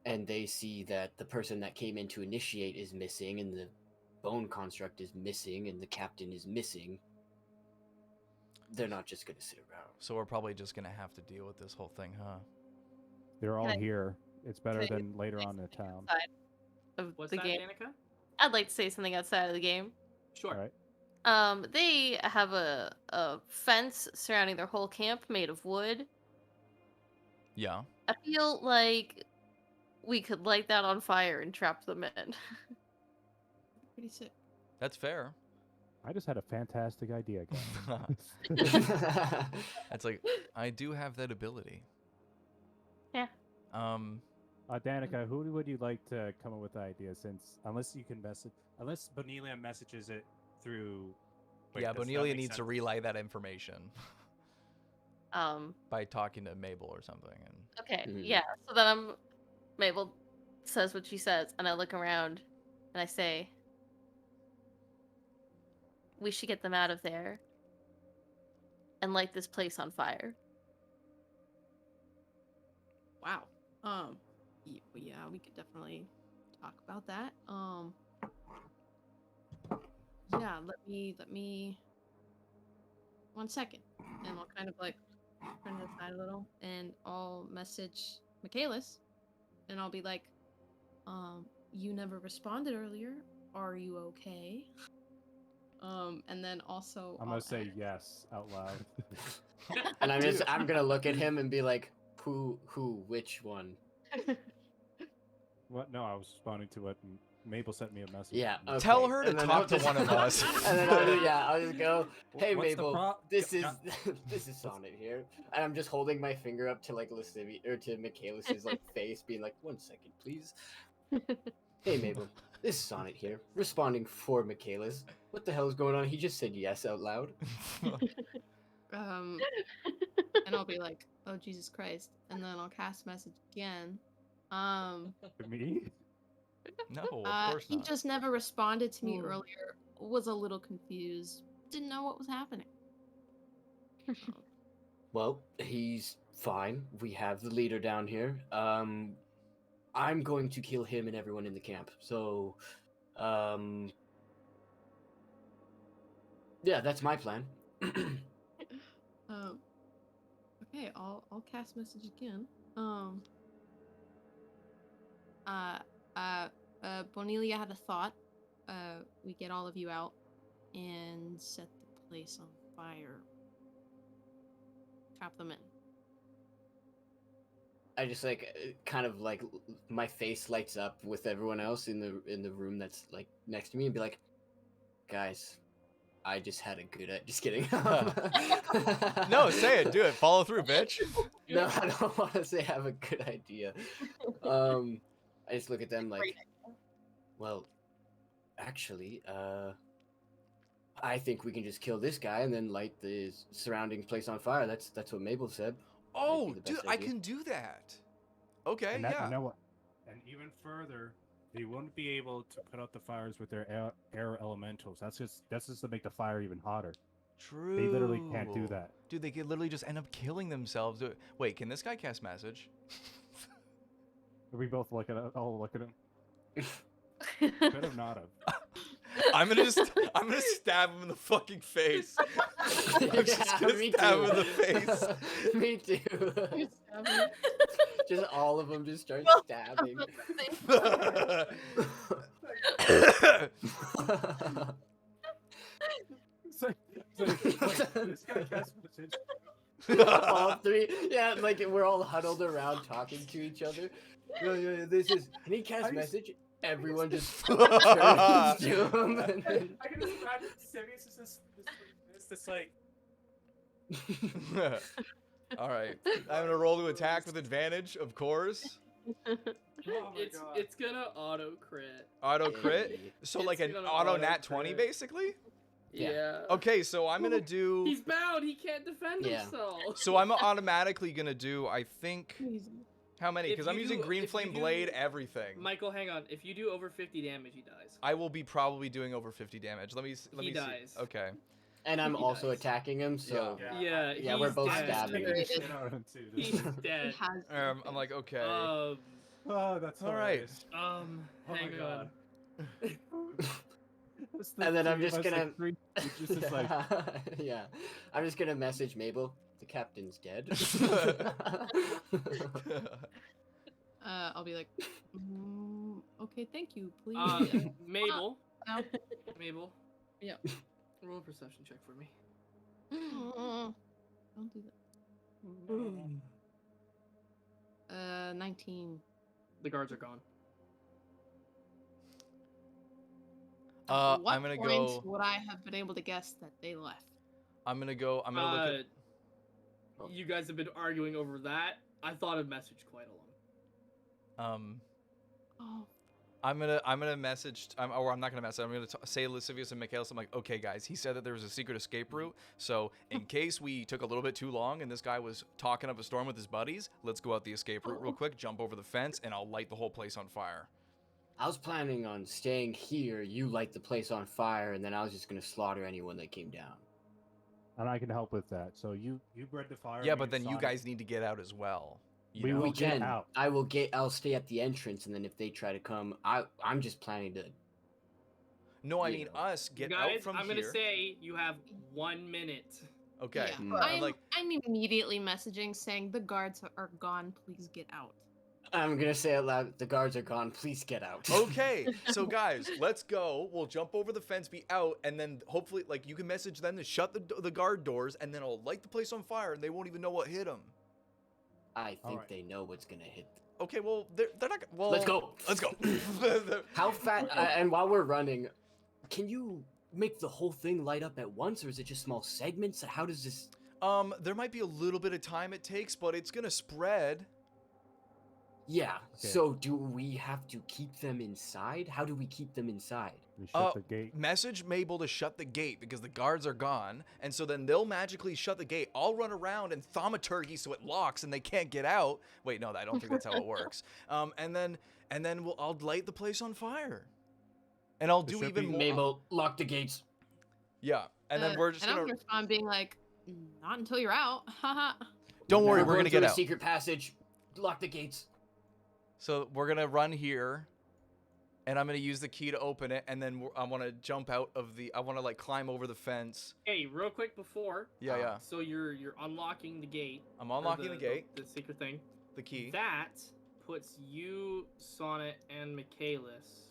and they see that the person that came in to initiate is missing, and the bone construct is missing, and the captain is missing, they're not just gonna sit around. So we're probably just gonna have to deal with this whole thing, huh? They're all Can I- here. It's better can I than later say on in the something town. outside of What's the that, game? Danica? I'd like to say something outside of the game. Sure. All right. They have a fence surrounding their whole camp made of wood. Yeah. I feel like we could light that on fire and trap them in. Pretty sick. That's fair. I just had a fantastic idea, guys. That's like, I do have that ability. Yeah. Danica, who would you like to come up with the idea? Since unless Bonelia messages it through. Wait, yeah, does that Bonelia make needs to sense? relay that information by talking to Mabel or something. And Okay, Mhm. yeah. So then Mabel says what she says, and I look around and I say, we should get them out of there and light this place on fire. Wow. Yeah, we could definitely talk about that. Yeah, let me 1 second. And I'll kind of like turn to the side a little and I'll message Michaelis and I'll be like, you never responded earlier. Are you okay? And then also I'm gonna say yes out loud. And I'm gonna look at him and be like, who, which one? What? No, I was responding to what Mabel sent me a message. Yeah. Okay. Tell her to and then talk I'll to just- one of us. And then I'll just go, hey What's the Mabel, this is Yeah. this is Sonnet here, and I'm just holding my finger up to like Lascivi or to Michaelis's like face, being like, 1 second, please. Hey Mabel, this is Sonnet here, responding for Michaelis. What the hell is going on? He just said yes out loud. and I'll be like, oh Jesus Christ, and then I'll cast message again. Me? No, of course He not. just never responded to me earlier. Was a little confused. Didn't know what was happening. Well, he's fine. We have the leader down here. I'm going to kill him and everyone in the camp. So, yeah, that's my plan. Okay, I'll cast message again. Bonilia had a thought. We get all of you out and set the place on fire. Trap them in. I just like kind of like my face lights up with everyone else in the room that's like next to me and be like, guys, I just had a good just kidding. No, say it. Do it. Follow through, bitch. No, I don't want to say I have a good idea. I just look at them like, well, actually, I think we can just kill this guy and then light the surrounding place on fire. That's what Mabel said. Oh, the dude, best I idea. can do that. Okay, And that, yeah. you know what? And even further, they won't be able to put out the fires with their air elementals. That's just to make the fire even hotter. True. They literally can't do that. Dude, they could literally just end up killing themselves. Wait, can this guy cast message? We both look at it. Oh, look at him. Could have not have. I'm gonna stab him in the fucking face. I'm just gonna me stab him too. in the face. Me too. Just all of them just start stabbing. This guy cast message. All three, yeah, like we're all huddled around talking to each other. Yeah, this is. And he cast message. Everyone just turns to him. And then... I can just imagine Sirius is this like. All right, I'm gonna roll to attack with advantage, of course. Oh my God. It's gonna auto crit. Auto crit. Hey. So It's like an gonna auto auto nat 20, crit. basically. Yeah. Yeah. Okay, so I'm gonna do. He's bound. He can't defend Yeah. himself. So I'm automatically gonna do. I think. How many? If Because I'm you using do- green if you flame do- blade, everything. Michael, hang on. If you do over 50 damage, he dies. I will be probably doing over 50 damage. Let me He see. dies. Okay. And I'm He also dies. attacking him, so Yeah, Yeah, we're he's both dead. stabbing. He's dead. I'm like, okay. Um, Oh, that's All right. hilarious. um, Oh my hang God. on. And then I'm just gonna Just like, yeah, I'm just gonna message Mabel. The captain's dead. I'll be like, okay, thank you, please. Mabel. No. Mabel. Yeah. Roll a perception check for me. Don't do that. 19. The guards are gone. At what I'm gonna point go. would I have been able to guess that they left? I'm gonna go. I'm gonna look at. You guys have been arguing over that. I thought of message quite along. Oh. I'm gonna message. Or I'm not gonna message. I'm gonna say to Lascivious and Michaelis. I'm like, okay, guys. He said that there was a secret escape route. So in case we took a little bit too long and this guy was talking up a storm with his buddies, let's go out the escape route real quick. Jump over the fence, and I'll light the whole place on fire. I was planning on staying here. You light the place on fire, and then I was just gonna slaughter anyone that came down. and I can help with that. So you bred the fire. Yeah, me but and then you Sonic. guys need to get out as well. You We know? will We get can. out. I'll stay at the entrance, and then if they try to come, I'm just planning to. No, I you mean know. us. Get guys, out from I'm here. gonna say you have 1 minute. Okay. Yeah. Mm. I'm, like- I'm immediately messaging saying the guards are gone. Please get out. I'm gonna say it loud. The guards are gone. Please get out. Okay, so guys, let's go. We'll jump over the fence, be out, and then hopefully, like, you can message them to shut the guard doors, and then I'll light the place on fire, and they won't even know what hit them. I think Alright. they know what's gonna hit. Okay, well, they're not. Well, Let's go. Let's go. How fast? And while we're running, can you make the whole thing light up at once, or is it just small segments? How does this? There might be a little bit of time it takes, but it's gonna spread. Yeah. Okay. So do we have to keep them inside? How do we keep them inside? We shut the gate. Message Mabel to shut the gate because the guards are gone, and so then they'll magically shut the gate. I'll run around and thaumaturgy so it locks and they can't get out. Wait, no, I don't think that's how it works. And then I'll light the place on fire, and I'll There do should even be- more. Mabel, lock the gates. Yeah, and then we're just and I'm gonna. gonna respond being like, not until you're out. Haha. Don't worry, we're going gonna through get a out. secret passage. Lock the gates. So we're gonna run here, and I'm gonna use the key to open it, and then I want to jump out of the. I want to like climb over the fence. Hey, real quick before. Yeah. So you're unlocking the gate. I'm or unlocking the gate, The secret thing. the key. That puts you, Sonnet, and Michaelis.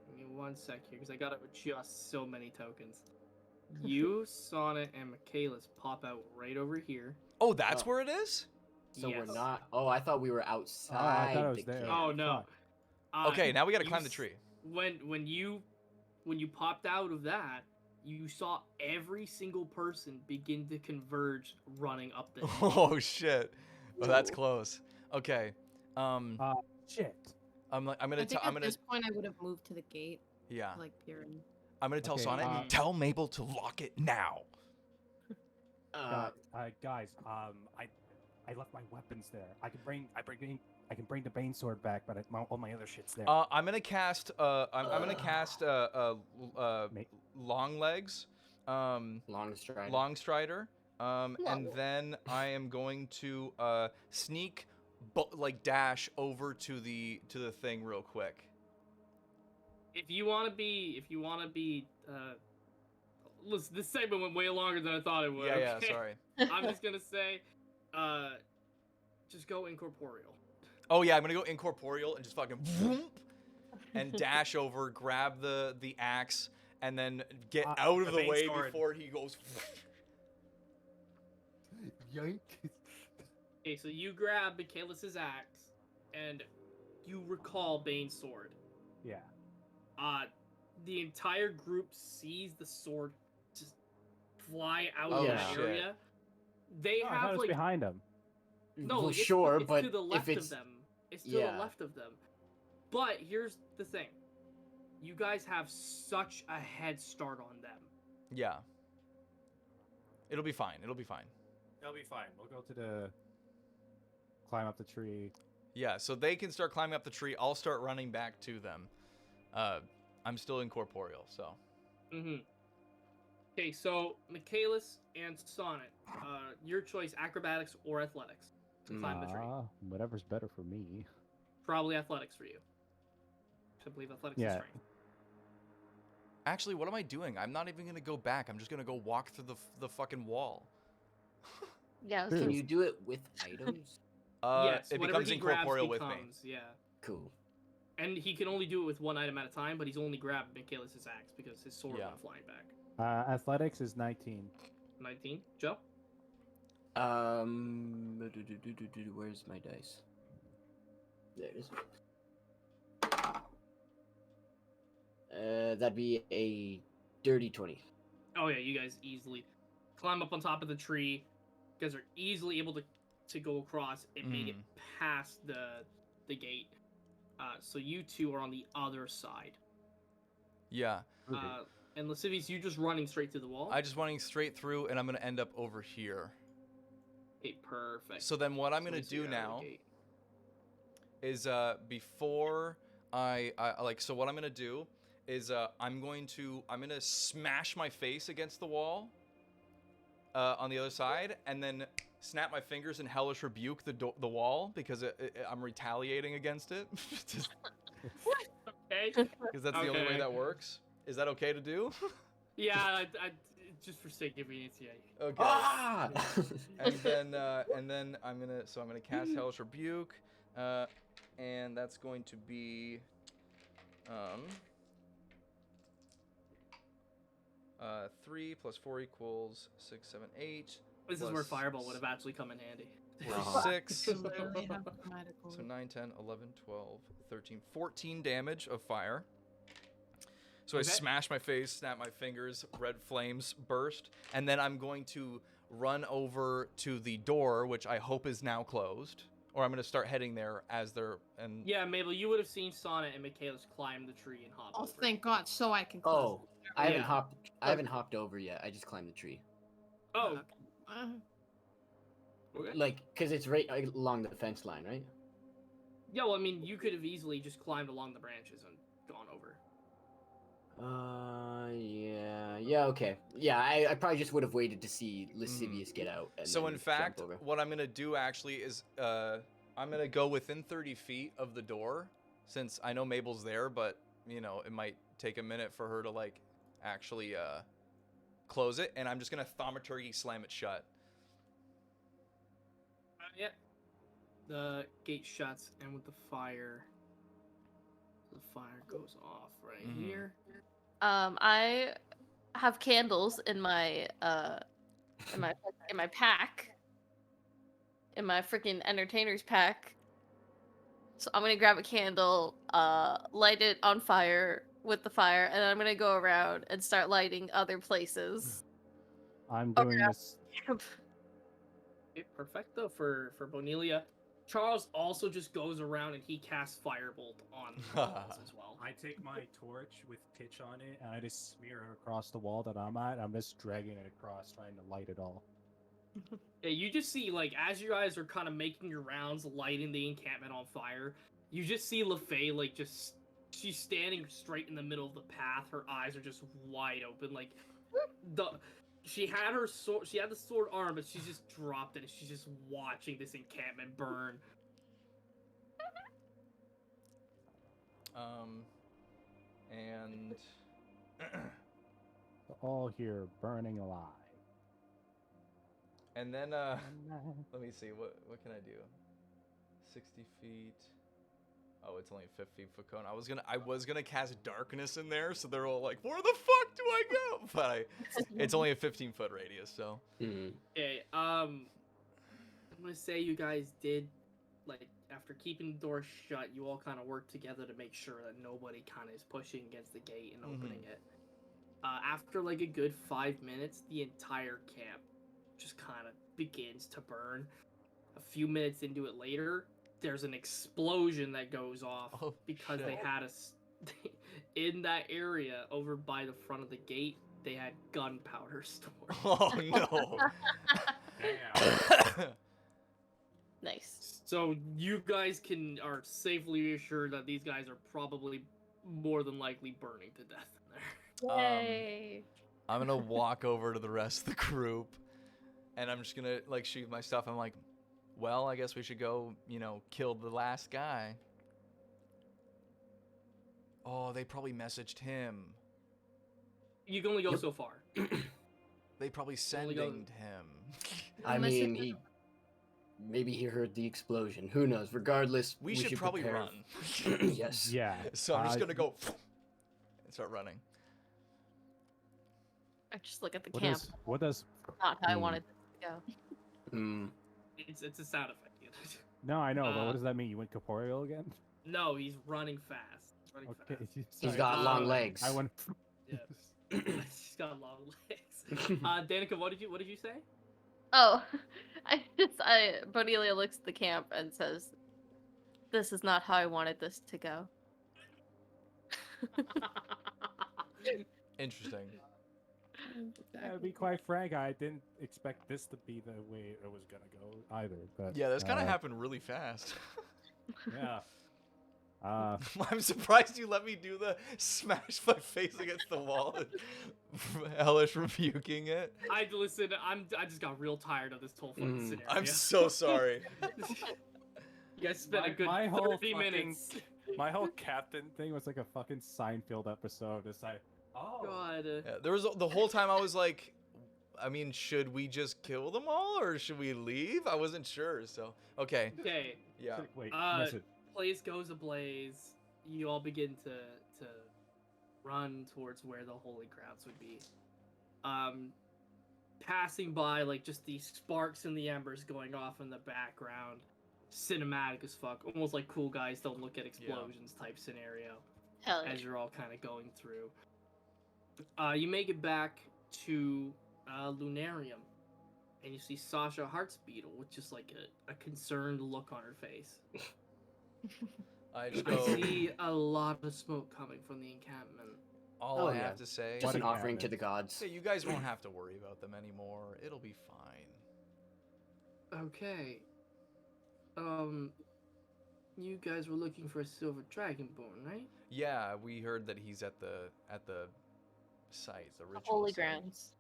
Give me 1 sec here, because I gotta adjust so many tokens. You, Sonnet, and Michaelis pop out right over here. Oh, that's Oh. where it is? So Yes. we're not. Oh, I thought we were Oh, outside. I thought it was the there. camp. Oh no. Fuck. Okay, now we gotta you climb the s- tree. When you popped out of that, you saw every single person begin to converge running up the hill. Oh shit. Oh, that's close. Okay. Shit. I'm I gonna think I'm at gonna this point I would have moved to the gate, yeah. like peer in. I'm gonna tell Okay, Sonnet, tell Mabel to lock it now. Guys, I left my weapons there. I can bring the Bane sword back, but all my other shit's there. I'm gonna cast I'm gonna cast long legs, long strider, and then I am going to sneak, like dash over to the thing real quick. If you want to be, listen, this segment went way longer than I thought it would. Yeah, okay? sorry. I'm just gonna say, just go incorporeal. Oh yeah, I'm gonna go incorporeal and just fucking whoomp, and dash over, grab the axe, and then get out of the way before he goes. Yoink. Okay, so you grab Michaelis' axe, and you recall Bane's sword. Yeah. The entire group sees the sword just fly out Oh, of that shit. area. They I thought it have was like behind him. no, Well, it's, sure, it's but to the left if it's of them. It's to yeah. the left of them. But here's the thing: you guys have such a head start on them. Yeah. It'll be fine. It'll be fine. It'll be fine. We'll go to the climb up the tree. Yeah, so they can start climbing up the tree. I'll start running back to them. I'm still incorporeal, so. Okay, so Michaelis and Sonnet, your choice: acrobatics or athletics to climb the tree. Whatever's better for me. Probably athletics for you. I believe athletics is Yeah. strength. Actually, what am I doing? I'm not even gonna go back. I'm just gonna go walk through the fucking wall. Yeah. Can you do it with items? Yes, it whatever becomes he grabs incorporeal with me. becomes, yeah. Cool. And he can only do it with one item at a time, but he's only grabbed Michaelis' axe because his sword Yeah. went flying back. Athletics is 19. 19. Joe? Where's my dice? There it is. That'd be a dirty 20. Oh yeah, you guys easily climb up on top of the tree. You guys are easily able to go across and make it past the gate. So you two are on the other side. Yeah. And Lascivious, you just running straight through the wall? I just running straight through, and I'm gonna end up over here. Okay, perfect. So then what I'm So gonna at least do you're out of the now gate. is before I like, so what I'm gonna do is I'm gonna smash my face against the wall on the other side, and then snap my fingers and hellish rebuke the wall because I'm retaliating against it. Okay. Because that's the only way that works. Is that okay to do? Yeah, I just for sake of convenience, yeah. Okay. Ah! and then I'm gonna cast hellish rebuke, and that's going to be 3 plus 4 equals 6, 7, 8. This is where Fireball would have actually come in handy. 6. Literally have chromatic So 9, 10, 11, 12, 13, 14 damage of fire. So I smash my face, snap my fingers, red flames burst, and then I'm going to run over to the door, which I hope is now closed. Or I'm going to start heading there as they're... and Yeah, Mabel, you would have seen Sonnet and Michaelis climb the tree and hop Oh, over. thank God! So I can. Close Oh, I haven't Yeah. I haven't hopped over yet. I just climbed the tree. Oh, okay. Like, cause it's right along the fence line, right? Yeah, well, I mean, you could have easily just climbed along the branches and gone over. Yeah, okay. Yeah, I probably just would have waited to see Lascivious get out. And So then in fact, jump over. what I'm going to do actually is I'm going to go within 30 feet of the door, since I know Mabel's there, but, you know, it might take a minute for her to, like, actually close it, and I'm just going to thaumaturgy slam it shut. Yeah. The gate shuts, and with the fire goes off right Mhm. here. I have candles in my in my pack, in my freaking entertainer's pack. So I'm gonna grab a candle, light it on fire with the fire, and then I'm gonna go around and start lighting other places. I'm doing this. Okay, perfecto for Bonelia. Charles also just goes around and he casts Firebolt on the walls as well. I take my torch with pitch on it and I just smear it across the wall that I'm at. I'm just dragging it across, trying to light it all. Yeah, you just see, like, as you guys are kind of making your rounds, lighting the encampment on fire, you just see LaFay, like, she's standing straight in the middle of the path. Her eyes are just wide open, like, she had her sword, she had the sword arm, but she's just dropped it, and she's just watching this encampment burn. And All here burning alive. and then let me see, what can I do? 60 feet. Oh, it's only a 50-foot cone. I was gonna cast darkness in there, so they're all like, "Where the fuck do I go?" But it's only a 15-foot radius, so. Okay, I'm gonna say you guys did, like, after keeping the door shut, you all kind of worked together to make sure that nobody kind of is pushing against the gate and opening it. After, like, a good 5 minutes, the entire camp just kind of begins to burn. A few minutes into it later, there's an explosion that goes off because they had in that area over by the front of the gate, they had gunpowder stored. Oh no. Damn. Nice. So you guys are safely assured that these guys are probably more than likely burning to death in there. Yay. I'm gonna walk over to the rest of the group, and I'm just gonna, like, shoot my stuff. I'm like, well, I guess we should go, kill the last guy. Oh, they probably messaged him. You can only go so far. They probably sending him. I mean, maybe he heard the explosion. Who knows? Regardless, We should probably prepare. run. Yes. Yeah. So I'm just gonna go and start running. I just look at the camp. What does Not how I wanted this to go. It's a sound effect. No, I know, but what does that mean? You went corporeal again? No, he's running fast. Okay. He's Sorry. got long legs. I went. Yeah. He's got long legs. Danica, what did you say? Oh, Bonelia looks at the camp and says, "This is not how I wanted this to go." Interesting. To be quite frank, I didn't expect this to be the way it was gonna go either. But Yeah, this kind of happened really fast. Yeah. I'm surprised you let me do the smash my face against the wall and hellish rebuking it. I just got real tired of this whole fucking scenario. I'm so sorry. You guys spent a good 30 minutes. My whole captain thing was like a fucking Seinfeld episode. It's like, oh God. Yeah, there was the whole time I was like, I mean, should we just kill them all or should we leave? I wasn't sure. So okay. Okay. Yeah. Wait, Place goes ablaze. You all begin to run towards where the holy grounds would be. Passing by, like, just these sparks and the embers going off in the background. Cinematic as fuck. Almost like Cool Guys Don't Look at Explosions type scenario. Hell yeah. As you're all kind of going through. You make it back to Lunarium. And you see Sasha Heartsbeetle with just like a concerned look on her face. I just I go. see a lot of smoke coming from the encampment. All I have to say. Just an offering to the gods. Hey, you guys won't have to worry about them anymore. It'll be fine. Okay. You guys were looking for a silver dragonborn, right? Yeah, we heard that he's at the site, the ritual Holy site. grounds.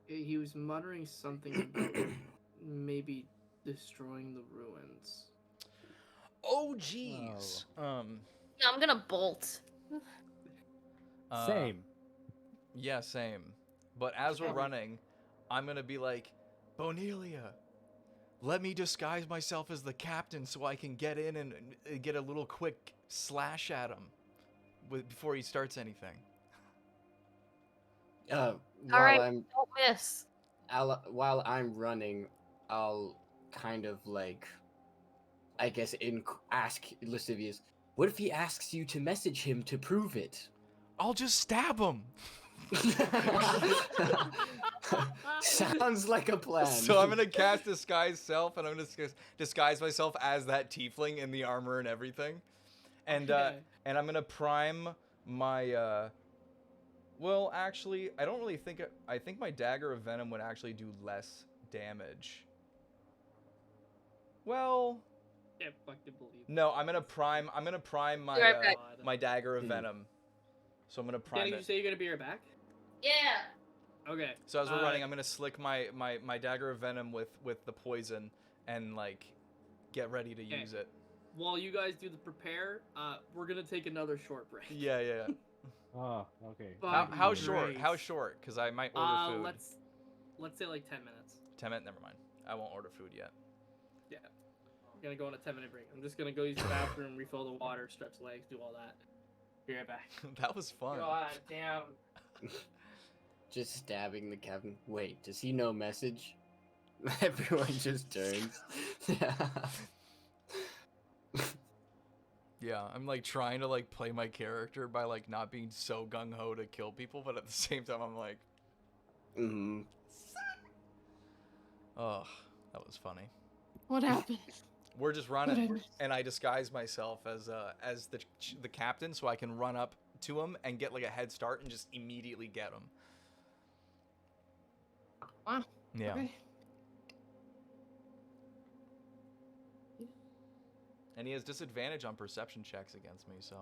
He was muttering something about maybe destroying the ruins. Oh, jeez. No, I'm gonna bolt. same. Yeah, same. But as we're running, I'm gonna be like, Bonelia, let me disguise myself as the captain so I can get in and get a little quick slash at him before he starts anything. While Alright, I'm don't miss. while I'm running, I'll kind of like, I guess, ask Lascivious, what if he asks you to message him to prove it? I'll just stab him. Sounds like a plan. So I'm gonna cast disguise self, and I'm gonna disguise myself as that tiefling in the armor and everything, and and I'm gonna prime my. Well, actually, I don't really think I think my dagger of venom would actually do less damage. Well, Can't fucking believe it. no, I'm gonna prime my Be right back. my dagger of venom. So I'm gonna prime Danny, it. you say you're gonna be right back? Yeah. Okay. So as we're running, I'm gonna slick my dagger of venom with the poison and like get ready to use it. While you guys do the prepare, we're gonna take another short break. Yeah, yeah. Oh, okay. How short? How short? Because I might order food. Let's say like 10 minutes. 10 minutes? Never mind. I won't order food yet. Yeah. I'm gonna go on a 10-minute break. I'm just gonna go use the bathroom, refill the water, stretch legs, do all that. Be right back. That was fun. God damn. Just stabbing the captain. Wait, does he know message? Everyone just turns. Yeah, I'm like trying to like play my character by like not being so gung-ho to kill people, but at the same time I'm like, oh, that was funny. What happened? We're just running, and I disguise myself as the captain, so I can run up to him and get like a head start and just immediately get him. Wow. Yeah. Okay. And he has disadvantage on perception checks against me, so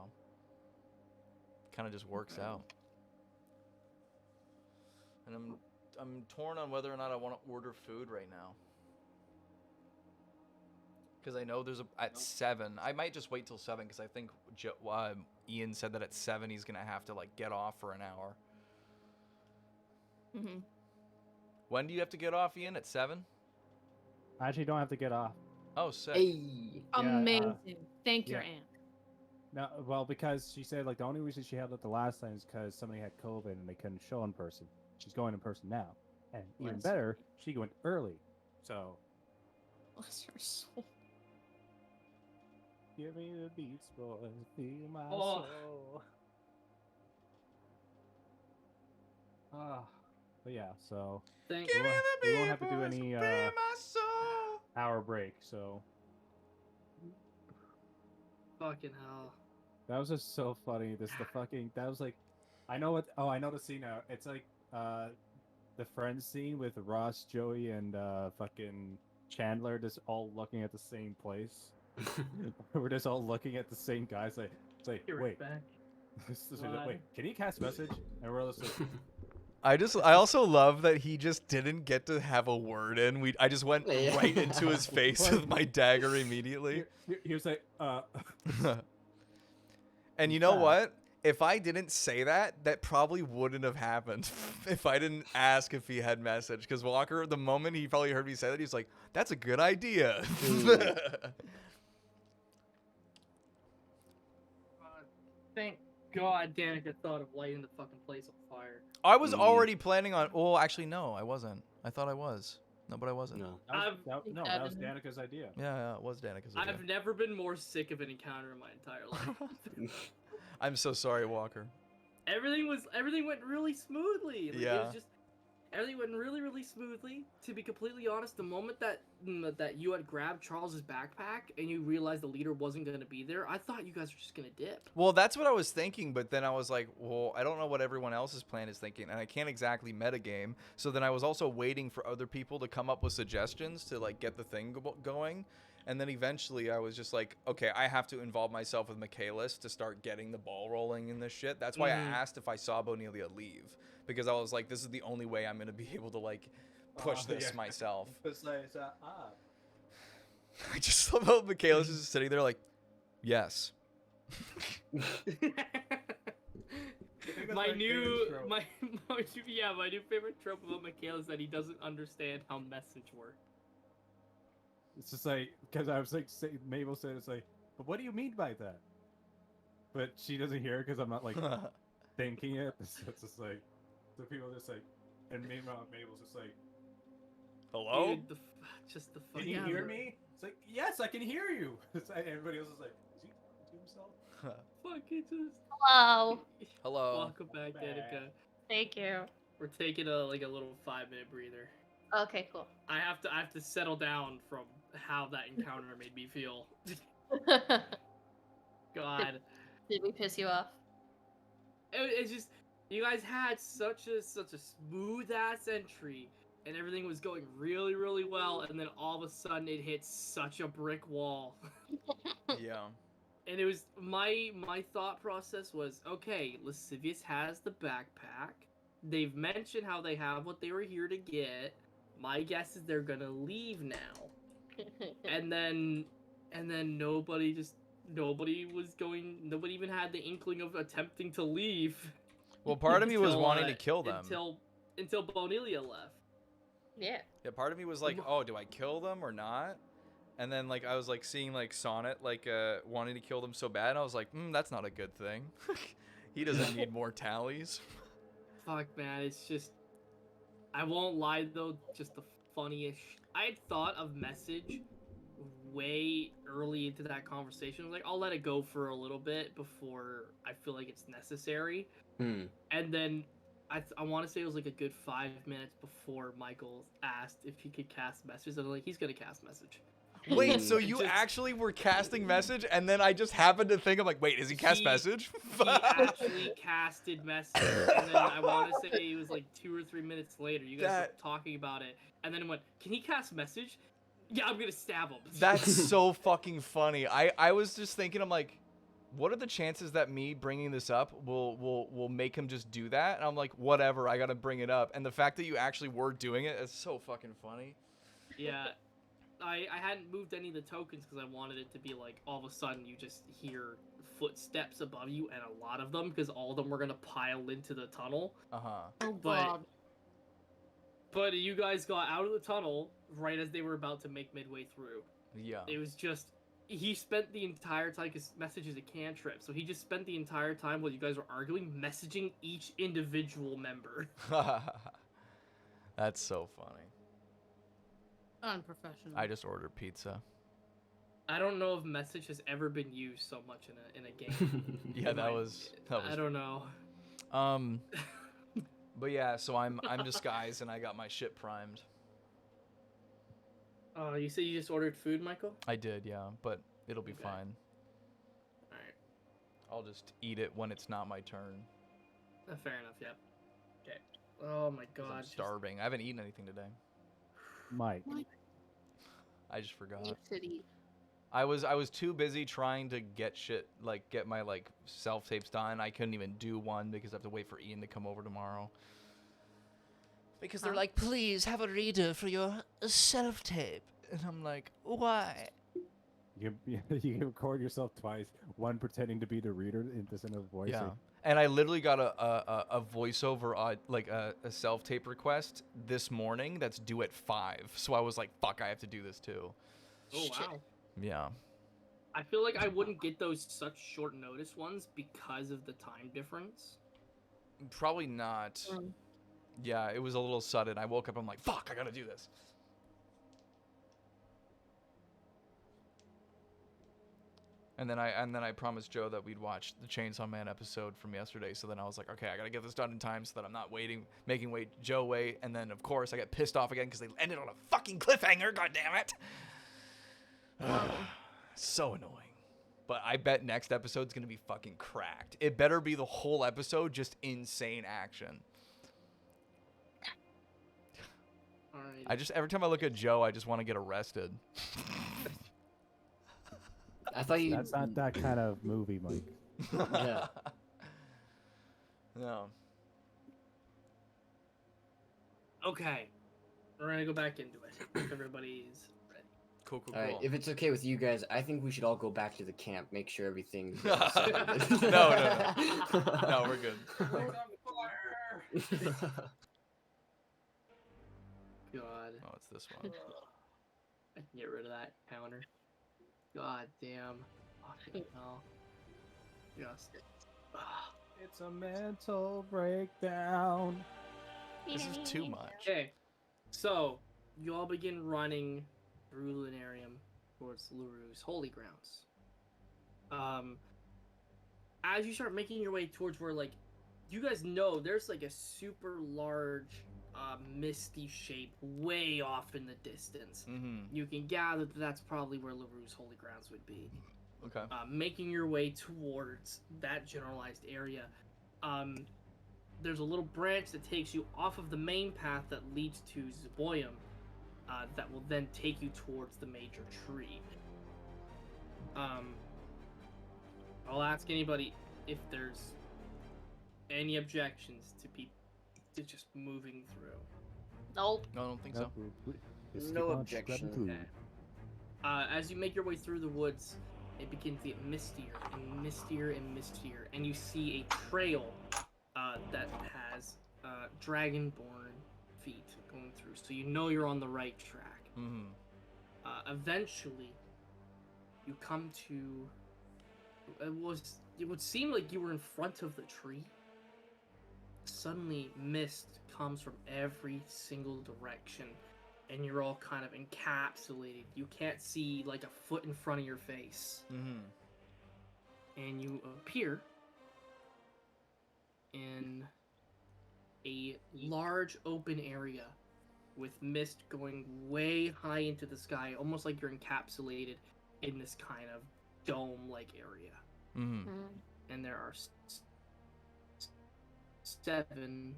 kind of just works out. And I'm torn on whether or not I want to order food right now. Because I know there's at 7. I might just wait till 7 because I think Ian said that at 7 he's gonna have to like get off for an hour. Mhm. When do you have to get off, Ian? At 7? I actually don't have to get off. Oh, sick. Hey. Amazing. Thank your yeah. aunt. No, well, because she said like the only reason she held it the last time is because somebody had COVID and they couldn't show in person. She's going in person now, and even better, she went early. So, Bless her soul. give me the beats, boys, feel my Oh. soul. But yeah, so Thank Give me the we won't have to do beat, any boys, be my soul. hour break. So fucking hell. that was just so funny. That was like, I know what. Oh, I know the scene now. It's like the Friends scene with Ross, Joey, and fucking Chandler, just all looking at the same place. We're just all looking at the same guy. It's like You're wait, back. wait, can you cast message? And we're all just like, I also love that he just didn't get to have a word in. I just went Yeah. right into his face with my dagger immediately. he was like, And you know what? If I didn't say that, that probably wouldn't have happened if I didn't ask if he had message. Because Walker, the moment he probably heard me say that, he's like, that's a good idea. Thank God Danica thought of lighting the fucking place on fire. I was already planning on. Oh, actually, no, I wasn't. I thought I was. No, but I wasn't. No. that was Danica's idea. Yeah, it was Danica's idea. I've never been more sick of an encounter in my entire life. I'm so sorry, Walker. Everything went really smoothly. Like, Yeah. It was just everything went really, really smoothly. To be completely honest, the moment that you had grabbed Charles's backpack and you realized the leader wasn't gonna be there, I thought you guys were just gonna dip. Well, that's what I was thinking, but then I was like, well, I don't know what everyone else's plan is thinking, and I can't exactly metagame. So then I was also waiting for other people to come up with suggestions to like get the thing going. And then eventually I was just like, okay, I have to involve myself with Michaelis to start getting the ball rolling in this shit. That's why I asked if I saw Bonelia leave. Because I was like, this is the only way I'm going to be able to, like, push this myself. I just love how Michaelis is just sitting there like, yes. my new favorite trope about Mikhail is that he doesn't understand how message works. It's just like, because I was like, Mabel said, it's like, but what do you mean by that? But she doesn't hear it because I'm not like thinking it. So it's just like, so people are just like, and meanwhile, Mabel's just like, Hello? Dude, just the can fucking. you hear me? It's like, yes, I can hear you. It's like, everybody else is like, is he talking to himself? Fucking just. Hello. Hello. Welcome back, Danica. Thank you. We're taking a little 5-minute breather. Okay, cool. I have to settle down from how that encounter made me feel. God. Did we piss you off? It's just you guys had such a smooth ass entry, and everything was going really, really well, and then all of a sudden it hit such a brick wall. Yeah. And it was my thought process was, okay, Lascivious has the backpack. They've mentioned how they have what they were here to get. My guess is they're gonna leave now. and then nobody even had the inkling of attempting to leave. Well, part of me was wanting to kill them. Until Bonilia left. Yeah. Yeah, part of me was like, oh, do I kill them or not? And then like I was like seeing like Sonnet like wanting to kill them so bad, and I was like, that's not a good thing. He doesn't need more tallies. Fuck, man, it's just, I won't lie though, just the funniest. I had thought of message way early into that conversation. I was like, I'll let it go for a little bit before I feel like it's necessary. And then I want to say it was like a good 5 minutes before Michael asked if he could cast message. And I'm like, he's gonna cast message. Wait, so you actually were casting message, and then I just happened to think, I'm like, wait, is he cast message? He actually casted message, and then I want to say it was like 2 or 3 minutes later. You guys were talking about it, and then it went, can he cast message? Yeah, I'm gonna stab him. That's so fucking funny. I was just thinking, I'm like, what are the chances that me bringing this up will make him just do that? And I'm like, whatever, I gotta bring it up. And the fact that you actually were doing it is so fucking funny. Yeah. I hadn't moved any of the tokens because I wanted it to be like all of a sudden you just hear footsteps above you, and a lot of them, because all of them were gonna pile into the tunnel. Oh God. But you guys got out of the tunnel right as they were about to make midway through. Yeah. It was just, he spent the entire time, because message is a cantrip, so he just spent the entire time while you guys were arguing messaging each individual member. That's so funny. Unprofessional. I just ordered pizza. I don't know if message has ever been used so much in a game. Yeah, that was. I don't know. But yeah, so I'm disguised and I got my shit primed. Oh, you said you just ordered food, Michael? I did, yeah, but it'll be fine. Alright. I'll just eat it when it's not my turn. Fair enough, yep. Okay. Oh my God. I'm starving. I haven't eaten anything today. Mike. I just forgot. You should eat. I was too busy trying to get my like self tapes done. I couldn't even do one because I have to wait for Ian to come over tomorrow. Because they're like, please have a reader for your self tape, and I'm like, why? You can record yourself twice. One pretending to be the reader in this another voice. Yeah. And I literally got a voiceover, like a self tape request this morning that's due at 5. So I was like, fuck, I have to do this too. Oh wow. Yeah. I feel like I wouldn't get those such short notice ones because of the time difference. Probably not. Yeah, it was a little sudden. I woke up, I'm like, fuck, I gotta do this. And then I promised Joe that we'd watch the Chainsaw Man episode from yesterday. So then I was like, okay, I gotta get this done in time so that I'm not making Joe wait. And then of course I get pissed off again because they ended on a fucking cliffhanger. God damn it! So annoying. But I bet next episode's gonna be fucking cracked. It better be the whole episode just insane action. Alright. Every time I look at Joe, I just want to get arrested. I thought you. That's not that kind of movie, Mike. Yeah. No. Okay. We're gonna go back into it. If everybody's ready. Cool. All right. If it's okay with you guys, I think we should all go back to the camp, make sure everything's. No, we're good. God. Oh, it's this one. I can get rid of that counter. God damn. Fucking hell. Just. It's a mental breakdown. This is too much. Okay. So, you all begin running through Lunarium towards Luru's holy grounds. As you start making your way towards where, like, you guys know there's, like, a super large, misty shape way off in the distance. Mm-hmm. You can gather that that's probably where Luru's holy grounds would be. Okay. Making your way towards that generalized area. There's a little branch that takes you off of the main path that leads to Zeboyum, that will then take you towards the major tree. I'll ask anybody if there's any objections to just moving through. Nope. No, I don't think so. Just No keep on objections. scrubbing through. As you make your way through the woods, it begins to get mistier and mistier and mistier, and you see a trail that has dragonborn feet going through, so you know you're on the right track. Mm-hmm. Eventually, you come to it would seem like you were in front of the tree. Suddenly, mist comes from every single direction, and you're all kind of encapsulated. You can't see like a foot in front of your face. Mm-hmm. And you appear in a large open area with mist going way high into the sky, almost like you're encapsulated in this kind of dome-like area. Mm-hmm. And there are 7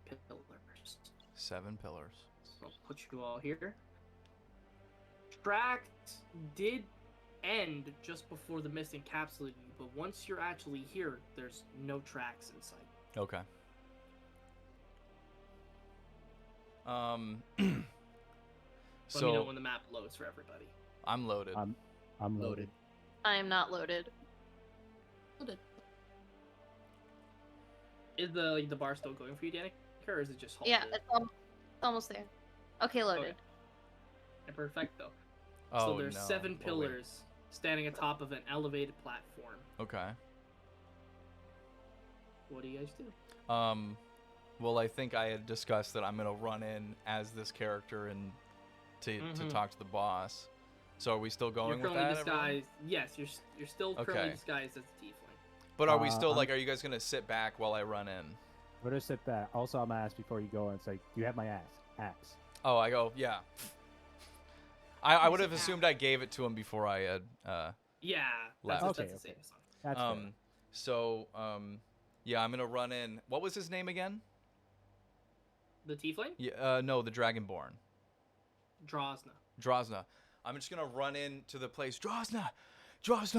pillars. 7 pillars. So I'll put you all here. Track did end just before the mist encapsulated you, but once you're actually here, there's no tracks in sight. Okay. Let me know when the map loads for everybody. I'm loaded. I'm loaded. I am not loaded. Loaded. Is the bar still going for you, Danica, or is it just halted? Yeah, it's almost there. Okay, loaded. Okay. Yeah, perfecto. Oh, So there's no. 7 Oh, wait. pillars standing atop of an elevated platform. Okay. What do you guys do? Well, I think I had discussed that I'm gonna run in as this character and to talk to the boss. So are we still going You're with currently that? everyone? disguised. Yes, you're still currently Okay. disguised as a tiefling. But are we still I'm- like? Are you guys gonna sit back while I run in? We're gonna sit back. Also, I'm gonna ask before you go and say, do you have my axe? Oh, I go. Yeah. I would Yes, have you assumed I gave it to him before I had. Yeah, Left. that's Okay, the okay. safest one. That's fair. So yeah, I'm gonna run in. What was his name again? The tiefling? Yeah. No, the Dragonborn. Drosna. Drosna. I'm just gonna run into the place. Drosna,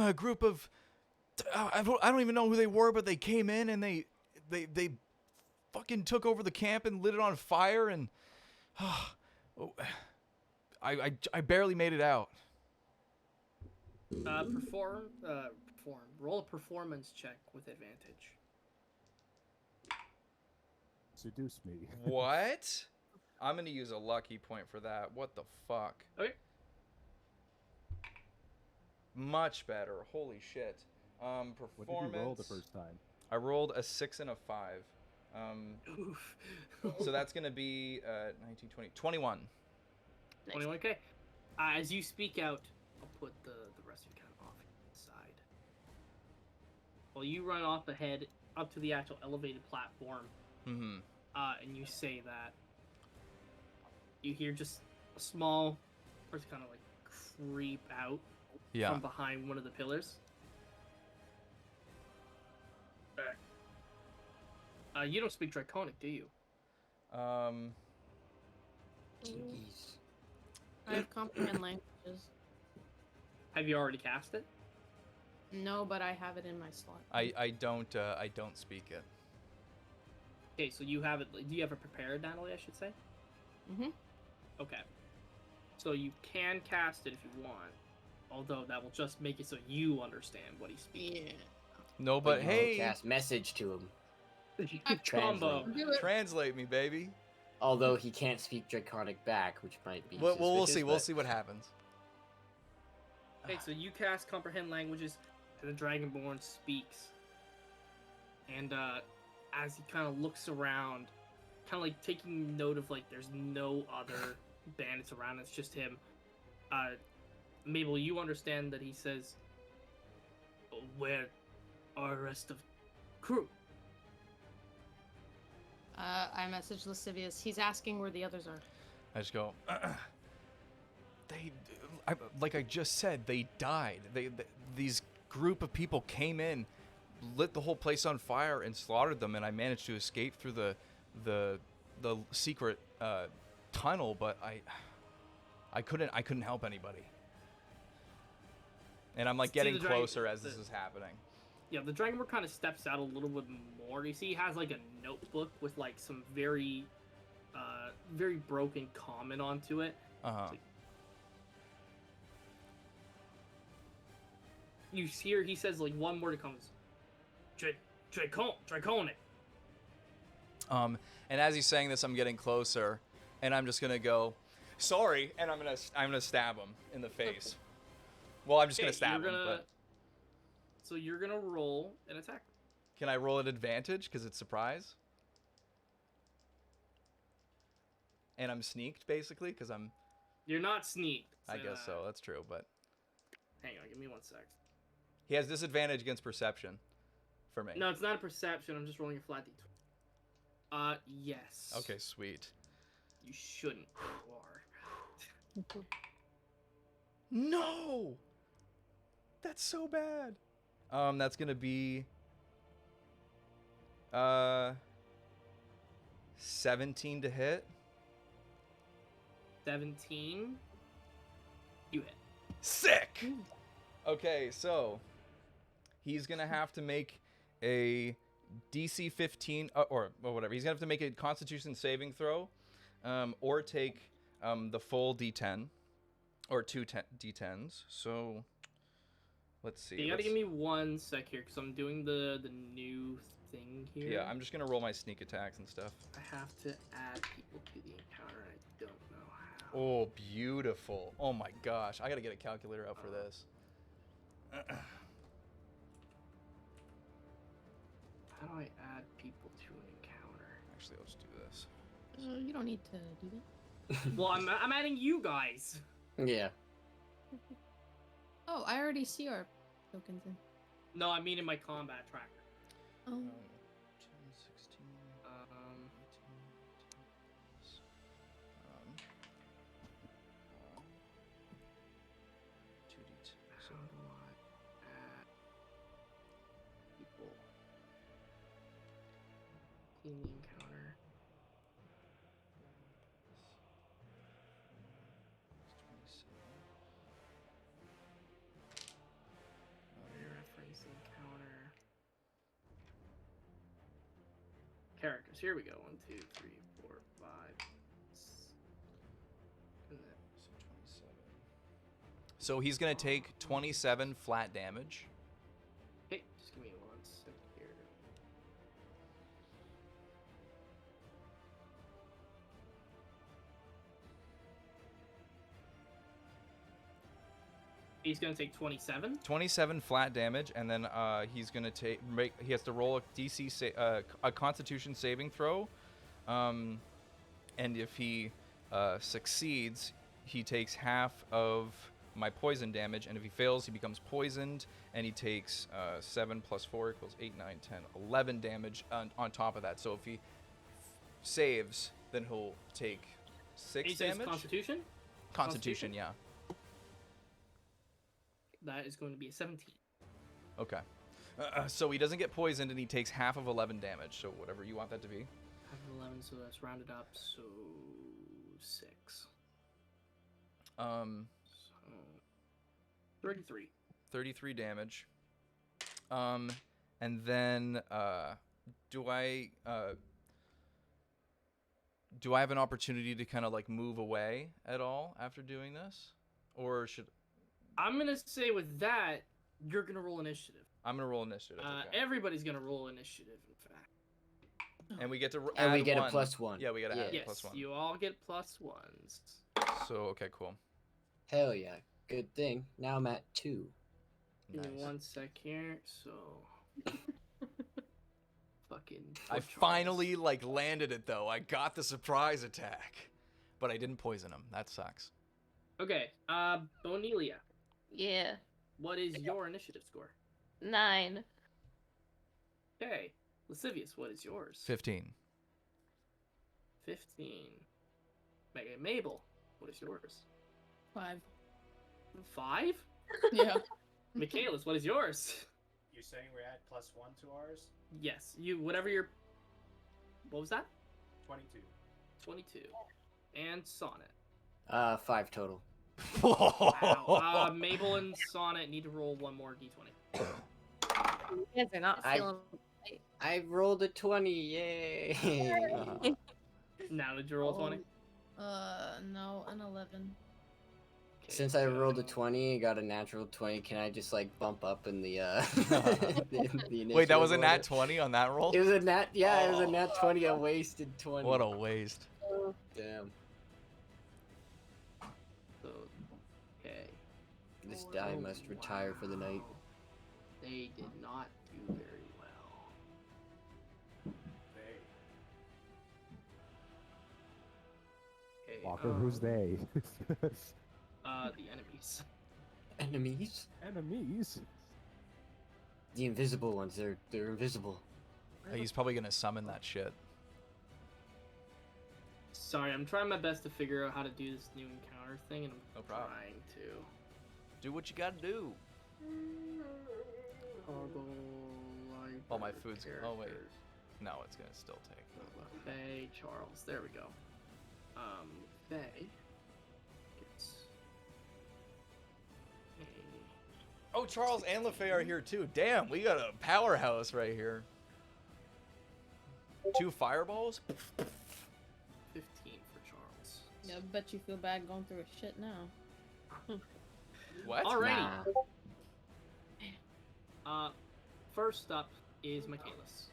a group of I don't even know who they were, but they came in and they fucking took over the camp and lit it on fire, and I barely made it out. Roll a performance check with advantage. Seduce me. What? I'm gonna use a lucky point for that. What the fuck? Okay. Much better. Holy shit. What Performance. did you roll the first time? I rolled a 6 and a 5. Oof. So that's gonna be 19, 20, 21. 21. Okay. As you speak out, I'll put the rest of you kind of off inside. Well, you run off ahead up to the actual elevated platform, Mm-hmm. and you say that you hear just a small person kind of like creep out Yeah. from behind one of the pillars. You don't speak Draconic, do you? Jeez. I have comprehend languages. Have you already cast it? No, but I have it in my slot. I don't speak it. Okay, so you have it. Do you have it prepared, Natalie? I should say. Mhm. Okay. So you can cast it if you want, although that will just make it so you understand what he's speaking. Yeah. No, but you can hey, cast message to him. Combo. Translate. Do it. translate me, baby. Although he can't speak Draconic back, which might be. We'll see. suspicious, We'll but- see what happens. Okay, so you cast Comprehend Languages, and the Dragonborn speaks. And as he kind of looks around, kind of like taking note of like there's no other bandits around, it's just him. Mabel, you understand that he says, "Where are the rest of crew?" I message Lascivious. He's asking where the others are. I just go, like I just said, they died. These group of people came in, lit the whole place on fire, and slaughtered them, and I managed to escape through the secret tunnel, but I couldn't help anybody. And I'm like getting closer as this is happening. Yeah, the Dragonborn kind of steps out a little bit more. You see, he has like a notebook with like some very broken comment onto it. Uh-huh. You hear he says like one word that comes, Draconic. And as he's saying this, I'm getting closer, and I'm just gonna go, sorry, and I'm gonna stab him in the face. Well, I'm just gonna stab him. But... So you're gonna roll an attack. Can I roll at advantage because it's surprise? And I'm sneaked basically because I'm. You're not sneaked. I guess so. That's true, but. Hang on, give me 1 sec. He has disadvantage against perception, for me. No, it's not a perception. I'm just rolling a flat d20. Yes. Okay, sweet. You shouldn't. You are. No! That's so bad. That's gonna be 17 to hit. 17. You hit. Sick! Okay, so he's gonna have to make a DC 15 or whatever. He's gonna have to make a Constitution saving throw, or take the full D10 or two D10s. So let's see. You gotta give me 1 sec here because I'm doing the new thing here. Yeah, I'm just gonna roll my sneak attacks and stuff. I have to add people to the encounter. And I don't know how. Oh, beautiful! Oh my gosh, I gotta get a calculator out for this. How do I add people to an encounter? Actually, let's do this. You don't need to do that. Well, I'm adding you guys. Yeah. Oh, I already see our tokens in. No, I mean in my combat tracker. Oh. 10, 16, 2d10. How do I add people in the encounter? Reference encounter. Characters. Here we go. 1, 2, 3, 4, 5. And then So 27. So he's gonna take 27 flat damage. hey, just give me 1 sec here. He's gonna take 27. 27 flat damage, and then he's gonna he has to roll a DC a Constitution saving throw, and if he succeeds, he takes half of my poison damage, and if he fails, he becomes poisoned, and he takes 7 plus 4 equals 8, 9, 10, 11 damage on top of that. So if he saves, then he'll take 6 He says damage. Constitution. Constitution, yeah. That is going to be a 17. Okay. So he doesn't get poisoned, and he takes half of 11 damage. So whatever you want that to be. Half of 11, so that's rounded up. So 6. So 33. 33 damage. And then do I have an opportunity to kind of like move away at all after doing this, or should I'm gonna say with that, you're gonna roll initiative. I'm gonna roll initiative? Okay. Everybody's gonna roll initiative, in fact. And we get to And we add get one. a +1. Yeah, we gotta add Yes, a +1. you all get +1s. So okay, cool. Hell yeah. Good thing. Now I'm at 2. Give me Nice. 1 sec here. So. Fucking. I poor Charles. finally landed it though. I got the surprise attack, but I didn't poison him. That sucks. Okay. Bonelia, Yeah. what is your initiative score? 9. Okay. Lascivious, what is yours? 15. 15. Mabel, what is yours? 5. 5? Yeah. Michaelis, what is yours? You're saying we're at +1 to ours? Yes, you whatever your. What was that? 22. 22. And Sonnet. 5 total. Wow. Mabel and Sonnet need to roll one more d20. You guys are not I- feeling. I rolled a 20. Yay! Now did you roll 20? No, an 11. Since I rolled a 20 and got a natural 20, can I just bump up in the the Wait, that was a initiative nat order? 20 on that roll? It was a nat. Yeah, it was a nat 20. A wasted 20. What a waste. Damn. So, okay. This die Oh, must retire for the night. wow. They did not do very well. Okay, Walker, who's they? The enemies. Enemies? Enemies? The invisible ones. They're invisible. He's probably gonna summon that shit. Sorry, I'm trying my best to figure out how to do this new encounter thing, and I'm No problem. trying to. Do what you gotta do. Oh, my food's. Oh, wait. No, it's gonna still take. Faye, Charles. There we go. Faye gets a Oh, Charles and LaFay are here too. Damn, we got a powerhouse right here. 2 fireballs? 15 for Charles. Yeah, I bet you feel bad going through a shit now. What? Alrighty. Nah. First up is Michaelis.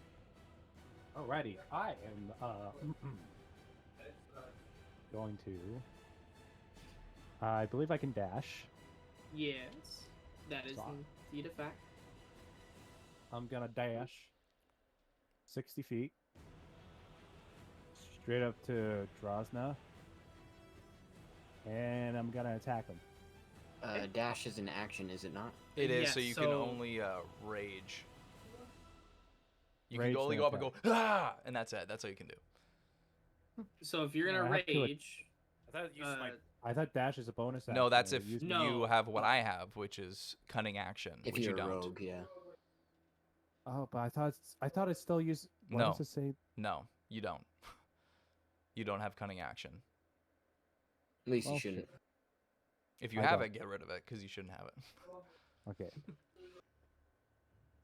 Alrighty, I am going to. I believe I can dash. Yes, that is Stop. indeed a fact. I'm gonna dash 60 feet straight up to Drosna, and I'm gonna attack him. Dash is an action, is it not? It is, Yes, so you can so- only rage. You Rage can only and go up and go, ah! And that's it. That's all you can do. So if you're gonna I have to rage, I thought you used my. I thought dash is a bonus action. No, that's and if I used- No. you have what I have, which is cunning action, If which you're you don't. a rogue, yeah. Oh, but I thought it still used. What No. does it say? No, you don't. You don't have cunning action. At least Well, you shouldn't. shit. If you I have don't. it, get rid of it, because you shouldn't have it. Okay.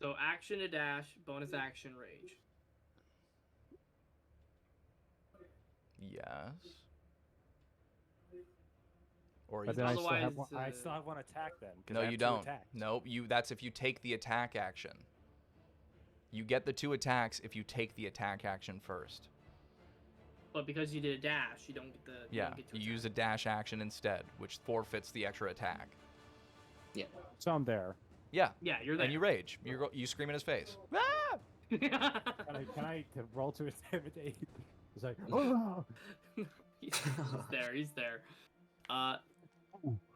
so action to dash, bonus action rage. Yes. Or you But then I still have Otherwise, one. I still have one attack then. 'cause No, I have you 2 don't. attacks. Nope. That's if you take the attack action. You get the 2 attacks if you take the attack action first. But because you did a dash, you don't get the. Yeah. don't get to You attack. use a dash action instead, which forfeits the extra attack. So I'm there. Yeah. Yeah, you're there. And you rage. You scream in his face. Ah! Can I roll to intimidate? It's like, oh! he's there. He's there.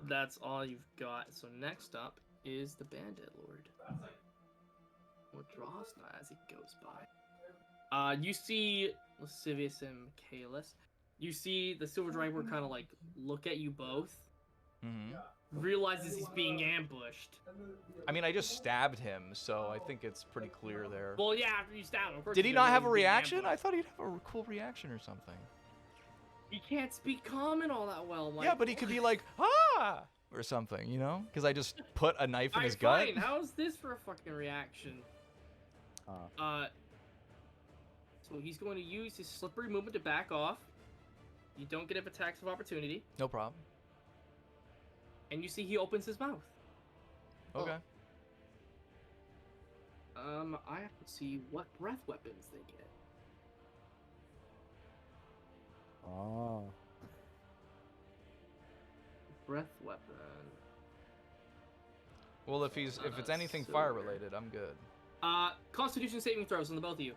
That's all you've got. So next up is the Bandit Lord. Or Drosna as he goes by. You see Lascivious and Michaelis. You see the Silver Dragon kind of look at you both. Mm-hmm. Realizes he's being ambushed. I mean, I just stabbed him, so I think it's pretty clear there. Well, yeah, after you stab him. Of course Did he he's not gonna have a realize he's being reaction? I ambushed. thought he'd have a cool reaction or something. He can't speak common all that well, Mike. Yeah, but he could be like, ah! Or something, you know? Because I just put a knife in his gut. Fine. How's this for a fucking reaction? So he's going to use his slippery movement to back off. You don't get attacks of opportunity, No problem. and you see he opens his mouth. Okay. I have to see what breath weapons they get. Oh. Breath weapon. Well, if it's anything so fire weird. related, I'm good. Constitution saving throws on the both of you.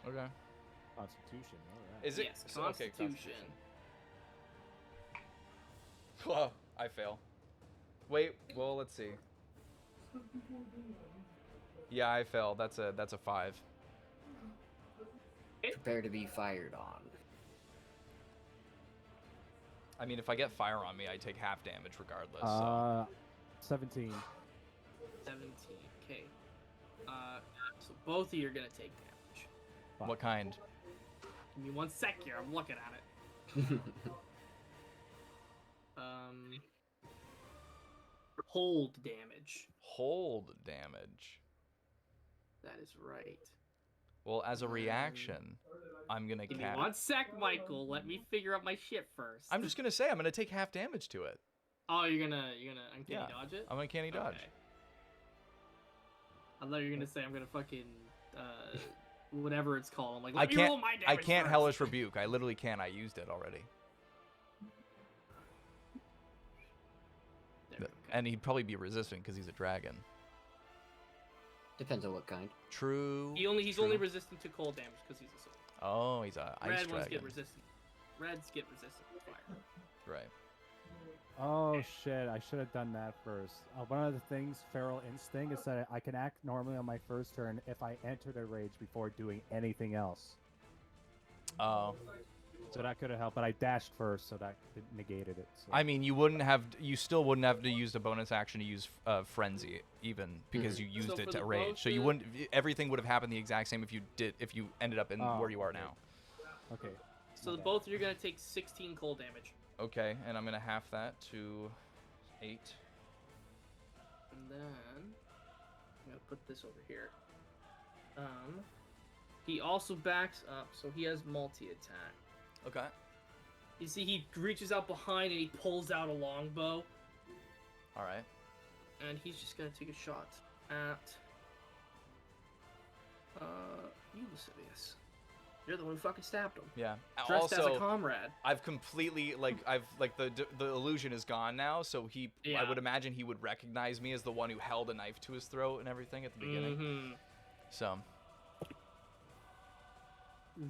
Okay. Constitution. All right. Is it? Yes, Okay, Constitution. Well, I fail. Wait. Well, let's see. Yeah, I fail. That's a 5. Prepare to be fired on. I mean, if I get fire on me, I take half damage regardless. So. 17. 17. Okay. So both of you are gonna take damage. What kind? Give me 1 sec here. I'm looking at it. Hold damage. Hold damage. That is right. Well, as a reaction, I'm gonna Give me cast. 1 sec, Michael. Let me figure out my shit first. I'm just gonna say I'm gonna take half damage to it. Oh, you're gonna uncanny dodge it? I'm gonna canny dodge. Okay. I thought you were gonna say I'm gonna fucking whatever it's called. I'm like, let me roll my damage I can't first. hellish rebuke. I literally can't. I used it already. There we go. And he'd probably be resistant because he's a dragon. Depends on what kind. True. He's only resistant to cold damage because he's a soul. Oh, he's a ice Red dragon. ones get resistant. Reds get resistant to fire. Right. Oh shit! I should have done that first. One of the things, Feral Instinct, is that I can act normally on my first turn if I enter the rage before doing anything else. Oh. So that could have helped, but I dashed first, so that negated it. So. I mean, you still wouldn't have to use the bonus action to use frenzy even because you used So it for to the rage. both So you of- wouldn't. Everything would have happened the exact same if you ended up in where you are okay. now. Okay. So Okay. both of you are gonna take 16 cold damage. Okay, and I'm gonna half that to 8. And then I'm gonna put this over here. He also backs up, so he has multi-attack. Okay. You see, he reaches out behind and he pulls out a longbow, All right. and he's just gonna take a shot at you, Lascivious. You're the one who fucking stabbed him. Yeah. Dressed as a Also, comrade. I've completely the illusion is gone now, so I Yeah. would imagine he would recognize me as the one who held a knife to his throat and everything at the beginning. Mm-hmm. So,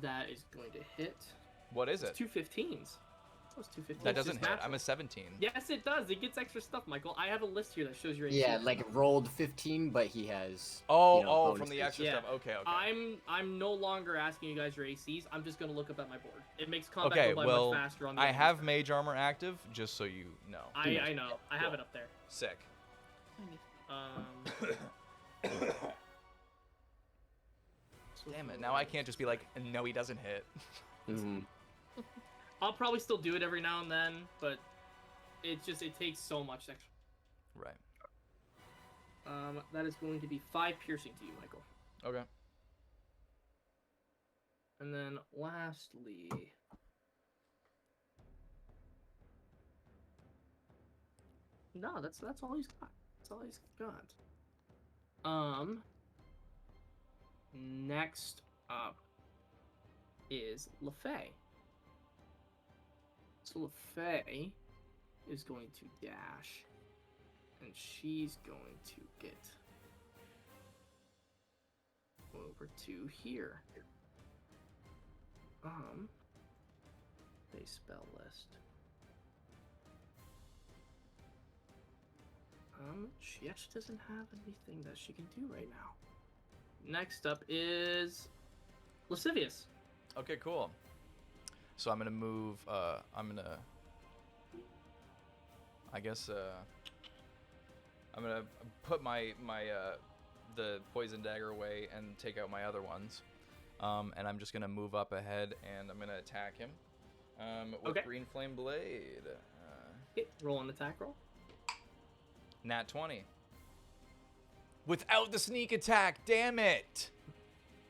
That is going to hit. what is it? It's 2 15s. Those 2 15s. That doesn't just hit. natural. I'm a 17. Yes, it does. It gets extra stuff, Michael. I have a list here that shows your AC. Yeah, like rolled 15, but he has. Oh, you know, from the bonuses. extra Yeah. stuff. Okay, okay. I'm no longer asking you guys your ACs. I'm just gonna look up at my board. It makes combat Okay, go by well, much faster on the I enemy have side. mage armor active, just so you know. I know. I have Cool. it up there. Sick. So Damn it! Now I can't just be like, no, he doesn't hit. Mhm. I'll probably still do it every now and then, but it takes so much extra. Right. That is going to be 5 piercing to you, Michael. Okay. And then lastly, no, that's all he's got. That's all he's got. Next up is LaFay. So LaFay is going to dash, and she's going to get over to here. Base spell list. She actually doesn't have anything that she can do right now. Next up is Lascivious. Okay, cool. So I'm gonna move. I'm gonna put my the poison dagger away and take out my other ones. And I'm just gonna move up ahead and I'm gonna attack him. With Okay. Green Flame Blade. Roll an attack roll. Nat 20. Without the sneak attack, damn it!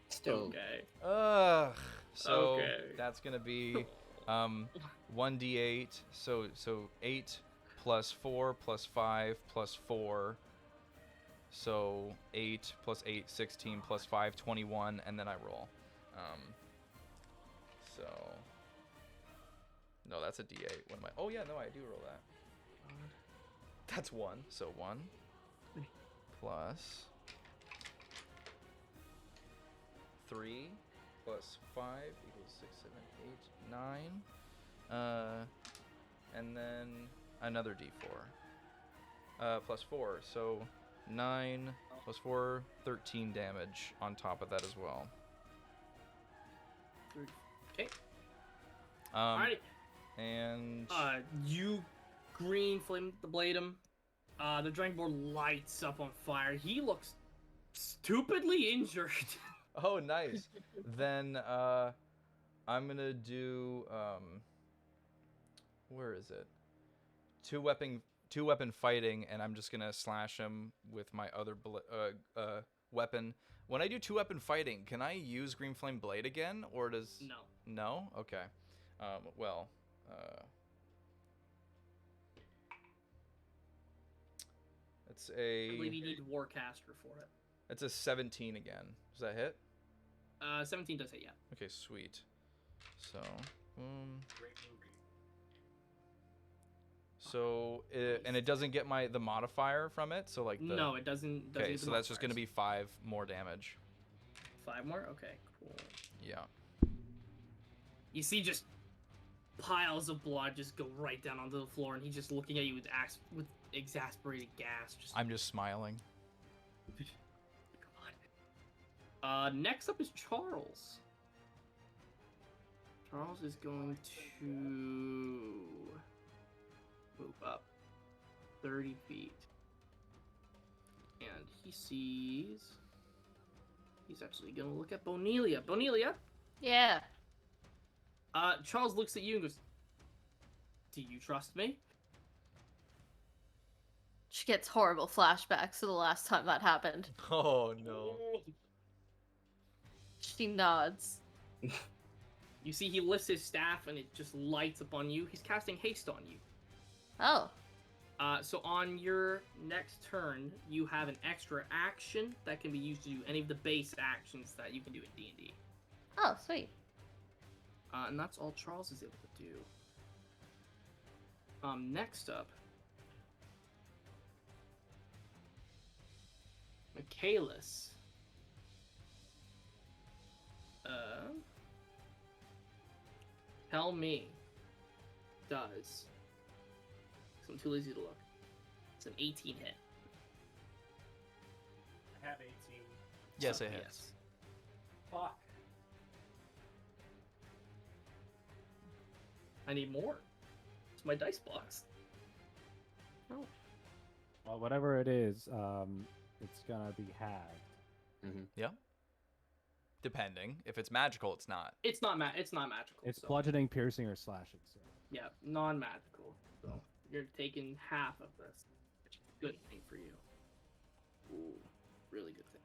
Still. Okay. Ugh. So Okay. that's gonna be 1d8. So 8 plus 4 plus 5 plus 4. So 8 plus 8, 16 plus 5, 21, and then I roll. So no, that's a d8. What am I? Oh yeah, no, I do roll that. That's 1. So 1. plus 3 plus 5 equals 6, 7, 8, 9. And then another d4. Plus 4. So 9 plus 4, 13 damage on top of that as well. Okay. Alright. And you green flame the blade him. The dragonborn lights up on fire. He looks stupidly injured. oh, nice. Then I'm gonna do where is it? Two weapon fighting, and I'm just gonna slash him with my other weapon. When I do 2-weapon fighting, can I use Green Flame Blade again, or does no? Okay. Well. It's a. I believe you need Warcaster for it. It's a 17 again. Does that hit? 17 does hit, yeah. Okay, sweet. So, and it doesn't get the modifier from it, so like the. No, it doesn't. Okay, so that's just gonna be 5 more damage. 5 more? Okay, cool. Yeah. You see, just piles of blood just go right down onto the floor, and he's just looking at you with exasperated gas. I'm just smiling. God. Next up is Charles. Charles is going to move up 30 feet. And he sees... He's actually going to look at Bonelia. Bonelia? Yeah. Charles looks at you and goes, "Do you trust me?" She gets horrible flashbacks to the last time that happened. Oh, no. She nods. You see he lifts his staff and it just lights upon you. He's casting haste on you. Oh. So on your next turn, you have an extra action that can be used to do any of the base actions that you can do in D&D. Oh, sweet. And that's all Charles is able to do. Next up, Michaelis. Tell me, does... I'm too lazy to look. It's an 18 hit. I have 18. Yes, it hits. Fuck. I need more. It's my dice box. Oh. Well, whatever it is, it's gonna be halved. Mm-hmm. Yeah. Depending. If it's magical, it's not. It's not magical. It's so. bludgeoning, piercing, or slashing. So. Yeah, non-magical. So you're taking half of this, which is a good thing for you. Ooh, really good thing.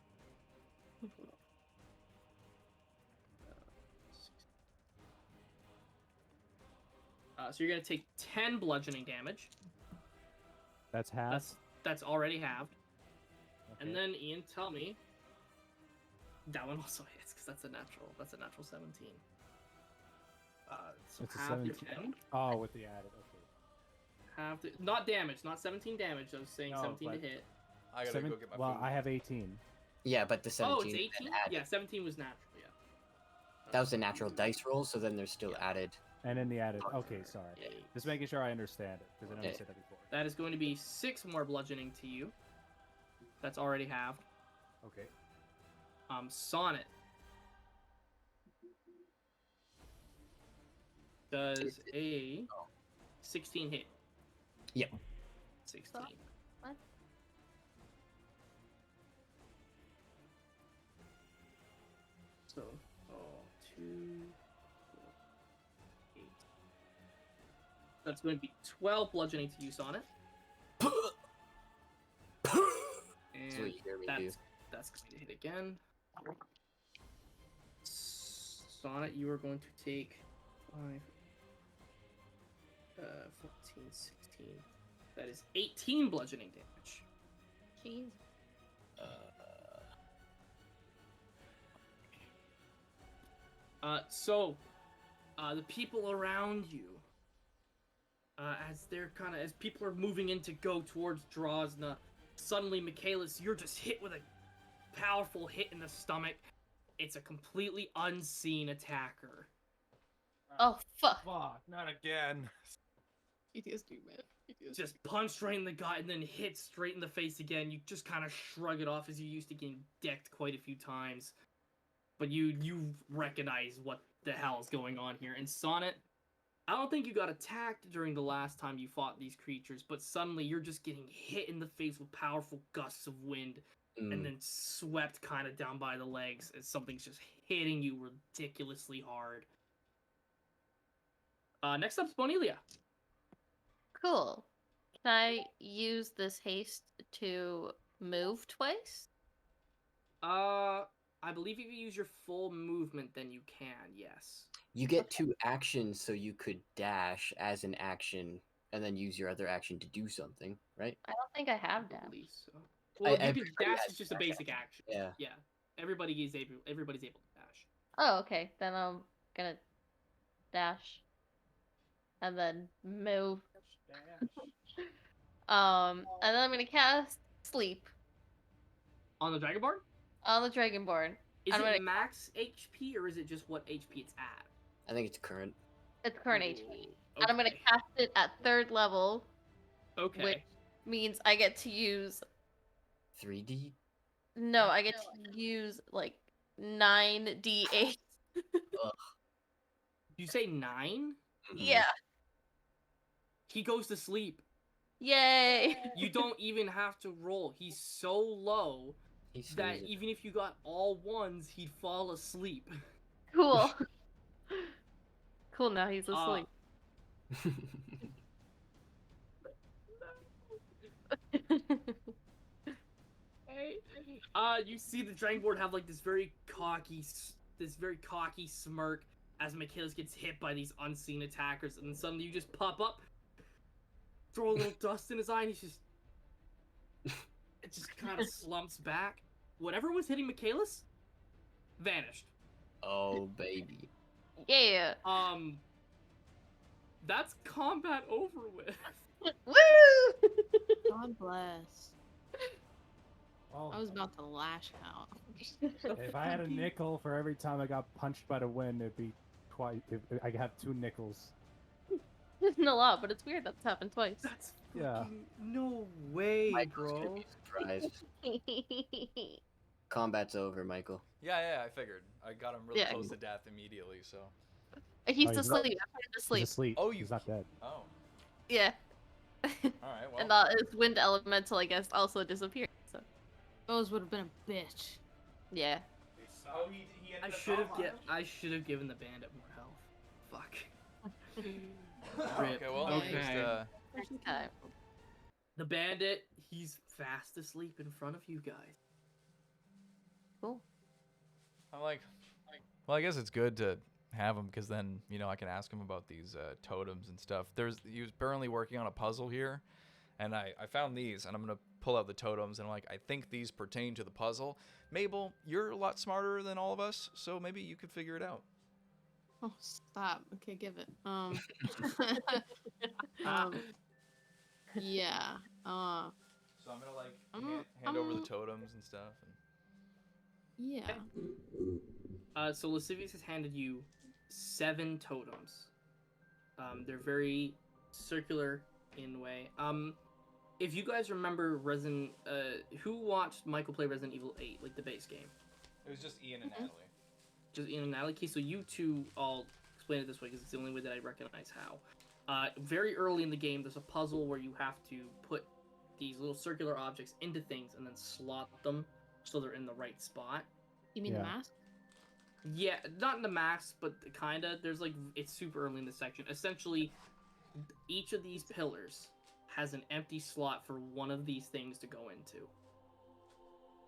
So you're gonna take 10 bludgeoning damage. That's half. That's already halved. Okay. And then Ian, tell me. That one also hits because that's a natural. That's a natural 17. So It's a half your 17. 10. Oh, with the added. Okay. Half the, not damage, not 17 damage. I was saying No, 17 to but- hit. I gotta go get my Well, food. I have 18. Yeah, but the 17. Oh, it's 18. Yeah, 17 was natural. Yeah. That was a natural dice roll, so then there's still added. And then the added. Okay, sorry. Yeah. Just making sure I understand it because I know you Yeah. said that before. That is going to be 6 more bludgeoning to you. That's already halved. Okay. Sonnet. Does a 16 hit? Yep. 16. What? So, 2, 4, 8. That's going to be 12 bludgeoning to you, Sonnet. And So you hear me do. that's going to hit again. Sonnet, you are going to take 5, 14, 16. That is 18 bludgeoning damage. Jeez. The people around you, as people are moving in to go towards Drozna, Suddenly, Michaelis, you're just hit with a powerful hit in the stomach. It's a completely unseen attacker. Oh fuck! Fuck, not again. PTSD, man. PTSD. Just punched right in the gut and then hit straight in the face again. You just kind of shrug it off as you're used to getting decked quite a few times. But you recognize what the hell is going on here. And Sonnet, I don't think you got attacked during the last time you fought these creatures, but suddenly you're just getting hit in the face with powerful gusts of wind and then swept kind of down by the legs as something's just hitting you ridiculously hard. Next up's Bonelia. Cool. Can I use this haste to move twice? I believe if you use your full movement, then you can, yes. You get 2 actions, so you could dash as an action and then use your other action to do something, right? I don't think I have I that. believe so. Well, Everybody dash has is just a dash basic action. Yeah. Yeah. Everybody's able to dash. Oh, okay. Then I'm gonna dash and then move. And then I'm gonna cast sleep On the Dragonborn? on the Dragonborn. Is I'm it gonna- max HP or is it just what HP it's at? I think it's current. It's current HP. Ooh, And I'm gonna okay. cast it at 3rd level, Okay. which means I get to use 3D? no, I get to use like 9d8. You say 9? Yeah. He goes to sleep. Yay. You don't even have to roll. He's so low He's that snoozing. even if you got all ones, he'd fall asleep. Cool. Cool, now he's asleep. You see the Dragonborn have like this very cocky smirk as Michaelis gets hit by these unseen attackers, and then suddenly you just pop up, throw a little dust in his eye, and it just kind of slumps back. Whatever was hitting Michaelis, vanished. Oh, baby. Yeah. That's combat over with. Woo! God bless. Oh, I was about to lash out. if I had a nickel for every time I got punched by the wind, it'd be twice. I could have 2 nickels. Isn't a lot, but it's weird that's happened twice. That's Yeah. fucking no way, Michael's gonna bro. be surprised. Combat's over, Michael. Yeah, I figured. I got him really Yeah. close to death immediately, so. He's Oh, he's asleep. I put him to He's sleep. asleep. Oh, He's not dead. Oh. Yeah. Alright, well. And his wind elemental, I guess, also disappeared. So Those would have been a bitch. yeah. Oh, I should have given the bandit more health. Fuck. Okay, well, at Okay. least, Okay. The bandit, he's fast asleep in front of you guys. Cool. I'm like, well, I guess it's good to have him because then, I can ask him about these totems and stuff. He was currently working on a puzzle here, and I found these, and I'm going to pull out the totems, and I'm like, I think these pertain to the puzzle. Mabel, you're a lot smarter than all of us, so maybe you could figure it out. Oh, stop. Okay, give it. Yeah. So I'm going to, hand over the totems and stuff. Yeah. So Lascivious has handed you 7 totems. They're very circular in way. If you guys remember who watched Michael play Resident Evil 8, like the base game? It was just Ian and Natalie. Just Ian and Natalie. Okay, so you two, I'll explain it this way because it's the only way that I recognize how. Very early in the game, there's a puzzle where you have to put these little circular objects into things and then slot them so they're in the right spot. You mean Yeah. the mask? Yeah, not in the max, but kinda. There's it's super early in the section. Essentially, each of these pillars has an empty slot for one of these things to go into.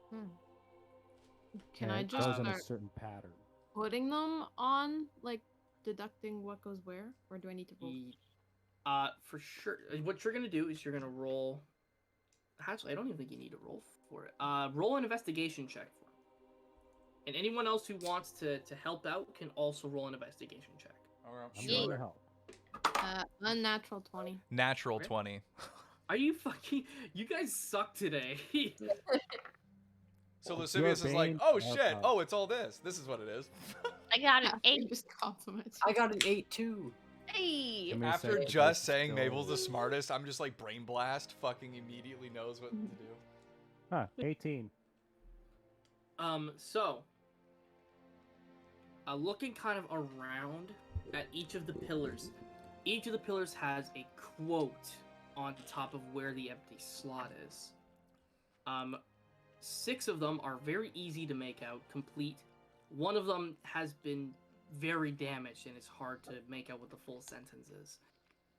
Can And I it just goes in a start certain pattern. putting them on, like, deducting what goes where? Or do I need to roll? For sure. What you're gonna do is you're gonna roll. Actually, I don't even think you need to roll for it. Roll an investigation check for it. And anyone else who wants to help out can also roll an investigation check. I'm Sure. going to help. Unnatural 20. Natural Okay. 20. Are you fucking? You guys suck today. So Well, Lascivious you're is like, Bane, oh our shit, God. oh, it's all this. This is what it is. I got an After 8. just compliment. I got an 8 too. Hey. Give me a After second, just this is saying still- Mabel's the smartest, I'm just like brain blast, fucking immediately knows what to do. Huh, 18. So, looking kind of around at each of the pillars has a quote on top of where the empty slot is. 6 of them are very easy to make out, complete. One of them has been very damaged and it's hard to make out what the full sentence is.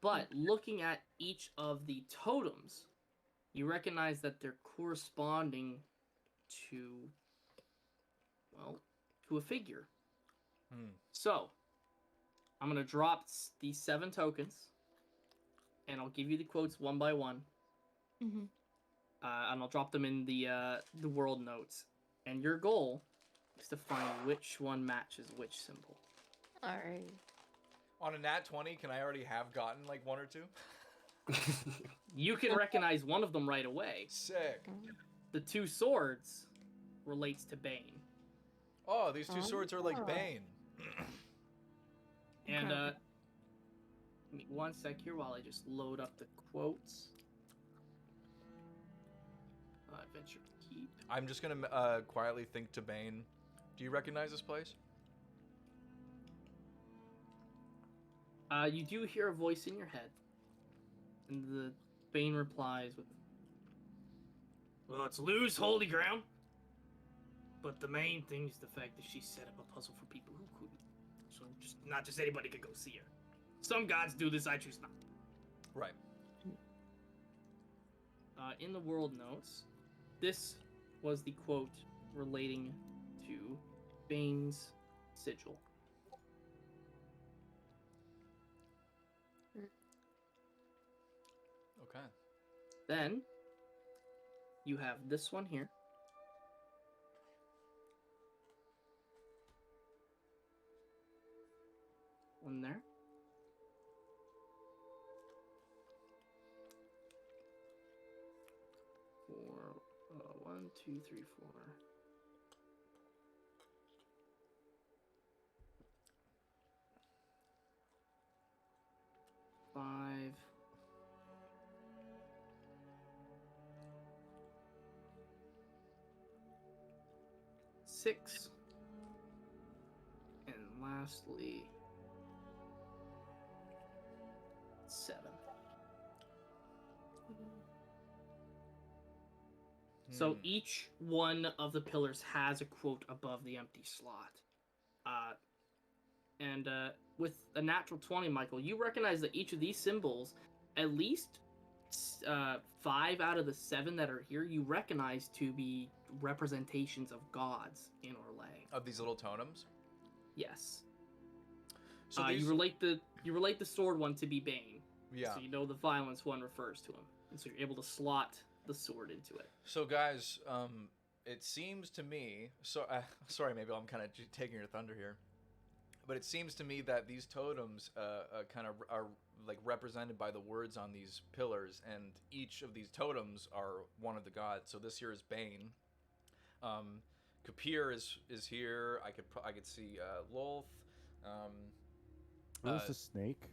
But looking at each of the totems, you recognize that they're corresponding to, well, to a figure. So, I'm going to drop these 7 tokens, and I'll give you the quotes one by one. Mm-hmm. And I'll drop them in the world notes. And your goal is to find which one matches which symbol. Alright. On a nat 20, can I already have gotten like 1 or 2? You can recognize one of them right away. Sick. The 2 swords relates to Bane. Oh, these 2 swords are like Oh. Bane. And Okay. give me 1 sec here while I just load up the quotes. Adventure Keep. I'm just gonna quietly think to Bane. Do you recognize this place? You do hear a voice in your head, and the Bane replies with, "Well, it's Lou's holy ground, but the main thing is the fact that she set up a puzzle for people who couldn't. So not just anybody could go see her. Some gods do this, I choose not." Right. In the world notes, this was the quote relating to Bane's sigil. Okay. Then, you have this one here. One there. Four, 1, 2, 3, 4. Five. Six. And lastly, 7. So each one of the pillars has a quote above the empty slot. And with a natural 20, Michael, you recognize that each of these symbols, at least 5 out of the 7 that are here, you recognize to be representations of gods in Orlais. Of these little totems? Yes. So these... you relate the sword one to be Bane. Yeah. So you know the violence one refers to him, and so you're able to slot the sword into it. So guys, it seems to me, sorry, maybe I'm kind of taking your thunder here, but it seems to me that these totems kind of are like represented by the words on these pillars, and each of these totems are one of the gods. So this here is Bane. Kapir is here. I could see Lolth. Who's the snake?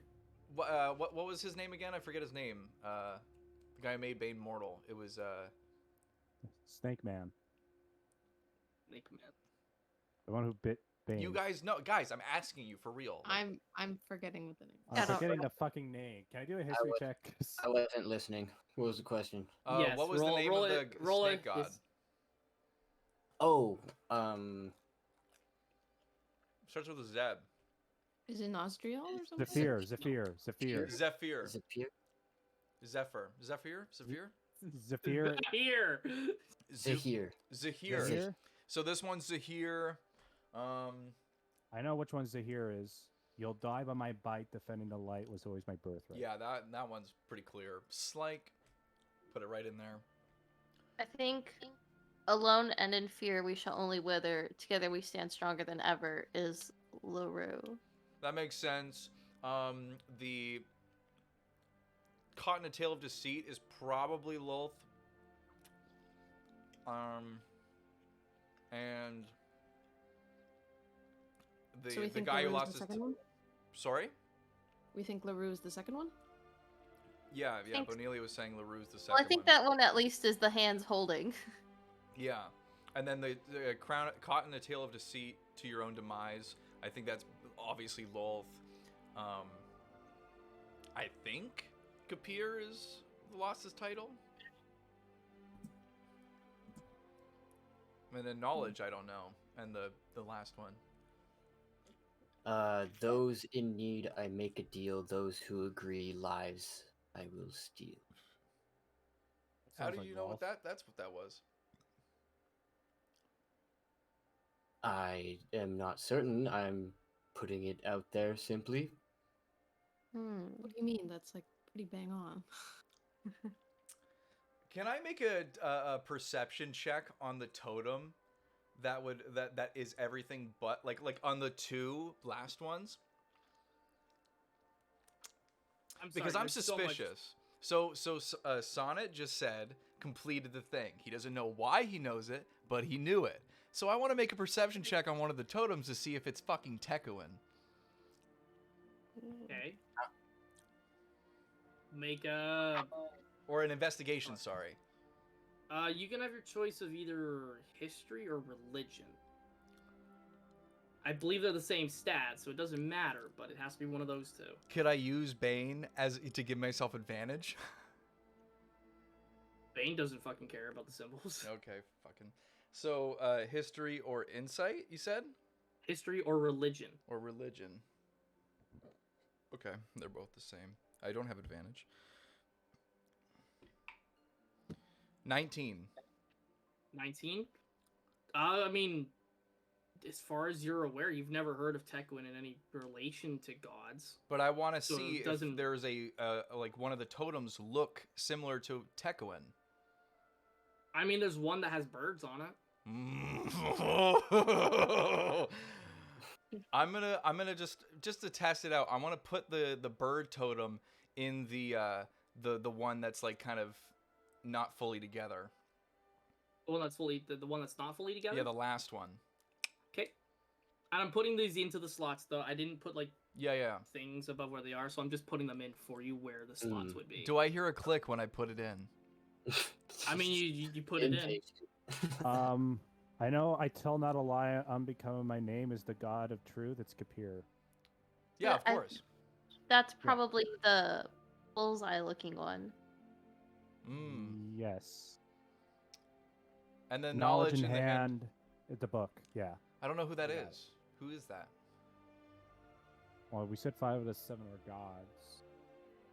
What was his name again? I forget his name. The guy who made Bane mortal. It was Snake Man. Snake Man. The one who bit Bane. You guys know, guys. I'm asking you for real. I'm forgetting what the name. I'm forgetting the fucking name. Can I do a history check? I wasn't listening. What was the question? Yes, what was the name of the snake god? Yes. Oh, Starts with a Zeb. Is it Nostriel or something? Zephyr. Zephyr. is it Pierre? Zephyr. Zephyr. Here. Zahir. Zahir. So this one's Zahir. I know which one Zahir is. You'll die by my bite. Defending the light was always my birthright. Yeah, that one's pretty clear. Slike. Put it right in there. I think alone and in fear we shall only wither. Together we stand stronger than ever is LaRue. That makes sense. The Caught in a Tale of Deceit is probably Lolth. And So we the think guy who LaRue's lost the his second one? Sorry? We think LaRue's the second one? Yeah, think so. Bonelia was saying LaRue's the second Well, I think one. that one at least is the hands holding. Yeah. And then the Caught in a Tale of Deceit to Your Own Demise. I think that's obviously Lolth. I think Kapir is lost his title. And then Knowledge, I don't know. And the last one. Those in need, I make a deal. Those who agree, lives I will steal. How do you know what that's what that was? I am not certain. I'm putting it out there simply. What do you mean? That's like pretty bang on. Can I make a perception check on the totem that is everything but like on the two last ones? Because I'm suspicious. So Sonnet just said completed the thing. He doesn't know why he knows it, but he knew it. So I want to make a perception check on one of the totems to see if it's fucking Tekuin. Okay. Make a... Or an investigation, sorry. You can have your choice of either history or religion. I believe they're the same stats, so it doesn't matter, but it has to be one of those two. Could I use Bane to give myself advantage? Bane doesn't fucking care about the symbols. Okay, fucking. So, history or insight, you said? History or religion. Or religion. Okay, they're both the same. I don't have advantage. 19. 19? I mean, as far as you're aware, you've never heard of Tekuin in any relation to gods. But I want to So see it doesn't- if there's a, like, one of the totems look similar to Tekuin. I mean, there's one that has birds on it. I'm gonna just to test it out. I want to put the bird totem in the one that's like kind of not fully together. The one that's the one that's not fully together? Yeah, the last one. Okay. And I'm putting these into the slots, though. I didn't put, like, Yeah. things above where they are, so I'm just putting them in for you where the slots would be. Do I hear a click when I put it in? I mean, you put it in. I know I tell not a lie, I'm becoming my name is the god of truth. It's Kapir. Yeah, of course. That's probably the bullseye looking one. Yes. And then knowledge in hand. The book. Yeah. I don't know who that is. Who is that? Well, we said 5 of the 7 were gods.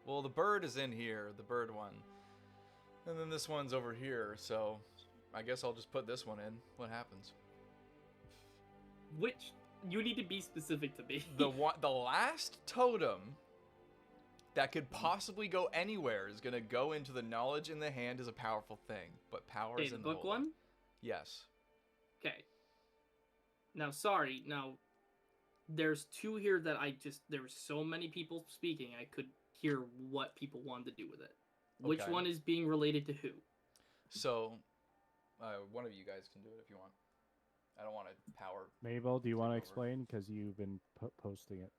Well, the bird is in here, the bird one. And then this one's over here, so I guess I'll just put this one in. What happens? Which you need to be specific to me. The last totem that could possibly go anywhere is gonna go into the knowledge in the hand is a powerful thing, but power is in the book holding. one? Yes. Okay. Now, sorry. Now, there's two here that there were so many people speaking, I could hear what people wanted to do with it. Which Okay. one is being related to who? So, one of you guys can do it if you want. I don't want to power. Mabel, do you want to over. explain? Because you've been posting it.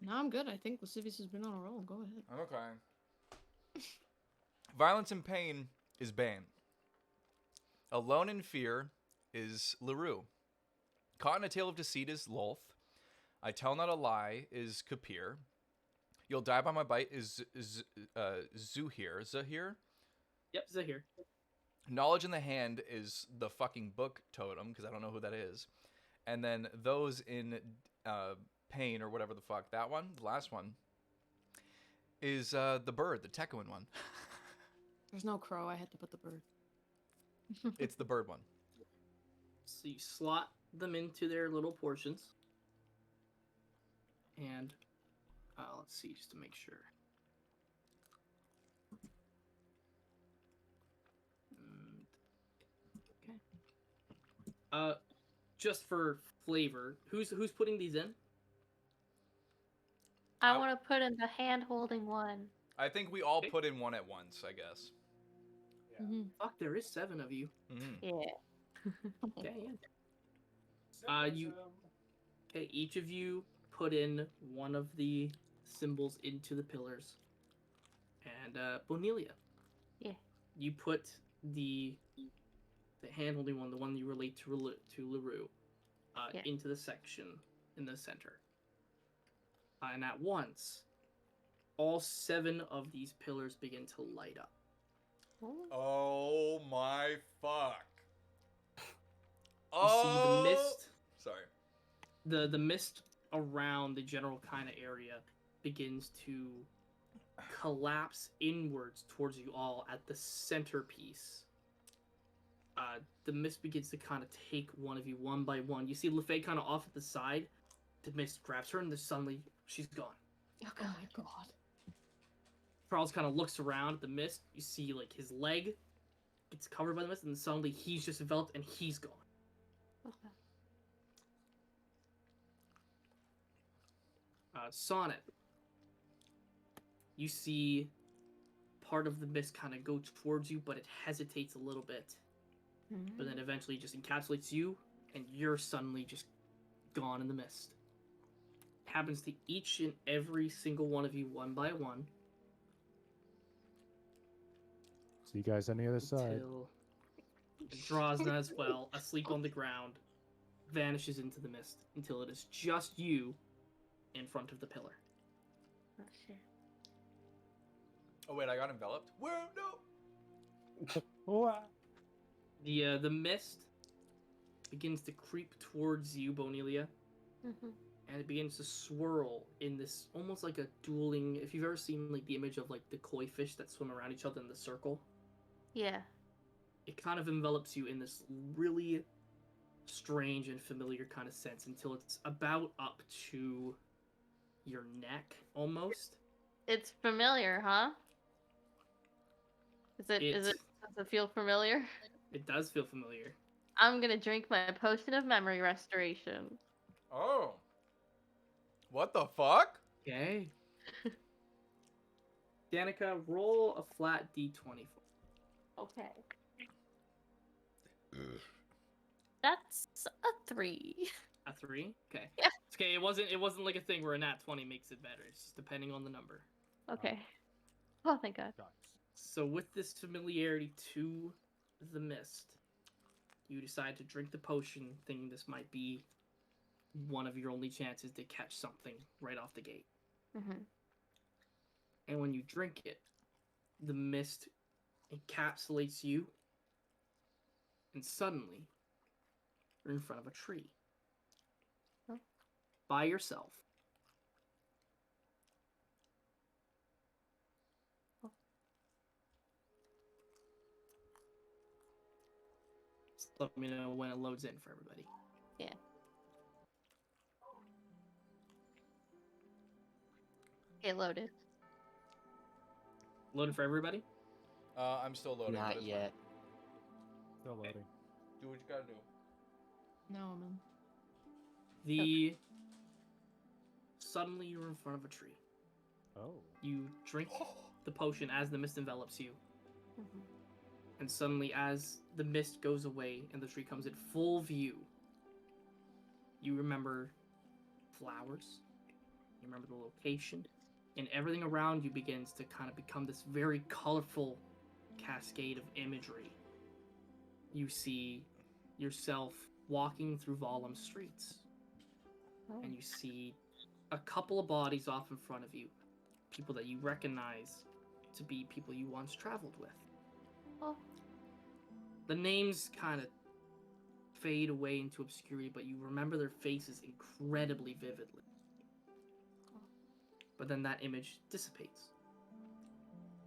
No, I'm good. I think Lascivious has been on a roll. Go ahead. Okay. Violence and Pain is Bane. Alone in Fear is LaRue. Caught in a Tale of Deceit is Lolth. I Tell Not a Lie is Kapir. You'll Die by My Bite is Zuhir. Zahir? Yep, Zahir. Knowledge in the Hand is the fucking book totem, because I don't know who that is. And then those in Pain, or whatever the fuck, that one, the last one, is the bird, the Tekuin one. There's no crow. I had to put the bird. It's the bird one. So you slot them into their little portions. And let's see, just to make sure. Okay. Just for flavor, who's putting these in? I want to put in the hand holding one. I think we all Okay. put in one at once, I guess. Fuck, there is 7 of you. Mm-hmm. Yeah. Okay, yeah. Okay, each of you put in one of the symbols into the pillars. And Bonelia. Yeah. You put the hand-holding one, the one you relate to LaRue, Yeah. into the section in the center. And at once, all 7 of these pillars begin to light up. Oh my fuck. You see the mist. Sorry. The mist around the general kind of area begins to collapse inwards towards you all at the centerpiece. The mist begins to kind of take one of you one by one. You see LaFay kind of off at the side. The mist grabs her, and then suddenly she's gone. Oh my god. Charles kind of looks around at the mist. You see, like, his leg gets covered by the mist, and then suddenly he's just enveloped, and he's gone. Okay. Sonnet. You see part of the mist kind of go towards you, but it hesitates a little bit. But then eventually just encapsulates you, and you're suddenly just gone in the mist. It happens to each and every single one of you, one by one. See you guys on the other side. Until Drozna as well, asleep on the ground, vanishes into the mist until it is just you in front of the pillar. Oh, shit. Oh wait, I got enveloped? Whoa, no! Wow. The mist begins to creep towards you, Bonelia, and it begins to swirl in this almost like a dueling. If you've ever seen like the image of like the koi fish that swim around each other in the circle, Yeah. it kind of envelops you in this really strange and familiar kind of sense until it's about up to your neck almost. It's familiar, huh? Does it feel familiar? It does feel familiar. I'm gonna drink my potion of memory restoration. Oh. What the fuck? Okay. Danica, roll a flat d20. Okay. That's a 3. A 3? Okay. Yeah. Okay, it wasn't like a thing where a nat 20 makes it better. It's just depending on the number. Okay. Oh, thank God. So with this familiarity to the mist, you decide to drink the potion, thinking this might be one of your only chances to catch something right off the gate. And when you drink it, the mist encapsulates you, and suddenly you're in front of a tree. Oh. By yourself. Oh. Just let me know when it loads in for everybody. Yeah. Okay, loaded. Loaded for everybody? I'm still loading. but Not it's yet. Still loading. fine. Do what you gotta do. No, man. Suddenly you're in front of a tree. Oh. You drink the potion as the mist envelops you. And suddenly, as the mist goes away and the tree comes in full view, you remember flowers, you remember the location, and everything around you begins to kind of become this very colorful cascade of imagery. You see yourself walking through Vollum streets, and you see a couple of bodies off in front of you, people that you recognize to be people you once traveled with. Oh. The names kind of fade away into obscurity, but you remember their faces incredibly vividly. But then that image dissipates.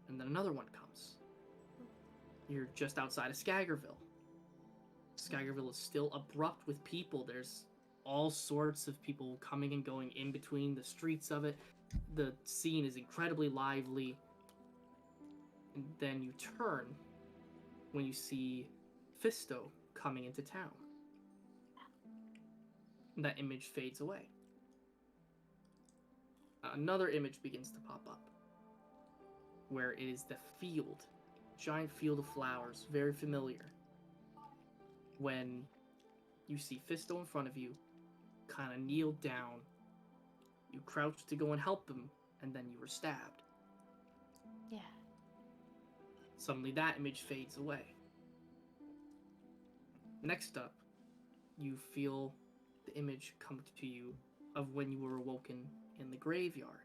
And then another one comes. You're just outside of Skaggerville. Skaggerville is still abrupt with people. There's all sorts of people coming and going in between the streets of it. The scene is incredibly lively. And then you turn when you see Fisto coming into town. And that image fades away. Another image begins to pop up. where it is the field, giant field of flowers, very familiar. When you see Fisto in front of you, kind of kneel down, you crouch to go and help him, and then you were stabbed. Yeah. Suddenly that image fades away. Next up, you feel the image come to you of when you were awoken in the graveyard.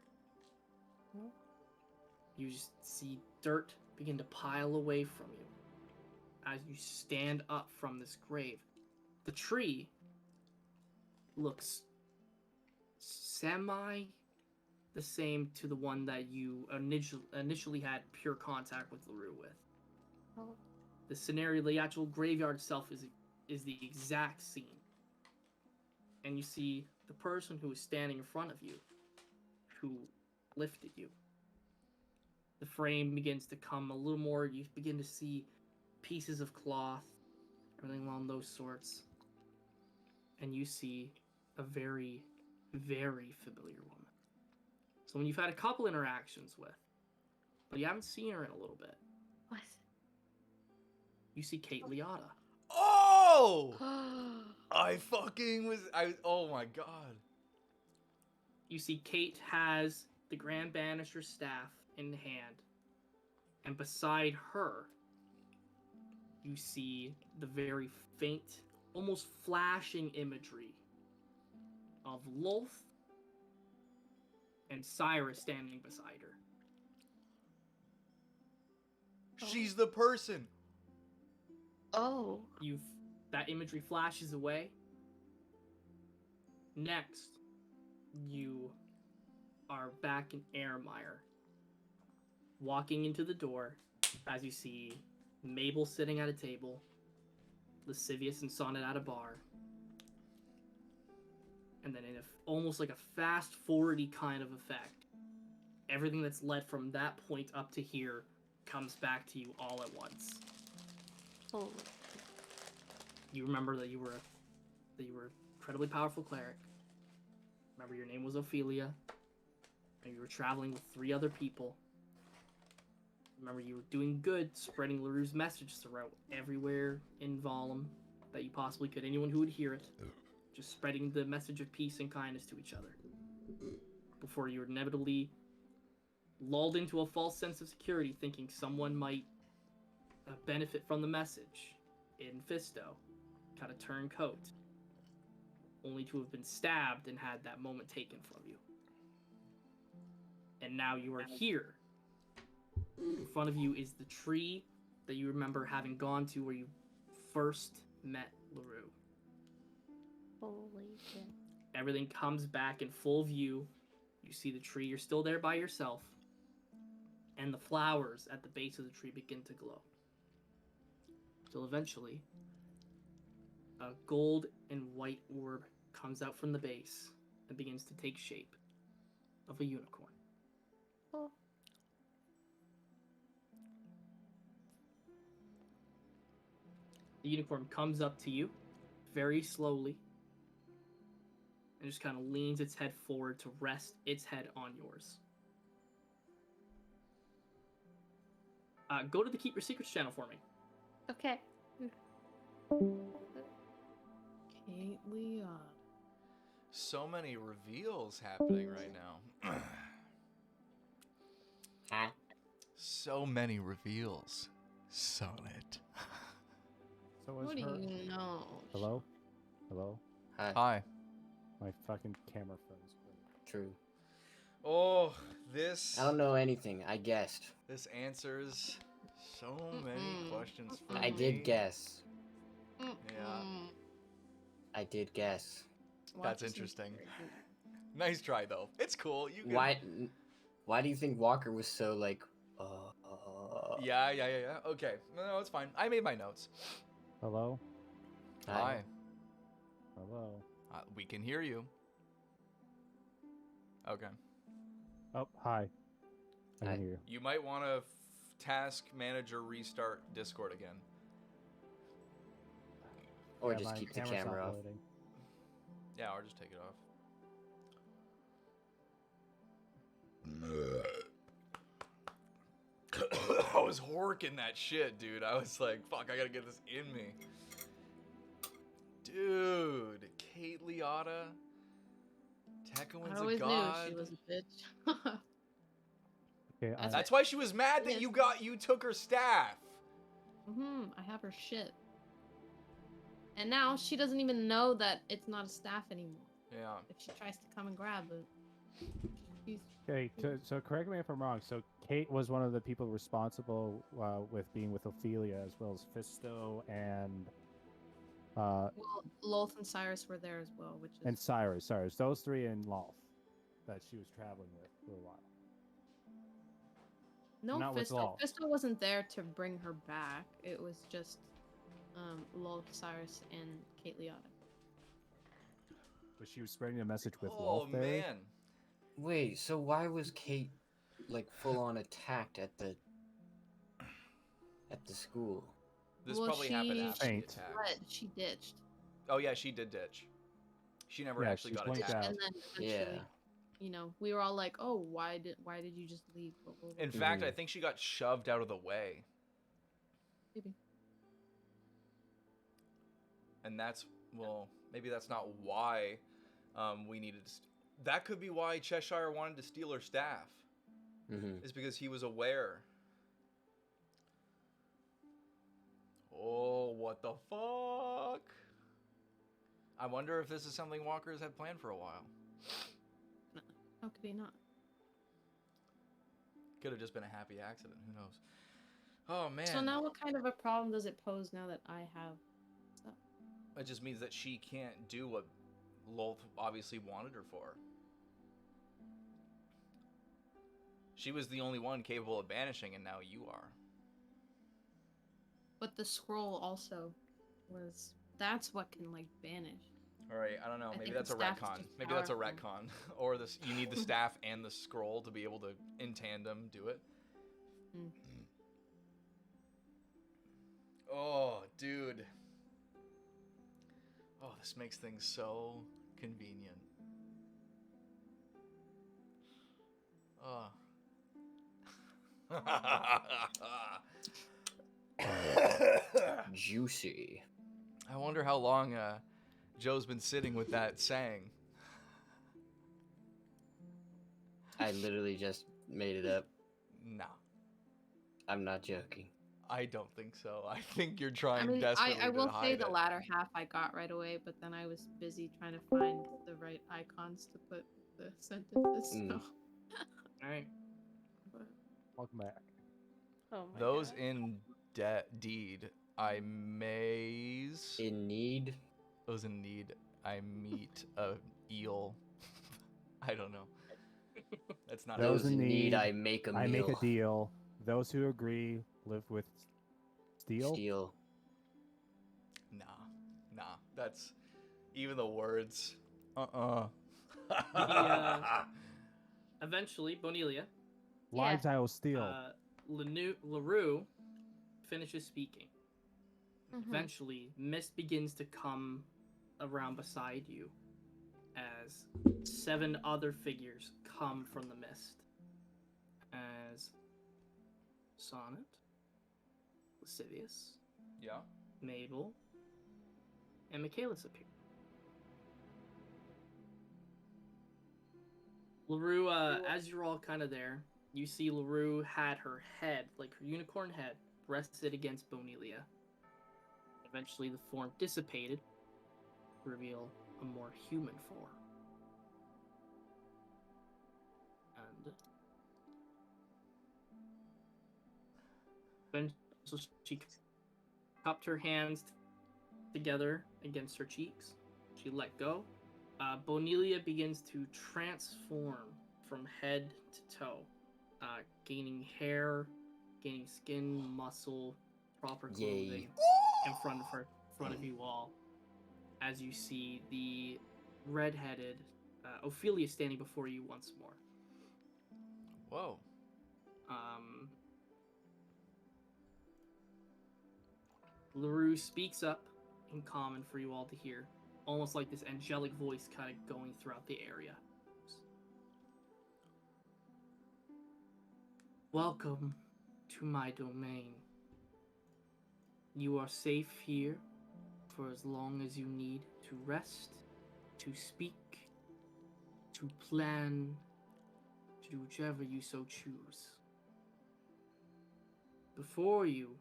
You just see dirt begin to pile away from you as you stand up from this grave. The tree looks semi the same to the one that you initially had pure contact with LaRue with. Oh. The scenario, the actual graveyard itself is the exact scene. And you see the person who is standing in front of you, who lifted you. The frame begins to come a little more. You begin to see pieces of cloth, everything along those sorts. And you see a very, very familiar woman. Someone you've had a couple interactions with, but you haven't seen her in a little bit. What? You see Kate Liotta. Oh! Oh my god. You see Kate has the Grand Banisher's staff in hand, and beside her, you see the very faint, almost flashing imagery of Lolth and Cyrus standing beside her. She's the person. Oh. That imagery flashes away. Next, you are back in Airmire, walking into the door as you see Mabel sitting at a table, Lascivious and Sonnet at a bar, and then in almost like a fast-forwardy kind of effect, everything that's led from that point up to here comes back to you all at once. Holy. You remember that you were an incredibly powerful cleric. Remember your name was Ophelia, and you were traveling with 3 other people. Remember you were doing good, spreading LaRue's message throughout everywhere in Volum that you possibly could. Anyone who would hear it, just spreading the message of peace and kindness to each other. Before you were inevitably lulled into a false sense of security, thinking someone might benefit from the message in Fisto, kind of turncoat, only to have been stabbed and had that moment taken from you. And now you are here. In front of you is the tree that you remember having gone to where you first met LaRue. Holy shit. Everything comes back in full view. You see the tree, you're still there by yourself. And the flowers at the base of the tree begin to glow. Till eventually, a gold and white orb comes out from the base and begins to take shape of a unicorn. Oh. The unicorn comes up to you very slowly and just kind of leans its head forward to rest its head on yours. Go to the Keep Your Secrets channel for me. Okay. Kate Leon. So many reveals happening right now. Huh? So many reveals. Sonnet. So was What do her. you know? Hello? Hello? Hi. Hi. My fucking camera froze. True. Oh, this I don't know anything. I guessed. this answers so many Mm-mm. questions for I me. did guess. Yeah. I did guess. That's interesting. Nice try though. It's cool. You can... Why do you think Walker was so like? Yeah. Okay. No, it's fine. I made my notes. Hello? Hi. Hello? We can hear you. Okay. Oh, hi. I Hi. can hear you. You might want to task manager restart Discord again. Or Yeah, just my keep the camera's not camera off. loading. Yeah, or just take it off. I was horking that shit, dude. I was like, fuck, I gotta get this in me. Dude, Kate Liotta, Tekowin's I a always god. knew she was a bitch. Okay, That's why she was mad that you took her staff. I have her shit. And now she doesn't even know that it's not a staff anymore. Yeah. If she tries to come and grab it. She's... Okay, so correct me if I'm wrong. So Kate was one of the people responsible with being with Ophelia, as well as Fisto and Well, Lolth and Cyrus were there as well, which is... and Cyrus. Those three in Lolth that she was traveling with for a while. No, Not with Fisto. Lolth. Fisto wasn't there to bring her back. It was just Lolth, Cyrus, and Kate Liotta. But she was spreading a message with Oh Lolth there. man. Wait, so why was Kate like full on attacked at the school? This probably happened after the faint. attack. But she ditched. Oh yeah, she did ditch. She never actually got blanked attacked. out. And then eventually, you know, we were all like, "Oh, why did you just leave?" In fact, I think she got shoved out of the way. Maybe. And that's, well, maybe that's not why we needed to... That could be why Cheshire wanted to steal her staff. Is because he was aware. Oh, what the fuck? I wonder if this is something Walkers had planned for a while. How could he not? Could have just been a happy accident. Who knows? Oh, man. So now what kind of a problem does it pose now that I have stuff? It just means that she can't do what Lolth obviously wanted her for. She was the only one capable of banishing, and now you are. But the scroll also was... That's what can, like, banish. All right, I don't know. I Maybe think that's the a staff is retcon. just Maybe that's a powerful. retcon. Or this, you need the staff and the scroll to be able to, in tandem, do it. Oh, dude. Oh, this makes things so convenient. Oh. Juicy. I wonder how long Joe's been sitting with that saying. I literally just made it up. No. I'm not joking. I don't think so. I think you're trying desperately I will to hide say the it. latter half I got right away, but then I was busy trying to find the right icons to put the sentences. So. Alright. Welcome back. Oh my Those God. indeed I maze. In need? Those in need I meet a eel. I don't know. That's not Those Those in in need, need, I make a meal. I make a deal. Those who agree live with steel. Steal. Nah. That's even the words. Eventually, Bonelia, Lives I will steal. LaRue finishes speaking. Mhm. Eventually, mist begins to come around beside you as 7 other figures come from the mist. As Sonnet, Lascivious, Yeah. Mabel, and Michaelis appear. LaRue, as you're all kind of there, you see LaRue had her head, like her unicorn head, rested against Bonelia. Eventually, the form dissipated to reveal a more human form. And eventually, she cupped her hands together against her cheeks. She let go. Bonelia begins to transform from head to toe, gaining hair, gaining skin, muscle, proper clothing in front of you all. As you see the red-headed Ophelia standing before you once more. Whoa. LaRue speaks up in common for you all to hear, almost like this angelic voice kind of going throughout the area. Welcome to my domain. You are safe here for as long as you need to rest, to speak, to plan, to do whichever you so choose. Before you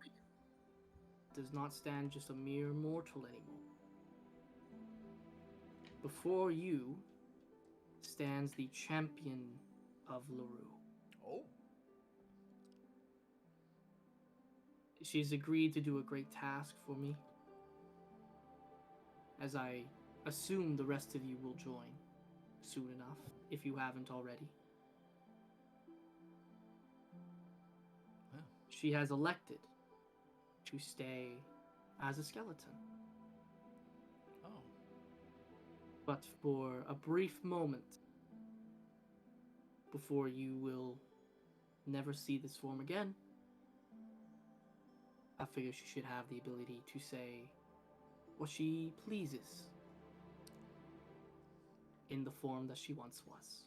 does not stand just a mere mortal anymore. Before you stands the champion of LaRue. Oh. She's agreed to do a great task for me, as I assume the rest of you will join soon enough, if you haven't already. Yeah. She has elected to stay as a skeleton. Oh. But for a brief moment, before you will never see this form again, I figure she should have the ability to say what she pleases in the form that she once was.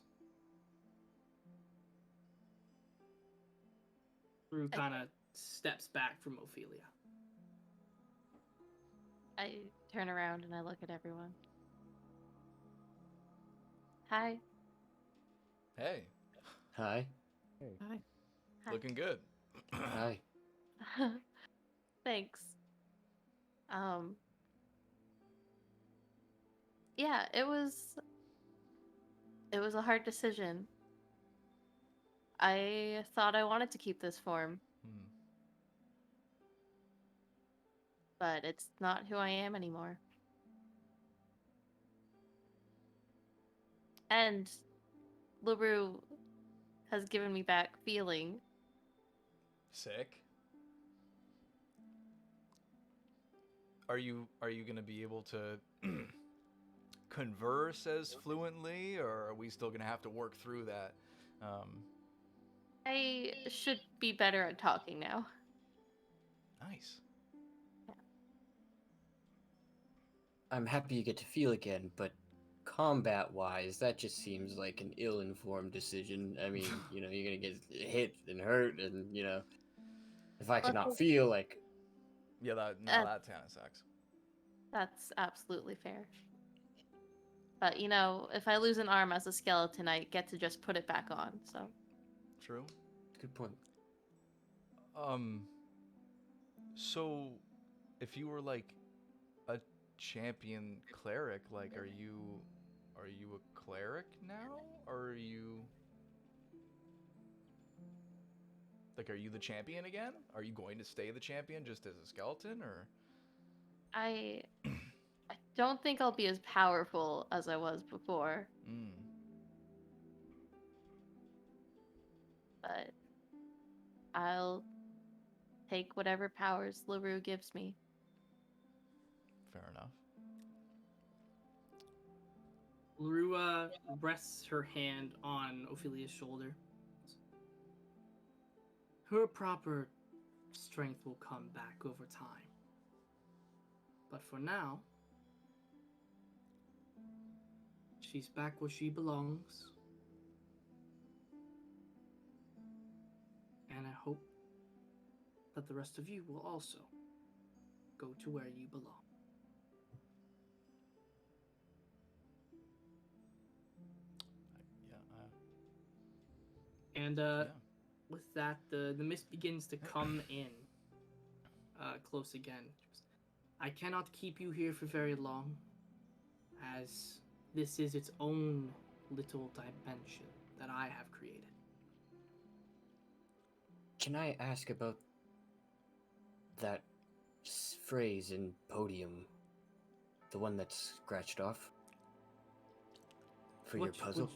Rue kind of steps back from Ophelia. I turn around and I look at everyone. Hi. Hey, Hi. Hi. Hi. looking good. Hi. Thanks. Yeah, it was a hard decision. I thought I wanted to keep this form, Hmm. but it's not who I am anymore. And LaRue has given me back feeling. Sick. Are you gonna be able to converse as fluently, or are we still gonna have to work through that? I should be better at talking now. Nice. I'm happy you get to feel again, but combat-wise, that just seems like an ill-informed decision. I mean, you're gonna get hit and hurt, and if I could not feel, like, Yeah, that kind of sucks. That's absolutely fair. But if I lose an arm as a skeleton, I get to just put it back on. So True. good point. So if you were like a champion cleric, like are you a cleric now, or are you the champion again? Are you going to stay the champion just as a skeleton, or? I don't think I'll be as powerful as I was before, Mm. but I'll take whatever powers LaRue gives me. Fair enough. LaRue rests her hand on Ophelia's shoulder. Her proper strength will come back over time. But for now, she's back where she belongs. And I hope that the rest of you will also go to where you belong. And with that, the mist begins to come in close again. I cannot keep you here for very long, as this is its own little dimension that I have created. Can I ask about that phrase in Podium? The one that's scratched off? For your puzzle?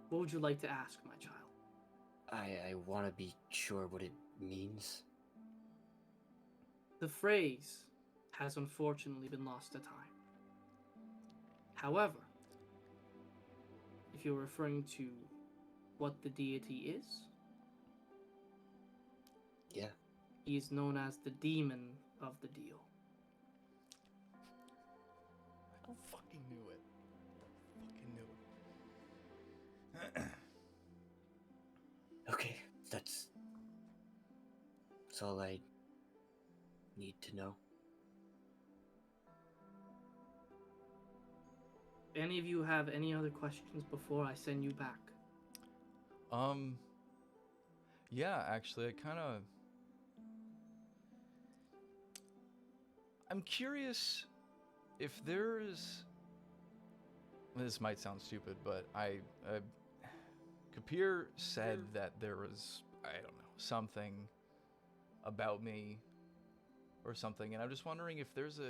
What would you like to ask, my child? I want to be sure what it means. The phrase has unfortunately been lost to time. However, if you're referring to what the deity is, yeah, he is known as the demon of the deal. I fucking knew it. Okay, that's That's all I need to know. Any of you have any other questions before I send you back? Yeah, actually, I'm curious if there's. This might sound stupid, but Kapir said that there was, I don't know, something about me or something, and I'm just wondering if there's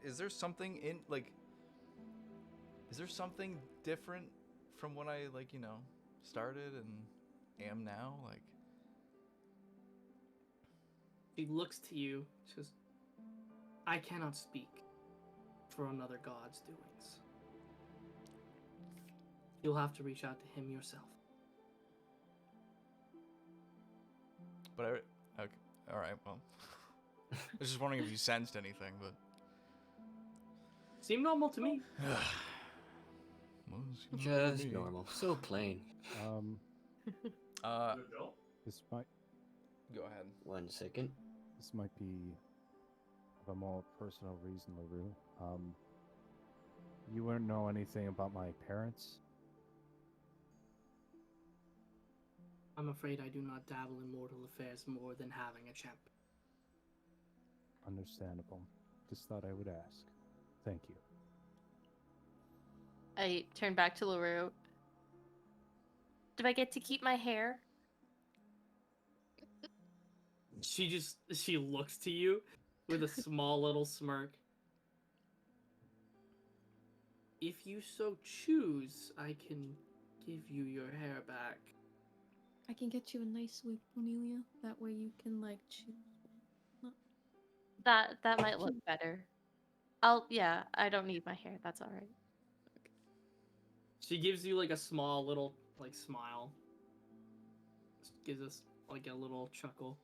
is there something in, like, is there something different from when I, like, started and am now? Like, She looks to you, says, I cannot speak for another god's doings. You'll have to reach out to him yourself. but okay, all right, well, I was just wondering if you sensed anything, but Seemed normal to me. Just normal. So plain. This might Go ahead. 1 second. this might be of a more personal reason, LaRue. You wouldn't know anything about my parents? I'm afraid I do not dabble in mortal affairs more than having a champ. Understandable. Just thought I would ask. Thank you. I turn back to LaRue. Do I get to keep my hair? She looks to you with a small little smirk. If you so choose, I can give you your hair back. I can get you a nice wig, Cornelia. That way you can like choose. That might look better. I don't need my hair. That's all right. She gives you like a small little like smile. Gives us like a little chuckle.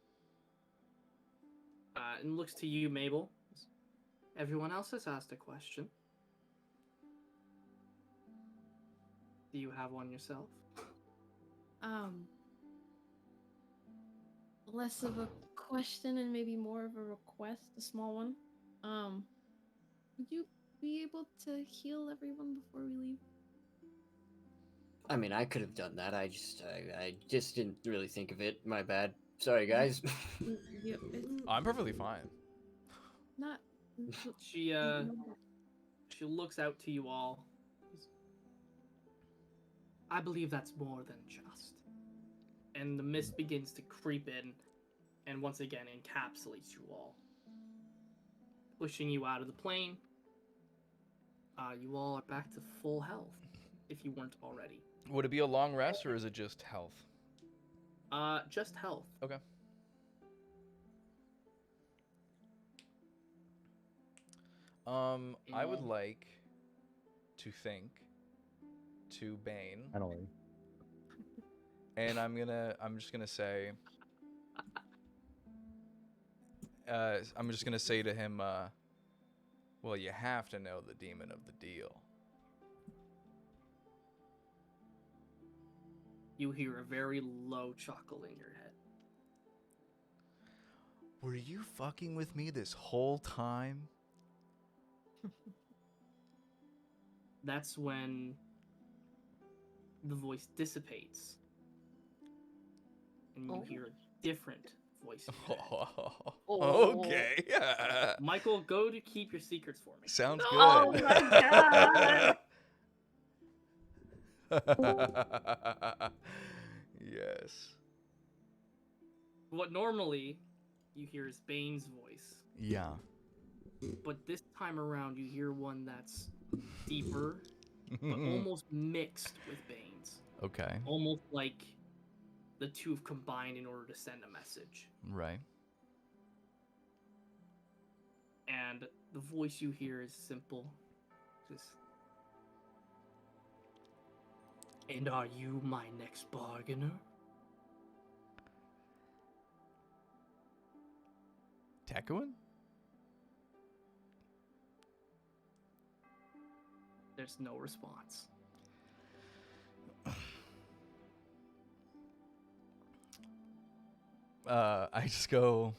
And looks to you, Mabel. Everyone else has asked a question. Do you have one yourself? Less of a question and maybe more of a request, a small one. Would you be able to heal everyone before we leave? I mean, I could have done that. I just didn't really think of it. My bad. Sorry, guys. Yeah, it's I'm perfectly fine. not. She looks out to you all. I believe that's more than just. And the mist begins to creep in, and once again encapsulates you all, pushing you out of the plane. You all are back to full health, if you weren't already. Would it be a long rest, or is it just health? Just health. Okay. I would like to think to Bane, Finally. and I'm just gonna say, to him, well, you have to know the demon of the deal. You hear a very low chuckle in your head. Were you fucking with me this whole time? That's when the voice dissipates, and you hear a different voice. In your head. Okay. Michael, go to keep your secrets for me. Sounds good. Oh my god! Yes. What normally you hear is Bane's voice. Yeah. But this time around, you hear one that's deeper, but almost mixed with Bane's. Okay. Almost like the two have combined in order to send a message. Right. And the voice you hear is simple. Just. And are you my next bargainer? Tekuin? There's no response. I just go,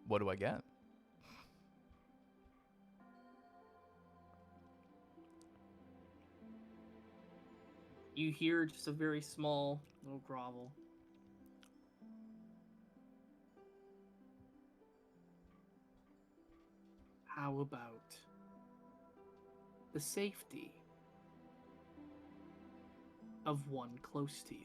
what do I get? You hear just a very small little grovel. How about the safety of one close to you?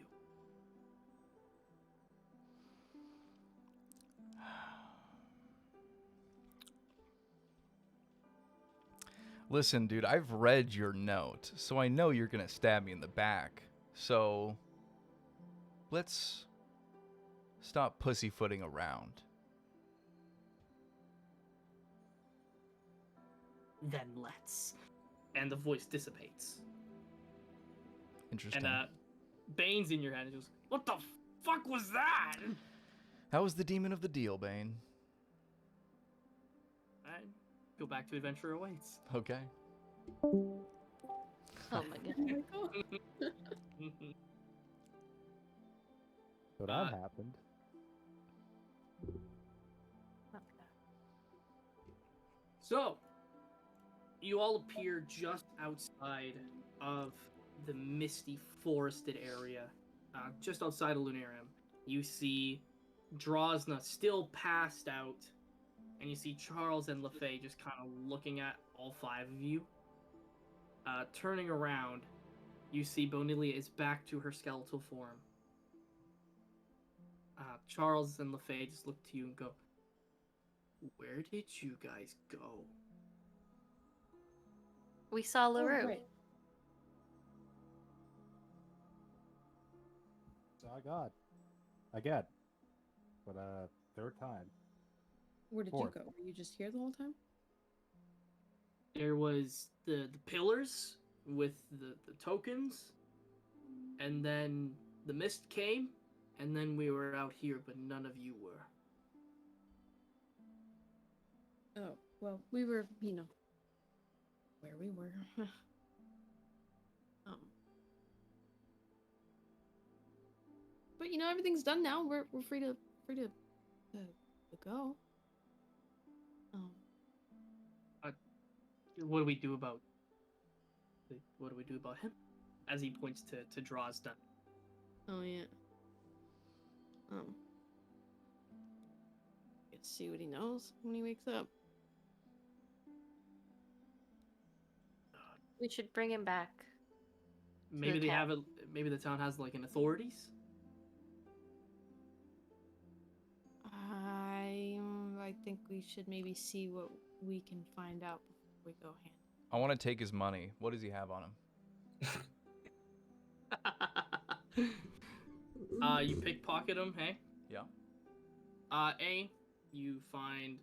Listen, dude, I've read your note, so I know you're gonna stab me in the back. So let's stop pussyfooting around. Then let's. And the voice dissipates. Interesting. And Bane's in your head and goes, "What the fuck was that?" How was the demon of the deal, Bane? Alright, go back to Adventure Awaits. Okay. Oh my god. So that happened. So, you all appear just outside of the misty forested area, just outside of Lunarium. You see Drosna still passed out, and you see Charles and LaFay just kind of looking at all five of you. Turning around, you see Bonilia is back to her skeletal form. Charles and LaFay just look to you and go, "Where did you guys go?" We saw LaRue. right. Oh God. Again. For the third time. Where did Fourth. you go? Were you just here the whole time? There was the pillars with the tokens, and then the mist came, and then we were out here, but none of you were. Oh, well, we were, where we were. But everything's done now. We're free to go. What do we do about? What do we do about him? As he points to Drosna. Oh yeah. Let's see what he knows when he wakes up. We should bring him back. Maybe the they town. have it. Maybe the town has like an authorities. I think we should maybe see what we can find out before we go hand. I want to take his money. What does he have on him? You pickpocket him, hey? Yeah. You find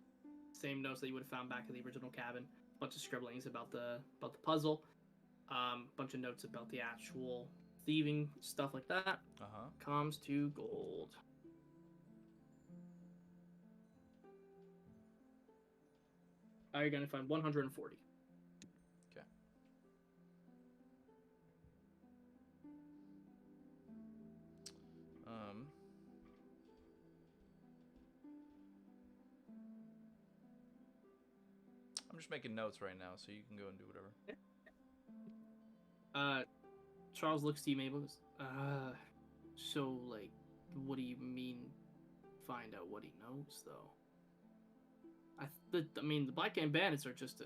same notes that you would have found back in the original cabin. Bunch of scribblings about the puzzle. Bunch of notes about the actual thieving stuff like that. Comms to gold. You're gonna find 140. Okay. I'm just making notes right now, so you can go and do whatever. Charles looks to you, Mabel. Goes, so like, what do you mean? Find out what he knows, though. I mean, the Black Gang Bandits are just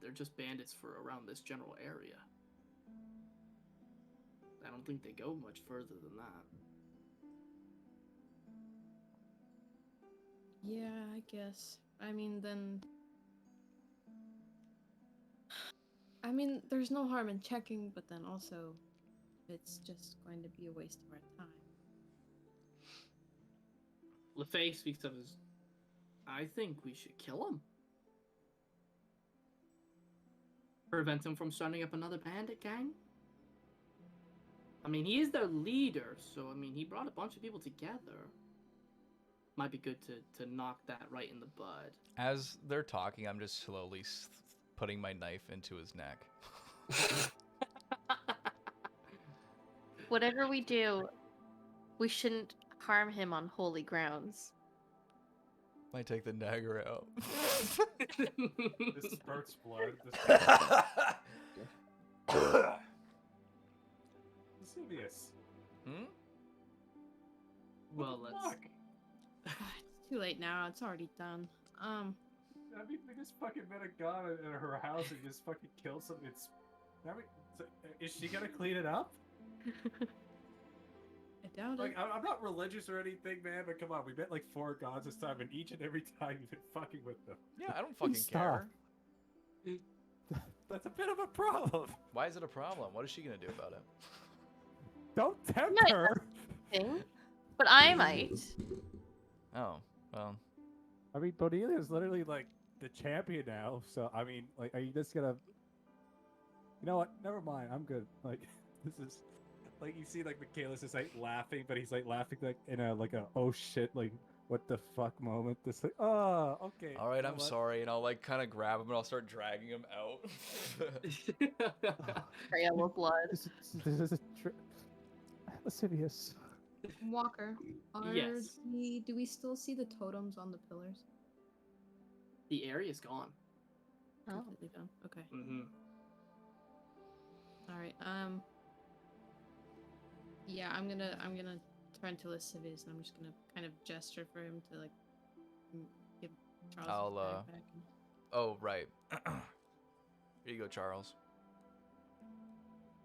they're just bandits for around this general area. I don't think they go much further than that. Yeah, I guess. There's no harm in checking, but then also, it's just going to be a waste of our time. LaFay speaks of his. I think we should kill him. Prevent him from starting up another bandit gang. I mean, he is their leader, so I mean, he brought a bunch of people together. Might be good to knock that right in the bud. As they're talking, I'm just slowly putting my knife into his neck. Whatever we do, we shouldn't harm him on holy grounds. Might take the dagger out. This spurts blood. Lascivious. Hmm? Well, What the let's. fuck? It's too late now. It's already done. I mean, we just fucking met a gun in her house and just fucking killed some. I mean, is she gonna clean it up? I doubt it. Like, I'm not religious or anything, man, but come on, we met like 4 gods this time, and each and every time you've been fucking with them. Yeah, I don't fucking Stop. care. That's a bit of a problem. Why is it a problem? What is she gonna do about it? Don't tempt Might her. Thing, but I might. Oh, well. I mean, Bodelia is literally like the champion now. So I mean, like, are you just gonna? You know what? Never mind. I'm good. Like, this is Like, you see, like, Michaelis is like laughing, but he's like laughing like in a oh shit, like what the fuck moment. This like, oh, okay. All right, you know I'm what? sorry, and I'll like kind of grab him and I'll start dragging him out. Trail of blood. this is a lascivious. Walker, Yes. do we still see the totems on the pillars? The area's gone. Oh. Completely done. Okay. Mm-hmm. All right. Yeah, I'm gonna turn to Lascivious and I'm just gonna kind of gesture for him to like give Charles I'll, his bag back. Oh, right. Here you go, Charles.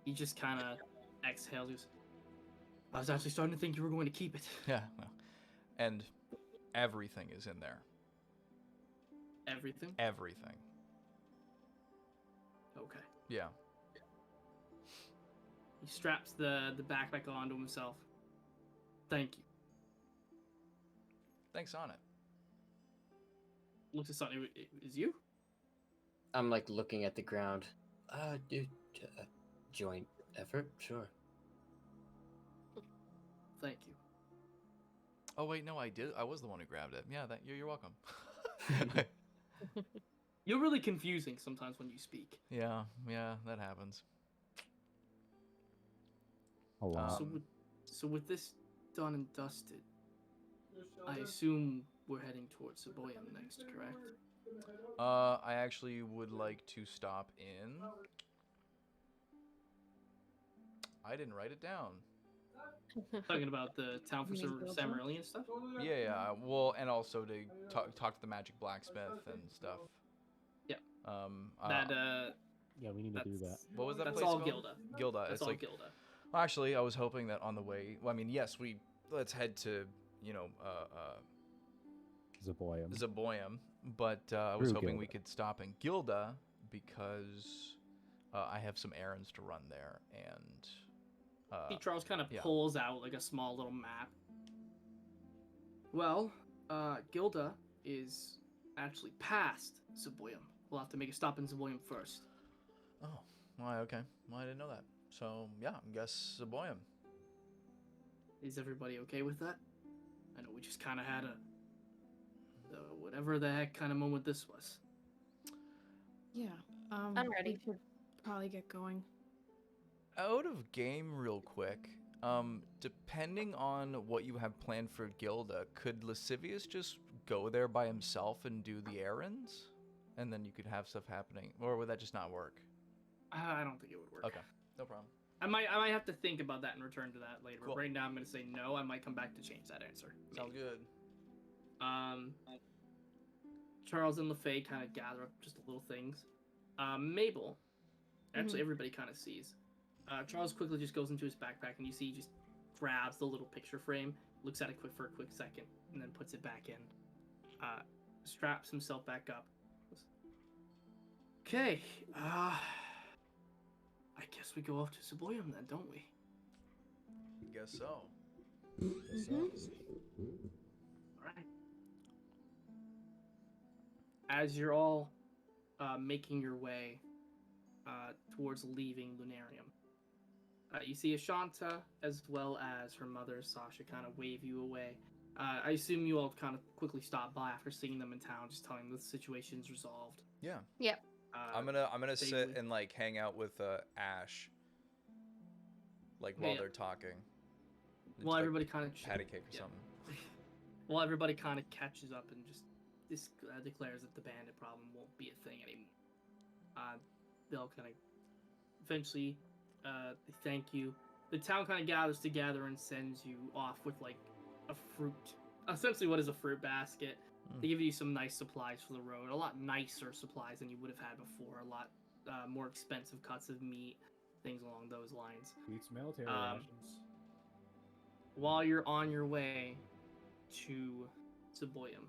He just kind of exhales. He goes, I was actually starting to think you were going to keep it. Yeah, well, and everything is in there. Everything? Everything. Okay. Yeah. He straps the backpack onto himself. Thank you. Thanks on it. Looks at something. Is you? I'm like looking at the ground. Dude, joint effort, sure. Thank you. Oh wait, no, I did. I was the one who grabbed it. Yeah, you're welcome. You're really confusing sometimes when you speak. yeah, that happens. A lot. So with this done and dusted, I assume we're heading towards Saboyan next, correct? I actually would like to stop in. I didn't write it down. Talking about the town for Samarillion stuff? Yeah. Well, and also to talk to the magic blacksmith and stuff. Yeah. That Yeah, we need to do that. What was that That's place all called? Gilda. Gilda. That's It's all like. Gilda. Well, actually, I was hoping that on the way. Well, I mean, yes, let's head to Zaboyum. Zaboyum, but I was Through hoping we Gilda. could stop in Gilda because I have some errands to run there, and See, Charles kind of yeah. pulls out like a small little map. Well, Gilda is actually past Zaboyum. We'll have to make a stop in Zaboyum first. Oh, why? Okay, well, I didn't know that. So yeah, I guess Zaboyum. Is everybody okay with that? I know we just kind of had a whatever the heck kind of moment this was. Yeah. I'm ready. We should probably get going. Out of game real quick, depending on what you have planned for Gilda, could Lascivious just go there by himself and do the errands? And then you could have stuff happening? Or would that just not work? I don't think it would work. Okay, no problem. I might have to think about that and return to that later. Cool. But right now I'm going to say no. I might come back to change that answer. Sounds good. Charles and LaFay kind of gather up just little things. Mabel, actually everybody kind of sees. Charles quickly just goes into his backpack and you see he just grabs the little picture frame, looks at it for a quick second, and then puts it back in. Straps himself back up. Okay, I guess we go off to Saboyum then, don't we? Guess so. Alright. As you're all making your way towards leaving Lunarium, you see Ashanta as well as her mother, Sasha, kind of wave you away. I assume you all kind of quickly stop by after seeing them in town, just telling them the situation's resolved. Yeah. Yep. I'm gonna sit would- and like hang out with Ash, like while Yeah. they're talking. It's Well, like everybody kind of patty cake or something. Well, everybody kind of catches up and just declares that the bandit problem won't be a thing anymore. They'll kind of eventually they thank you. The town kind of gathers together and sends you off with like a fruit, essentially what is a fruit basket. They give you some nice supplies for the road, a lot nicer supplies than you would have had before, a lot more expensive cuts of meat, things along those lines. Eats military rations. While you're on your way to Saboyum,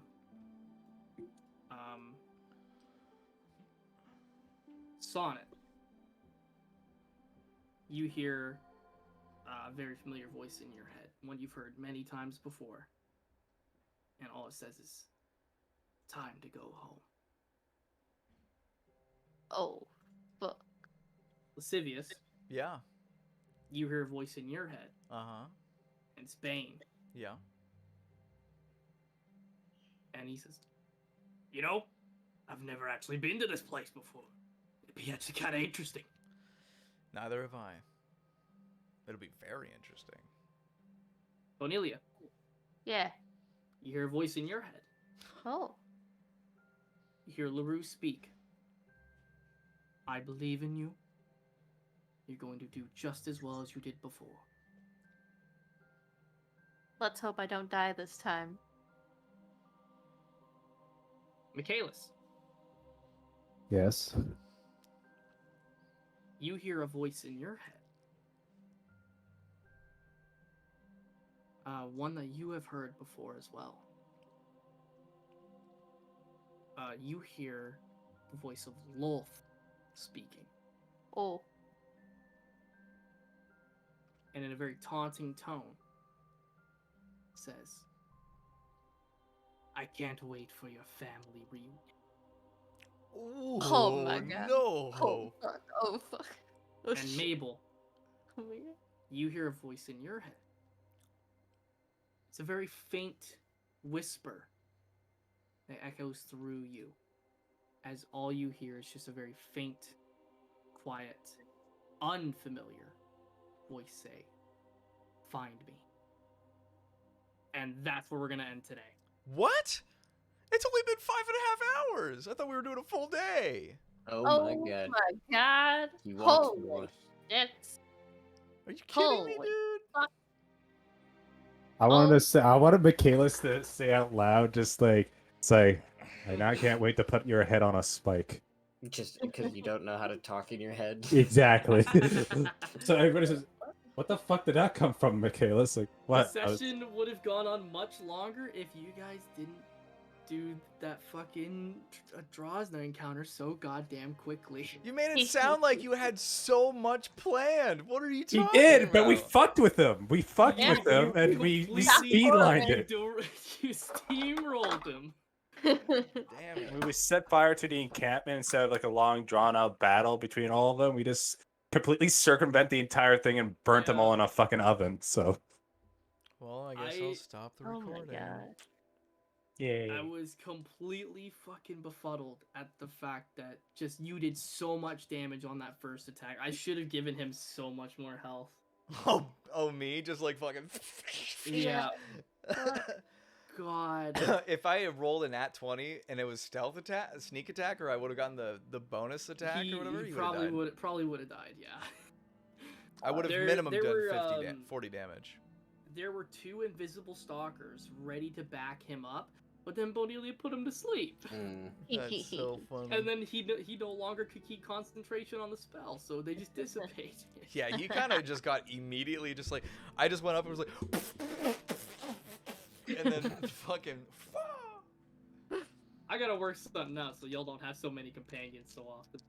Sonnet, you hear a very familiar voice in your head, one you've heard many times before, and all it says is, "Time to go home." Oh, fuck. Lascivious, Yeah. you hear a voice in your head, Uh-huh. and it's Bane, Yeah. and he says, "You know, I've never actually been to this place before. It'd be actually kind of interesting." Neither have I. It'll be very interesting. Bonelia, Yeah. you hear a voice in your head. Oh. You hear LaRue speak. "I believe in you. You're going to do just as well as you did before." Let's hope I don't die this time. Michaelis, Yes. you hear a voice in your head. One that you have heard before as well. You hear the voice of Lolth speaking, Oh. and in a very taunting tone, says, "I can't wait for your family reunion." Ooh, Oh my god. No. Oh fuck. Oh fuck. Oh, And shit. Mabel, Oh my god. you hear a voice in your head. It's a very faint whisper that echoes through you, as all you hear is just a very faint, quiet, unfamiliar voice say, "Find me." And that's where we're gonna end today. What? It's only been 5.5 hours. I thought we were doing a full day. Oh my god. My god. You want Holy more? shit. Are you kidding me, Holy dude? fuck. I wanted Oh. to say, I wanted Michaelis to say out loud, just like, say, I can't wait to put your head on a spike. Just because you don't know how to talk in your head. Exactly. So everybody says, what the fuck did that come from, Michaelis? Like, what? The session would have gone on much longer if you guys didn't do that fucking Drozna encounter so goddamn quickly. You made it sound like you had so much planned. What are you He talking did, about? but we fucked with him. We fucked Yeah. with him, and we completely speedlined it. You steamrolled him. Damn it. We set fire to the encampment instead of like a long, drawn-out battle between all of them. We just completely circumvent the entire thing and burnt them all in a fucking oven. So, Well, I guess I'll stop the Oh my recording. god. yeah. I was completely fucking befuddled at the fact that just you did so much damage on that first attack. I should have given him so much more health. Oh, me? Just like fucking... Yeah. God. If I had rolled an at 20 and it was stealth attack, sneak attack, or I would have gotten the bonus attack or whatever, He you probably would have died, yeah. I would have There- minimum there done were, 40 damage. There were 2 invisible stalkers ready to back him up, but then Bonelia put him to sleep. That's so funny. And then he no longer could keep concentration on the spell, so they just dissipated. Yeah, you kind of just got immediately just like, I just went up and was like, and then fucking, I gotta work something out so y'all don't have so many companions so often.